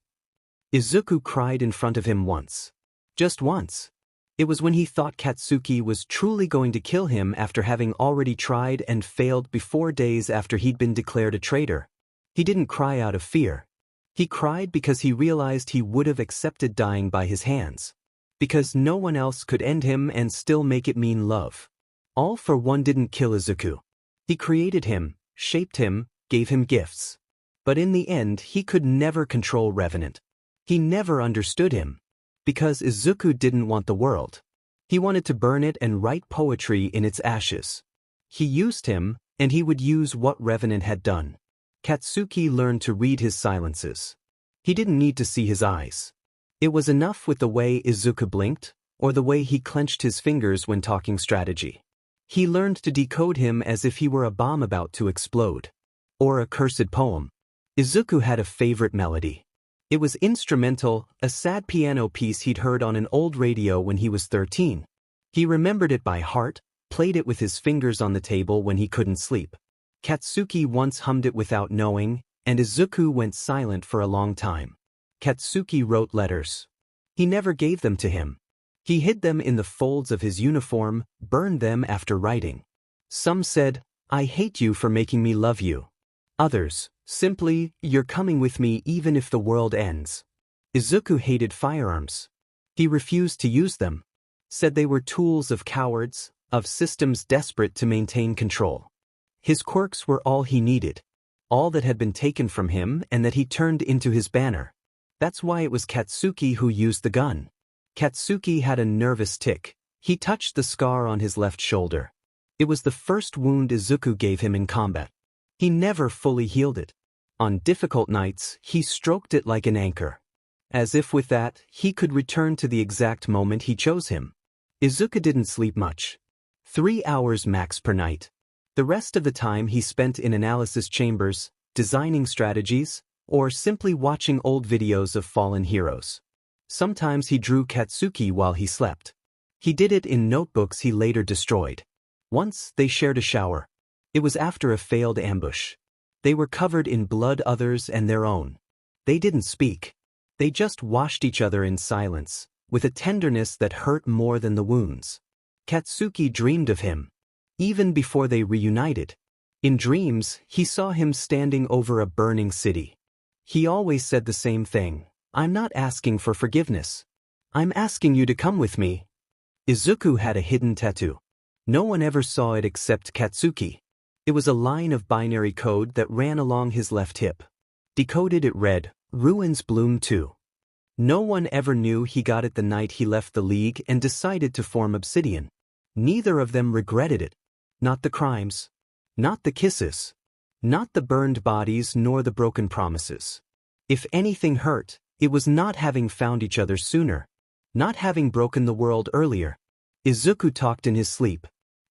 Izuku cried in front of him once. Just once. It was when he thought Katsuki was truly going to kill him after having already tried and failed before days after he'd been declared a traitor. He didn't cry out of fear. He cried because he realized he would have accepted dying by his hands. Because no one else could end him and still make it mean love. All for One didn't kill Izuku. He created him, shaped him, gave him gifts. But in the end he could never control Revenant. He never understood him. Because Izuku didn't want the world. He wanted to burn it and write poetry in its ashes. He used him, and he would use what Revenant had done. Katsuki learned to read his silences. He didn't need to see his eyes. It was enough with the way Izuku blinked, or the way he clenched his fingers when talking strategy. He learned to decode him as if he were a bomb about to explode. Or a cursed poem. Izuku had a favorite melody. It was instrumental, a sad piano piece he'd heard on an old radio when he was 13. He remembered it by heart, played it with his fingers on the table when he couldn't sleep. Katsuki once hummed it without knowing, and Izuku went silent for a long time. Katsuki wrote letters. He never gave them to him. He hid them in the folds of his uniform, burned them after writing. Some said, "I hate you for making me love you." Others, simply, "You're coming with me even if the world ends." Izuku hated firearms. He refused to use them. said they were tools of cowards, of systems desperate to maintain control. His quirks were all he needed, all that had been taken from him and that he turned into his banner. That's why it was Katsuki who used the gun. Katsuki had a nervous tic. He touched the scar on his left shoulder. It was the first wound Izuku gave him in combat. He never fully healed it. On difficult nights, he stroked it like an anchor. As if with that, he could return to the exact moment he chose him. Izuku didn't sleep much. 3 hours max per night. The rest of the time he spent in analysis chambers, designing strategies, or simply watching old videos of fallen heroes. Sometimes he drew Katsuki while he slept. He did it in notebooks he later destroyed. Once, they shared a shower. It was after a failed ambush. They were covered in blood, others and their own. They didn't speak. They just washed each other in silence, with a tenderness that hurt more than the wounds. Katsuki dreamed of him, even before they reunited. In dreams, he saw him standing over a burning city. He always said the same thing, "I'm not asking for forgiveness. I'm asking you to come with me." Izuku had a hidden tattoo. No one ever saw it except Katsuki. It was a line of binary code that ran along his left hip. Decoded, it read, "Ruins bloom too." No one ever knew he got it the night he left the League and decided to form Obsidian. Neither of them regretted it. Not the crimes. Not the kisses. Not the burned bodies nor the broken promises. If anything hurt, it was not having found each other sooner. Not having broken the world earlier. Izuku talked in his sleep.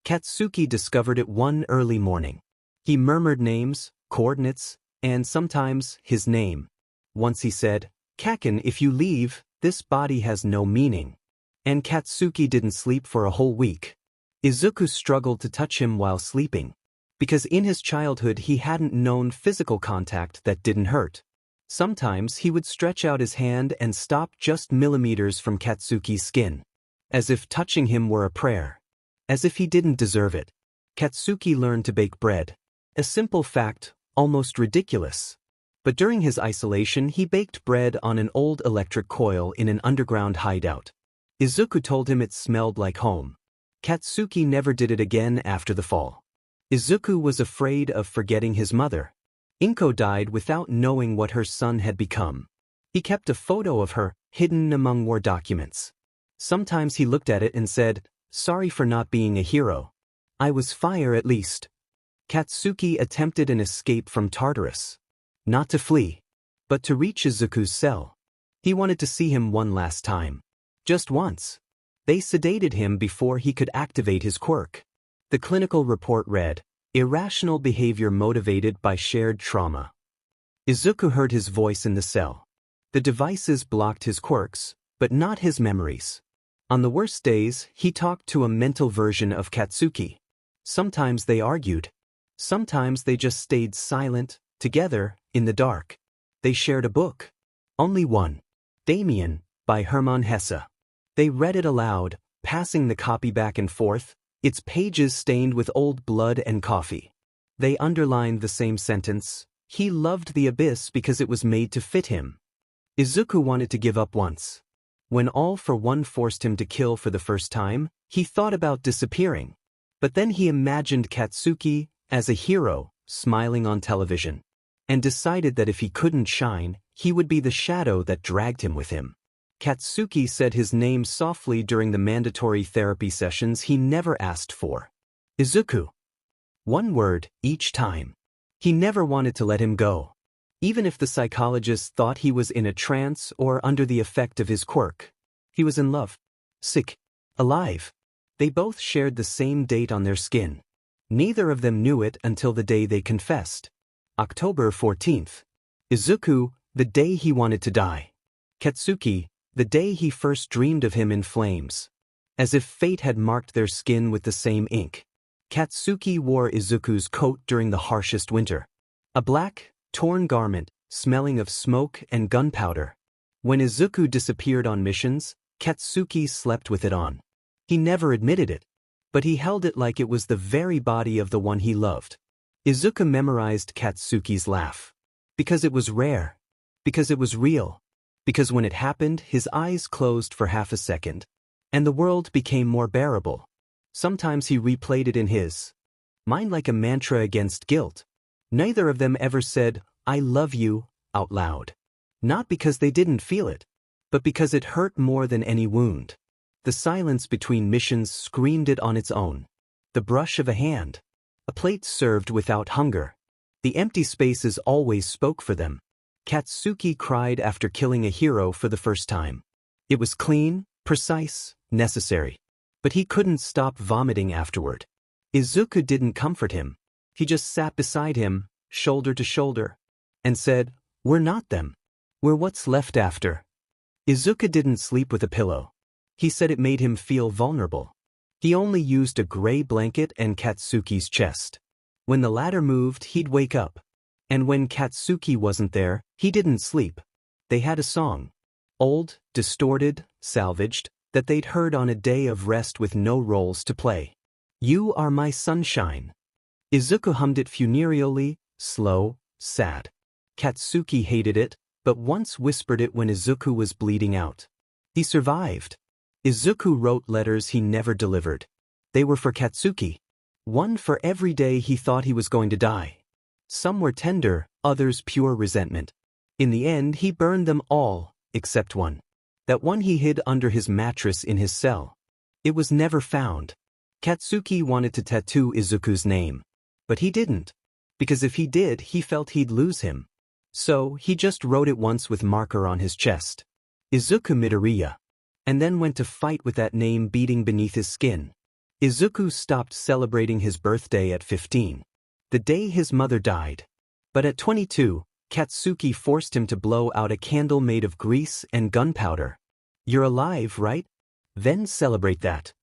Katsuki discovered it one early morning. He murmured names, coordinates, and sometimes his name. Once he said, "Kaken, if you leave, this body has no meaning." And Katsuki didn't sleep for a whole week. Izuku struggled to touch him while sleeping, because in his childhood he hadn't known physical contact that didn't hurt. Sometimes he would stretch out his hand and stop just millimeters from Katsuki's skin, as if touching him were a prayer, as if he didn't deserve it. Katsuki learned to bake bread. A simple fact, almost ridiculous. But during his isolation he baked bread on an old electric coil in an underground hideout. Izuku told him it smelled like home. Katsuki never did it again after the fall. Izuku was afraid of forgetting his mother. Inko died without knowing what her son had become. He kept a photo of her, hidden among war documents. Sometimes he looked at it and said, "Sorry for not being a hero. I was fire at least." Katsuki attempted an escape from Tartarus. Not to flee, but to reach Izuku's cell. He wanted to see him one last time. Just once. They sedated him before he could activate his quirk. The clinical report read, "Irrational behavior motivated by shared trauma." Izuku heard his voice in the cell. The devices blocked his quirks, but not his memories. On the worst days, he talked to a mental version of Katsuki. Sometimes they argued. Sometimes they just stayed silent, together, in the dark. They shared a book. Only one. Damien, by Hermann Hesse. They read it aloud, passing the copy back and forth, its pages stained with old blood and coffee. They underlined the same sentence, "He loved the abyss because it was made to fit him." Izuku wanted to give up once. When All for One forced him to kill for the first time, he thought about disappearing. But then he imagined Katsuki, as a hero, smiling on television, and decided that if he couldn't shine, he would be the shadow that dragged him with him. Katsuki said his name softly during the mandatory therapy sessions he never asked for. Izuku. One word, each time. He never wanted to let him go. Even if the psychologist thought he was in a trance or under the effect of his quirk. He was in love. Sick. Alive. They both shared the same date on their skin. Neither of them knew it until the day they confessed. October 14th. Izuku, the day he wanted to die. Katsuki, the day he first dreamed of him in flames. As if fate had marked their skin with the same ink. Katsuki wore Izuku's coat during the harshest winter. A black, torn garment, smelling of smoke and gunpowder. When Izuku disappeared on missions, Katsuki slept with it on. He never admitted it, but he held it like it was the very body of the one he loved. Izuku memorized Katsuki's laugh. Because it was rare. Because it was real. Because when it happened, his eyes closed for half a second. and the world became more bearable. Sometimes he replayed it in his mind like a mantra against guilt. Neither of them ever said, "I love you," out loud. Not because they didn't feel it, but because it hurt more than any wound. The silence between missions screamed it on its own. The brush of a hand. A plate served without hunger. The empty spaces always spoke for them. Katsuki cried after killing a hero for the first time. It was clean, precise, necessary. But he couldn't stop vomiting afterward. Izuku didn't comfort him. He just sat beside him, shoulder to shoulder, and said, "We're not them. We're what's left after." Izuku didn't sleep with a pillow. He said it made him feel vulnerable. He only used a gray blanket and Katsuki's chest. When the latter moved, he'd wake up. And when Katsuki wasn't there, he didn't sleep. They had a song. Old, distorted, salvaged, that they'd heard on a day of rest with no roles to play. "You are my sunshine." Izuku hummed it funereally, slow, sad. Katsuki hated it, but once whispered it when Izuku was bleeding out. He survived. Izuku wrote letters he never delivered. They were for Katsuki. One for every day he thought he was going to die. Some were tender, others pure resentment. In the end, he burned them all, except one. That one he hid under his mattress in his cell. It was never found. Katsuki wanted to tattoo Izuku's name. But he didn't. Because if he did, he felt he'd lose him. So, he just wrote it once with marker on his chest. Izuku Midoriya. And then went to fight with that name beating beneath his skin. Izuku stopped celebrating his birthday at 15. The day his mother died. But at 22, Katsuki forced him to blow out a candle made of grease and gunpowder. "You're alive, right? Then celebrate that."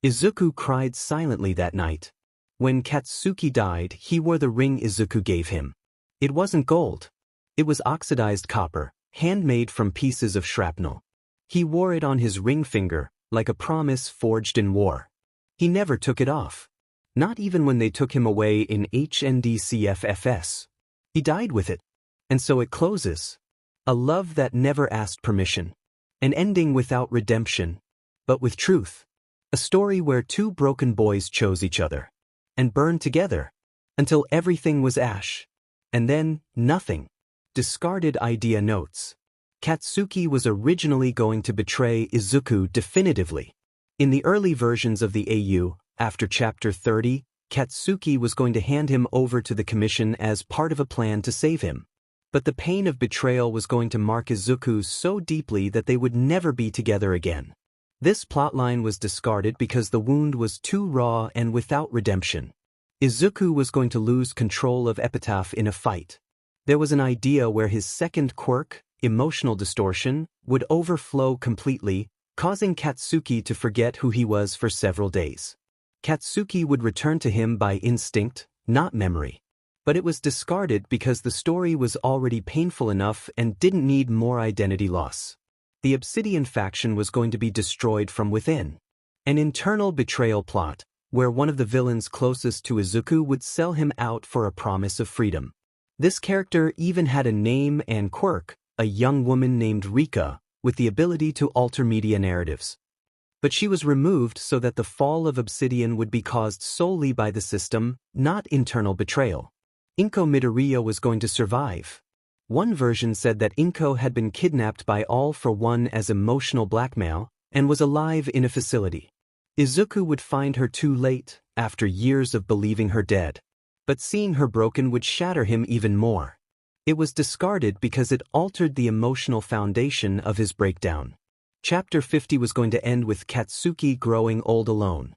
Izuku cried silently that night. When Katsuki died, he wore the ring Izuku gave him. It wasn't gold. It was oxidized copper, handmade from pieces of shrapnel. He wore it on his ring finger, like a promise forged in war. He never took it off. Not even when they took him away in HNDCFFS. He died with it. And so it closes. A love that never asked permission. An ending without redemption, but with truth. A story where two broken boys chose each other. And burned together. Until everything was ash. And then, nothing. Discarded idea notes. Katsuki was originally going to betray Izuku definitively. In the early versions of the AU, after Chapter 30, Katsuki was going to hand him over to the Commission as part of a plan to save him. But the pain of betrayal was going to mark Izuku so deeply that they would never be together again. This plotline was discarded because the wound was too raw and without redemption. Izuku was going to lose control of Epitaph in a fight. There was an idea where his second quirk, emotional distortion, would overflow completely, causing Katsuki to forget who he was for several days. Katsuki would return to him by instinct, not memory. But it was discarded because the story was already painful enough and didn't need more identity loss. The Obsidian faction was going to be destroyed from within. An internal betrayal plot, where one of the villains closest to Izuku would sell him out for a promise of freedom. This character even had a name and quirk, a young woman named Rika, with the ability to alter media narratives. But she was removed so that the fall of Obsidian would be caused solely by the system, not internal betrayal. Inko Midoriya was going to survive. One version said that Inko had been kidnapped by All for One as emotional blackmail, and was alive in a facility. Izuku would find her too late, after years of believing her dead. But seeing her broken would shatter him even more. It was discarded because it altered the emotional foundation of his breakdown. Chapter 50 was going to end with Katsuki growing old alone.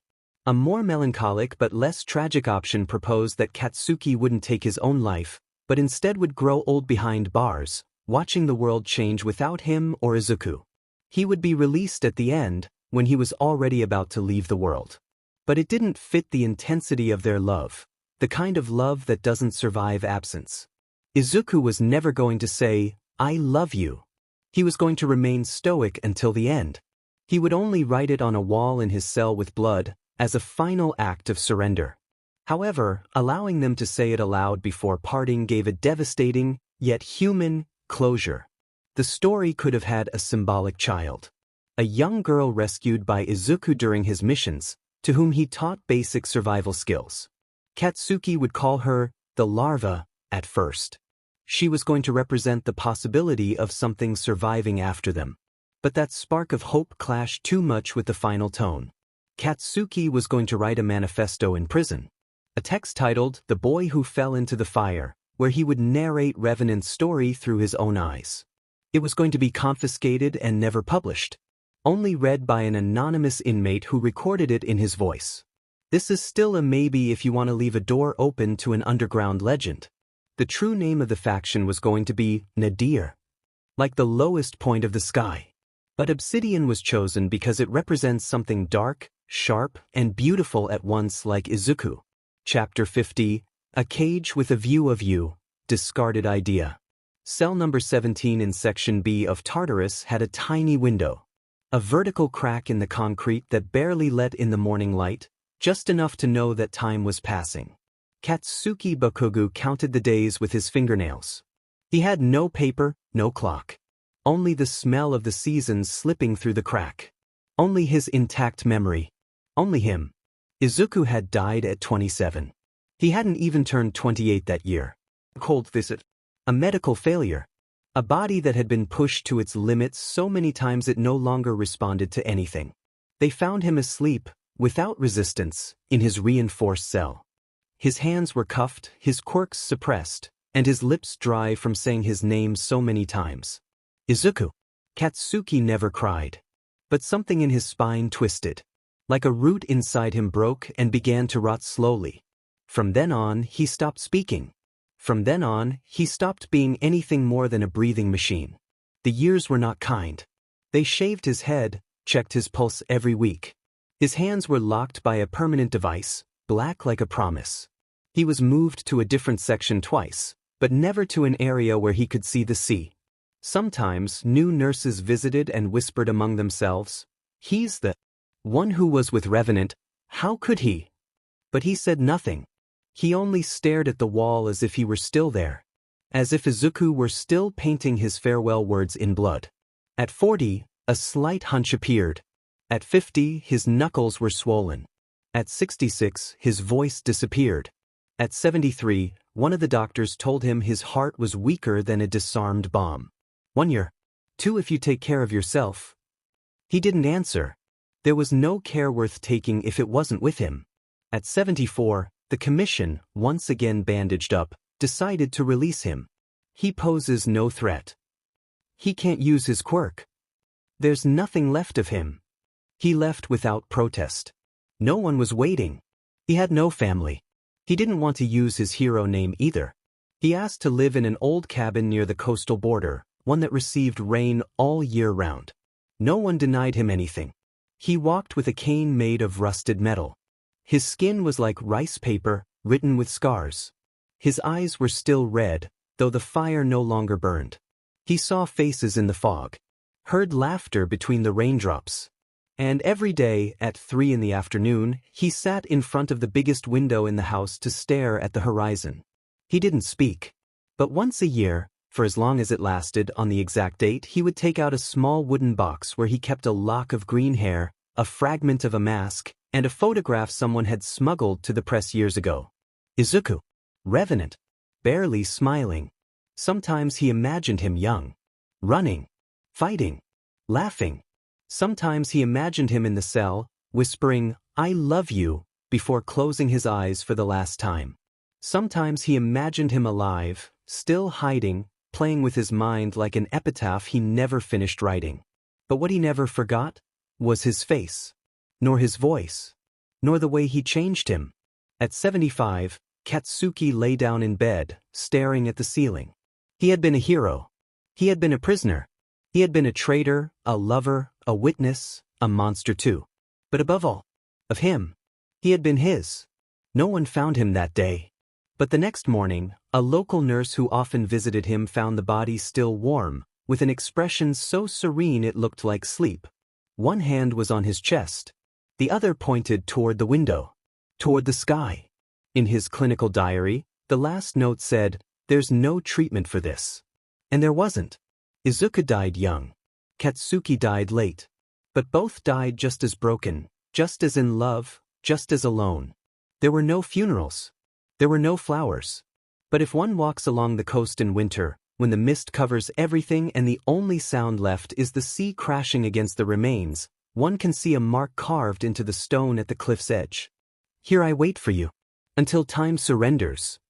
A more melancholic but less tragic option proposed that Katsuki wouldn't take his own life, but instead would grow old behind bars, watching the world change without him or Izuku. He would be released at the end, when he was already about to leave the world. But it didn't fit the intensity of their love, the kind of love that doesn't survive absence. Izuku was never going to say, "I love you." He was going to remain stoic until the end. He would only write it on a wall in his cell with blood, as a final act of surrender. However, allowing them to say it aloud before parting gave a devastating, yet human, closure. The story could have had a symbolic child. a young girl rescued by Izuku during his missions, to whom he taught basic survival skills. Katsuki would call her the larva at first. She was going to represent the possibility of something surviving after them. But that spark of hope clashed too much with the final tone. Katsuki was going to write a manifesto in prison. A text titled The Boy Who Fell into the Fire, where he would narrate Revenant's story through his own eyes. It was going to be confiscated and never published, only read by an anonymous inmate who recorded it in his voice. This is still a maybe if you want to leave a door open to an underground legend. The true name of the faction was going to be Nadir, like the lowest point of the sky. But obsidian was chosen because it represents something dark, sharp, and beautiful at once, like Izuku. Chapter 50, A Cage with a View of You, Discarded Idea. Cell number 17 in Section B of Tartarus had a tiny window. A vertical crack in the concrete that barely let in the morning light, just enough to know that time was passing. Katsuki Bakugu counted the days with his fingernails. He had no paper, no clock. Only the smell of the seasons slipping through the crack. Only his intact memory. Only him. Izuku had died at 27. He hadn't even turned 28 that year. A cold visit. A medical failure. A body that had been pushed to its limits so many times it no longer responded to anything. They found him asleep, without resistance, in his reinforced cell. His hands were cuffed, his quirks suppressed, and his lips dry from saying his name so many times. Izuku. Katsuki never cried. But something in his spine twisted. Like a root inside him broke and began to rot slowly. From then on, he stopped speaking. From then on, he stopped being anything more than a breathing machine. The years were not kind. They shaved his head, checked his pulse every week. His hands were locked by a permanent device, black like a promise. He was moved to a different section twice, but never to an area where he could see the sea. Sometimes new nurses visited and whispered among themselves, "He's the one who was with Revenant, how could he?" But he said nothing. He only stared at the wall as if he were still there. As if Izuku were still painting his farewell words in blood. At 40, a slight hunch appeared. At 50, his knuckles were swollen. At 66, his voice disappeared. At 73, one of the doctors told him his heart was weaker than a disarmed bomb. 1 year. 2 if you take care of yourself. He didn't answer. There was no care worth taking if it wasn't with him. At 74, the commission, once again bandaged up, decided to release him. He poses no threat. He can't use his quirk. There's nothing left of him. He left without protest. No one was waiting. He had no family. He didn't want to use his hero name either. He asked to live in an old cabin near the coastal border, one that received rain all year round. No one denied him anything. He walked with a cane made of rusted metal. His skin was like rice paper, written with scars. His eyes were still red, though the fire no longer burned. He saw faces in the fog, heard laughter between the raindrops. And every day, at 3 in the afternoon, he sat in front of the biggest window in the house to stare at the horizon. He didn't speak. But once a year, for as long as it lasted, on the exact date, he would take out a small wooden box where he kept a lock of green hair, a fragment of a mask, and a photograph someone had smuggled to the press years ago. Izuku. Revenant. Barely smiling. Sometimes he imagined him young. Running. Fighting. Laughing. Sometimes he imagined him in the cell, whispering, "I love you," before closing his eyes for the last time. Sometimes he imagined him alive, still hiding, playing with his mind like an epitaph he never finished writing. But what he never forgot was his face. Nor his voice. Nor the way he changed him. At 75, Katsuki lay down in bed, staring at the ceiling. He had been a hero. He had been a prisoner. He had been a traitor, a lover, a witness, a monster too. But above all, of him, he had been his. No one found him that day. But the next morning, a local nurse who often visited him found the body still warm, with an expression so serene it looked like sleep. One hand was on his chest. The other pointed toward the window, toward the sky. In his clinical diary, the last note said, "There's no treatment for this." And there wasn't. Izuku died young. Katsuki died late. But both died just as broken, just as in love, just as alone. There were no funerals. There were no flowers. But if one walks along the coast in winter, when the mist covers everything and the only sound left is the sea crashing against the remains, one can see a mark carved into the stone at the cliff's edge. Here I wait for you. Until time surrenders.